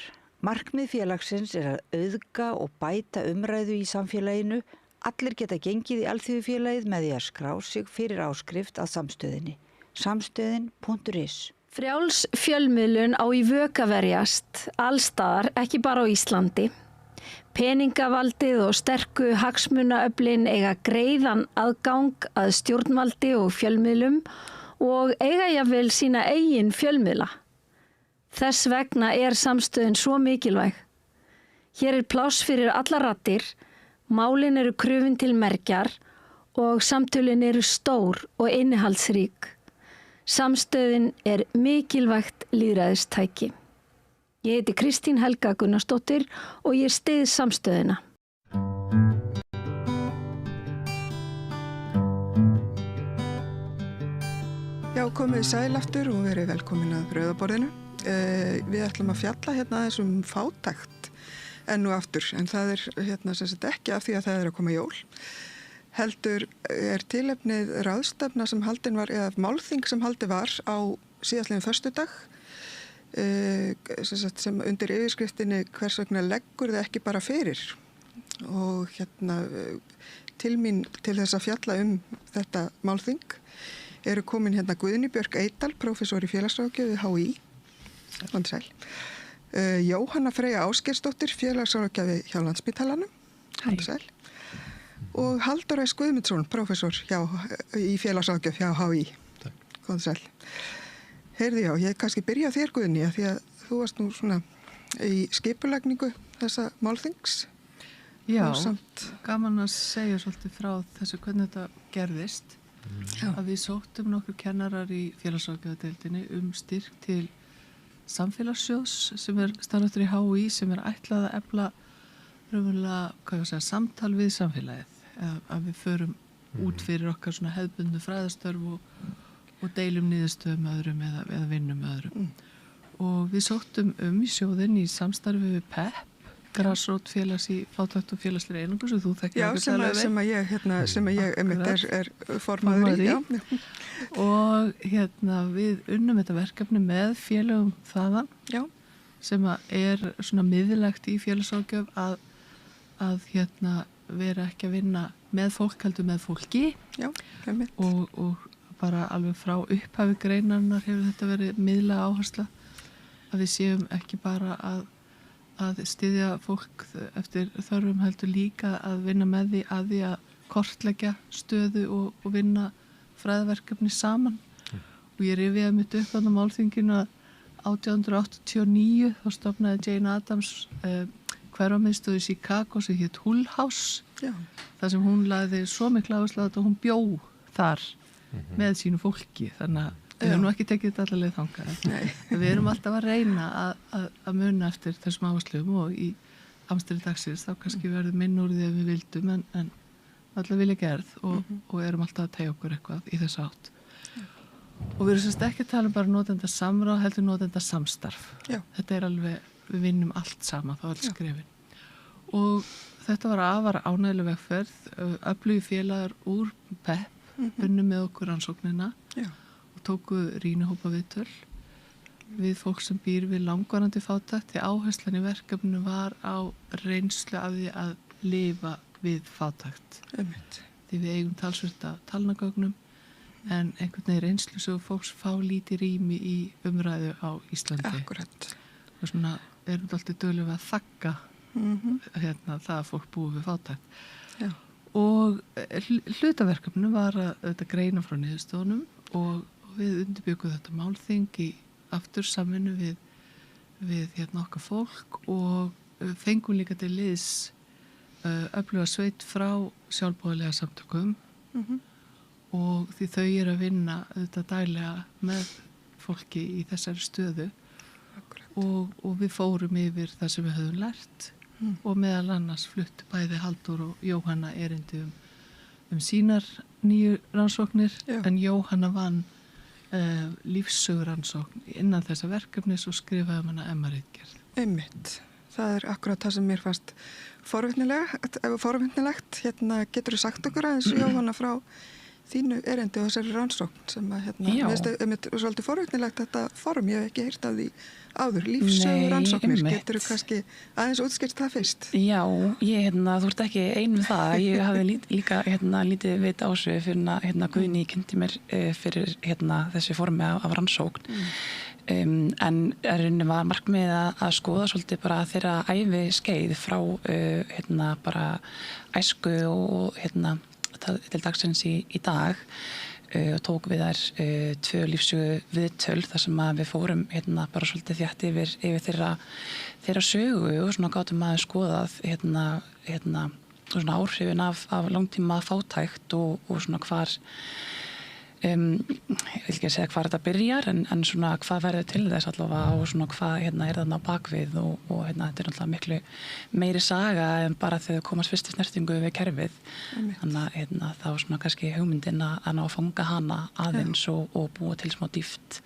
Speaker 17: Markmið félagsins er að auðga og bæta umræðu í samfélaginu. Allir geta gengið í Alþýðufélagið með því að skrá sig fyrir áskrift að samstöðinni. Samstöðin.is.
Speaker 18: Frjáls fjölmiðlun á í vök að verjast allstaðar, ekki bara á Íslandi. Peningavaldið og sterku hagsmunaöflin eiga greiðan aðgang að stjórnvaldi og fjölmiðlum og eiga jafnvel sína eigin fjölmiðla. Þess vegna er samstöðin svo mikilvæg. Hér er pláss fyrir alla raddir, málin eru krufin til mergjar og samtölin eru stór og innihaldsrík. Samstöðin er mikilvægt lýðræðistæki. Ég heiti Kristín Helga Gunnarsdóttir og ég styð samstöðina.
Speaker 19: Já, komið sæl aftur og verið velkomin að rauðaborðinu. Við ætlum að fjalla aðeins fátækt enn og aftur, en það er sem sagt ekki af því að það er að koma jól. Heldur er tilefnið ráðstefna sem haldin var, eða málþing sem haldið var á síðastliðinn föstudag, sem undir yfirskriftinni hvers vegna leggur það ekki bara fyrir. Og til mín til þess að fjalla þetta málþing eru komin Guðný Björk Eydal, prófessor í félagsráðgjöf við HÍ, Jóhanna Freyja Ásgeirsdóttir, félagsráðgjafi hjá Landspítalanum, og Halldór S. Guðmundsson, prófessor í félagsráðgjöf hjá HÍ. Heyrðu, ég kannski byrja á þér, Guðný, því að þú varst nú svona í skipulagningu þessa málþings.
Speaker 20: Já, gaman að segja svolítið frá þessu hvernig þetta gerðist. Að við sóttum nokkur kennarar í félagsráðgjafadeildinni styrk til samfélagssjóðs sem er starfrættur í HÍ sem er ætlað að efla raunverulega, samtal við samfélagið, að við förum út fyrir okkar svona hefðbundnu fræðastörf og deilum niðurstöðum með öðrum eða vinnum með öðrum. Og við sóttum í sjóðinn í samstarfi við PEP, Grasrót félags í fátækt og félagslega einangur sem þú þekkir
Speaker 19: sem ég er formaður í.
Speaker 20: Og við unnum þetta verkefni með félögum þaðan sem er svona miðlægt í félagsráðgjöf að vera ekki að vinna með fólk heldur með fólki og bara alveg frá upphafi greinarnar hefur þetta verið miðlæg áhersla að við séum ekki bara að styðja fólk eftir þörfum heldur líka að vinna með því að kortleggja stöðu og vinna fræðverkefni saman. Og ég rifjaði mitt upp á málþinginu að 1889 þá stofnaði Jane Addams hverfamiðstöð í Chicago sem hét Hull House, þar sem hún lagði svo mikla áherslu að hún bjó þar með sínu fólki, þannig að við erum nú ekki tekið þetta allaveg þangað. Við erum alltaf að reyna að muna eftir þessum áherslum og í amstri dagsins þá kannski verður minn úr því að við vildum en allavega vilja gerð og erum alltaf að tegja okkur eitthvað í þess átt. Og við erum semst ekki að tala um bara notenda samráð, heldur notenda samstarf. Þetta er alveg, við vinnum allt saman, þá allt skrefin. Og þetta var afar ánægileg vegferð, öflugi félagar úr PEP unnum með okkur rannsóknina tóku rýnihópa viðtöl við fólk sem býr við langvarandi fátækt því áherslan í verkefninu var á reynslu af því að lifa við fátækt. Því við eigum talsvert af talnagögnum en einhvern veginn reynslu svo fólks fá lítið rými í umræðu á Íslandi.
Speaker 19: Akkurat.
Speaker 20: Og svona erum við alltaf duglega að þakka það að fólk búi við fátækt. Og hlutaverkefninu var að greina frá niðurstöðunum og við undirbyggum þetta málþing í aftur samvinnu við okkar fólk og fengum líka til liðs öfluga sveit frá sjálfboðaliða samtökum og því þau eru að vinna þetta daglega með fólki í þessari stöðu og við fórum yfir það sem við höfum lært og meðal annars fluttu bæði Halldór og Jóhanna erindi um sínar nýju rannsóknir en Jóhanna vann lífssöguransókn innan þessa verkefnis og skrifaði hana MR-ritgerð.
Speaker 19: Einmitt. Það er akkurat það sem mér fannst forvitnilegt. Getur þú sagt okkur aðeins Jóhanna frá þínu erindi og þessari rannsókn sem að svolítið forvitnilegt þetta form, ég hef ekki heyrt af því áður, lífssöguransóknir, getur þú kannski aðeins útskýrt það fyrst?
Speaker 3: Já, þú ert ekki ein með það, ég hafði líka lítið vit á þessu fyrir Guðný kynnti mér fyrir þessi formi af rannsókn en rauninni var markmið að skoða svolítið bara þeirra ævi skeið frá bara æsku og til dagsins í dag og tók við þær 2 lífssögu viðtöl þar sem að við fórum bara svolítið þétt yfir þeirra sögu og svona gátum að skoðað svona áhrifin af langtíma fátækt og svona hvar ég vil ekki segja hvar þetta byrjar en svona hvað verður til þess allavega og svona hvað er þarna á bakvið og þetta er náttúrulega miklu meiri saga en bara þegar þau komast fyrst í snertingu við kerfið þannig að þá svona kannski hugmyndin að ná að fanga hana aðeins og búa til smá dýft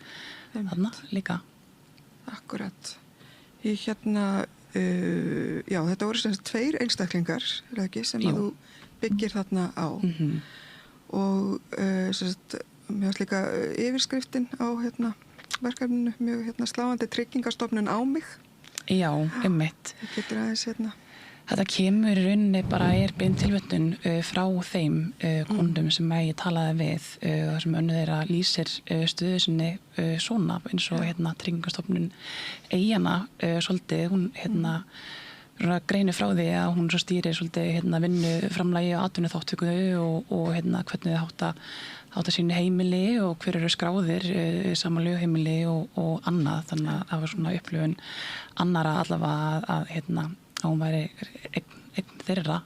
Speaker 3: þarna líka.
Speaker 19: Akkurat. Ég já þetta voru sem 2 einstaklingar sem að þú byggir þarna á og mér varst líka yfirskriftin á verkefninu mjög sláandi tryggingastofnun á mig.
Speaker 3: Já, einmitt.
Speaker 19: Getur aðeins
Speaker 3: Þetta kemur í rauninni bara bein tilvötnun frá þeim kundum sem ég talaði við þar sem önnur þeirra lýsir stöðu sinni svona eins og tryggingastofnun eigana svolítið, hún greinir frá því að hún svo stýrir svolítið vinnu framlagi og atvinnuþátttöku og hvernig þau hátta sínu heimili og hver eru skráðir saman lögheimili og annað, þannig að það var svona upplifun annara allavega að hún væri einn þeirra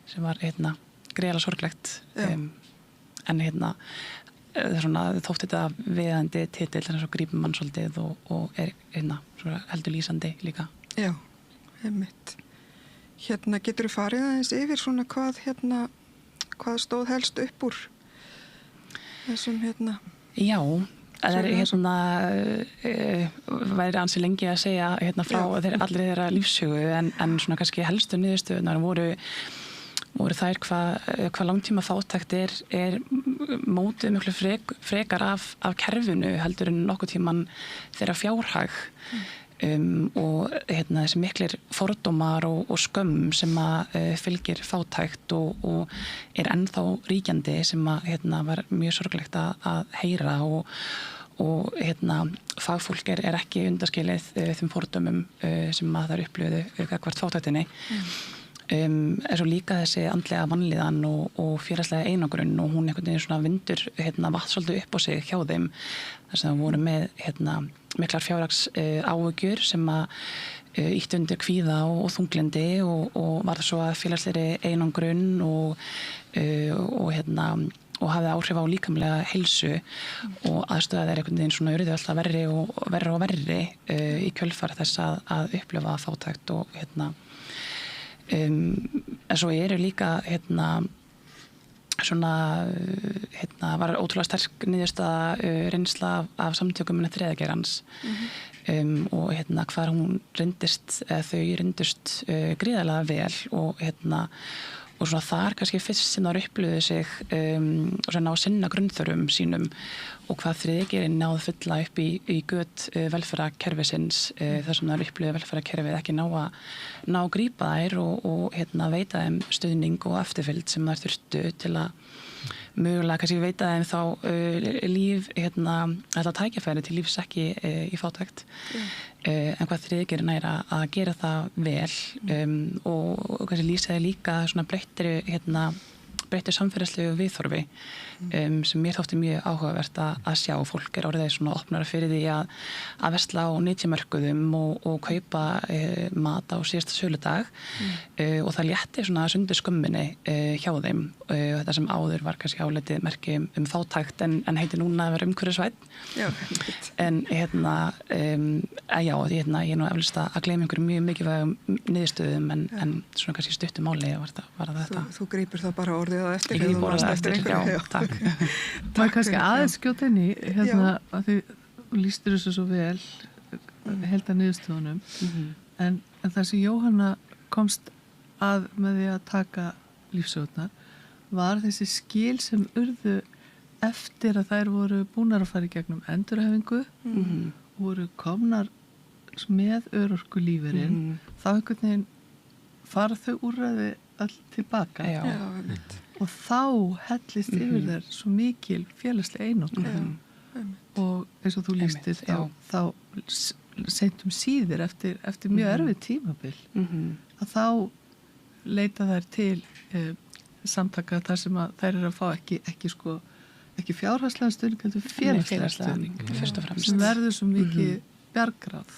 Speaker 3: sem var greiðlega sorglegt en svona þótti þetta viðandi titill þannig að grípum mann svolítið og er heldur lýsandi líka.
Speaker 19: Já, einmitt. getur þú farið aðeins yfir svona hvað stóð helst upp úr þessum
Speaker 3: Já, það væri ansi lengi að segja frá allir þeirra lífssögu en svona kannski helstu niðurstöðunar voru þær hvað langtíma fátækt er mótið miklu frekar af kerfinu heldur en nokkuð tíman þeirra fjárhag og þessi miklir fordómar og skömm sem að fylgir fátækt og er ennþá ríkjandi sem að var mjög sorglegt að heyra og fagfólk er ekki undaskilið þeim fordómum sem að þær upplöðu gagnvart fátæktinni. Svo líka þessi andlega vanlíðan og félagslega einangrun og hún einhvern veginn svona vindur vatn svolítið upp á sig hjá þeim þar sem það voru með miklar fjárhags áhyggjur sem að ýttu undir kvíða og þunglindi og var svo að félagslegri einangrun og hafði áhrif á líkamlega heilsu og aðstöða þeir einhvern veginn svona urðu alltaf verri og verri í kjölfar þess að upplifa fátækt og en svo eru líka var ótrúlega sterk niðurstaða reynsla af samtökum þriðja geirans og hvar hún reyndist þau reyndust gríðarlega vel og svona þar kannski fyrst sem þar upplöðu sig og svona á sinna grunnþörfum sínum og hvað þriðgeirinn náð fulla upp í göt velferðarkerfisins þar sem þar upplöðu velferðarkerfið ekki ná að grípa þær og veita þeim stuðning og eftirfylgd sem þær þurftu til að mögulega kannski veita þeim þá líf þetta tækifæri til lífs ekki í fátækt en hvað þriðgeirinn að gera það vel og kannski lýsaði líka svona breyttir samfélagslegu viðhorfi sem mér þótti mjög áhugavert að sjá. Fólk orðið svona opnara fyrir því að versla á nytjamörkuðum og kaupa mat á síðasta söludag og það létti svona sundur skömminni hjá þeim þetta sem áður var kannski álitið merki fátækt en heitir núna að vera umhverfisvænn. En ég er nú eflust að gleyma einhverjum mjög mikilvægum niðurstöðum en svona kannski stuttu máli var þetta.
Speaker 19: Þú grípur það bara orðið að eftir.
Speaker 3: Ég gríp orðið að eftir, já, takk.
Speaker 20: Maður kannski aðeins skjóta inn í að því lýstir þessu svo vel held að niðurstöðunum en það sem Jóhanna komst að með því að taka lífsögurnar var þessi skil sem urðu eftir að þær voru búnar að fara í gegnum endurhæfingu voru komnar með örorkulífeyrin þá einhvern veginn fara þau úrræði all tilbaka og þá hellist yfir þær svo mikil félagslega einangrun og eins og þú lýstir þá seintum síðir eftir mjög erfið tímabil að þá leita þær til samtaka þar sem að þær eru að fá ekki fjárhagslega stuðning heldur félagslega stuðning sem verður svo mikið bjargráð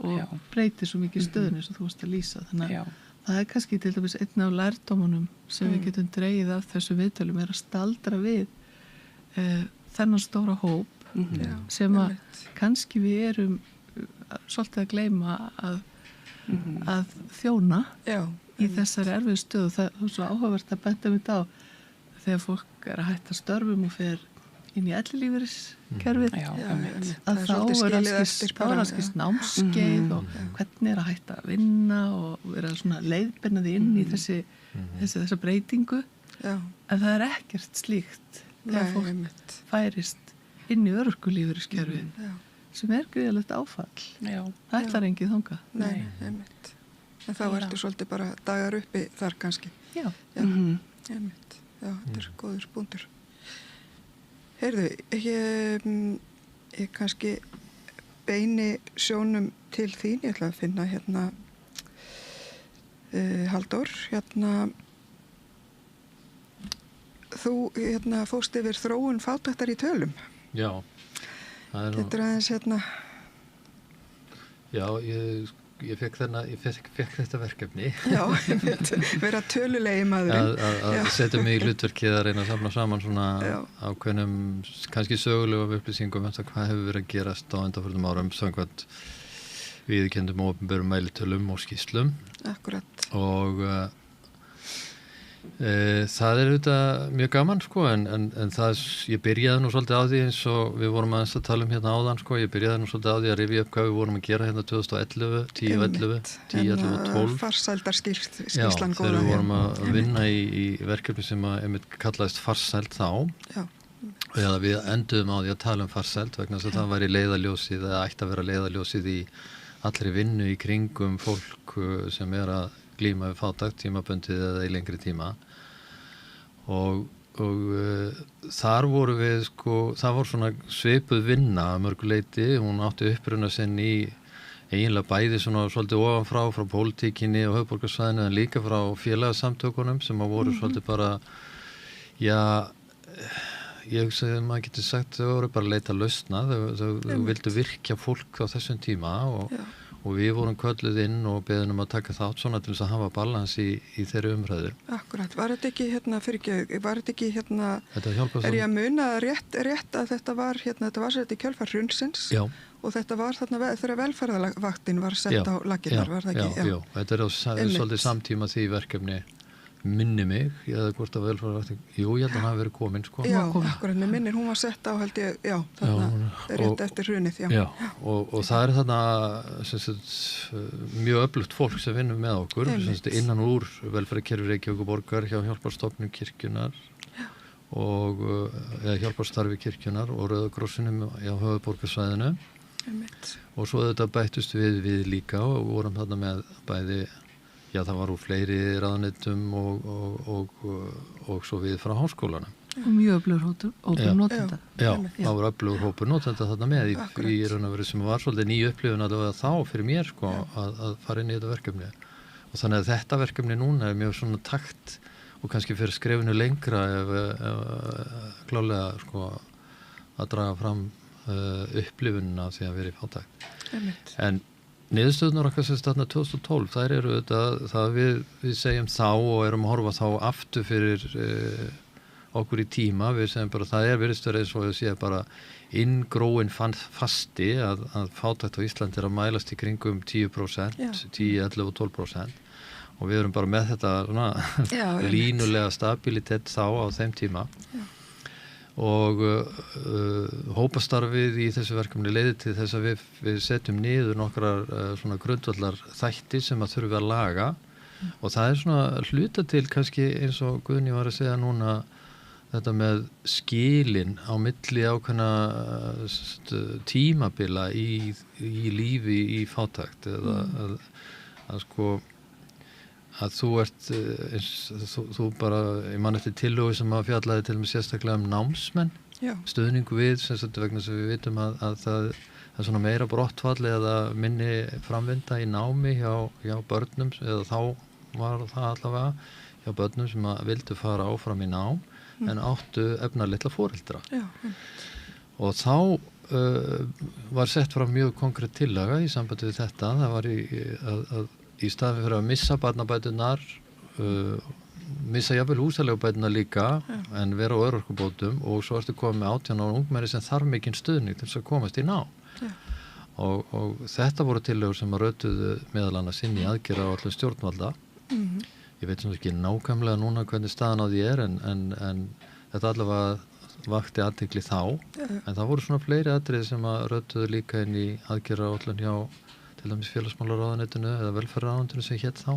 Speaker 20: og breytir svo mikið stöðunni sem þú varst að lýsa þannig að það er kannski til dæmis einn af lærdómunum sem við getum dregið af þessu viðtölum að staldra við þennan stóra hóp sem að kannski við erum svolítið að gleyma að þjóna í þessari erfið stöðu. Það er svo áhugavert að benda mitt á þegar fólk er að hætta störfum og fer inn í ellilífeyriskerfið að þá er alls námskeið og hvernig er að hætta að vinna og vera svona leiðbeinandi inn í þessa breytingu en það er ekkert slíkt þegar fólk færist inn í örorkulífeyriskerfið sem er gríðalegt áfall það ætlar enginn þangað.
Speaker 19: Nei, einmitt en þá ertu svolítið bara dagar uppi þar kannski einmitt, þetta er góður búndur. Heyrðu, ég kannski beini sjónum til þín, ég ætla að finna hérna Halldór, þú fórst yfir þróun fátæktar í tölum.
Speaker 21: Já.
Speaker 19: Getur aðeins
Speaker 21: Já, ég fekk þetta verkefni.
Speaker 19: Já, vera tölulegi maður.
Speaker 21: Að setja mig í hlutverkið að reyna að safna saman svona ákveðnum, kannski sögulegum upplýsingum eftir hvað hefur verið að gerast á undanförnum árum samkvæmt viðurkenndum opinberum mælitölum og skýrslum.
Speaker 19: Akkurat.
Speaker 21: Og það auðvitað mjög gaman sko, en það, ég byrjaði nú svolítið á því eins og við vorum aðeins að tala hérna áðan sko, ég byrjaði nú svolítið á því að rifja upp hvað við vorum að gera hérna 2011, 10, 11 og 12.
Speaker 19: Farsældarskýrslan
Speaker 21: góða. Já, þegar við vorum að vinna í verkefni sem að einmitt kallaðist farsæld þá. Já. Eða við enduðum á því að tala farsæld vegna þess að það væri leiðarljósið eða ætti að vera leiðarljósið í allri vinnu í kringum fólk sem að glíma við fátækt tímabundið eða í lengri tíma og þar voru við sko, það var svona svipuð vinna að mörgu leyti, hún átti uppruna sinn í eiginlega bæði svona svolítið ofanfrá frá pólitíkinni og höfuðborgarsvæðinu en líka frá félagasamtökunum sem að voru svolítið bara ég hugsaði að maður getur sagt þau voru bara að leita lausna, þau vildu virkja fólk á þessum tíma og við vorum kölluð inn og beðum að taka þátt svona til þess að hafa balans í þeirri umræðu.
Speaker 19: Akkurat, var þetta ekki er ég að muna rétt að þetta var sett í kjölfar hrunsins og þetta var þarna þegar velferðarvaktin var sett á laggirnar, var það ekki? Já, þetta svolítið samtíma því verkefni minni mig, eða hvort að velferðarvaktin, jú, ég held að hann hafi verið komin, sko. Já, akkurat, með minnir, hún var sett á, held ég, þarna, rétt eftir hrunið,
Speaker 21: og það þarna, mjög öflugt fólk sem vinnur með okkur, innan úr velferðarkerfi Reykjavíkurborgar hjá hjálparstofnun kirkjunar, eða hjálparstarfi kirkjunar og Rauða krossinum hjá höfuðborgarsvæðinu, og svo þetta bættust við líka og vorum þarna með bæði það var úr fleiri ráðuneytum og svo við frá háskólanum.
Speaker 20: Og mjög öflugur hópur notenda.
Speaker 21: Já, það var öflugur hópur notenda þarna með í raun og veru sem var svolítið ný upplifun allavega þá fyrir mér sko að fara inn í þetta verkefni. Og þannig að þetta verkefni núna mjög svona takt og kannski fyrir skrefinu lengra ef klálega sko að draga fram upplifunina því að vera í fátækt. En niðurstöðunar okkar sem statna 2012, þær eru það við segjum þá og erum að horfa þá aftur fyrir okkur í tíma, við segjum bara það virðist vera eins og við séum bara inngróin fasti að fátækt á Íslandi að mælast í kringum 10%, 10, 11 og 12% og við erum bara með þetta línulega stabilitet þá á þeim tíma. Og hópastarfið í þessu verkefni leiði til þess að við setjum niður nokkrar svona grundvallar þætti sem að þurfi að laga og það svona hluta til kannski eins og Guðni var að segja núna þetta með skilin á milli ákveðna tímabila í lífi í fátækt eða að sko að þú ert þú bara, ég man eftir tillögu sem að fjallaði til mig sérstaklega námsmenn stuðningu við, sem sagt vegna sem við vitum að það er svona meira brottfall eða minni framvinda í námi hjá börnum eða þá var það allavega hjá börnum sem að vildu fara áfram í nám en áttu efnalitla foreldra og þá var sett fram mjög konkrétt tillaga í sambandi við þetta, það var í staðin fyrir að missa barnabæturnar, missa jafnvel húsaleigubæturnar líka en vera á örorkubótum og svo ertu komið með 18 ára ungmenni sem þarf mikinn stuðning til þess að komast í nám. Og þetta voru tillögur sem að rötuðu meðal annars inn í aðgerða á allum stjórnvalda. Ég veit sem ekki nákvæmlega núna hvernig staðan á því en þetta allavega vakti athygli þá en það voru svona fleiri atriði sem að rötuðu líka inn í aðgerða á allum hjá til dæmis félagsmálaráðuneytinu eða velferðarráðuneytinu sem hét þá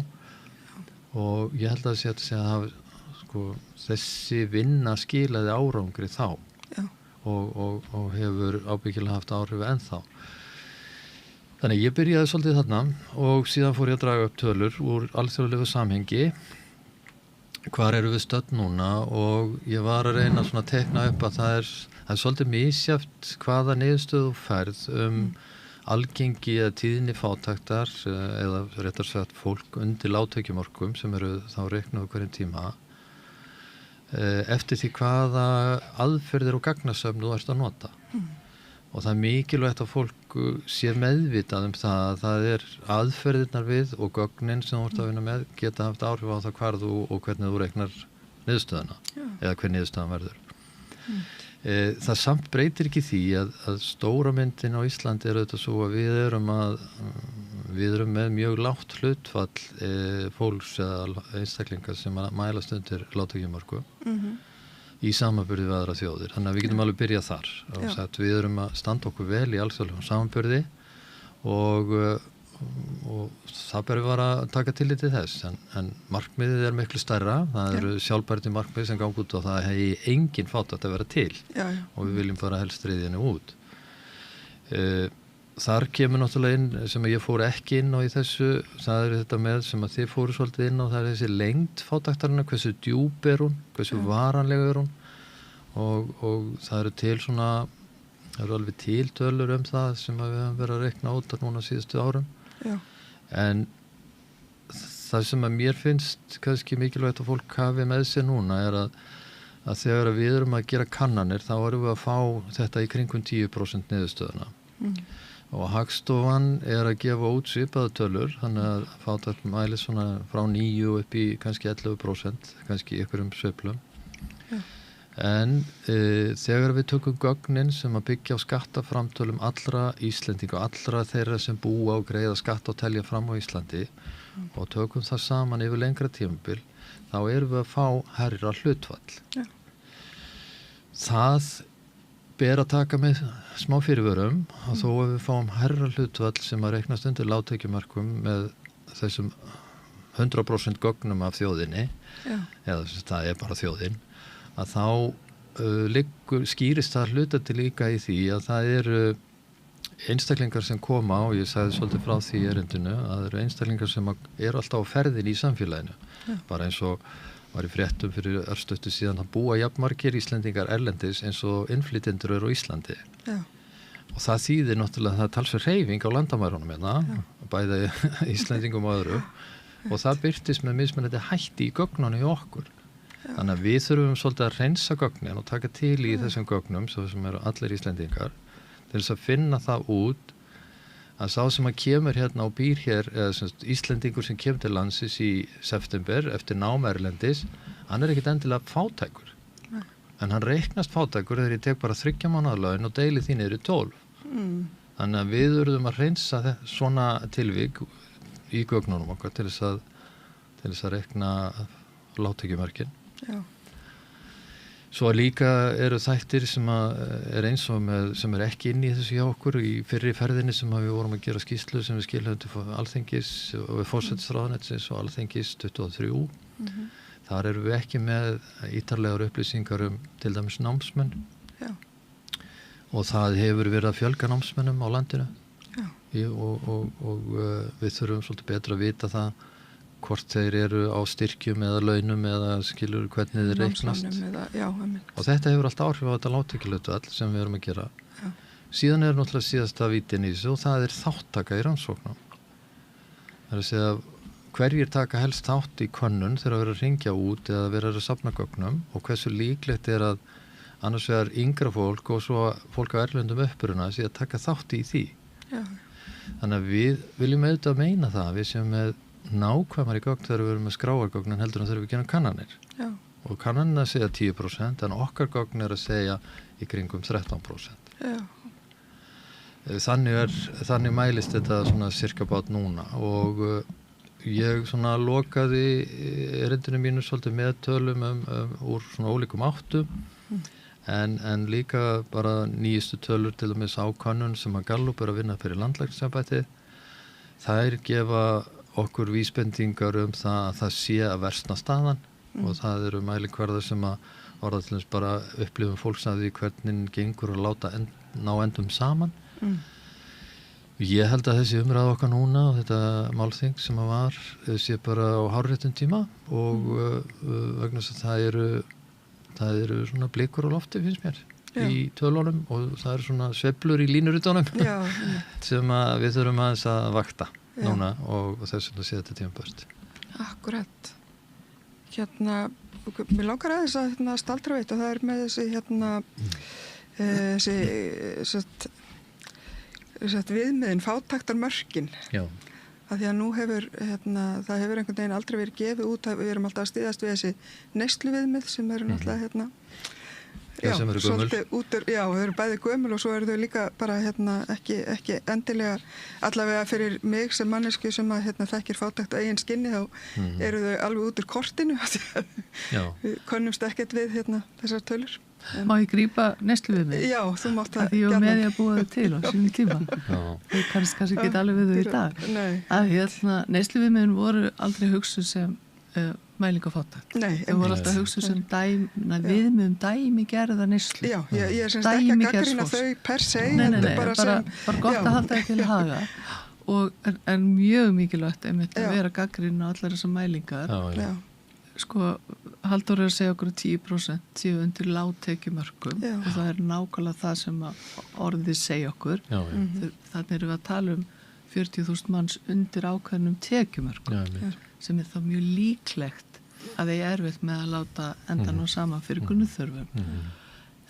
Speaker 21: og ég held að segja að sko, þessi vinna skilaði árangri þá og hefur ábyggilega haft áhrif ennþá. Þannig ég byrjaði svolítið þarna og síðan fór ég að draga upp tölur úr alþjóðlegu samhengi hvar eru við stödd núna og ég var að reyna svona að tekna upp að það er svolítið misjafnt hvaða niðurstöðu þú færð algengi eða tíðni fátæktar eða réttar sagt fólk undir lágtekjumörkum sem eru þá reiknuð hverjum tíma eftir því hvaða aðferðir og gagnasöfn þú ert að nota og það er mikilvægt að fólk sé meðvitað það að það er aðferðirnar við og gögnin sem þú ert að vinna með geta haft áhrif á það hvar þú og hvernig þú reiknar niðurstöðuna eða hver niðurstöðan verður Það samt breytir ekki því að stóra myndin á Íslandi auðvitað svo að við erum með mjög lágt hlutfall fólks eða einstaklingar sem að mælast undir lágtekjumörku í samanburði við aðra þjóðir. Þannig að við getum alveg byrjað þar. Og við erum að standa okkur vel í alþjóðlegum samanburði og það ber við að taka tillit til þess. En markmiðið er miklu stærra. Það eru sjálfbærni markmið sem gangi út og það hegi engin fátækt að vera til. Og við viljum bara helst reiðinu út. Þar kemur náttúrulega inn sem ég fór ekki inn á í þessu, það er þetta með sem að þið fóru svolítið inn á, það er þessi lengd fátæktarinnar, hversu djúp er hún, hversu varanlega er hún og það eru til svona, það eru alveg til tölur það sem að við höfum verið að reikna út núna síðustu árum. En það sem að mér finnst kannski mikilvægt að fólk hafi með sér núna er að þegar við erum að gera kannanir þá erum við að fá þetta í kringum 10% niðurstöðuna. Og Hagstofan er að gefa út svipaða tölur, þannig að fátækt mæli svona frá 9 upp í kannski 11%, kannski í einhverjum sveiflum. En þegar við tökum gögnin sem að byggja á skattaframtölum allra Íslendinga og allra þeirra sem búa og greiða skatt og telja fram á Íslandi og tökum það saman yfir lengra tímabil, þá erum við að fá hærra hlutfall. Það ber að taka með smá fyrirvörum og þó að við fáum hærra hlutfall sem að reiknast undir lágtekjumarkum með þessum 100% gögnum af þjóðinni eða það er bara þjóðin að þá skýrist það hluta til líka í því að það eru einstaklingar sem koma og ég sagði svolítið frá því erindinu að það eru einstaklingar sem eru alltaf á ferðin í samfélaginu bara eins og var í fréttum fyrir örstöttu síðan að búa jafnmargir Íslendingar erlendis eins og innflytjendur eru á Íslandi. Og það þýðir náttúrulega að það talsverð hreyfing á landamærunum bæði Íslendingum og öðru og það birtist með mismunandi hætti í gögnunum í okkur. Þannig að við þurfum svolítið að reynsa gögnin og taka til í þessum gögnum sem eru allir Íslendingar til þess að finna það út að sá sem að kemur hérna og býr hér eða Íslendingur sem kemur til landsins í september eftir nám erlendis hann er ekkit endilega fátækur en hann reiknast fátækur þegar ég tek bara 3 mánaða laun og deili því niður í 12 þannig að við verðum að reynsa svona tilvik í gögnunum okkar til þess að reikna lágtekjumörkin Svo líka eru þættir sem er eins og sem er ekki inn í þessu hjá okkur í fyrri ferðinni sem við vorum að gera skýrslu sem við skilum til Alþingis og við forsætisráðuneytisins og Alþingis 23. Þar eru við ekki með ítarlegar upplýsingar til dæmis námsmenn og það hefur verið að fjölga námsmennum á landinu og við þurfum svolítið betra að vita það hvort þeir eru á styrkjum eða launum eða skilur hvernig þeir reiknast og þetta hefur alltaf áhrif á þetta lágtekjuhlutfall sem við erum að gera síðan er náttúrulega síðasta vítin í þessu og það er þáttaka í rannsóknum það er að segja hverjir taka helst þátt í könnun þegar að vera að ringja út eða vera að safna gögnum og hversu líklegt er að annars vegar yngra fólk og svo fólk á erlendum uppruna sé að taka þátt í því þannig að við viljum auðvitað meina það við séum með nákvæmari gögn þegar við erum með skráargögn heldur en þegar við gerum kannanir og kannanir að segja 10% en okkar gögn er að segja í kringum 13%. Þannig mælist þetta svona cirka bát núna og ég svona lokaði erindinu mínu svolítið með tölum úr svona ólíkum áttum en líka bara nýjustu tölur til dæmis á könnun sem að Gallup er að vinna fyrir landlæknisembættið þær gefa okkur vísbendingar það að það sé að versna staðan og það eru mælikvarðar sem að orða til þess bara upplifum fólks að því hvernig gengur að láta ná endum saman. Ég held að þessi umræða okkar núna og þetta málþing sem að var sé bara á hárréttum tíma og vegna þess að það eru svona blikur á lofti finnst mér í tölunum og það eru svona sveiflur í línurutunum sem að við þurfum aðeins að vakta. Núna og þess að sé þetta tímaböst.
Speaker 19: Akkurat. Mér langar aðeins að staldra veit og það er með þessi viðmiðin fátæktarmörkin. Já. Af því að nú hefur, það hefur einhvern veginn aldrei verið gefið út, við erum alltaf að styðast við þessi neysluviðmið sem eru náttúrulega
Speaker 21: sem eru gömul.
Speaker 19: Já, þau eru bæði gömul og svo eru þau líka bara ekki endilega, allavega fyrir mig sem mannesku sem að þekkir fátækt á eigin skinni, þá eru þau alveg út úr kortinu. Við konnumst ekkert við þessar tölur.
Speaker 20: Má ég grípa neysluviðmið?
Speaker 19: Já, þú mátt það.
Speaker 20: Því ég var með því að búa þau til á sínum tíma. Þau kannski ekki alveg við þau í dag. Að neysluviðmiðin voru aldrei hugsuð sem mæling á fátækt. Þau voru alltaf hugsuð sem viðmið dæmi gerða neyslu.
Speaker 19: Já, ég er semst ekki að gagnrýna þau per se.
Speaker 20: Nei, bara gott að halda það til að haga. En mjög mikilvægt að vera gagnrýna á allar þessar mælingar. Sko, Halldór að segja okkur 10% séu undir lágtekjumörkum og það er nákvæmlega það sem orðið segja okkur. Þannig erum við að tala 40.000 manns undir ákveðnum tekjumörkum sem þá mjög líklegt að þeir erfitt með að láta endan á saman fyrir grunnþörfum.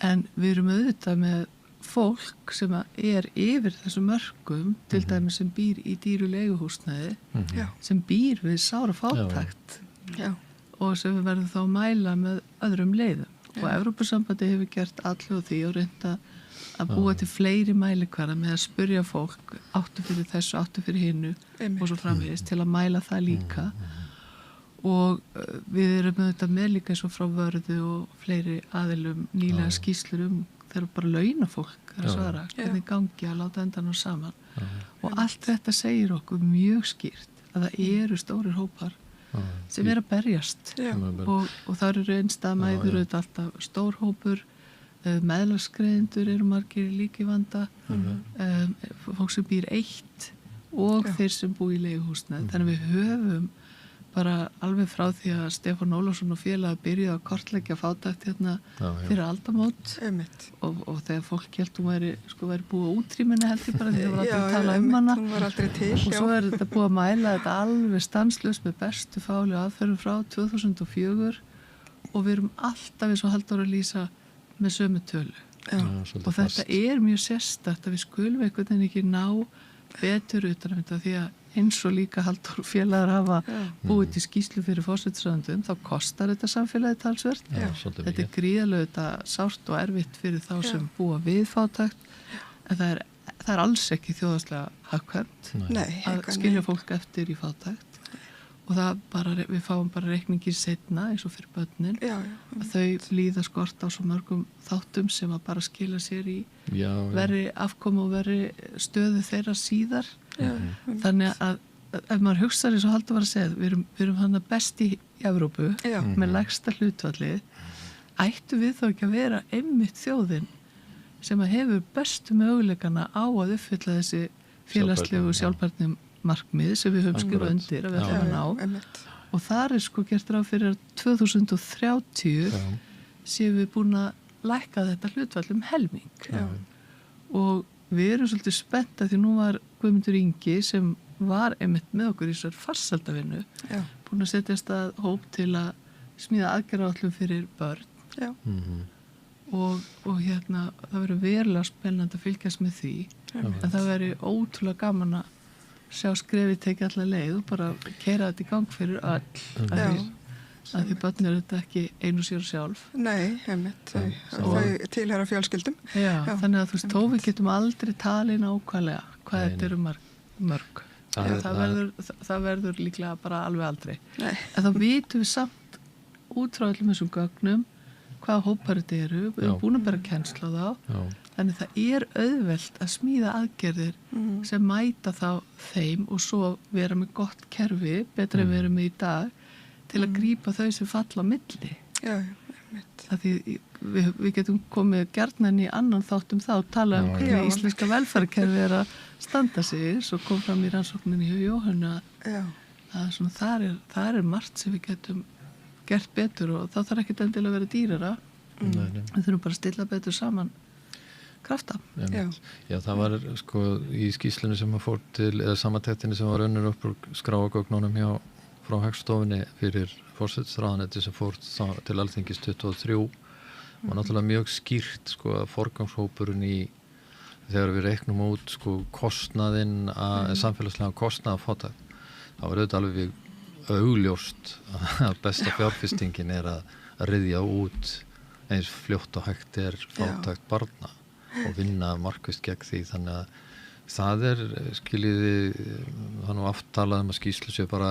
Speaker 20: En við erum auðvitað með fólk sem er yfir þessum mörkum, til dæmis sem býr í dýru leiguhúsnæði, sem býr við sára fátækt. Og sem við verðum þá að mæla með öðrum leiðum. Og Evrópusambandi hefur gert allu því og reynda að búa til fleiri mælikvarða með að spyrja fólk áttu fyrir þessu, áttu fyrir hinnu og svo framvegis til að mæla það líka. Og við erum með líka eins og frá Vörðu og fleiri aðilum nýlega skýrslur þegar bara launafólk er að svara hvernig gangi að láta endan á saman. Og allt þetta segir okkur mjög skýrt að það eru stórir hópar sem er að berjast og það eru einstæðmæður auðvitað alltaf stór hópur, meðlagsgreiðendur eru margir líka í vanda, fólk sem býr eitt og þeir sem búi í leiguhúsnæði. Þannig við höfum bara alveg frá því að Stefán Ólafsson og félagar byrjuðu að kortleggja fátækt fyrir aldamót og þegar fólk held hún væri búið á útrýminu heldur bara því það var aldrei að tala hana og svo er þetta búið að mæla þetta alveg stanslaust með bestu fáli og aðferðum frá 2004 og við erum alltaf eins og Halldór að lýsa með sömu tölu og þetta er mjög sérstakt að við skulum einhvern veginn ekki ná betur utan af þetta því að eins og líka Halldór félagar hafa búið til skýrslu fyrir forsætisráðuneytið, þá kostar þetta samfélagið talsvert. Þetta er gríðarlega þetta sárt og erfitt fyrir þá sem búa við fátækt, en það er alls ekki þjóðhagslega hagkvæmt að skilja fólk eftir í fátækt og við fáum bara reikningir seinna eins og fyrir börnin að þau líða skort á svo mörgum þáttum sem að bara skila sér í verri afkomu og verri stöðu þeirra síðar. Þannig að ef maður hugsaður eins og Halldór var að segja við erum hann að best í Evrópu með lægsta hlutfallið, ættu við þá ekki að vera einmitt þjóðin sem að hefur bestu möguleikana á að uppfylla þessi félagslegu sjálfbærni markmið sem við höfum skrifað undir að við ætlum að ná og þar er gert ráð fyrir að 2030 séum við búin að lækka þetta hlutfall helming og við erum svolítið spennt að því nú var Guðmundur Ingi sem var einmitt með okkur í þessar farsældavinnu búin að setjast að hóp til að smíða aðgerðaáætlun fyrir börn og það verður verulega spennandi að fylgjast með því en það verður ótrúlega gaman að sjá skrefið tekið allar leið og bara keyra þetta í gang fyrir öll að því börn eru þetta ekki einu sér sjálf.
Speaker 19: Nei, einmitt þau tilheyra fjölskyldum.
Speaker 20: Þannig að þú veist, þó við getum aldrei talið nákvæmlega hvað þetta eru mörg. Það verður líklega bara alveg aldrei. En þá vitum við samt út frá öllum þessum gögnum hvaða hópar þetta eru, við erum búin að bera kennsla á þá, þannig það er auðvelt að smíða aðgerðir sem mæta þá þeim og svo vera með gott kerfi, betra en við erum með í dag, til að grípa þau sem falla á milli. Því við getum komið gjarnan í annan þáttum þá, tala hvernig íslenska velferðarkerfi er að standa sig, svo kom fram í rannsókninni hjá Jóhannu að það er margt sem við getum gert betur og þá þarf ekkert endilega að vera dýrara. Við þurfum bara að stilla betur saman krafta.
Speaker 21: Já, það var í skýrslunni sem að fór til, eða samantektinni sem var önnur upp úr skráagögnunum frá Hagstofunni fyrir forsætisráðuneyti sem fór til Alþingis 23 og náttúrulega mjög skýrt að forgangshópurinn þegar við reiknum út kostnaðinn, samfélagslega kostnað af fátækt, þá er auðvitað alveg augljóst að besta fjárfestingin er að ryðja út eins fljótt og hægt fátækt barna og vinna markvist gegn því, þannig að það skiljiði, það nú oft talað að skýrslu sé bara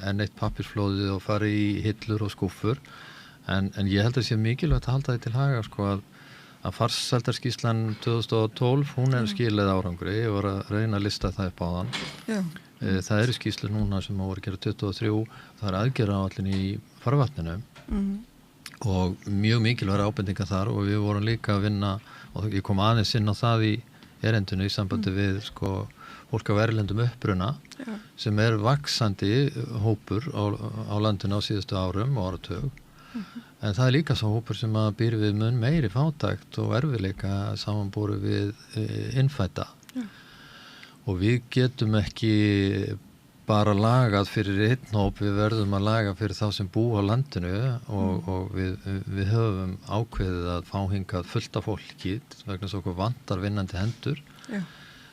Speaker 21: enn eitt pappírsflóðið og fari í hillur og skúffur, en ég held að sé mikilvægt að halda því til haga sko að farsældarskýrslan 2012, hún skilið árangri, ég var að reyna að lista það upp á þann. Já. Það eru skýrslur núna sem voru að gera 23, það aðgerðaáætlun í farvatninu og mjög mikilvæg ábendingar þar og við vorum líka að vinna og ég kom aðeins inn á það í erindinu í sambandi við sko fólk af erlendum uppruna sem vaxandi hópur á landinu á síðustu árum og áratug. En það líka svo hópur sem að býr við mun meiri fátækt og erfiðleika samanborið við innfædda. Og við getum ekki bara lagað fyrir einn hóp, við verðum að laga fyrir þá sem búa á landinu og við höfum ákveðið að fá hingað fullt af fólki vegna svo okkur vantar vinnandi hendur. Já.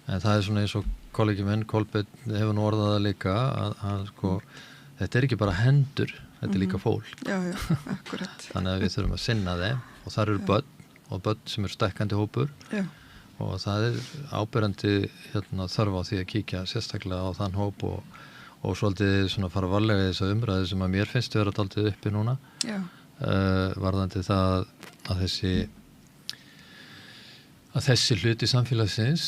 Speaker 21: En það svona eins og kollegi minn, Kolbeinn, hefur nú orðað það líka að sko, þetta ekki bara hendur, þetta líka fólk. Já, akkurat. Þannig að við þurfum að sinna þeim og þar eru börn og börn sem stækkandi hópur. Já. Og það áberandi þörf á því að kíkja sérstaklega á þann hóp og svolítið svona fara varlega í þessa umræðu sem að mér finnst vera dálítið uppi núna. Varðandi það að þessi hluti samfélagsins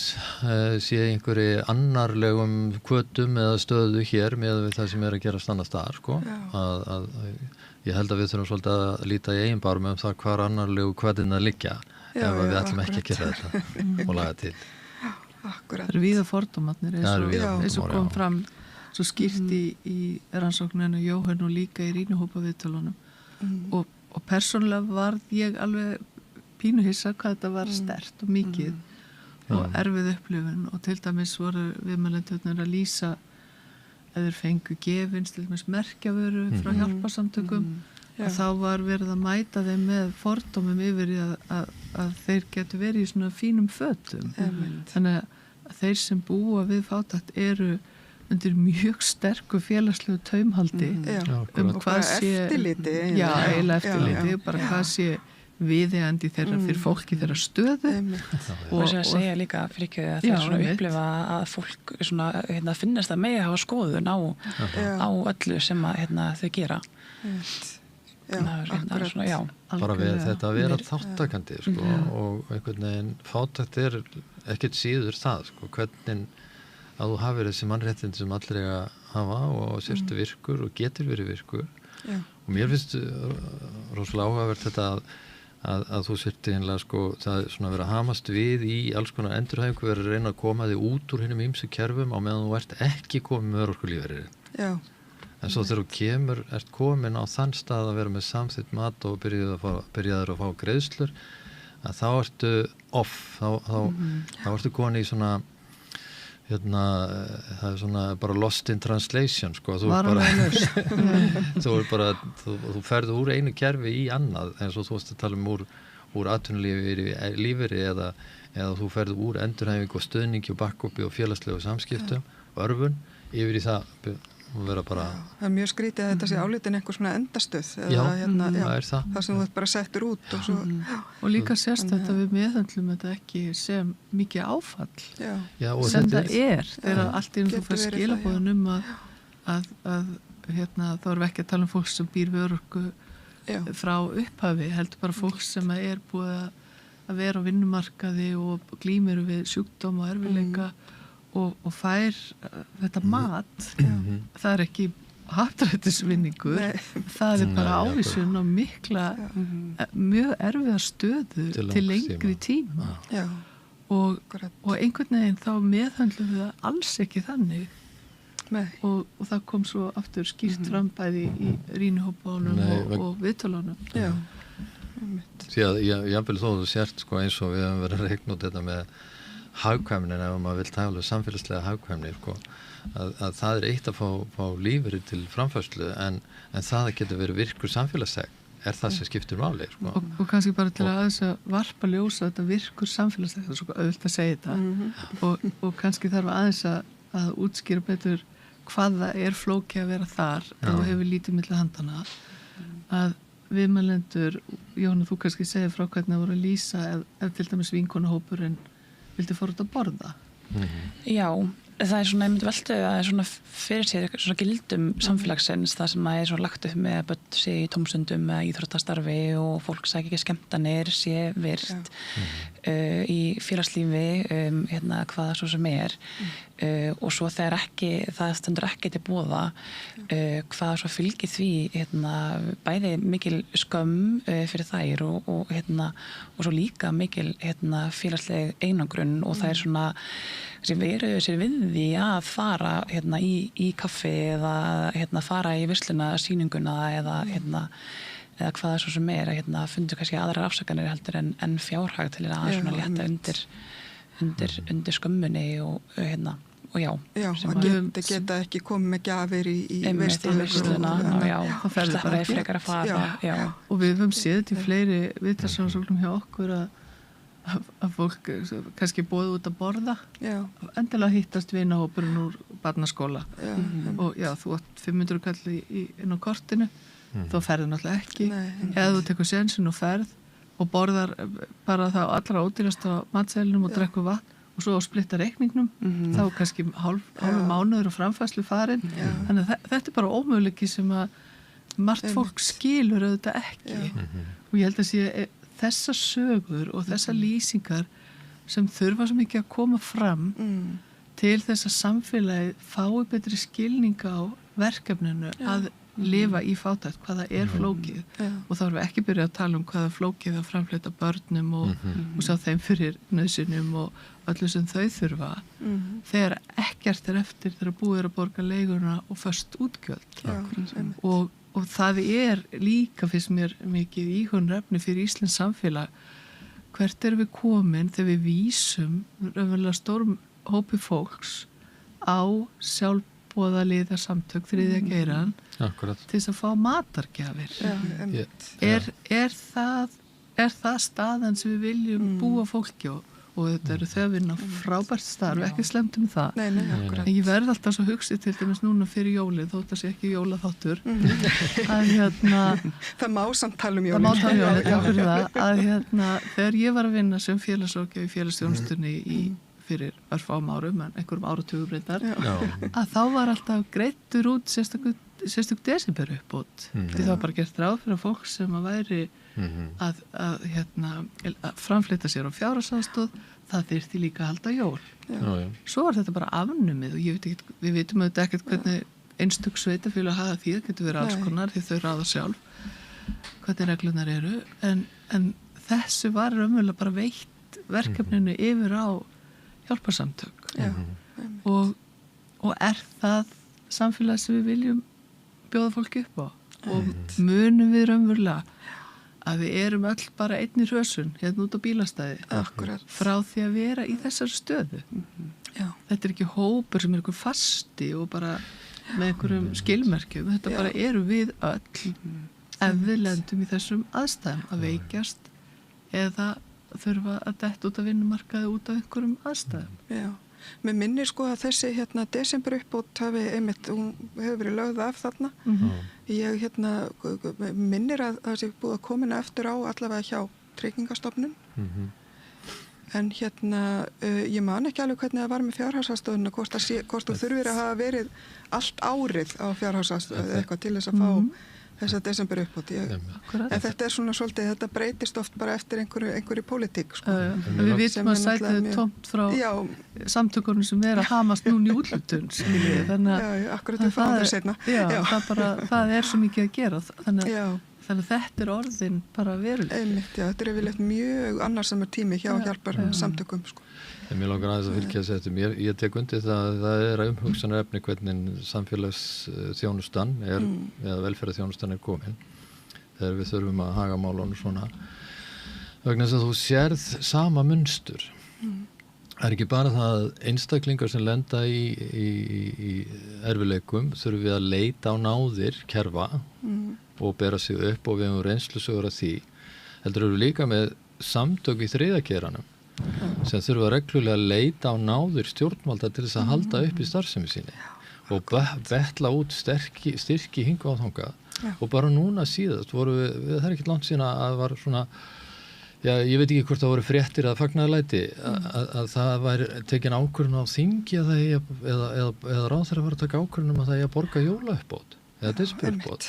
Speaker 21: sé einhverju annarlegum hvötum eða stöðu hér með það sem að gerast annars staðar sko. Ég held að við þurfum svolítið að líta í eigin barm það hvar annarlegu hvötin að liggja. Ef við ætlum ekki að gera þetta og laga til.
Speaker 20: Akkurat. Það víða fordómarnir eins og kom fram svo skýrt í rannsókninu Jóhann og líka í rýnuhópa viðtölunum og persónulega varð ég alveg pínuhissa hvað þetta var sterkt og mikið og erfið upplifun og til dæmis voru viðmælendur að lýsa eða fengu gefins til dæmis merkjavöru frá hjálparsamtökum að þá var verið að mæta þeim með fordómum yfir í að þeir getur verið í svona fínum fötum. Þannig að þeir sem búa við fátækt eru undir mjög sterku félagslegu taumhaldi hvað sé eftirliti, eiginlega eftirliti, bara hvað sé viðeigandi þeirra fyrir fólki þeirra stöðu
Speaker 3: og sem að segja líka fyrir ekki að þeir svona upplifa að fólk svona finnast að megi hafa skoðun á öllu sem að þau gera.
Speaker 21: Bara við þetta að vera þáttakandi sko, og einhvern veginn fátækt ekkert síður það sko, hvernig að þú hafir þessi mannréttindi sem allir eiga að hafa og sérstu virkur og getur verið virkur og mér finnst rosalega áhugavert þetta að þú sérti einlega sko, það svona verið að hamast við í alls konar endurhæfingu verið að reyna að koma þig út úr hinum ýmsu kerfum á meðan þú ert ekki komið með örorkulífeyri. En svo þegar þú ert komin á þann stað að vera með samþýtt mat og byrjaður að fá greiðslur að þá ertu off, þá ertu komin í svona það svona bara lost in translation sko, þú ferðu úr einu kerfi í annað eins og þú varst að tala úr atvinnulífeyri eða þú ferðu úr endurhæfingu og stuðningi og bakkupi og félagslegu samskiptum og örfun yfir í það vera bara...
Speaker 19: Það mjög skrítið að þetta sé álitin einhver svona endastöð eða það sem þú bara settur út og svo...
Speaker 20: Og líka sérst þetta við meðhöndlum þetta ekki sem mikið áfall sem það þegar allt í þú fyrir skilaboðun að þá erum við ekki að tala um fólk sem býr við örorku frá upphafi, heldur bara fólk sem búið að vera á vinnumarkaði og glímir við sjúkdóm og erfiðleika og fær þetta mat það ekki happdrættisvinningur það bara ávísun á mikla mjög erfiða stöðu til lengri tíma og einhvern veginn þá meðhöndlum við það alls ekki þannig og það kom svo aftur skýrt fram bæði í rýnuhópunum og viðtölunum
Speaker 21: Því að jafnvel þó þú sért sko, eins og við höfum verið að reikna út þetta með hagkvæmnin ef maður vil tala samfélagslega hagkvæmni sko, að það eitt að fá lífeyri til framfærslu en það að geta verið virkur samfélagsseg það sem skiptir máli sko.
Speaker 20: og kannski bara til að aðeins að varpa ljósa þetta virkur samfélagsseg, það er svo auðvitað að segja þetta og kannski þarf aðeins að útskýra betur hvað það flókið að vera þar ef þú hefur lítið milli handana viðmælendur, Jóhanna, þú kannski segir frá hvernig það voru að lýsa ef til dæmis vinkonahópurinn vildi fór út að borða?
Speaker 3: Já, það er svona, ég myndi velta að það er svona fyrir sér svona gildum samfélagsins, það sem er svona lagt upp með börn sé í tómstundum eða íþróttastarfi og fólk sækir ekki skemmtanir, sé virt í félagslífi, hvaða svo sem er og svo þegar ekki, það stendur ekki til boða hvaða svo fylgir því bæði mikil skömm fyrir þær og svo líka mikil félagsleg einangrun og það er svona sem veru sér við því að fara í kaffi eða fara í visluna sýninguna eða hvaða svo sem er að fundu kannski aðrar afsakanir heldur en fjárhag til að svona létta undir skömmunni og já,
Speaker 19: að geta ekki komið með gjafir í
Speaker 3: veisluna það ferður bara frekar að fara
Speaker 20: og við höfum séð til fleiri viðtalsrannsóknum hjá okkur að fólk kannski búið út að borða endilega hittast vinahópurinn úr barnaskóla og þú átt 500 kall inn á kortinu þá ferður náttúrulega ekki eða þú tekur sénsinn og ferð og borðar bara það allra ódýrast á matseðlinum og drekkur vatn og svo splitta reikningnum þá kannski hálfu mánuður og framfærslu farin þannig að þetta er bara ómöguleiki sem að margt fólk skilur auðvitað ekki og ég held að sé þessar sögur og þessar lýsingar sem þurfa svo mikið að koma fram til þess að samfélagið fái betri skilninga á verkefninu að lifa í fátækt, hvað það er flókið og þá erum við ekki byrjað að tala um hvað er flókið að framfleyta börnum og sjá þeim fyrir nauðsynjum og öllu sem þau þurfa þegar ekkert er eftir þegar búið er að borga leiguna og föst útgjöld og það er líka fyrst mér mikið íhugunarefni fyrir Íslands samfélag hvert er við komin þegar við vísum raunverulega stórum hópi fólks á sjálfboðaliða samtök þriðja geiran til þess að fá matargjafir er það staðan sem við viljum búa fólki og þetta eru þau að vinna frábært starf, ekki slemt það.
Speaker 19: Nei,
Speaker 20: en ég verð alltaf svo hugsið til dæmis núna fyrir jólið, þótt að sé ekki jólaþáttur að
Speaker 19: það má samt tala um jólið.
Speaker 20: Það má tala um jólið, að þegar ég var að vinna sem félagsráðgjafi í félagsþjónustunni fyrir örfáum árum, en einhverjum áratugum reyndar, að þá var alltaf greiddur út sérstök desember uppbót. Því það var bara gert ráð fyrir fólk sem að væri að framfleyta sér á fjárhagsaðstoð, það þyrfti líka að halda jól. Svo var þetta bara afnumið og við vitum auðvitað ekkert hvernig einstök sveitafélag hafa því, það getur verið alls konar því þau ráða sjálf hvernig reglunar eru, en þessu var raunverulega bara veitt verkefninu yfir á hjálparsamtök og er það samfélag sem við viljum bjóða fólki upp á og munum við raunverulega að við erum öll bara einn í hrösun hérna út á bílastæði frá því að vera í þessari stöðu. Þetta er ekki hópur sem er einhver fasti og bara með einhverjum skilmerkjum, þetta bara eru við öll ef við lendum í þessum aðstæðum að veikjast eða þurfa að detta út af vinnumarkaði út af einhverjum aðstæðum.
Speaker 19: Mér minnir sko að þessi desember uppbót hafi einmitt, hún hefur verið lögð af þarna. Ég minnir að það sé búið að komina eftir á allavega hjá Tryggingastofnun. En ég man ekki alveg hvernig það var með fjárhagsaðstoðuna, hvort þú þurfir að hafa verið allt árið á fjárhagsaðstoð eða eitthvað til þess að fá þessa desember uppbót. En þetta er svona svolítið, þetta breytist oft bara eftir einhverju pólitík.
Speaker 20: Við vitum að sætið er tómt frá samtökunum sem er að hamast núna í útlutun.
Speaker 19: Akkurat við fáum þau seinna.
Speaker 20: Það er svo mikið að gera. Þannig að þetta er orðin bara veruleg.
Speaker 19: Þetta er yfirleitt mjög annarsamur tími hjá hjálpar samtökum.
Speaker 21: Mér langar aðeins að fylgja þessu. Ég tek undir það er umhugsunarefni hvernig samfélagsþjónustan eða velferðarþjónustan er komin þegar við þurfum að haga málunum svona vegna þess að þú sérð sama munstur. Það er ekki bara það einstaklingar sem lenda í erfileikum þurfum við að leita á náðir kerfa og bera sig upp og við höfum reynslusögur af því. Heldur eru líka með samtök í þriðja geiranum sem þurfa reglulega að leita á náður stjórnvalda til þess að halda upp í starfsemi síni og betla út styrki hinga á þangað og bara núna síðast voru við það ekkert langt síðan að var svona ég veit ekki hvort það voru fréttir að fagnaðarlæti að það væri tekin ákvörðun á þingi að eða ráðherra var að taka ákvörðun að það eigi að borga jólauppbót eða dispuppbót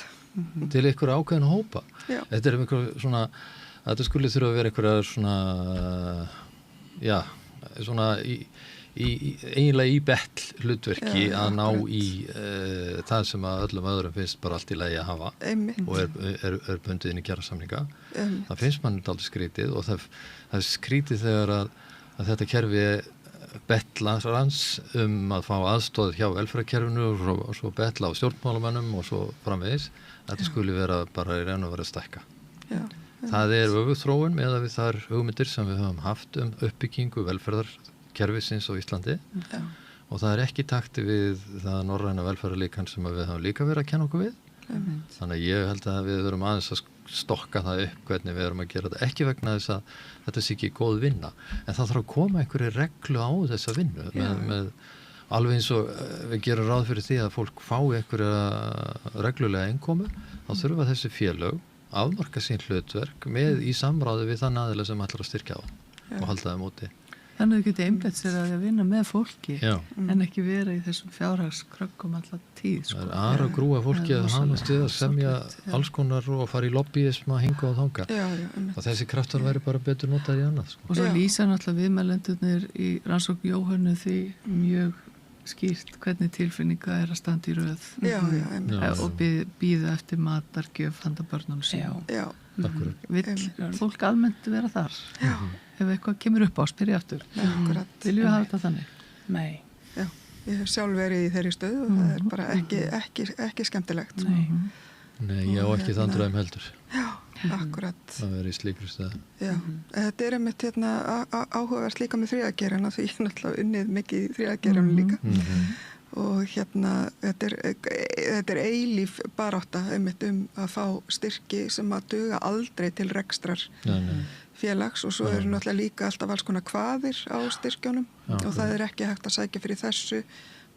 Speaker 21: til einhverja ákveðin hópa. Þetta einhver svona að þetta skulle þurfa að vera einhverja svona eiginlega í betl hlutverki að ná í það sem að öllum öðrum finnst bara allt í lagi að hafa og er bundið inn í kjarasamninga. Það finnst mann aldrei skrítið og það er skrítið þegar að þetta kerfi betlar hans að fá aðstoð hjá velferðarkerfinu og svo betla á stjórnmálamönnum og svo framvegis. Þetta skuli vera bara í raun og vera að stækka. Það er öfugþróun með við þar hugmyndir sem við höfum haft uppbyggingu velferðarkerfisins á Íslandi og það er ekki takti við það norræna velferðarlíkan sem við höfum líka verið að kenna okkur við. Þannig að ég held að við verum aðeins að stokka það upp hvernig við erum að gera þetta, ekki vegna þess að þetta sé ekki góð vinna, en það þarf að koma einhverju reglu á þessa vinnu með alveg eins og við gerum ráð fyrir því að fólk fái einhverja reglulega innkomu, þá þurfa þessi félög afmarka sín hlutverk með í samráði við þann aðila sem ætlar að styrkja á og halda það móti.
Speaker 20: Þannig að þú getur einbeitt sér að vinna með fólki en ekki vera í þessum fjárhagskröggum alltaf tíð.
Speaker 21: Það er aðra grúa fólki að hamast við að semja alls konar og fara í lobbyisma, hinga og þanga. Og þessi kraftar væri bara betur notað í annað.
Speaker 20: Og svo lýsa náttúrulega viðmælendurnir í rannsókn Jóhönnu því mjög skýrt hvernig tilfinninga er að standa í röð og bíða eftir matargjöf handa börnunum sínum. Vill fólk almennt vera þar? Ef eitthvað kemur upp á, spyrja aftur. Viljum við hafa þetta þannig?
Speaker 3: Nei.
Speaker 19: Já, ég hef sjálf verið í þeirri stöðu og það er bara ekki skemmtilegt.
Speaker 21: Nei, ég á ekki þann draum heldur.
Speaker 19: Já, akkurat.
Speaker 21: Það verið í slíkri stöðu.
Speaker 19: Já, þetta er einmitt áhugavert líka með þriðageirana því ég náttúrulega unnið mikið í þriðageiranu líka. Og þetta er eilíf barátta einmitt að fá styrki sem að duga aldrei til rekstrar félags og svo eru náttúrulega líka alltaf alls konar kvaðir á styrkjónum og það er ekki hægt að sækja fyrir þessu,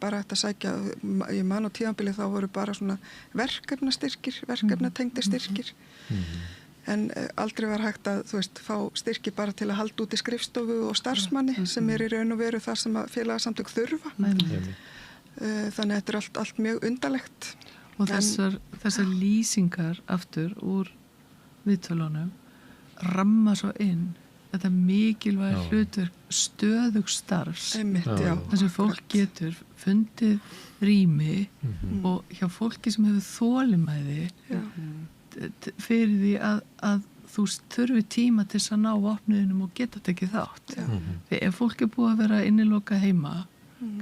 Speaker 19: bara hægt að sækja, ég man á tíðanbili þá voru bara svona verkefnastyrkir, verkefnatengdir styrkir. En aldrei var hægt að, fá styrki bara til að halda út í skrifstofu og starfsmanni sem er í raun og veru þar sem að félagasamtök þurfa. Þannig að þetta er allt mjög undarlegt.
Speaker 20: Og þessar lýsingar aftur úr viðtölunum ramma svo inn þetta mikilvæg hlutverk stöðugstarfs þar sem fólk getur fundið rými og hjá fólki sem hefur þolinmæði fyrir því að þú þurfi tíma til þess að ná opnuðinum og geta tekið þátt. Þegar ef fólk er búið að vera inniloka heima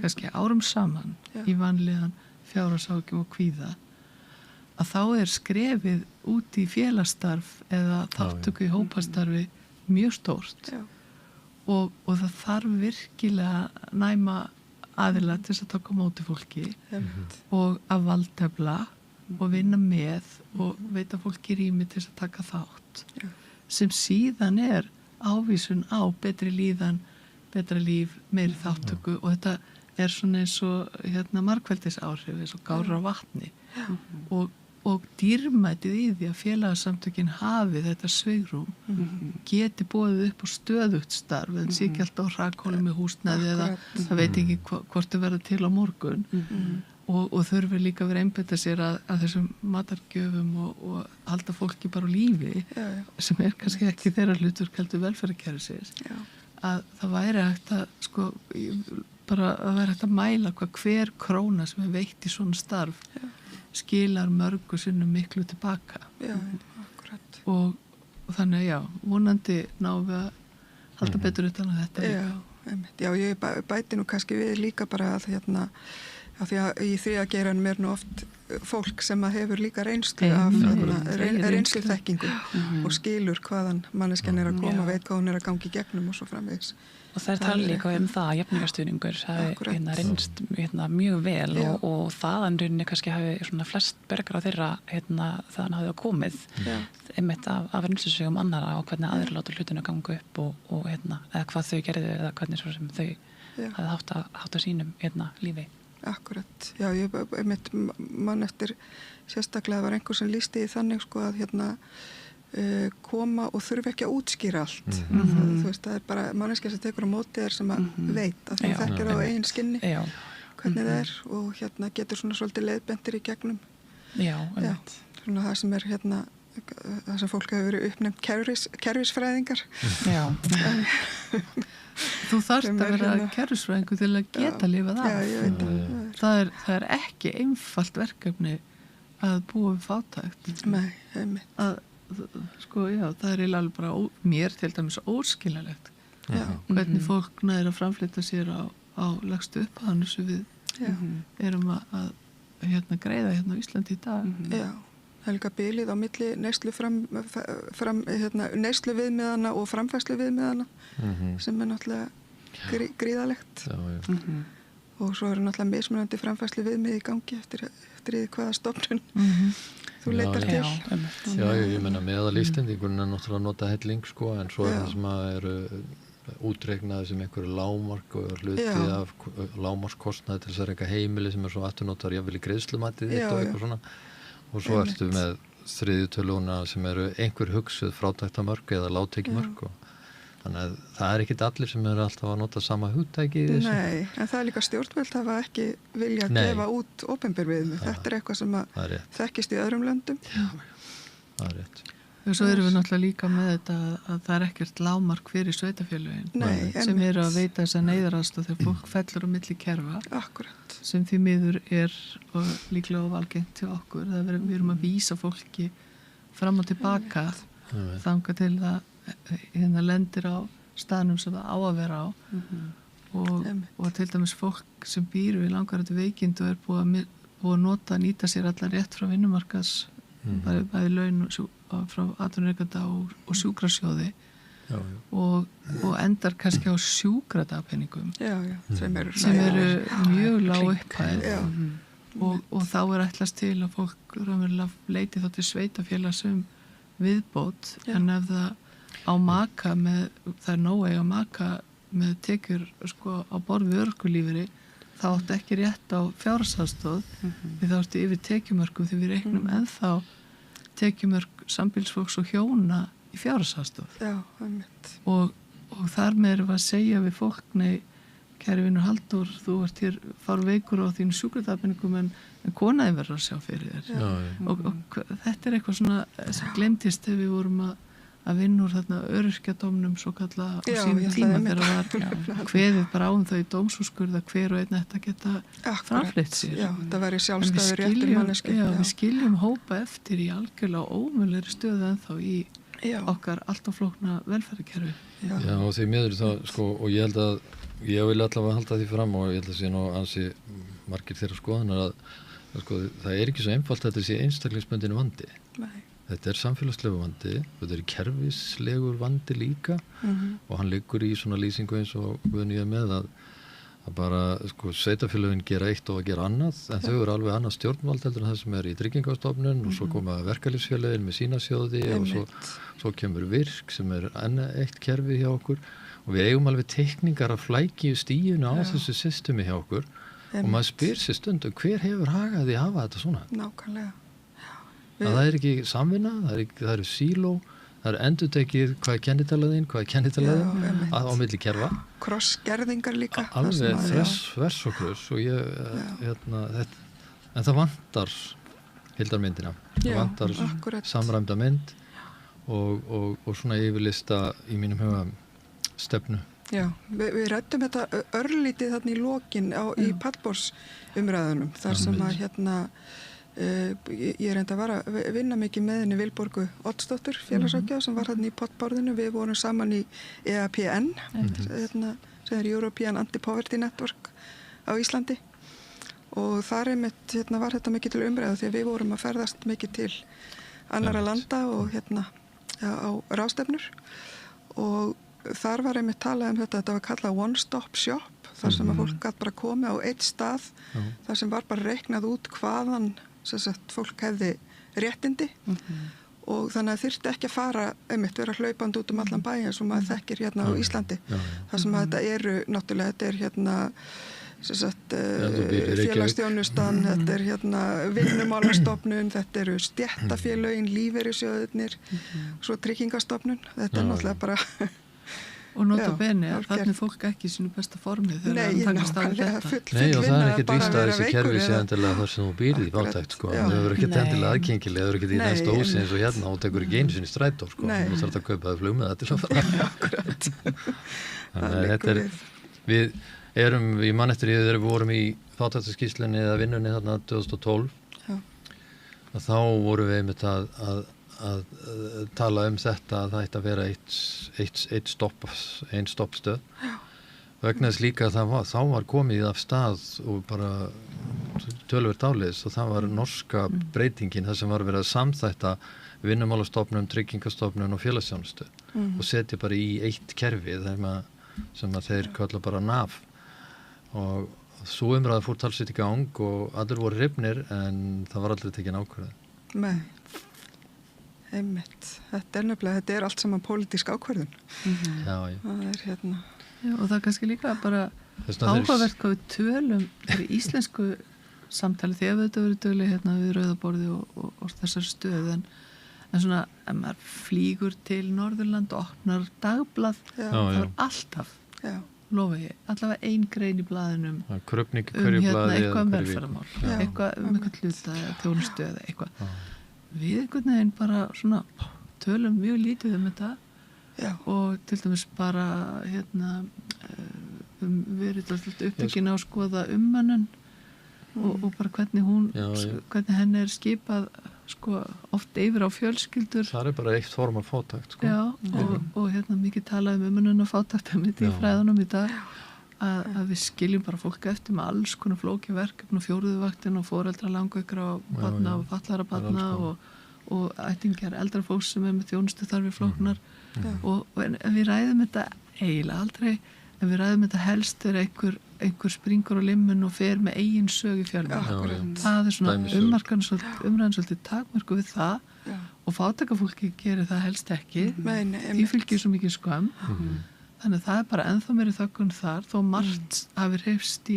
Speaker 20: kannski árum saman í vanlegan fjárhagsáhyggjum og kvíða að þá er skrefið út í félagsstarf eða þáttöku í hópastarfi mjög stórt og það þarf virkilega næma aðila til þess að taka á móti fólki og að valdefla og vinna með og veita fólki rými til þess að taka þátt sem síðan er ávísun á betri líðan, betra líf, meiri þáttöku og þetta er svona eins og margfeldisáhrif eins og gára vatni og dýrmætið í því að félagasamtökin hafi þetta svigrúm geti boðið upp á stöðugt starf en sé ekki alltaf á hrakhólum í húsnæði eða það veit ekki hvort þau verða til á morgun og þurfi líka að vera einbeita sér að þessum matargjöfum og halda fólki bara á lífi sem er kannski ekki þeirra hlutverk heldur velferðarkerfisins að það væri hægt að bara að vera hægt að mæla hver króna sem er veitt í svona starf skilar mörgu sinnum miklu tilbaka og þannig vonandi náum við að halda betur utan að þetta líka.
Speaker 19: Já, ég bæti nú kannski við líka bara að því að í þriðageiranum er nú oft fólk sem að hefur líka reynslu af reynsluþekkingu og skilur hvaðan manneskjan er að koma, veit hvað hún er að gangi gegnum og svo framvegis.
Speaker 3: Og það er talið líka það að jafningarstuðningur hafi reynst mjög vel og þaðan rauninni kannski hafi svona flest bergar á þeirra þaðan hafi það komið einmitt af reynslusögum annara og hvernig aðrir láta hlutinu ganga upp og eða hvað þau gerðu eða hvernig svo sem þau hafi hátt á sínum lífi.
Speaker 19: Akkurat, já, ég mitt mann eftir sérstaklega var einhver sem lýsti í þannig sko að koma og þurfi ekki að útskýra allt. Þú veist, það bara manneskja sem tekur á móti sem að veit að þú þekkir á eigin skinni hvernig það og getur svona svolítið leiðbendir í gegnum. Svona það sem það sem fólk hefur verið uppnefnt kerfisfræðingar.
Speaker 20: Þú þarft að vera kerfisfræðingur til að geta lifað af.
Speaker 19: Já, ég veit
Speaker 20: það er ekki einfalt verkefni að búa við fátækt.
Speaker 19: Nei, einmitt.
Speaker 20: Það er eiginlega bara mér til dæmis óskiljanlegt. Hvernig fólk nærir að framflytta sér á lagstu upphæðinu sem við erum að greiða á Íslandi í dag.
Speaker 19: Já. Það er líka bilið á milli neyslu viðmiðana og framfærslu viðmiðana sem náttúrulega gríðalegt. Og svo eru náttúrulega mismunandi framfærslu viðmið í gangi eftir hvaða stofnun þú leitar til.
Speaker 21: Já, ég menna meðal Íslendingurinn er náttúrulega að nota helling sko, en svo það sem eru útreiknaði sem einhverju lágmark og hluti af lágmarkskostnaði til þess að reyka heimili sem svo afturnotar jafnvel í greiðslumatið þitt og eitthvað svona. Og svo ertu með þriðju töluna sem eru einhver hugsuð frátæktamörk eða lágtekjumörk og þannig að það er ekkit allir sem eru alltaf að nota sama hugtæki í þessu.
Speaker 19: Nei, en það er líka stjórnvöld hafa ekki vilja að gefa út opinber viðmið. Þetta er eitthvað sem að þekkist í öðrum löndum.
Speaker 21: Já, það er rétt.
Speaker 20: Og svo erum við náttúrulega líka með þetta að það er ekkert lágmark fyrir sveitafélögin sem eru að veita þess að neyðaraðstoð þegar fólk fellur á milli kerfa.
Speaker 19: Akkurat.
Speaker 20: Sem því miður er og líklega ofalgengt til okkur. Við erum að vísa fólki fram og tilbaka þangað til það lendir á staðnum sem það á að vera á og til dæmis fólk sem býr við langvarandi veikind og er búið að nýta sér allar rétt frá vinnumarkaðs bæði laun frá atvinnurekanda og sjúkrasjóði og endar kannski á sjúkradagpenningum sem eru mjög lág upphæð og þá er ætlast til að fólk raunverulega leiti þá til sveitafélags viðbót en ef það á maka það er nóg að maka með tekjur sko á borð við örorkulífeyri þá áttu ekki rétt á fjárhagsaðstoð því þá áttu yfir tekjumörkum því við reiknum ennþá tekjumörk sambýlisfólks og hjóna í fjárhagsaðstoð.
Speaker 19: Já, einmitt.
Speaker 20: Og þar með erum við að segja við fólk, nei, kæri vinur Halldór, þú ert hér farveikur á þínu sjúkradagpenningum en konaði verður að sjá fyrir þér. Og þetta er eitthvað svona sem glemtist þegar við vorum að vinna úr þarna öryrkjadómnum svo kalla á sínum tíma þegar var kveðið bara á þau í dómsúrskurða hver og einn þetta geta framfleytt sér.
Speaker 19: Já, það væri sjálfstæður réttur manneski.
Speaker 20: Já, við skiljum hópa eftir í algjörlega ómögulegri stöðu ennþá í okkar allt of flókna velferðarkerfi.
Speaker 21: Já, og því miður þá, sko, og ég held að ég vil allavega halda því fram og ég held að sé nú ansi margir þeirra skoðanar að sko, það er ekki svo einfalt að þetta sé einstaklingsbundin vandi.
Speaker 19: Nei.
Speaker 21: Þetta er samfélagslegu vandi, þetta er kerfislegur vandi líka og hann liggur í svona lýsingu eins og Guðni er með að bara sko, sveitafélögin gera eitt og að gera annað en þau eru alveg annað stjórnvald heldur en það sem er í tryggingastofnun og svo koma verkalýðsfélögin með sína sjóði og svo kemur virk sem er enn eitt kerfi hjá okkur og við eigum alveg teikningar af flæki stíinu á þessu systemi hjá okkur og maður spyr sér stundum hver hefur hagaði að hafa þetta svona?
Speaker 19: Nákvæmlega.
Speaker 21: Það er ekki samvinna, það eru síló, það eru endurtekið hvað er kennitalaðinn, á milli kerfa.
Speaker 19: Krossgerðingar líka.
Speaker 21: Alveg þvers og kross og en það vantar hildarmyndina. Það vantar samræmda mynd og svona yfirlista í mínum huga stefnu.
Speaker 19: Já, við rættum þetta örlítið þarna í lokin í pallborðsumræðunum þar sem að ég reynda að vara að vinna mikið með henni Vilborgu Oddsdóttur félagsákjá sem var þarna í pottborðinu. Við vorum saman í EAPN sem er European Anti-Poverty Network á Íslandi og þar var þetta mikið til umræðu því að við vorum að ferðast mikið til annara landa og á ráðstefnur og þar var einmitt talað þetta var kallað One Stop Shop þar sem að fólk gæti bara komið á eitt stað þar sem var bara reiknað út hvaðan fólk hefði réttindi og þannig að þyrfti ekki að fara vera hlaupandi út allan bæ eins og maður þekkir á Íslandi þar sem að þetta eru náttúrulega þetta er félagsþjónustan, þetta er vinnumálastofnun, þetta eru stéttafélögin, lífeyrissjóðirnir, svo tryggingastofnun, þetta er náttúrulega bara...
Speaker 20: Og nota bene að þannig fólk ekki í sínu besta formi þegar það takast á þetta.
Speaker 21: Nei, og það er ekkert víst að þessi kerfi sé endilega þar sem þú býrð í fátækt, sko. Það hefur ekkert endilega aðgengilega, það hefur ekkert í næsta ósi eins og hérna og tekur ekki einu sinni strætó, sko. Þú þarf að kaupa það flug með þetta til að fara.
Speaker 19: Akkurat.
Speaker 21: Þannig að þetta er, við erum, ég man eftir þegar við vorum í fátæktaskýrslunni eða vinnunni þarna 2012, þá vorum við einmitt að tala þetta að það ætti að vera ein stoppstöð vegna þess líka að þá var komið af stað og bara töluvert áleiðis og það var norska breytingin þar sem var verið að samþætta vinnumálastofnun, tryggingastofnun og félagsþjónustu og setja bara í eitt kerfi sem að þeir kalla bara NAF og svo umræða fór talsveit í gang og allir voru hrifnir en það var aldrei tekin ákvörðun.
Speaker 19: Nei. Einmitt. Þetta er nefnilega, þetta er allt saman pólitísk ákvörðun.
Speaker 21: Já.
Speaker 19: Það er
Speaker 20: Já, og það er kannski líka bara áhugavert hvað við tölum í íslensku samtali því að þetta verið dögleg við Rauðaborði og þessar stöð en svona, ef maður flýgur til Norðurland og opnar dagblað, það er alltaf lofa ég, allavega ein grein í blaðinum eitthvað velferðarmál, eitthvað eitthvað hluta eða þjónustu eða eitthvað við einhvern veginn bara svona tölum mjög lítið þetta og til dæmis bara við erum alltaf uppbyggin á að skoða ummönnun og bara hvernig hvernig henni er skipað oft yfir á fjölskyldur.
Speaker 21: Það er bara eitt form af fátækt
Speaker 20: og mikið talað umönnun og fátækt í fræðunum í dag að við skiljum bara fólk eftir með alls konar flóki verkefni og fjóruðuvaktin og foreldra langveikra og barna og fallara barna og ættingjar eldra fólks sem með þjónustu þarfi flóknar en við ræðum þetta eiginlega aldrei en við ræðum þetta helst þegar einhver springur á limmun og fer með eigin sög í fjölmiðlum. Það er svona umræðan svolítið takmörku við það og fátækafólki gerir það helst ekki því fylgir svo mikið skömm þannig að það er bara ennþá meiri þöggun þar þó margt hafi hreyfst í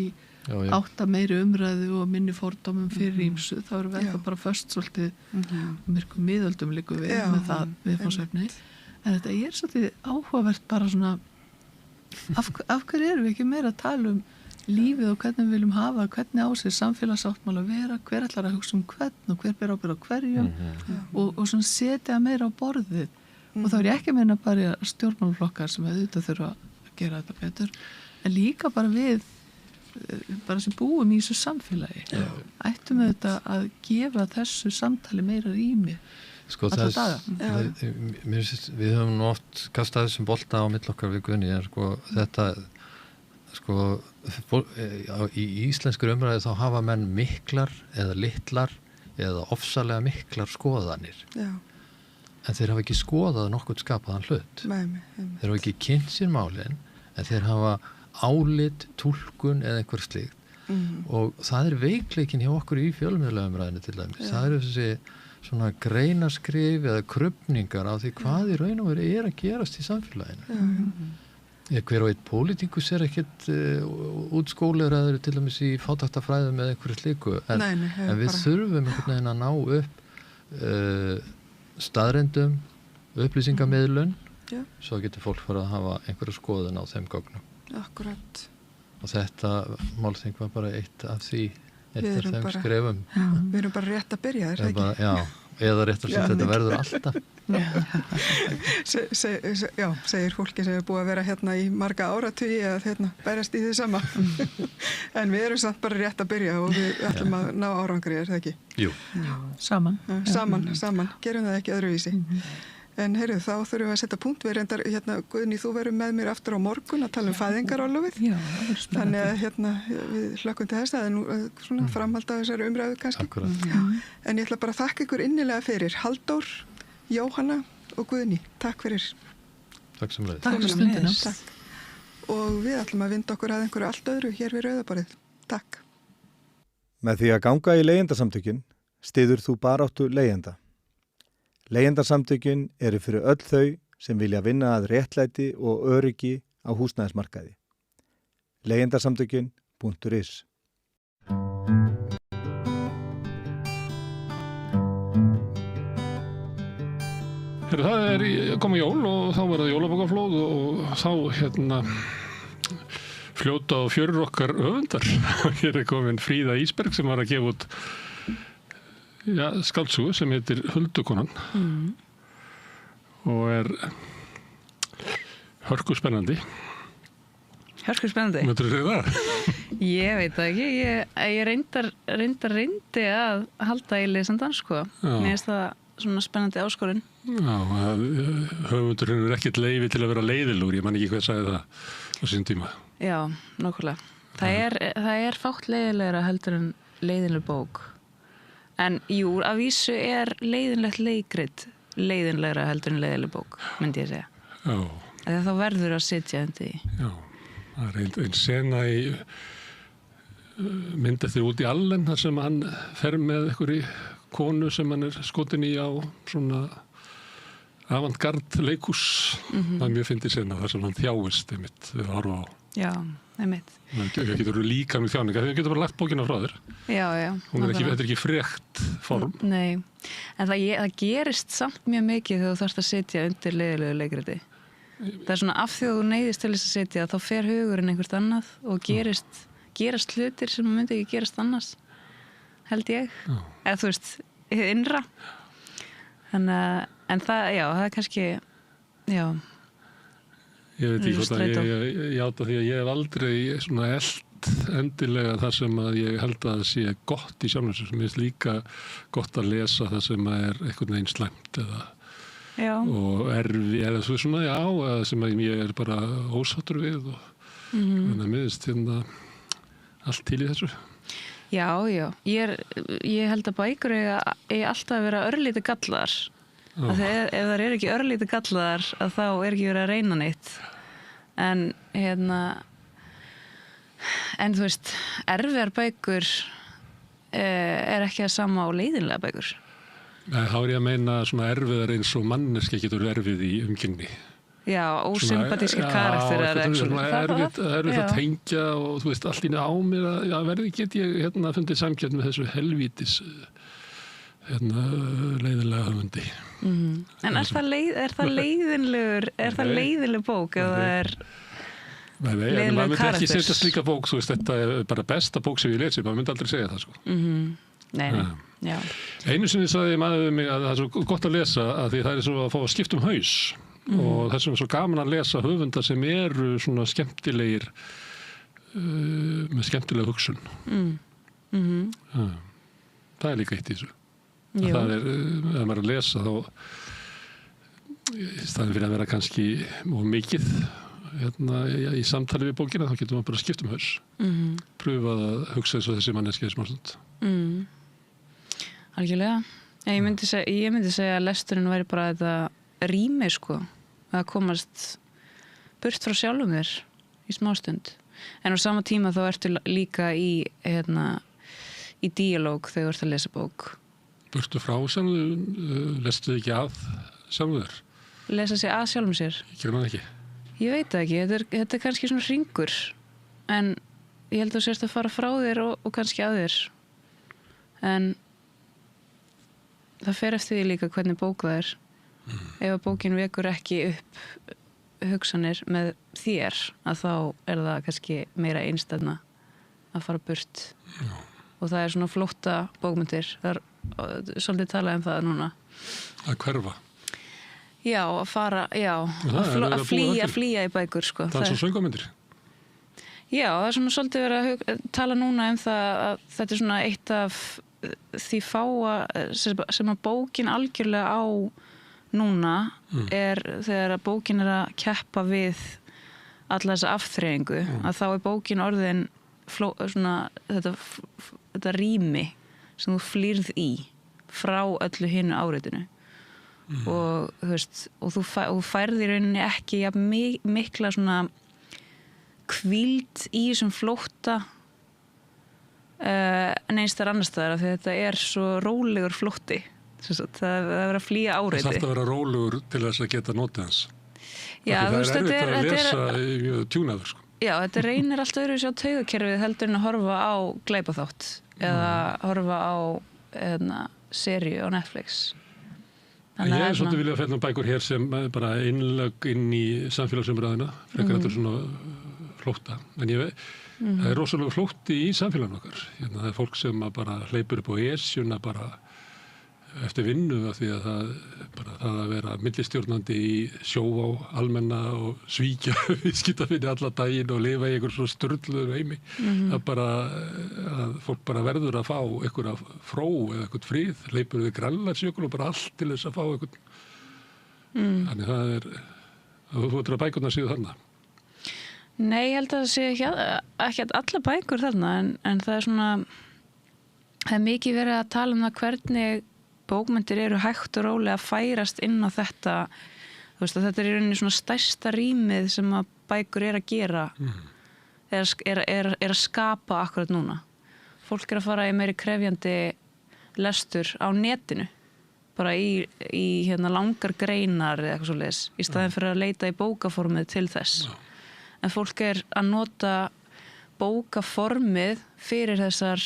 Speaker 20: átta meiri umræðu og minni fordómum fyrir ýmsu þá erum við ennþá bara först svolítið myrkum miðöldum líku við með það viðfangsefni en þetta er svolítið áhugavert bara svona af hverju erum við ekki meira að tala lífið og hvernig við viljum hafa hvernig á sig samfélagsáttmál að vera hver ætlar að hugsa hvern og hver ber ábyrgð á hverjum og svona setja meira á borðið og þá er ég ekki að meina bara stjórnmálaflokkar sem auðvitað þurfa að gera þetta betur en líka bara við bara sem búum í þessu samfélagi ættum auðvitað að gefa þessu samtali meira rými alla daga.
Speaker 21: Við höfum nú oft kastað þessum bolta á milli okkar við Guðni en þetta í íslenskur umræðu þá hafa menn miklar eða litlar eða ofsalega miklar skoðanir en þeir hafa ekki skoðað nokkuð skapaðan hlut. Þeir hafa ekki kynnt sér málin en þeir hafa álit, túlkun eða einhver slíkt og það er veikleikin hjá okkur í fjölmiðlaumræðinu til dæmis. Það eru þessi svona greinaskrif eða krufningar á því hvað í raun og veru er að gerast í samfélaginu. Hver og einn pólitíkus er ekkert útskólaður til dæmis í fátæktafræðum eða einhverju slíku en við þurfum einhvern veginn að ná upp staðreyndum, upplýsingamiðlun svo getur fólk fara að hafa einhverja skoðun á þeim gögnum.
Speaker 19: Akkurat.
Speaker 21: Og þetta málþing var bara eitt af þeim skrefum.
Speaker 19: Við erum bara rétt að byrja, er það ekki?
Speaker 21: Eða rétt að þetta verður alltaf.
Speaker 19: Segir fólki sem er búið að vera hérna í marga áratugi að bærast í því sama. En við erum samt bara rétt að byrja og við ætlum að ná árangri, er það ekki?
Speaker 21: Jú.
Speaker 20: Saman.
Speaker 19: Gerum það ekki öðruvísi. En heyrðu, þá þurfum við að setja punkt við reyndar, Guðný, þú verður með mér aftur á morgun að tala fæðingarorlofið. Þannig að við hlökkum til þess að það er nú svona framhald af þessari umræðu kannski. En ég ætla bara að þakka ykkur innilega fyrir Halldór, Jóhanna og Guðný. Takk fyrir.
Speaker 21: Takk sem leið.
Speaker 20: Takk fyrir stundina.
Speaker 19: Takk. Og við ætlum að vinda okkur að einhverju allt öðru hér við Rauðaborðið. Takk.
Speaker 4: Með því að ganga í leigjendasamtökin styður þú baráttu leigjenda. Leigjendasamtökin eru fyrir öll þau sem vilja vinna að réttlæti og öryggi á húsnæðismarkaði. Leigjendasamtökin rúv.is.
Speaker 1: Það er komið jól og þá var það jólabókaflóð og þá fljóta á fjörur okkar höfundar. Hér er komin Fríða Ísberg sem var að gefa út skáldsögu sem heitir Huldukonan og er hörkuspennandi.
Speaker 8: Hörkuspennandi?
Speaker 1: Mættu segja það?
Speaker 8: Ég veit það ekki. Ég reyndi að halda í lesandan, sko. Mér finnst það svona spennandi áskorun.
Speaker 1: Já, höfundurinn er ekkert leyfi til að vera leiðilegur. Ég man ekki hvað sagði það á sín tíma.
Speaker 8: Já, nákvæmlega. Það er fátt leiðilegra heldur en leiðinleg bók. En jú, að vísu er leiðinlegt leikrit leiðinlegra heldur en leiðileg bók, myndi ég segja.
Speaker 1: Já.
Speaker 8: Þegar þá verður að sitja undir því.
Speaker 1: Já, það er ein sena í mynd eftir Woody Allen þar sem hann fer með einhverju konu sem hann er skotin í á svona avantgard leikhús. Það er mjög fyndið sena þar sem hann þjáist einmitt við að horfa á.
Speaker 8: Já, einmitt.
Speaker 1: Það getur líka með þjáninga, þau getur bara lagt bókina frá þér.
Speaker 8: Já.
Speaker 1: Þetta er ekki frekt form.
Speaker 8: Nei, en það gerist samt mjög mikið þegar þú þarfst að sitja undir leiðilegu leikriti. Það er svona af því að þú neyðist til þess að sitja, þá fer hugurinn einhvert annað og gerast hlutir sem myndi ekki gerast annars, held ég. Eða þú veist, hið innra. En það er kannski, já.
Speaker 1: Ég veit ekki hvort að ég játa því að ég hef aldrei svona endilega það sem að ég held að það sé gott í sjálfum sér. Mér finnst líka gott að lesa það sem er einhvern veginn slæmt og erfi eða svona, eða sem að ég er bara ósáttur við og þannig að mér finnst allt til í þessu.
Speaker 8: Já. Ég held að bækur eiga alltaf að vera örlítið gallaðar. Ef það er ekki örlítið gallaðar að þá er ekki verið að reyna neitt. En þú veist, erfiðar bækur er ekki að sama á leiðinlega bækur.
Speaker 1: Nei, þá er ég að meina svona erfiðar eins og manneski getur erfið í umgengni.
Speaker 8: Já, ósympatískir karakterar.
Speaker 1: Það er erfitt að tengja og þú veist, allt í á mér að verði get ég fundið samkjönd með þessu helvítis leiðinlega höfundi.
Speaker 8: En er það leiðinleg bók ef það er
Speaker 1: Nei, en maður myndi ekki setja slíka bók, þú veist, þetta er bara besta bók sem ég lesi, maður myndi aldrei segja það, sko.
Speaker 8: Nei, já.
Speaker 1: Einu sinni sagði maður við mig að það er svo gott að lesa að því það er svo að fá að skipta um haus og þessum er svo gaman að lesa höfunda sem eru svona skemmtilegir með skemmtilega hugsun. Það er líka eitt í þessu. Það er, ef maður er að lesa þá í staðinn fyrir að vera kannski of mikið í samtali við bókina, þá getur maður bara skipt um haus. Pröfa að hugsa eins og þessi manneski er smástund.
Speaker 8: Algjörlega. Ég myndi segja að lesturinn væri bara þetta rými, sko. Að komast burt frá sjálfum þér í smástund. En á sama tíma þá ertu líka í díalóg þegar þú ert að lesa bók.
Speaker 1: Burtu frá sjálfum, lestu þið ekki að sjálfum þér?
Speaker 8: Lesa sig að sjálfum sér?
Speaker 1: Ekki það ekki.
Speaker 8: Ég veit það ekki, þetta er kannski svona hringur, en ég held að þú sérst að fara frá þér og kannski að þér. En það fer eftir því líka hvernig bók það er. Ef að bókin vekur ekki upp hugsanir með þér, að þá er það kannski meira einstæðna að fara burt. Og það er svona flótta bókmyndir, það er svolítið talað um það núna.
Speaker 1: Að hverfa?
Speaker 8: Já, að fara, að flýja í bækur, sko.
Speaker 1: Það er svo söngvamyndir?
Speaker 8: Já, það er svona svolítið verið að tala núna um það að þetta er svona eitt af því fáa sem að bókin algjörlega á núna er þegar að bókin er að keppa við alla þessa afþreyingu, að þá er bókin orðin svona þetta rými sem þú flýrð í frá öllu hinu áreitinu. Og þú veist, og þú færð í rauninni ekki mikla svona hvíld í þessum flótta en eins þar annars staðar, af því þetta er svo rólegur flótti. Það er að vera að flýja áreiti.
Speaker 1: Það þarf að vera rólegur til þess að geta notið hans.
Speaker 8: Já,
Speaker 1: það er erfitt að lesa mjög tjúnaður, sko.
Speaker 8: Já, þetta reynir allt öðruvísi á taugakerfið heldur en að horfa á glæpaþátt eða horfa á seríu á Netflix.
Speaker 1: Ég er svolítið viljað að fjalla bækur hér sem bara innlögg inn í samfélagsumræðina, frekar þetta svona flótta. En það er rosalega flótti í samfélaginu okkar. Það er fólk sem bara hleypur upp á esjuna bara eftir vinnu af því að það að vera millistjórnandi í sjó á almenna og svíkja viðskiptavinni alla daginn og lifa í einhver svo sturluður heimi. Það bara að fólk bara verður að fá einhverja fró eða einhvern frið, hleypur við Grænlandsjökul og bara allt til þess að fá einhvern. Þannig það er að þú ættir að bækurnar séu þarna.
Speaker 8: Nei, ég held að það sé ekki alla bækur þarna en það er svona það er mikið verið að tala um það hvernig bókmenntir eru hægt og rólega að færast inn á þetta. Þú veist að þetta er í rauninni svona stærsta rýmið sem að bækur er að gera er að skapa akkurat núna. Fólk er að fara í meiri krefjandi lestur á netinu bara í langar greinar eða eitthvað svoleiðis í staðinn fyrir að leita í bókaformið til þess. En fólk er að nota bókaformið fyrir þessar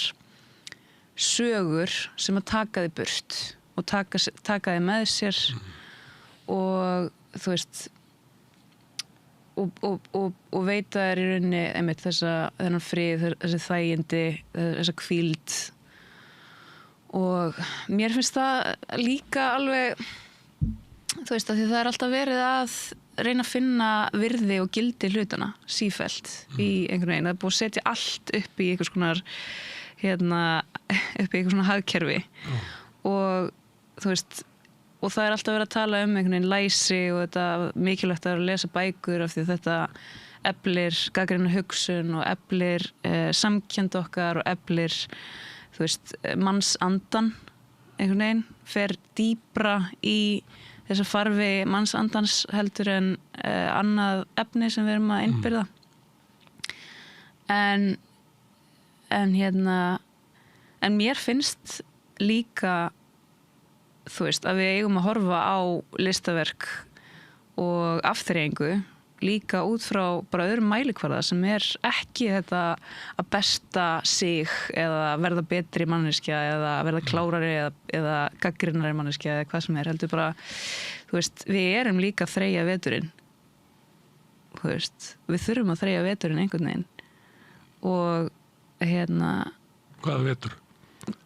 Speaker 8: sögur sem að taka þið burt og taka þið með sér og þú veist og veita þér í rauninni einmitt þennan frið, þessi þægindi, þessa hvíld og mér finnst það líka alveg þú veist að því það er alltaf verið að reyna að finna virði og gildi hlutana sífellt í einhvern veginn, það er búið að setja allt upp í einhvers konar upp í eitthvað svona hagkerfi og þú veist og það er alltaf verið að tala um einhvern veginn læsi og þetta mikilvægt að lesa bækur af því að þetta eflir gagnrýna hugsun og eflir samkennd okkar og eflir þú veist mannsandan einhvern veginn fer dýpra í þessa farfi mannsandans heldur en annað efni sem við erum að innbyrða en mér finnst líka þú veist að við eigum að horfa á listaverk og afþreyingu líka út frá bara öðrum mælikvarða sem er ekki þetta að besta sig eða verða betri manneskja eða verða klárari eða gagnrýnari manneskja eða hvað sem heldur bara þú veist við erum líka að þreyja veturinn þú veist við þurfum að þreyja veturinn einhvern veginn og
Speaker 1: hvaða vetur?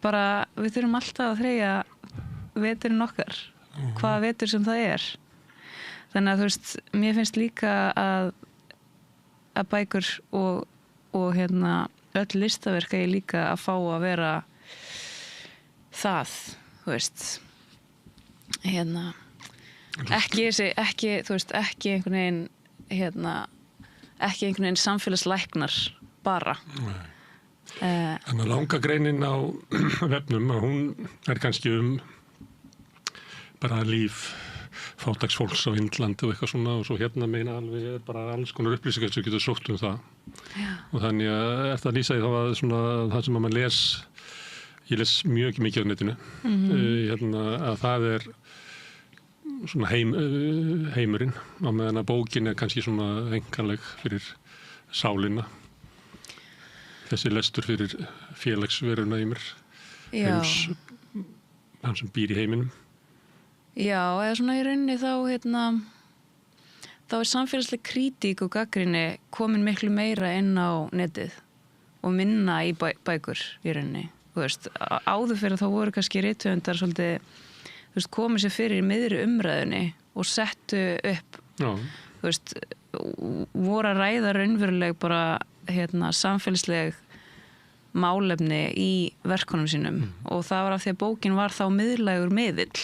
Speaker 8: Bara við þurfum alltaf að þreyja veturinn okkar hvaða vetur sem það er þannig að þú veist mér finnst líka að bækur og öll listaverk er líka að fá að vera það þú veist ekki þú veist ekki einhvern veginn samfélagslæknar bara
Speaker 1: Þannig að langa greinin á vefnum að hún er kannski bara líf fátæksfólks á Indlandi og eitthvað svona og svo meina alveg er bara alls konar upplýsingar sem getur sótt það og þannig að eftir að lýsa því þá að svona það sem að maður ég les mjög mikið á netinu að það er svona heimurinn á meðan að bókin er kannski svona einkanleg fyrir sálina þessi lestur fyrir félagsveruna í mér hann sem býr í heiminum
Speaker 8: Já, eða svona í rauninni þá er samfélagsleg krítík og gagnrýni komin miklu meira inn á netið og minna í bækur í rauninni þú veist, áður fyrir þá voru kannski rithöfundar svolítið þú veist, komið sér fyrir í miðri umræðunni og settu upp þú veist, voru að ræða raunveruleg bara samfélagsleg málefni í verkunum sínum og það var af því að bókin var þá miðlægur miðill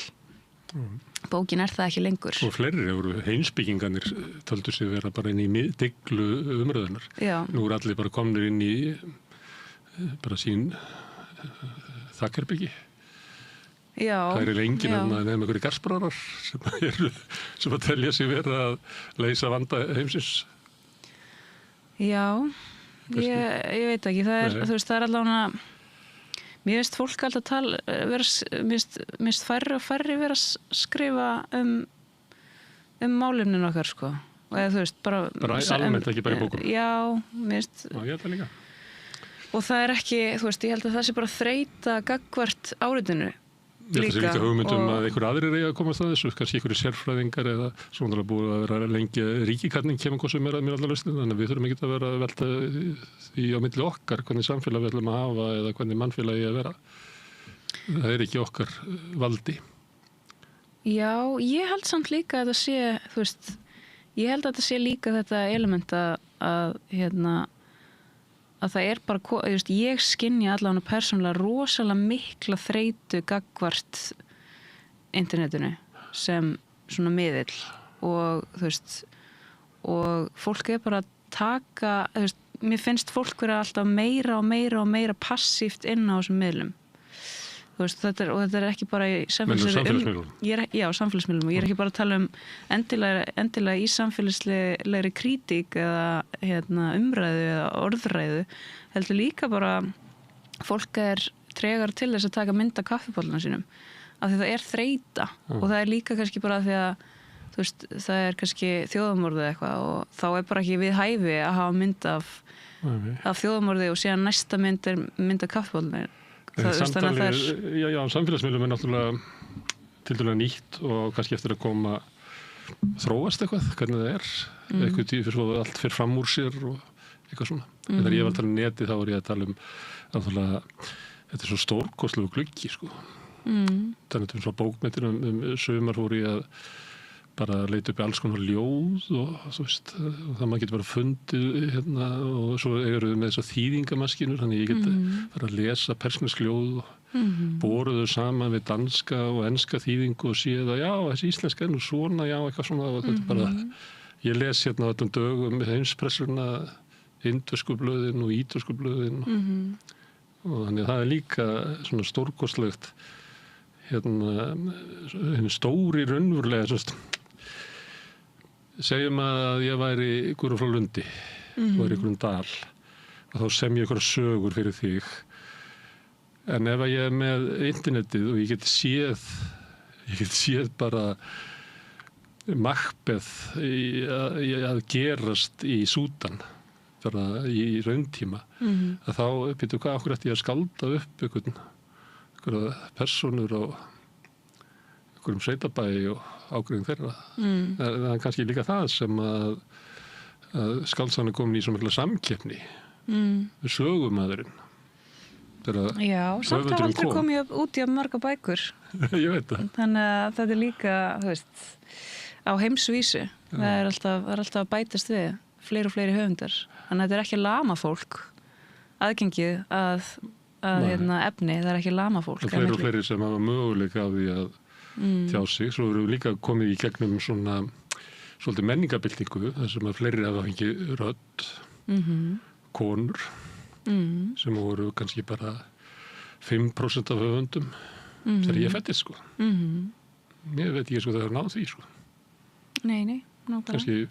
Speaker 8: bókin er það ekki lengur
Speaker 1: og fleiri eru heimspekingarnir töldu sig vera bara inn í dyglu umræðunar nú eru allir bara komnir inn í bara sín þakkerbyggi það er enginn nefnum einhverju garsbrárar sem að telja sig vera að leysa vanda heimsins
Speaker 8: Já ég veit ekki það er allavega mér finnst fólk alltaf tala mér finnst færri og færri vera að skrifa málefnin okkar sko eða þú veist, bara
Speaker 1: almennt, ekki bara í bókum.
Speaker 8: Já, mér
Speaker 1: Já, ég held það líka.
Speaker 8: Og það er ekki, þú veist, ég held að það sé bara þreyta gagnvart áritinu
Speaker 1: Ég held að það sé líka hugmyndum að einhver aðrir eiga að komast að þessu, kannski einhverju sérfræðingar eða svona búið að vera lengi ríkikarning kemur hvað sem að mér allar lausnir, þannig að við þurfum ekki að vera að velta í á milli okkar hvernig samfélag við ætlum að hafa eða hvernig mannfélagi að vera. Það er ekki okkar valdi.
Speaker 8: Já, ég held samt líka að þetta sé, þú veist, ég held að þetta sé líka þetta element að það er bara, þú veist, ég skynja allavega persónulega rosalega mikla þreytu gagnvart internetinu sem svona miðill og þú veist, og fólk er bara að taka, þú veist, mér finnst fólk vera alltaf meira og meira passíft inn á þessum miðlum. Þú veist, þetta er ekki bara í
Speaker 1: samfélagsmiðlum.
Speaker 8: Já, samfélagsmiðlum, og ég er ekki bara að tala endilega í samfélagslegri krítík eða umræðu eða orðræðu, heldur líka bara fólk er tregar til þess að taka mynd af kaffibollunum sínum, af því það er þreyta og það er líka kannski bara því að þú veist, það er kannski þjóðamorð eða eitthvað og þá er bara ekki við hæfi að hafa mynd af þjóðamorði og síðan næsta mynd er mynd af kaffibollunum.
Speaker 1: Samfélagsmiðlum er náttúrulega tildulega nýtt og kannski eftir að koma þróast eitthvað, hvernig það er eitthvað tíu fyrir svo allt fyrir fram úr sér og eitthvað svona. Þegar ég var að tala um neti þá var ég að tala um náttúrulega, þetta er svo stórkostlegu gluggi sko. Þannig að bókmenntir sumar fór ég að bara leita upp alls konar ljóð og þú veist, og það maður getur bara fundið og svo eru við með þessar þýðingamaskinur, þannig ég get bara að lesa persnesk ljóð og boruðu saman við danska og enska þýðingu og séð að já, þessi íslenska er nú svona, já, eitthvað svona og þetta bara, ég les á þessum dögum heimspressuna, indversku blöðin og ítversku blöðin og þannig að það er líka svona stórkostlegt stóri raunverulega segjum að ég væri Guðrún frá Lundi og er ykkur dal og þá sem ég ykkur sögur fyrir þig en ef ég er með internetið og ég get séð bara Macbeth að gerast í Súdan bara í rauntíma að þá byrju hvað okkur ætti ég að skálda upp ykkur personur og ykkur sveitabæi og ágreiðin þeirra. Það er kannski líka það sem að skáldsagn er komin í svo mikla samkeppni við sögumadurinn.
Speaker 8: Já, samt hafa aldrei komið út í að marga bækur.
Speaker 1: Ég veit það.
Speaker 8: Þannig að þetta er líka, þú veist, á heimsvísu. Það er alltaf að bætast við fleiri og fleiri höfundar. Þannig að þetta er ekki lama fólk. Aðgengið að efni, það er ekki lama fólk.
Speaker 1: Fleiri og fleiri sem hafa möguleika á því að tjá sig. Svo erum við líka komið í gegnum svona svolítið menningabildingu þar sem að fleiri hafa fengið rödd, konur sem voru kannski bara 5% af höfundum þegar ég fættist sko. Ég veit ekki sko það er náð því sko.
Speaker 8: Nei, nákvæmlega.
Speaker 1: Kannski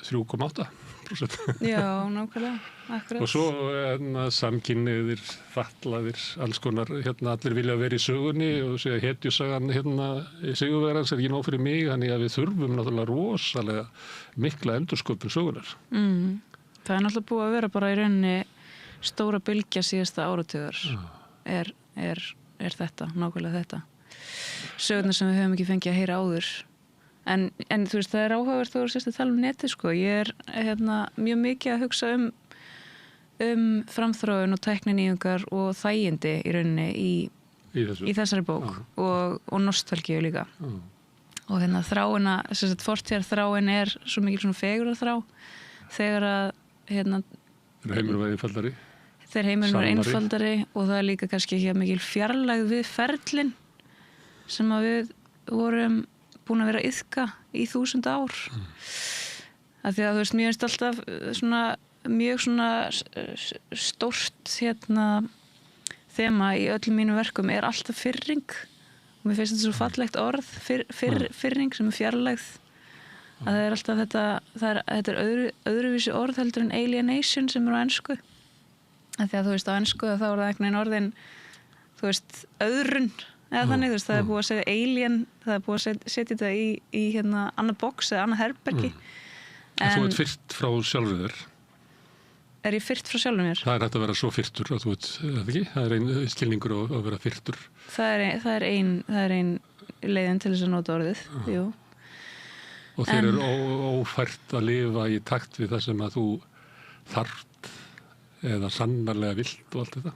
Speaker 1: 3,8%.
Speaker 8: Já, nákvæmlega, akkurat.
Speaker 1: Og svo samkynniðir, fatlaðir, alls konar, allir vilja vera í sögunni og segja hetjusagan sigurverðans er ekki nóg fyrir mig, þannig að við þurfum náttúrulega rosalega mikla endursköpun sögunar.
Speaker 8: Það er náttúrulega búið að vera bara í rauninni stóra bylgja síðasta áratugar er þetta, nákvæmlega þetta. Sögurnar sem við höfum ekki fengið að heyra áður. En þú veist, það er áhugavert þú sérst að tala um netið sko. Ég er mjög mikið að hugsa um framþróun og tækninýjungar og þægindi í rauninni í þessari bók og nostalgíu líka. Og þráina, sérst fortíðar þráin er svo mikil svona fegurðarþrá þegar að
Speaker 1: heimurinn var einfaldari.
Speaker 8: Þegar heimurinn var einfaldari og það er líka kannski ekki mikil fjarlægð við ferlin sem að við vorum búin að vera iðka í 1000 ár. Af því að þú veist, mér finnst alltaf mjög stórt þema í öllum mínum verkum er alltaf fyrring. Og mér finnst þetta svo fallegt orð, fyrring sem er fjarlægð. Að það er alltaf þetta er öðruvísi orð heldur en alienation sem er á ensku. Af því að þú veist, á ensku þá er það einhvern veginn orðin, þú veist, öðrun. Eða þannig, þú veist, það er búið að segja alien, það er búið að setja þetta í annað box eða annað herbergi.
Speaker 1: Þú ert fyrt frá sjálfur þér.
Speaker 8: Er ég fyrt frá sjálfur mér?
Speaker 1: Það hægt að vera svo fyrtur að þú veit, ekki? Það ein skilningur að vera fyrtur.
Speaker 8: Það er ein leiðin til þess að nota orðið, jú.
Speaker 1: Og þér ófært að lifa í takt við það sem að þú þarft eða sannarlega vilt og allt þetta.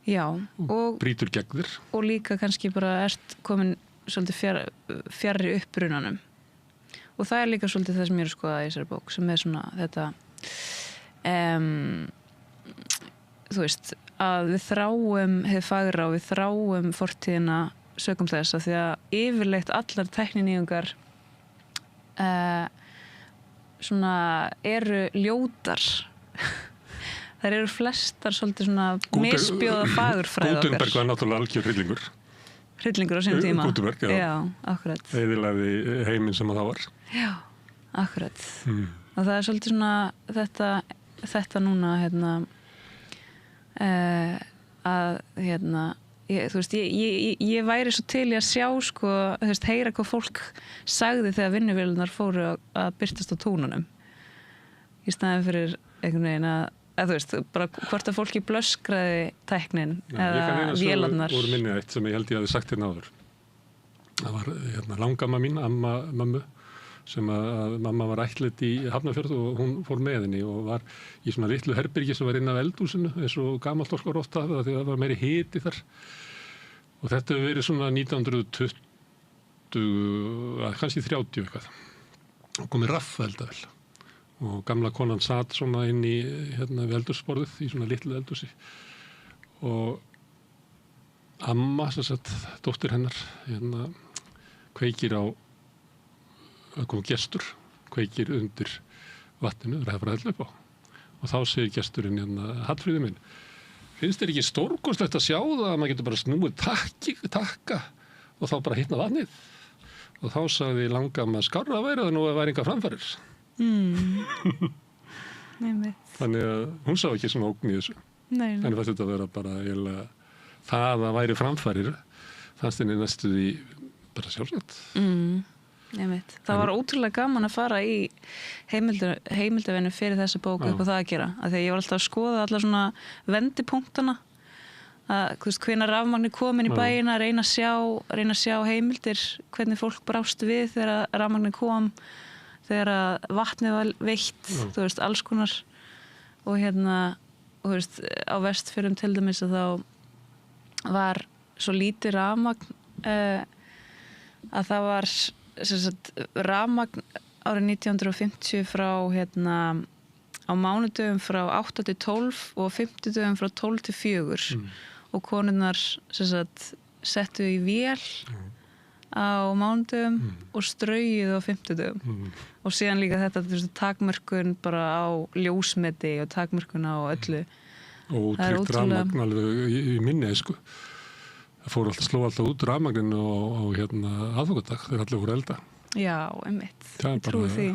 Speaker 8: Já. Og
Speaker 1: brýtur gegn þér. Og
Speaker 8: líka kannski bara ert komin svolítið fjarri upprunanum. Og það er líka svolítið það sem ég er að skoða í þessari bók, sem er svona þetta þú veist, að við þráum hið fagra og við þráum fortíðina sökum þess að því að yfirleitt allar tækninýjungar svona eru ljótar. Þær eru flestar svolítið svona misbjóða fagurfræði okkar.
Speaker 1: Gutenberg var náttúrulega algjör hryllingur.
Speaker 8: Hryllingur á sínum tíma.
Speaker 1: Gutenberg, já.
Speaker 8: Já, akkurat.
Speaker 1: Eyðilagði heiminn sem það var.
Speaker 8: Já, akkurat. Og það er svolítið svona þetta núna að þú veist, ég væri svo til í að sjá sko, þú veist, heyra hvað fólk sagði þegar vinnuvélunar fóru að birtast á túnunum í staðin fyrir einhvern veginn að þú veist, bara hvort að fólki blöskraði tæknin eða vélarnar.
Speaker 1: Ég kann eina úr minni eitt sem ég held ég hafi sagt hérna áður. Það var langamma mín, amma mömmu, sem að mamma var ættleidd í Hafnarfjörð og hún fór með henni og var í svona litlu herbyrgi sem var inn af eldhúsinu eins og gamalt orkar oft af það því að það var meiri hiti þar og þetta hefur verið svona 1920 kannski 30 eitthvað og komið raffeldavel og gamla konan sat svona inn í við eldhúsborðið í svona litlu eldhúsi og amma, sem sagt, dóttir hennar kveikir á að koma gestur, kveikir undir vatninu, það er bara hella upp á og þá segir gesturinn Hallfríður minn, finnst þér ekki stórkostlegt að sjá það að maður getur bara snúið takka og þá bara hitna vatnið og þá sagði langamma skárra að væri það nú að væri enga framfærir þannig að hún sá ekki svona ógn í þessu en fannst þetta að vera bara það að væri framfærir fannst henni næstuði bara sjálfsagt
Speaker 8: Það var ótrúlega gaman að fara í heimildavinnu fyrir þessa bóku upp á það að gera af því að ég var alltaf að skoða allar svona vendipunktana að hvenær rafmagn komin í bæinn að reyna að sjá heimildir hvernig fólk brást við þegar rafmagn kom þegar vatnið var veitt þú veist, alls konar og þú veist, á Vestfjörðum til dæmis að þá var svo lítið rafmagn að það var rafmagn árið 1950 frá á mánudögum frá 8 til 12 og 50 dögum frá 12 til 4 og konurnar settu í vél á mánudögum og straujuðu á 50 dögum og síðan líka þetta takmörkun bara á ljósmeti og takmörkun á öllu
Speaker 1: og tryggt rafmagn alveg í minni sko. Það fór alltaf sló alltaf út rafmagninu á aðfokadag þegar allir voru elda.
Speaker 8: Já, einmitt. Ég trúi því.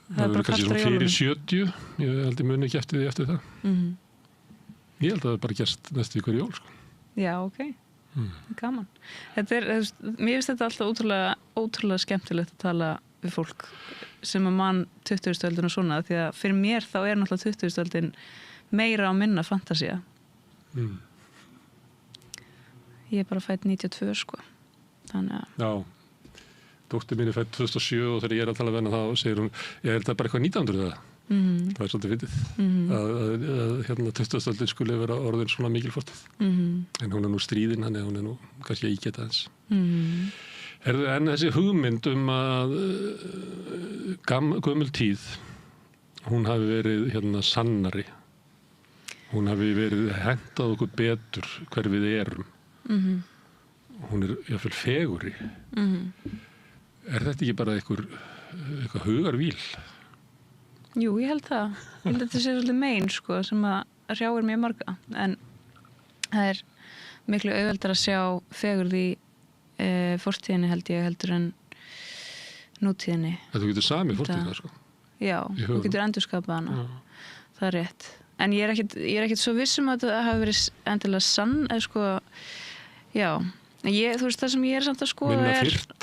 Speaker 1: Það er bara kannski svona fyrir 70. Ég held ég muni ekki eftir því eftir það. Ég held að það bara gerst næstu í hverju jól. Sko.
Speaker 8: Já, ok. Gaman. Mér finnst þetta alltaf ótrúlega skemmtilegt að tala við fólk sem að mann 20. öldin og svona því að fyrir mér þá er náttúrulega 20. öldin meira á minna fantasía. Ég er bara fædd 92 sko. Þannig að
Speaker 1: Já, dóttir mín er fædd 2007 og þegar ég er að tala við hana þá segir hún, er þetta bara eitthvað 1900 eða? Það er svolítið fyndið að 20. öldin skuli vera orðin svona mikil fortíð. En hún er nú stríðin, hann hún er nú kannski að ígeta þess. En þessi hugmynd að gömul tíð, hún hafi verið sannari. Hún hafi verið hentað okkur betur hver við erum. Hún er jáfnvel fegurri. Er þetta ekki bara eitthvað hugarvíl?
Speaker 8: Jú, ég held það. Ég held að þetta sé svolítið mein sko, sem að hrjáir mjög marga en það er miklu auðveldar að sjá fegurð í fortíðinni heldur en nútíðinni.
Speaker 1: Þú getur samið fortíðina sko?
Speaker 8: Já, þú getur endurskapað hana. Það er rétt. En ég er ekkert svo viss að það hafi verið endilega sann eða sko já, þú veist það sem ég er samt að skoða
Speaker 1: Minna fyrt.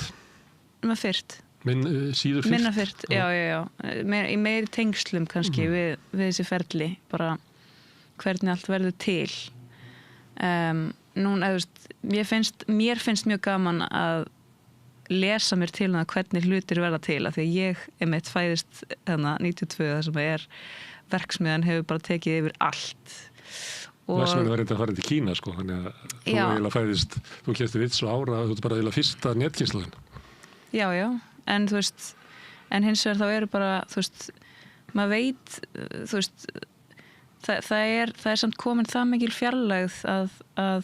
Speaker 8: Minna fyrt,
Speaker 1: Síður fyrst?
Speaker 8: Minna fyrst, já. Í meiri tengslum kannski við þessi ferli, bara hvernig allt verður til. Núna, mér finnst mjög gaman að lesa mér til hvernig hlutir verða til, af því að ég einmitt fæðist 92, það sem verksmiðjan hefur bara tekið yfir allt.
Speaker 1: Verksmiðjan var reynda að fara til Kína, sko, þannig að þú eiginlega fæðist, þú kemst vits og ára, þú ert bara eiginlega fyrsta netkynslóðin. Já, en en hins vegar þá eru bara, maður veit, það er samt komin það mikil fjarlægð að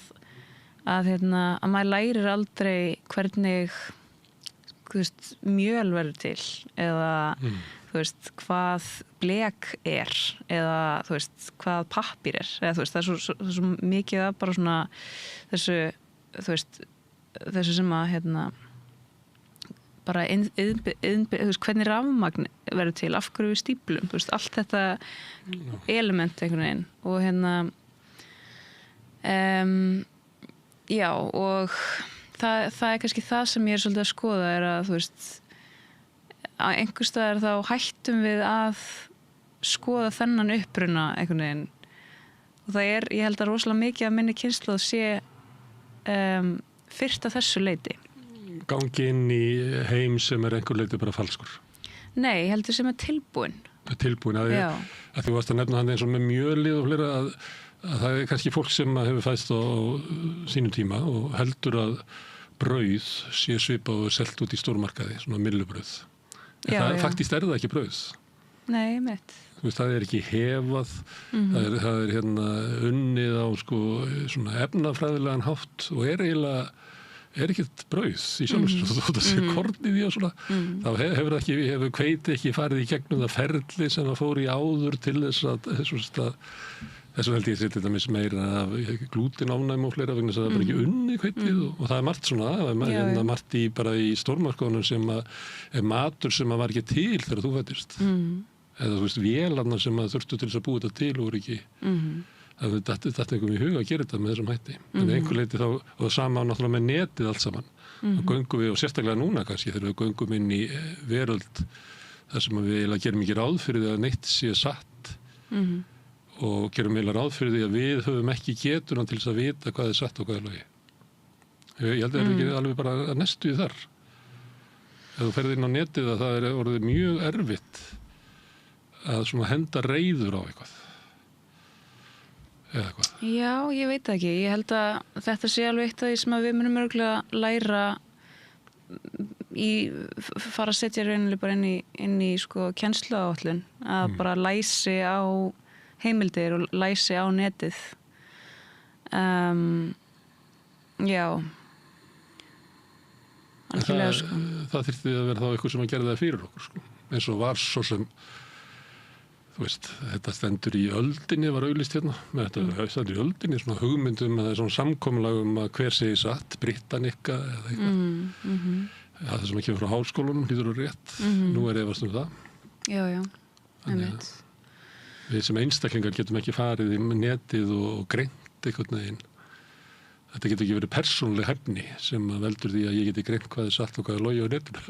Speaker 1: maður lærir aldrei hvernig mjöl verður til eða hvað blek eða hvað pappír eða það er svo mikið að bara svona þessu sem að bara hvernig rafmagn verður til, af hverju við stíplum, allt þetta element einhvern veginn og já, og það er kannski það sem ég er svolítið að skoða er að á einhvers staðar þá hættum við að skoða þennan uppruna einhvern veginn og það ég held að rosalega mikið að minni kynslóð sé fyrst að þessu leyti. Gangi inn í heim sem einhver leiti bara falskur?
Speaker 8: Nei, heldur sem tilbúin.
Speaker 1: Tilbúin, að þú varst að nefna hann eins og með mjölið og fleira að það er kannski fólk sem hefur fæðst á sínum tíma og heldur að brauð sé svipað og selt út í stórmarkaði, svona millubrauð. Faktist það ekki brauð.
Speaker 8: Nei, mitt.
Speaker 1: Það er ekki hefað, það er unnið á svona efnafræðilegan hátt og eiginlega ekkert brauð í sjálfum sér, þú þótt að sé kornið í og svona, þá hefur hveiti ekki farið í gegnum það ferli sem það fór í áður til þess að held ég þetta meira af glútenofnæmi og fleira vegna þess að það er ekki unni hveitið og það er margt svona, það er margt bara í stórmarkaðunum sem er matur sem var ekki til þegar þú fættist eða vélarnar sem þurftu til þess að búa þetta til og voru ekki þetta er einhverjum í huga að gera þetta með þessum hætti en einhver leiti þá, og það sama náttúrulega með netið allt saman þá göngum við, og sérstaklega núna kannski þegar við göngum inn í veröld þar sem við eiginlega gerum ekki ráð fyrir því að neitt sé satt og gerum eiginlega ráð fyrir því að við höfum ekki getuna til þess að vita hvað er satt og hvað er logi. Ég held að það er ekki alveg bara næstu í þar ef þú ferð inn á netið að það er orðið mjög erfitt að svona henda reiður á eitthvað eða hvað?
Speaker 8: Já, ég veit ekki. Ég held að þetta sé alveg eitt af því sem við munum örgulega læra fara að setja rauninlega bara inn í kennsluáætlun að bara læsi á heimildir og læsi á netið. Já. Algjörlega,
Speaker 1: það þyrfti að vera þá eitthvað sem að gera það fyrir okkur, eins og var svo sem þetta stendur í öldinni, var auglýst hérna, þetta stendur í öldinni, svona hugmyndum að það er svona samkomulag að hver segi satt, Britannica eða eitthvað. Það sem kemur frá háskólanum, hlýtur og rétt, nú er efast það.
Speaker 8: Já, einmitt.
Speaker 1: Við sem einstaklingar getum ekki farið í netið og greint einhvern veginn. Þetta getur ekki verið persónuleg hæfni sem veldur því að ég geti greint hvað er satt og hvað er logi á netinu.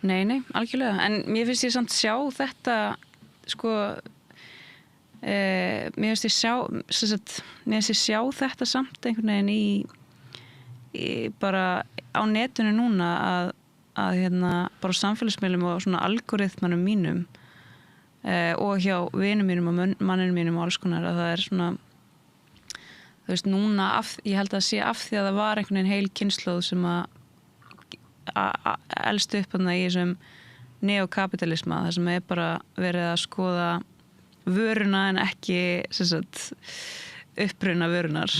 Speaker 8: Nei, algjörlega. En mér finnst ég samt sjá þetta mér finnst ég sjá þetta samt einhvern veginn í bara á netinu núna að bara samfélagsmiðlum og svona algoritmanum mínum og hjá vinum mínum og manninu mínum og alls konar að það er svona núna ég held að sé af því að það var einhvern veginn heil kynslóð sem að elst upp í þessum neokapitalisma þar sem er bara verið að skoða vöruna en ekki uppruna vörunar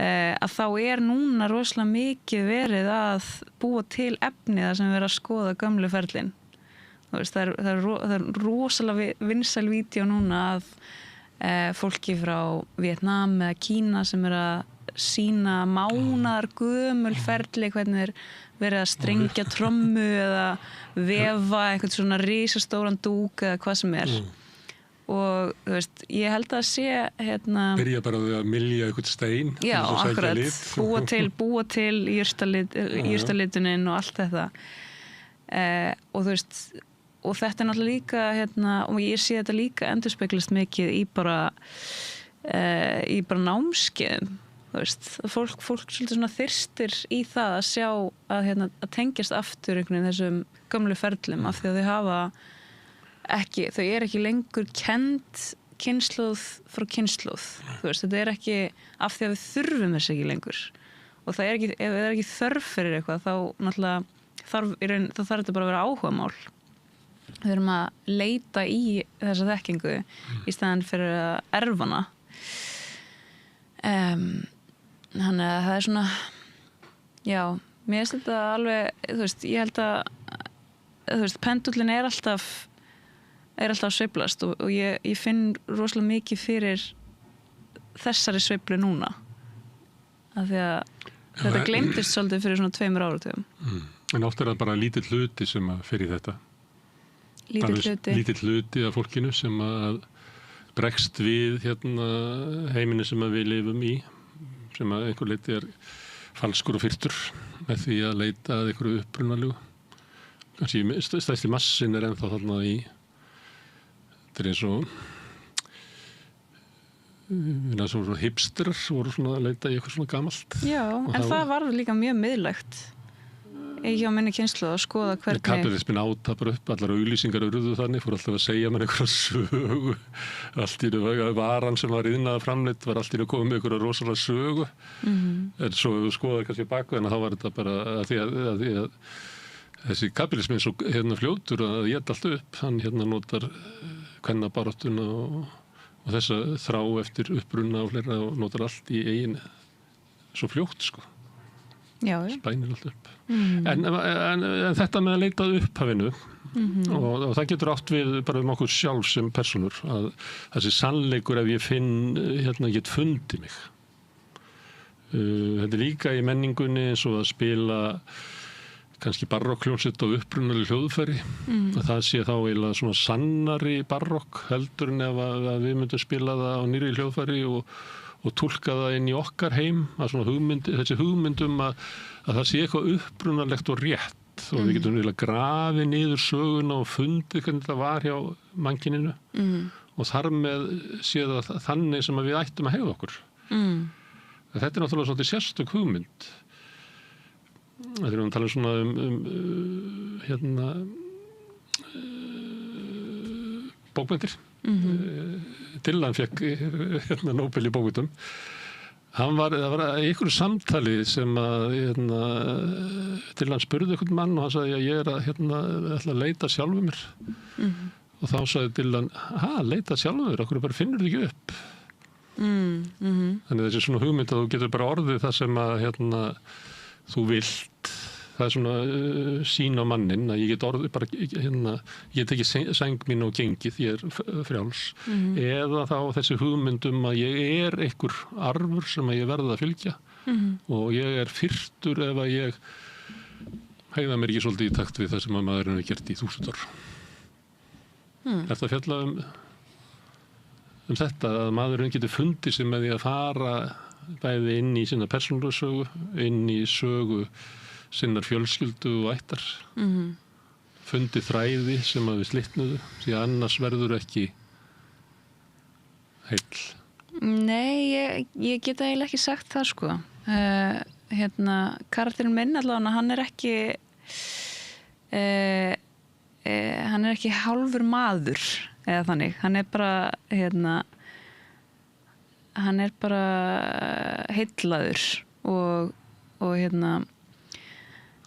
Speaker 8: að þá er núna rosalega mikið verið að búa til efni þar sem verið að skoða gömlu ferlin það er rosalega vinsæl vídeó núna að fólki frá Vietnam eða Kína sem er að sýna mánaðar gömul ferli hvernig er verið að strengja trommu eða vefa einhvern svona risastóran dúk eða hvað sem er og þú veist, ég held að sé
Speaker 1: byrja bara að mylja eitthvað stein
Speaker 8: já, akkurat, búa til jurtalitunin og allt þetta og þú veist og þetta náttúrulega líka og ég sé þetta líka endurspeglast mikið í bara námskeiðum þú veist, fólk svolítið svona þyrstir í það að sjá að tengjast aftur einhvern veginn þessum gömlu ferlum af því að þau er ekki lengur kennd kynslóð frá kynslóð þú veist, þetta er ekki af því að við þurfum þess ekki lengur og það er ekki, ef það er ekki þörf fyrir eitthvað þá náttúrulega þarf þetta bara að vera áhugamál við erum að leita í þessa þekkingu í staðan fyrir að erfana þannig að það er svona já, mér finnst þetta alveg þú veist, ég held að þú veist, pendullin er alltaf sveiflast og ég finn rosalega mikið fyrir þessari sveiflu núna af því að þetta gleymdist svolítið fyrir svona 2 áratugum
Speaker 1: En oft er það bara lítill hluti sem að fyrir þetta lítill hluti af fólkinu sem að bregst við heiminu sem að við lifum í sem að einhver leiti er falskur og fyrtur með því að leita að einhverju upprunalegu kannski stærsti massin er ennþá þarna í þetta er eins og svona hipsterar voru svona að leita í eitthvað svona gamalt
Speaker 8: Já, en það var líka mjög miðlægt hjá minni kynslóð að skoða hvernig
Speaker 1: kapitalismin áta bara upp, allar auglýsingar urðu þannig, fór alltaf að segja mann einhverja sögu allt í varan sem var iðnaða framleitt var allt í að koma með einhverja rosalega sögu en svo við skoðum kannski baku en þá var þetta bara að því að þessi kapitalismi er svo fljótur að éta allt upp, hann notar kvennabaráttuna og þessa þrá eftir uppruna og fleira og notar allt í eigin svo fljótt sko spænir allt upp en þetta með að leita upphafinu og það getur átt við bara okkur sjálf sem personur að þessi sannleikur ef ég finn get fundið mig þetta er líka í menningunni eins og að spila kannski barokkljónsett á upprunaleg hljóðfæri að það sé þá eiginlega svona sannari barokk heldur en ef að við myndum spila það á nýrri hljóðfæri og túlka það inn í okkar heim að svona þessi hugmyndum að það sé eitthvað upprunalegt og rétt og við getum eiginlega grafið niður söguna og fundið hvernig það var hjá mannkininu og þar með sé það þannig sem að við ættum að hegða okkur þetta er náttúrulega svolítið sérstök hugmynd Þetta er að tala svona bókmenntir. Dylan fekk Nóbel í bókmenntum. Það var einhverju samtali sem að Dylan spurði einhvern mann og hann sagði að ég er að ætla að leita sjálfum mér. Og þá sagði Dylan, leita sjálfum þér, okkur bara finnur þið ekki upp. Þannig þessi svona hugmynd að þú getur bara orðið það sem að þú vilt, það er svona sín á mannin að ég get orðið bara ég get ekki sæng mín og gengið, ég er frjáls eða þá þessi hugmyndum að ég er einhver arfur sem að ég verða að fylgja og ég er fyrtur ef að ég hegða mér ekki svolítið í takt við það sem að maðurinn hefur gert í 1000 ár. Er það fjalla þetta að maðurinn getur fundið sig með því að fara bæði inn í sína persónulegu sögu, inn í sögu sinnar fjölskyldu og ættar. Fundið þræði sem að við slitnuðu, því að annars verður ekki heill.
Speaker 8: Nei, ég get eiginlega ekki sagt það sko. Karakterinn minn allavega, hann er ekki hálfur maður eða þannig. Hann er bara heillaður og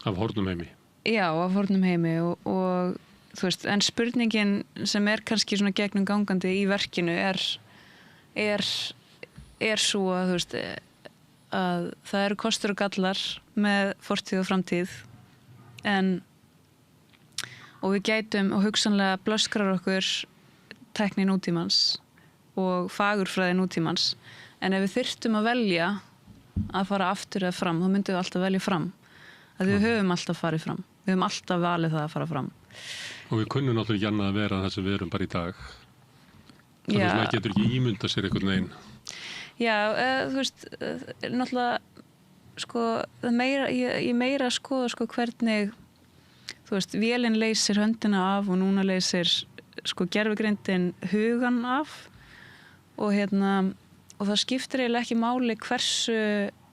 Speaker 1: af horfnum heimi.
Speaker 8: Já, af horfnum heimi og þú veist, en spurningin sem er kannski svona gegnum gangandi í verkinu er svo að þú veist að það eru kostur og gallar með fortíð og framtíð og við gætum og hugsanlega blöskrar okkur tækni nútímans og fagurfræði nútímans en ef við þyrftum að velja að fara aftur eða fram þá myndum við alltaf velja fram að við höfum alltaf farið fram við höfum alltaf valið það að fara fram
Speaker 1: og við kunnum náttúrulega ekki annað að vera það sem við erum bara í dag Þannig að maður getur ekki ímynda sér einhvern veginn.
Speaker 8: Já, þú veist, náttúrulega, sko, ég meira að skoða, sko, hvernig, þú veist, vélinn leysir höndina af og núna leysir, sko, gervigreindin hugan af og og það skiptir eiginlega ekki máli hversu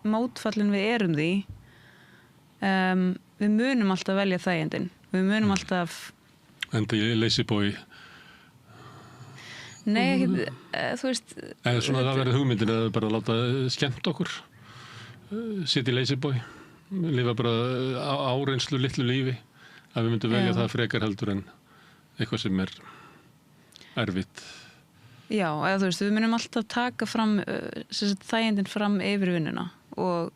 Speaker 8: mótfallin við erum því. Við munum alltaf velja þægindin. Við munum alltaf...
Speaker 1: Enda ég leysi bói.
Speaker 8: Nei, ekki, þú veist...
Speaker 1: Eða svona það verið hugmyndin að bara láta skemmt okkur. Sitja í leysi bói. Lifa bara áreynslu litlu lífi. Að við myndum velja það frekar heldur en eitthvað sem er erfitt.
Speaker 8: Já, eða þú veist, við munum alltaf taka fram þægindin fram yfir vinnuna og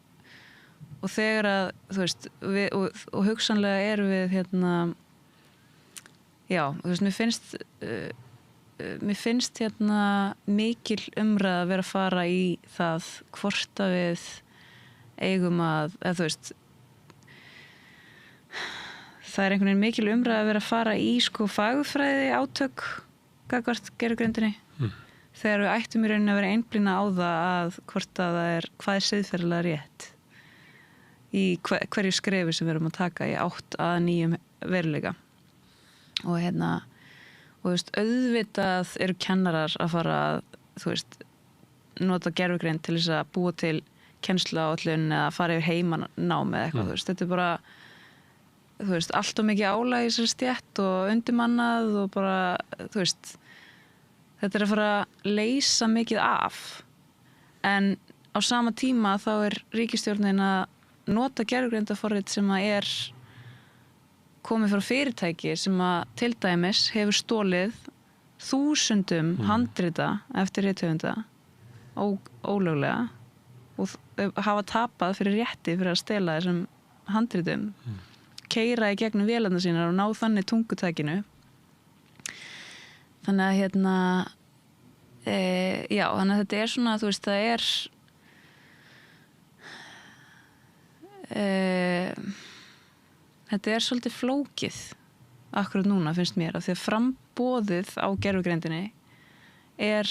Speaker 8: þegar að, þú veist, og hugsanlega erum við já, þú veist, mér finnst mikil umræða að vera að fara í það hvort að við eigum að, eða þú veist, það er einhvern veginn mikil umræða að vera að fara í, sko, fagfræði átök gagnvart gervigreindinni. Þegar við ættum í rauninni að vera einblína á það að hvort að hvað er siðferðilega rétt í hverju skrefi sem við erum að taka í átt að nýjum veruleika. Og þú veist, auðvitað eru kennarar að fara að, þú veist, nota gervigreind til þess að búa til kennsluáætlun eða fara yfir heimanám eða eitthvað, þú veist, þetta er bara, þú veist, allt og mikið álag í þessari stétt og undirmannað og bara, þú veist, þetta er að fara að leysa mikið af en á sama tíma þá er ríkisstjórnin að nota gervigreindaforrit sem að er komið frá fyrirtæki sem að til dæmis hefur stólið þúsundum handrita eftir rithöfunda ólöglega og hafa tapað fyrir rétti fyrir að stela þessum handritum keyra í gegnum vélarnar sínar og ná þannig tungutækinu. Þannig að já, þannig að þetta er svona, þú veist, það er þetta er svolítið flókið akkurat núna, finnst mér, af því að framboðið á gervigreindinni er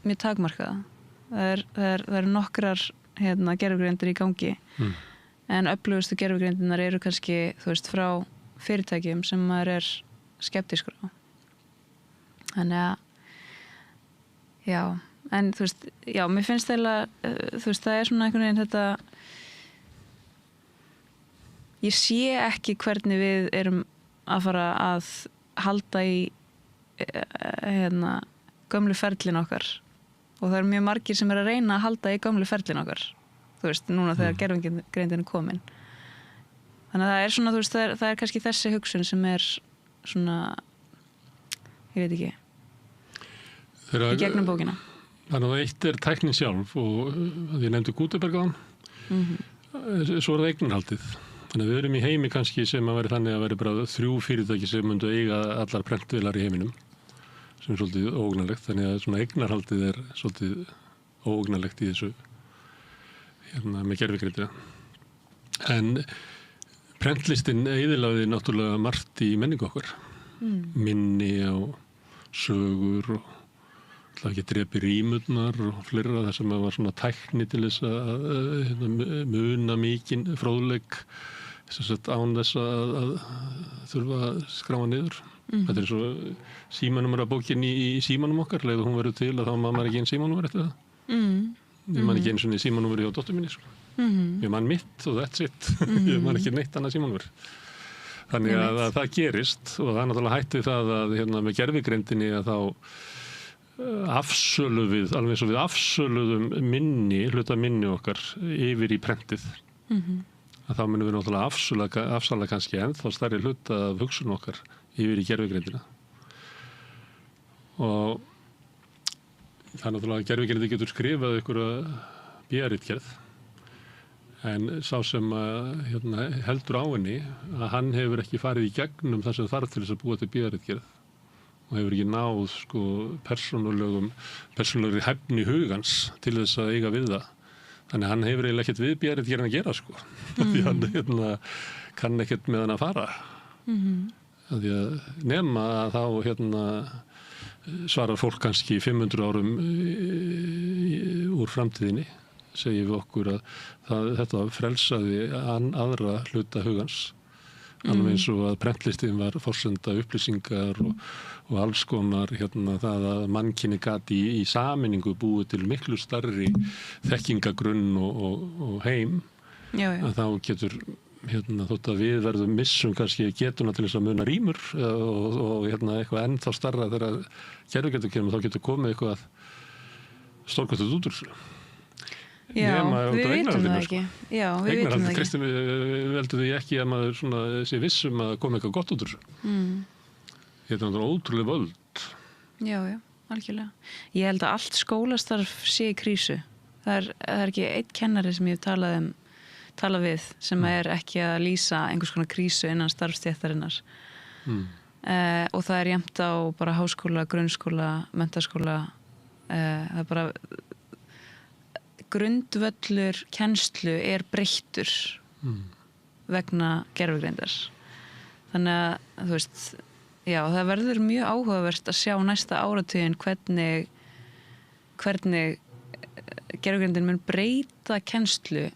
Speaker 8: mjög takmarkað. Það eru nokkrar gervigreindir í gangi en öflugustu gervigreindirnar eru kannski, þú veist, frá fyrirtækjum sem maður er skeptískur á. Þannig að já, en þú veist, já, mér finnst þeirra, þú veist, það er svona einhvern veginn þetta ég sé ekki hvernig við erum að fara að halda í gömlu ferlin okkar og það eru mjög margir sem er að reyna að halda í gömlu ferlin okkar, þú veist, núna þegar gervigreindin er komin. Þannig að það er svona, þú veist, það er kannski þessi hugsun sem er svona, ég veit ekki, í gegnum bókina.
Speaker 1: Þannig að eitt er tæknin sjálf og ég nefndi Gutenberg á hann, svo er það eignarhaldið. Þannig að við erum í heimi kannski sem að veri þannig að veri bara 3 fyrirtæki sem myndu eiga allar prentvélar í heiminum, sem er svolítið ógnarlegt. Þannig að svona eignarhaldið er svolítið ógnarlegt í þessu með gervigreindina. En prentlistin eyðilagði náttúrulega margt í menningu okkar. Minni og sögur og það ekki drepi rímurnar og fleira það sem var svona tækni til þess að muna mikinn fróðleik án þess að þurfa að skráa niður. Þetta er svo símanúmer af bókin í símanum okkar, leið hún verður til að þá maður ekki einn símanúmer eftir það. Ég man ekki eins og símanúmer hjá dóttur minni. Ég man mitt og that's it. Ég man ekki neitt annað símanúmer. Þannig að það gerist og það er náttúrulega hættið það að með gervigreindinni að þá afsöluðum alveg eins og við afsöluðum hluta minni okkar yfir í prentið. Að þá munum við náttúrulega afsala kannski ennþá stærri hluta af hugsun okkar yfir í gervigreindina. Og það er náttúrulega að gervigreindi getur skrifað einhverja BR-ritgerð en sá sem heldur á henni að hann hefur ekki farið í gegnum það sem þarf til þess að búa til BR-ritgerð og hefur ekki náð persónulegri hæfni hugans til þess að eiga við það. Þannig að hann hefur eiginlega ekkert við BR-ritgerðina að gera því hann kann ekkert með hann að fara. Því að nema að þá svarar fólk kannski 500 árum úr framtíðinni, segir við okkur að þetta frelsaði aðra hluta hugans. Alveg eins og að prentlistin var forsenda upplýsingar og alls konar það að mannkynni gat í sameiningu búið til miklu starri þekkingagrunn og heim.
Speaker 8: Já.
Speaker 1: Að þá getur þótt að við verðum missum kannski getuna til þess að muna rímur og eitthvað ennþá starra þegar gervigreindir kemur, þá getur komið eitthvað stórkostlegt út úr þessu.
Speaker 8: Já, við vitum það ekki. Já, við vitum það ekki.
Speaker 1: Kristín, veldur því ekki að maður sé vissum að koma eitthvað gott út úr þessu. Þetta er náttúrulega ótrúlega völd.
Speaker 8: Já, algjörlega. Ég held að allt skólastarf sé í krísu. Það er ekki einn kennari sem ég hef talað við sem er ekki að lýsa einhvers konar krísu innan starfstéttarinnar. Og það er jafnt á bara háskóla, grunnskóla, menntaskóla. Það er bara grundvöllur kennslu er breyttur vegna gervigreindar. Þannig að þú veist, já, það verður mjög áhugavert að sjá næsta áratuginn hvernig gervigreindin mun breyta kennslu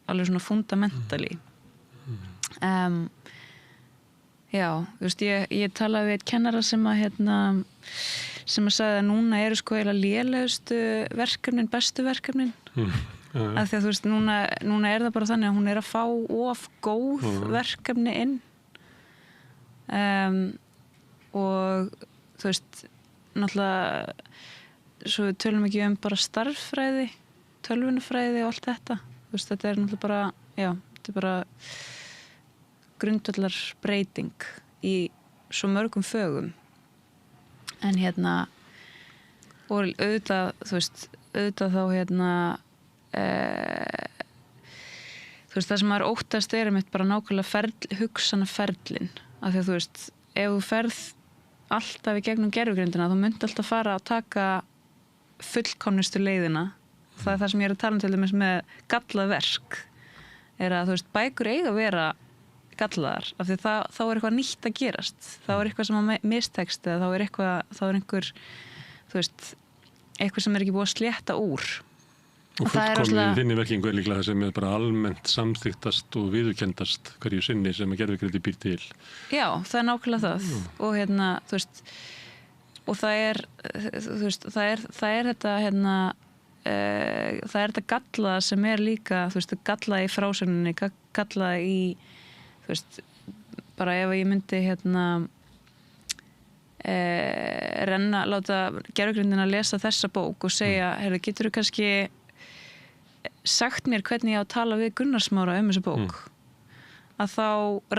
Speaker 8: alveg svona fundamentally. Já, þú veist, ég talaði við einn kennara sem að sem að sagði að núna eru sko eiginlega lélegustu verkefnin, bestu verkefnin. Af því að þú veist, núna er það bara þannig að hún er að fá of góð verkefni inn. Og þú veist, náttúrulega, svo við tölum ekki bara starffræði, tölvunafræði og allt þetta. Þú veist, þetta er náttúrulega bara, þetta er bara grundvallar breyting í svo mörgum fögum. En og auðvitað, þú veist, þá þú veist, það sem maður óttast er einmitt bara nákvæmlega hugsanaferlin. Af því að þú veist, ef þú ferð alltaf í gegnum gervigreindina, þú munt alltaf fara að taka fullkomnustu leiðina. Það er það sem ég er að tala til dæmis með gallað verk. Er að, þú veist, bækur eiga að vera gallaðar, af því þá er eitthvað nýtt að gerast, þá er eitthvað sem að mistekst eða þá er einhver þú veist, eitthvað sem er ekki búið að slétta úr
Speaker 1: og fullkomið þinni verkingu er líklega það sem er bara almennt samþyktast og viðurkendast hverju sinni sem að gervigreindi býr til. Já, það er nákvæmlega það og þú veist og það er þú veist, það er þetta það er þetta gallað sem er líka, þú veist, gallað í frásögninni, gallað í þú veist, bara ef ég myndi láta gervigreindina lesa þessa bók og segja, geturðu kannski sagt mér hvernig ég á að tala við Gunnar Smára þessa bók að þá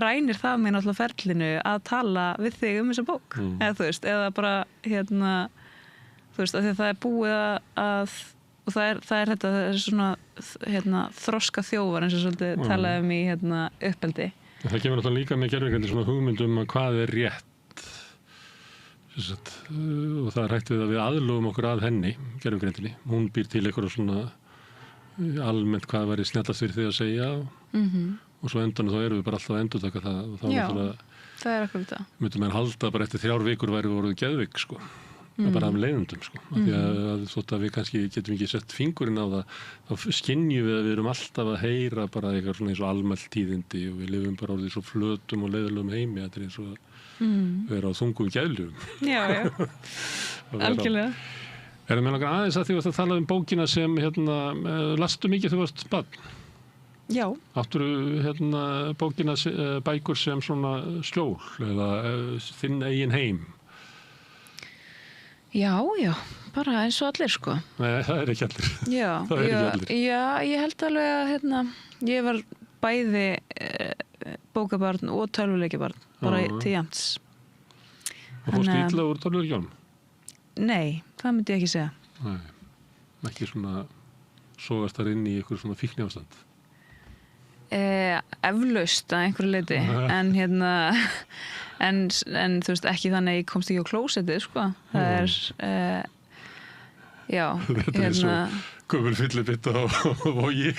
Speaker 1: rænir það mér náttúrulega ferlinu að tala við þig þessa bók eða þú veist, eða bara þú veist, af því að það er búið að og það er þetta, það er svona þroska þjófar eins og svolítið talaðum í uppeldi. Það kemur náttúrulega líka með gervigreindi svona hugmyndum að hvað er rétt og það er hægt við að við aðlögum okkur að henni, gervigreindinni. Hún býr til eitthvað svona almennt hvað væri snjallast fyrir því að segja og svo endanum þá erum við bara alltaf að endurtaka það og þá
Speaker 8: það er akkurat það.
Speaker 1: Myndum við halda bara eftir 3 vikur væri við voruð geðveik sko. Það er bara af leiðundum sko. Því að þótt að við kannski getum ekki sett fingurinn á það, þá skynjum við að við erum alltaf að heyra bara eitthvað svona eins og almælt tíðindi og við lifum bara orðið svo flötum og leiðilegum heimi, þetta er eins og að vera á þungum gæðljum. Já, algjörlega. Er það með langar aðeins að því að tala um bókina sem lastu mikið þegar þú varst barn? Já. Átturðu bókina bækur sem svona skjól eða þinn eigin heim? Já, bara eins og allir sko. Nei, það er ekki allir. Já, það er ekki allir. Já, ég held alveg að ég var bæði bókabarn og tölvuleikjabarn, bara til jafns. Og fórstu illa úr tölvuleikjum? Nei, það myndi ég ekki segja. Nei, ekki svona sogast þar inn í einhver svona fíkniástand? Eflaust að einhverju leyti, en þú veist ekki þannig að ég komst ekki á klósettið sko. Það er já, þetta er svo gömul fyllibitt á Vogi,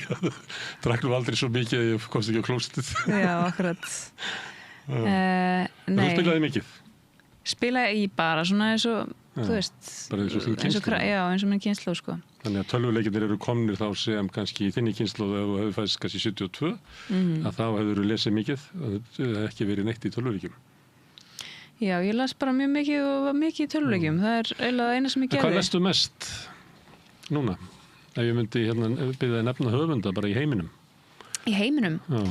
Speaker 1: drakk nú aldrei svo mikið að ég komst ekki á klósettið. Já, akkurat. Þú spilaði mikið? Spilaði ég bara svona eins og
Speaker 8: þú veist.
Speaker 1: Bara eins og þín kynslóð.
Speaker 8: Já, eins og minn kynslóð, sko.
Speaker 1: Þannig að tölvuleikirnir eru komnir þá sem kannski í þinni kynslóð ef þú hefur fæst kannski 72, að þá hefur þú lesið mikið og það hefur ekki verið neitt í tölvuleikjum.
Speaker 8: Já, ég las bara mjög mikið og var mikið í tölvuleikjum. Það er eiginlega eina sem ég gerði.
Speaker 1: Hvað lestu mest núna? Ef ég myndi byrja að nefna höfunda bara í heiminum.
Speaker 8: Í heiminum?
Speaker 1: Já.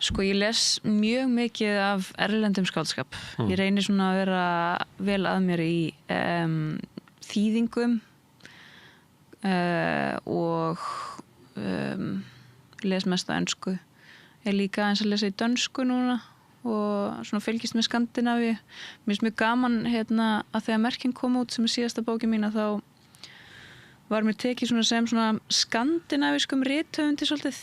Speaker 8: Sko ég les mjög mikið af erlendum skáldskap. Ég reynir svona að vera vel að mér í þýðingum og les mest á ensku. Ég er líka aðeins að lesa í dönsku núna og svona fylgist með Skandinavíu. Mér finnst mjög gaman að þegar Merkin kom út sem er síðasta bókin mín að þá var mér tekið sem svona skandinavískum rithöfundi svolítið.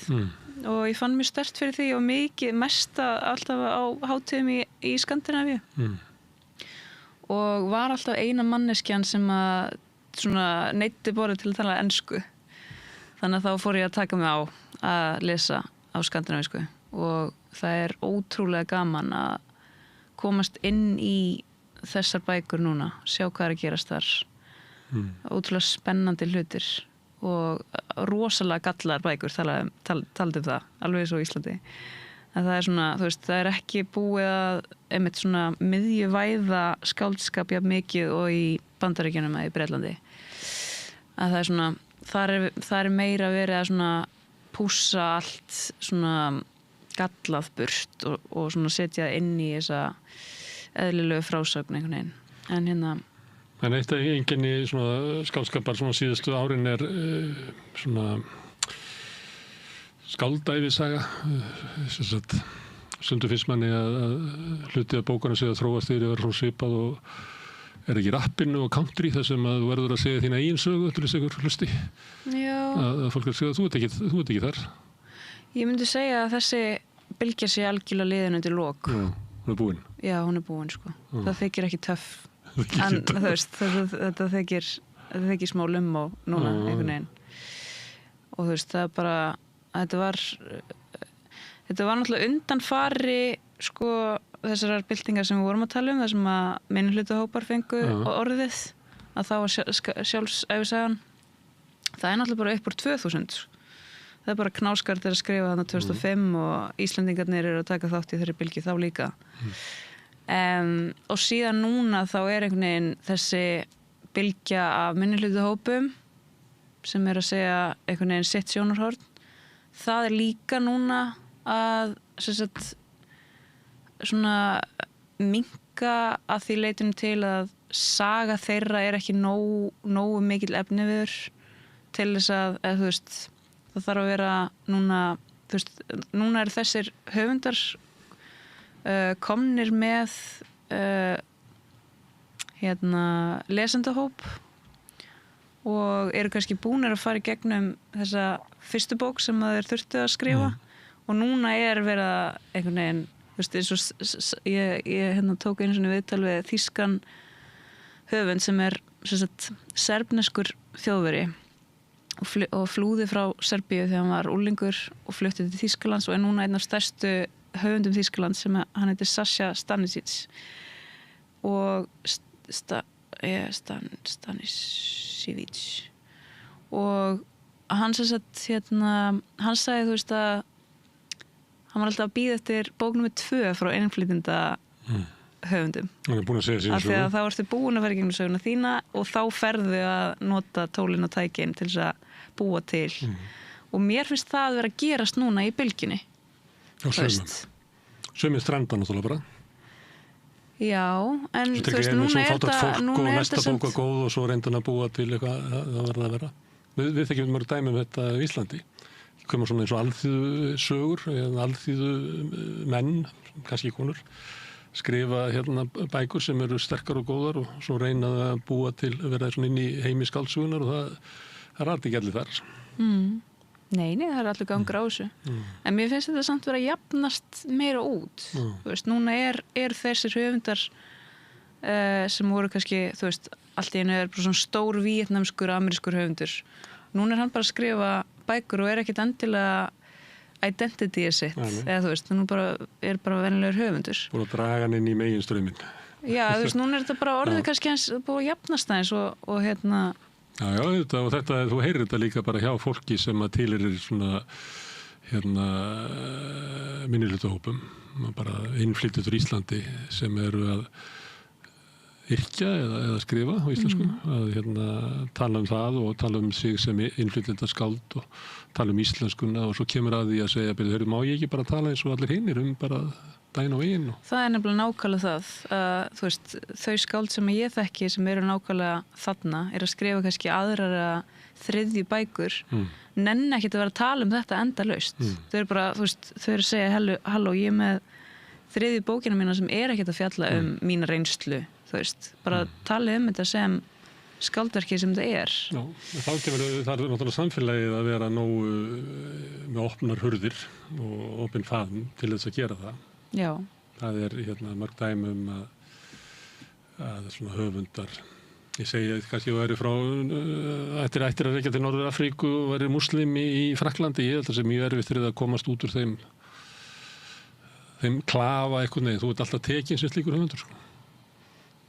Speaker 8: Og ég fann mér sterkt fyrir því og mikið mesta alltaf á hátíðum í Skandinavíu. Og var alltaf eina manneskjan sem að svona neyddi borðið til að tala ensku. Þannig að þá fór ég að taka mig á að lesa á skandinavísku og það er ótrúlega gaman að komast inn í þessar bækur núna, sjá hvað er að gerast þar. Ótrúlega spennandi hlutir og rosalega gallar bækur taldi það, alveg eins og Íslandi. En það er svona, þú veist, það er ekki búið að einmitt svona miðjuvæða skáldskap jafn mikið og í Bandaríkjunum eða í Bretlandi. Að það er svona, það er meira verið að svona pússa allt svona gallað burt og svona setja inn í þessa eðlilegu frásögn einhvern veginn. En
Speaker 1: En eitt af einkenni skáldskapar síðustu árin er svona skáldæfisaga. Stundum finnst manni að hluti af bókunum séu að þróast yfir að vera svona svipað og er ekki rappinu og country þessum að þú verður að segja þína eigin sögu til þess einhver hlusti.
Speaker 8: Já.
Speaker 1: Að fólk er að segja að þú ert ekki þar.
Speaker 8: Ég myndi segja að þessi bylgja sé algjörlega liðin undir lok.
Speaker 1: Já, hún er búin.
Speaker 8: Já, hún er búin, sko. Það þykir ekki töff. En þú veist, þetta þykir smá lummó núna einhvern veginn og þú veist, það er bara þetta var náttúrulega undanfari sko þessar byltingar sem við vorum að tala það sem að minnihlutahópar fengu orðið að þá var sjálfsæfisagan það er náttúrulega bara upp úr 2000 það er bara Knausgard að skrifa þarna 2005 og Íslendingarnir eru að taka þátt í þeirri bylgi þá líka og síðan núna þá er einhvern veginn þessi bylgja af minnihlutahópum sem er að segja einhvern veginn sitt sjónarhorn það er líka núna að svona minnka að því leitinu til að saga þeirra er ekki nógu mikil efniviður til þess að þú veist það þarf að vera núna þú veist, núna er þessir höfundar komnir með lesendahóp og eru kannski búnir að fara í gegnum þessa fyrstu bók sem þeir þurftu að skrifa og núna er verið að einhvern veginn, þú veist, eins og ég tók einu svona viðtal við þýskan höfund sem er serbneskur þjóðveri og flúði frá Serbíu þegar hann var úlingur og flutti til Þýskalands og er núna einn af stærstu höfundum Þýskaland sem hann heitir Sasha Stanisic og Stanisic og hann hann sagði þú veist að hann var alltaf að bíða eftir bók númer 2 frá innflytjenda höfundum
Speaker 1: hann er búin að segja síðan
Speaker 8: af því að þá ertu búin að fara í gegnum söguna þína og þá ferðu að nota tólin og tækin til þess að búa til og mér finnst það að vera að gerast núna í bylginni
Speaker 1: Sumir stranda náttúrulega bara.
Speaker 8: Já, en þú veist, núna er þetta
Speaker 1: og næsta bók var góð og svo reyndan að búa til eitthvað það verða að vera. Við þekkjum mörg dæmi þetta í Íslandi. Það kemur svona eins og alþýðu sögur, alþýðu menn, kannski konur, skrifa bækur sem eru sterkar og góðar og svo reyna að búa til að vera svona inn í heimi skáldsögunar og það er ekki allir þar.
Speaker 8: Nei, það er allir gangur á þessu. En mér finnst þetta samt vera að jafnast meira út. Þú veist, núna er þessir höfundar sem voru kannski, þú veist, allt í einu er bara svona stór víetnamskur, amerískur höfundur. Núna er hann bara að skrifa bækur og er ekkit endilega identityið sitt. Eða þú veist, nú er bara venjulegur höfundur.
Speaker 1: Búin að draga hann inn í meginströmmin.
Speaker 8: Já, þú veist, núna er þetta bara orðið kannski hans búið að jafnast aðeins og hérna...
Speaker 1: Já, og þetta, þú heyrir þetta líka bara hjá fólki sem að tilheyrir svona, minnihlutahópum, bara innflytjendur Íslandi sem eru að yrkja eða skrifa á íslensku, að tala um það og tala um sig sem innflytjendaskáld og tala um íslenskuna og svo kemur að því að segja, heyrðu, má ég ekki bara tala eins og allir hinir bara daginn og veginn?
Speaker 8: Það er nefnilega nákvæmlega það að, þú veist, þau skáld sem ég þekki sem eru nákvæmlega þarna að skrifa kannski aðrar þriðju bækur, nenni ekkert að vera að tala um þetta endalaust. Þau eru bara, þú veist, þau eru að segja, halló, ég er með þriðju bókina mína sem er ekkert að fjalla um mína reynslu, þú veist, bara tala um þetta sem skáldverki sem það er.
Speaker 1: Já, þá kemur það er náttúrulega samfélagið að vera nógu með opnar hurðir og opinn faðm til þess að gera það.
Speaker 8: Já.
Speaker 1: Það er mörg dæmi að svona höfundar, ég segi kannski að væri frá ættir að rekja til Norður Afríku og væri muslimi í Frakklandi, ég held að það sé mjög erfitt fyrir að komast út úr þeim klafa eitthvað neð, þú ert alltaf tekin sem slíkur höfundur, sko.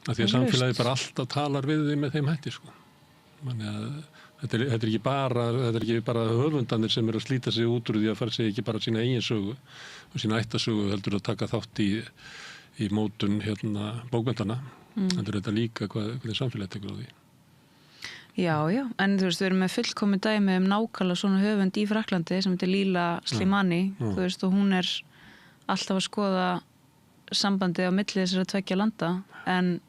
Speaker 1: Af því að samfélagið bara alltaf talar við þig með þeim hætti, sko. Þannig að þetta er ekki bara höfundanir sem eru að slíta sig út úr því að fara sig ekki bara sína eigin sögu og sína ættasögu, heldur að taka þátt í mótun bókmenntanna. Heldur þetta líka hvernig samfélagið tekur á því.
Speaker 8: Já, en þú veist, við erum með fullkomin dæmi nákvæmlega svona höfund í Frakklandi sem heitir Lila Slimani, þú veist, og hún er alltaf að skoða sambandi á milli þessara tveggja landa, en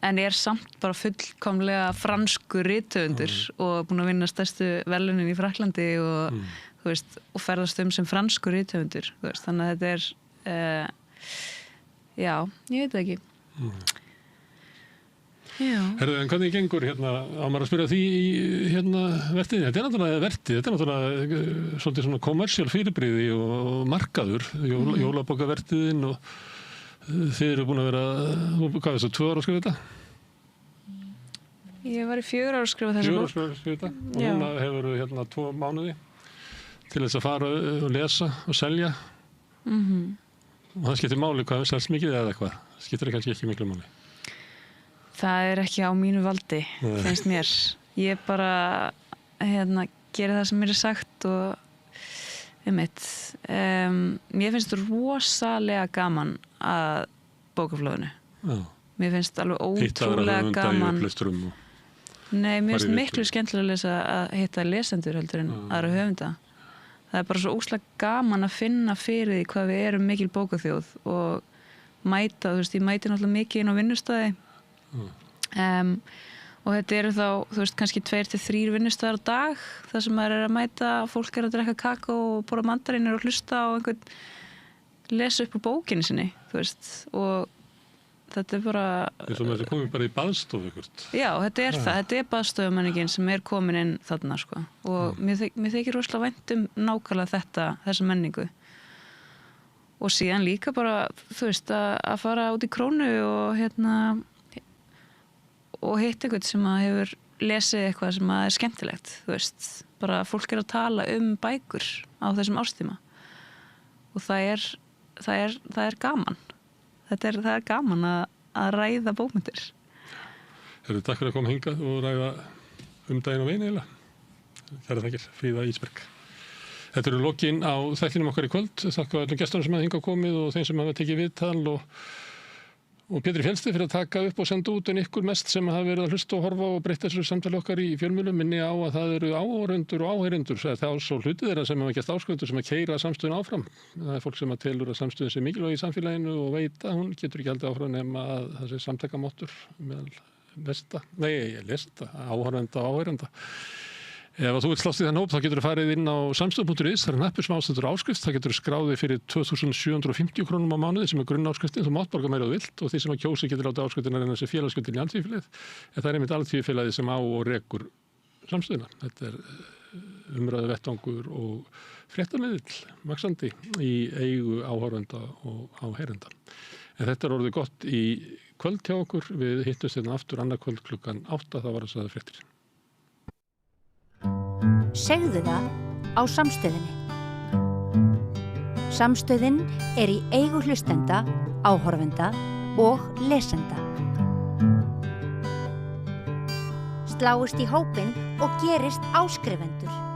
Speaker 8: er samt bara fullkomlega franskur rithöfundur og búin að vinna stærstu verðlaunin í Frakklandi og, þú veist, og ferðast sem franskur rithöfundur, þú veist, þannig að þetta er, já, ég veit það ekki.
Speaker 1: Herðu, en hvernig gengur á maður að spyrja því í vertíðinni? Þetta er náttúrulega svolítið svona kommersial fyrirbrigði og markaður, jólabókavertíðin og þið eru búin að vera, hvað veist þú, 2 ára að skrifa þetta?
Speaker 8: Ég var í 4 ára að skrifa þessu bók.
Speaker 1: 4 ára að skrifa þetta og núna hefur 2 mánuði til þess að fara og lesa og selja. Og það skiptir máli hvað við selst mikið eða eitthvað, skiptir kannski ekki miklu máli.
Speaker 8: Það er ekki á mínu valdi, finnst mér. Ég bara geri það sem mér er sagt og mér finnst rosalega gaman að bókaflóðinu. Mér finnst alveg ótrúlega gaman. Nei, mér finnst miklu skemmtilega að lesa að hitta lesendur heldur en aðra höfunda. Það er bara svo óslega gaman að finna fyrir því hvað við erum mikil bókaþjóð og mæta, þú veist, ég mæti náttúrulega mikið inn á vinnustæði. Og þetta eru þá, þú veist, kannski 2-3 vinnustæðar á dag þar sem maður er að mæta, fólk er að drekka kakó og borða mandarínir og hlusta og einhvern lesa upp á bókinni sinni, þú veist, og þetta er bara
Speaker 1: eins og með þetta komið bara í baðstofu ykkur.
Speaker 8: Já, þetta er baðstofumenningin sem er komin inn þarna, sko, og mér þykir rosalega vænt nákvæmlega þessa menningu og síðan líka bara, þú veist, að fara út í Krónu og hitt eitthvað sem að hefur lesið eitthvað sem að er skemmtilegt, þú veist, bara fólk er að tala bækur á þessum árstíma og það er gaman. Það er gaman að ræða bókmyndir.
Speaker 1: Takk fyrir að koma hingað og ræða daginn og veginn eiginlega. Kærar þakkir, Fríða Ísberg. Þetta eru lokin á þættinum okkar í kvöld. Þakka öllum gestunum sem hafa hingað komið og þeim sem hafa tekið viðtal og Pétri Fjellsteð fyrir að taka upp og senda út en ykkur mest sem hafa verið að hlusta og horfa og breyta þessu samtali okkar í fjölmiðlum. Minni á að það eru áhorfendur og áheyrendur, það er svo hluti þeirra sem hafa gert áskrifendur sem að keyra samstöðun áfram. Það er fólk sem að telur að samstöðun sé mikilvæg í samfélaginu og veit að hún getur ekki haldið áfram nema að það sé samtakamáttur meðal áhorfenda og áheyrenda. Ef þú vilt slást í þann hóp, þá getur þú farið inn á samstöð.is, það er hnappur sem ástættur áskrift, það getur þú skráðið fyrir 2.750 krónum á mánuði sem er grunnáskriftin, þú mátt borga meira þú vilt og því sem að kjósi getur látið áskriftina reyna sér félagsgjöldin í alþýðufélagið, en það er einmitt alþýðufélagið sem á og rekur samstöðina. Þetta er umræðu vettvangur og fréttamiðill, vaxandi í eigu áhorfenda og áheyrenda. En þetta er orðið gott í kvöld hjá okkur, við hittumst hérna aftur annað kvöld klukkan 8, það var að sagða fréttir.
Speaker 15: Segðu það á Samstöðinni. Samstöðin er í eigu hlustenda, áhorfenda og lesenda. Sláist í hópinn og gerist áskrifendur.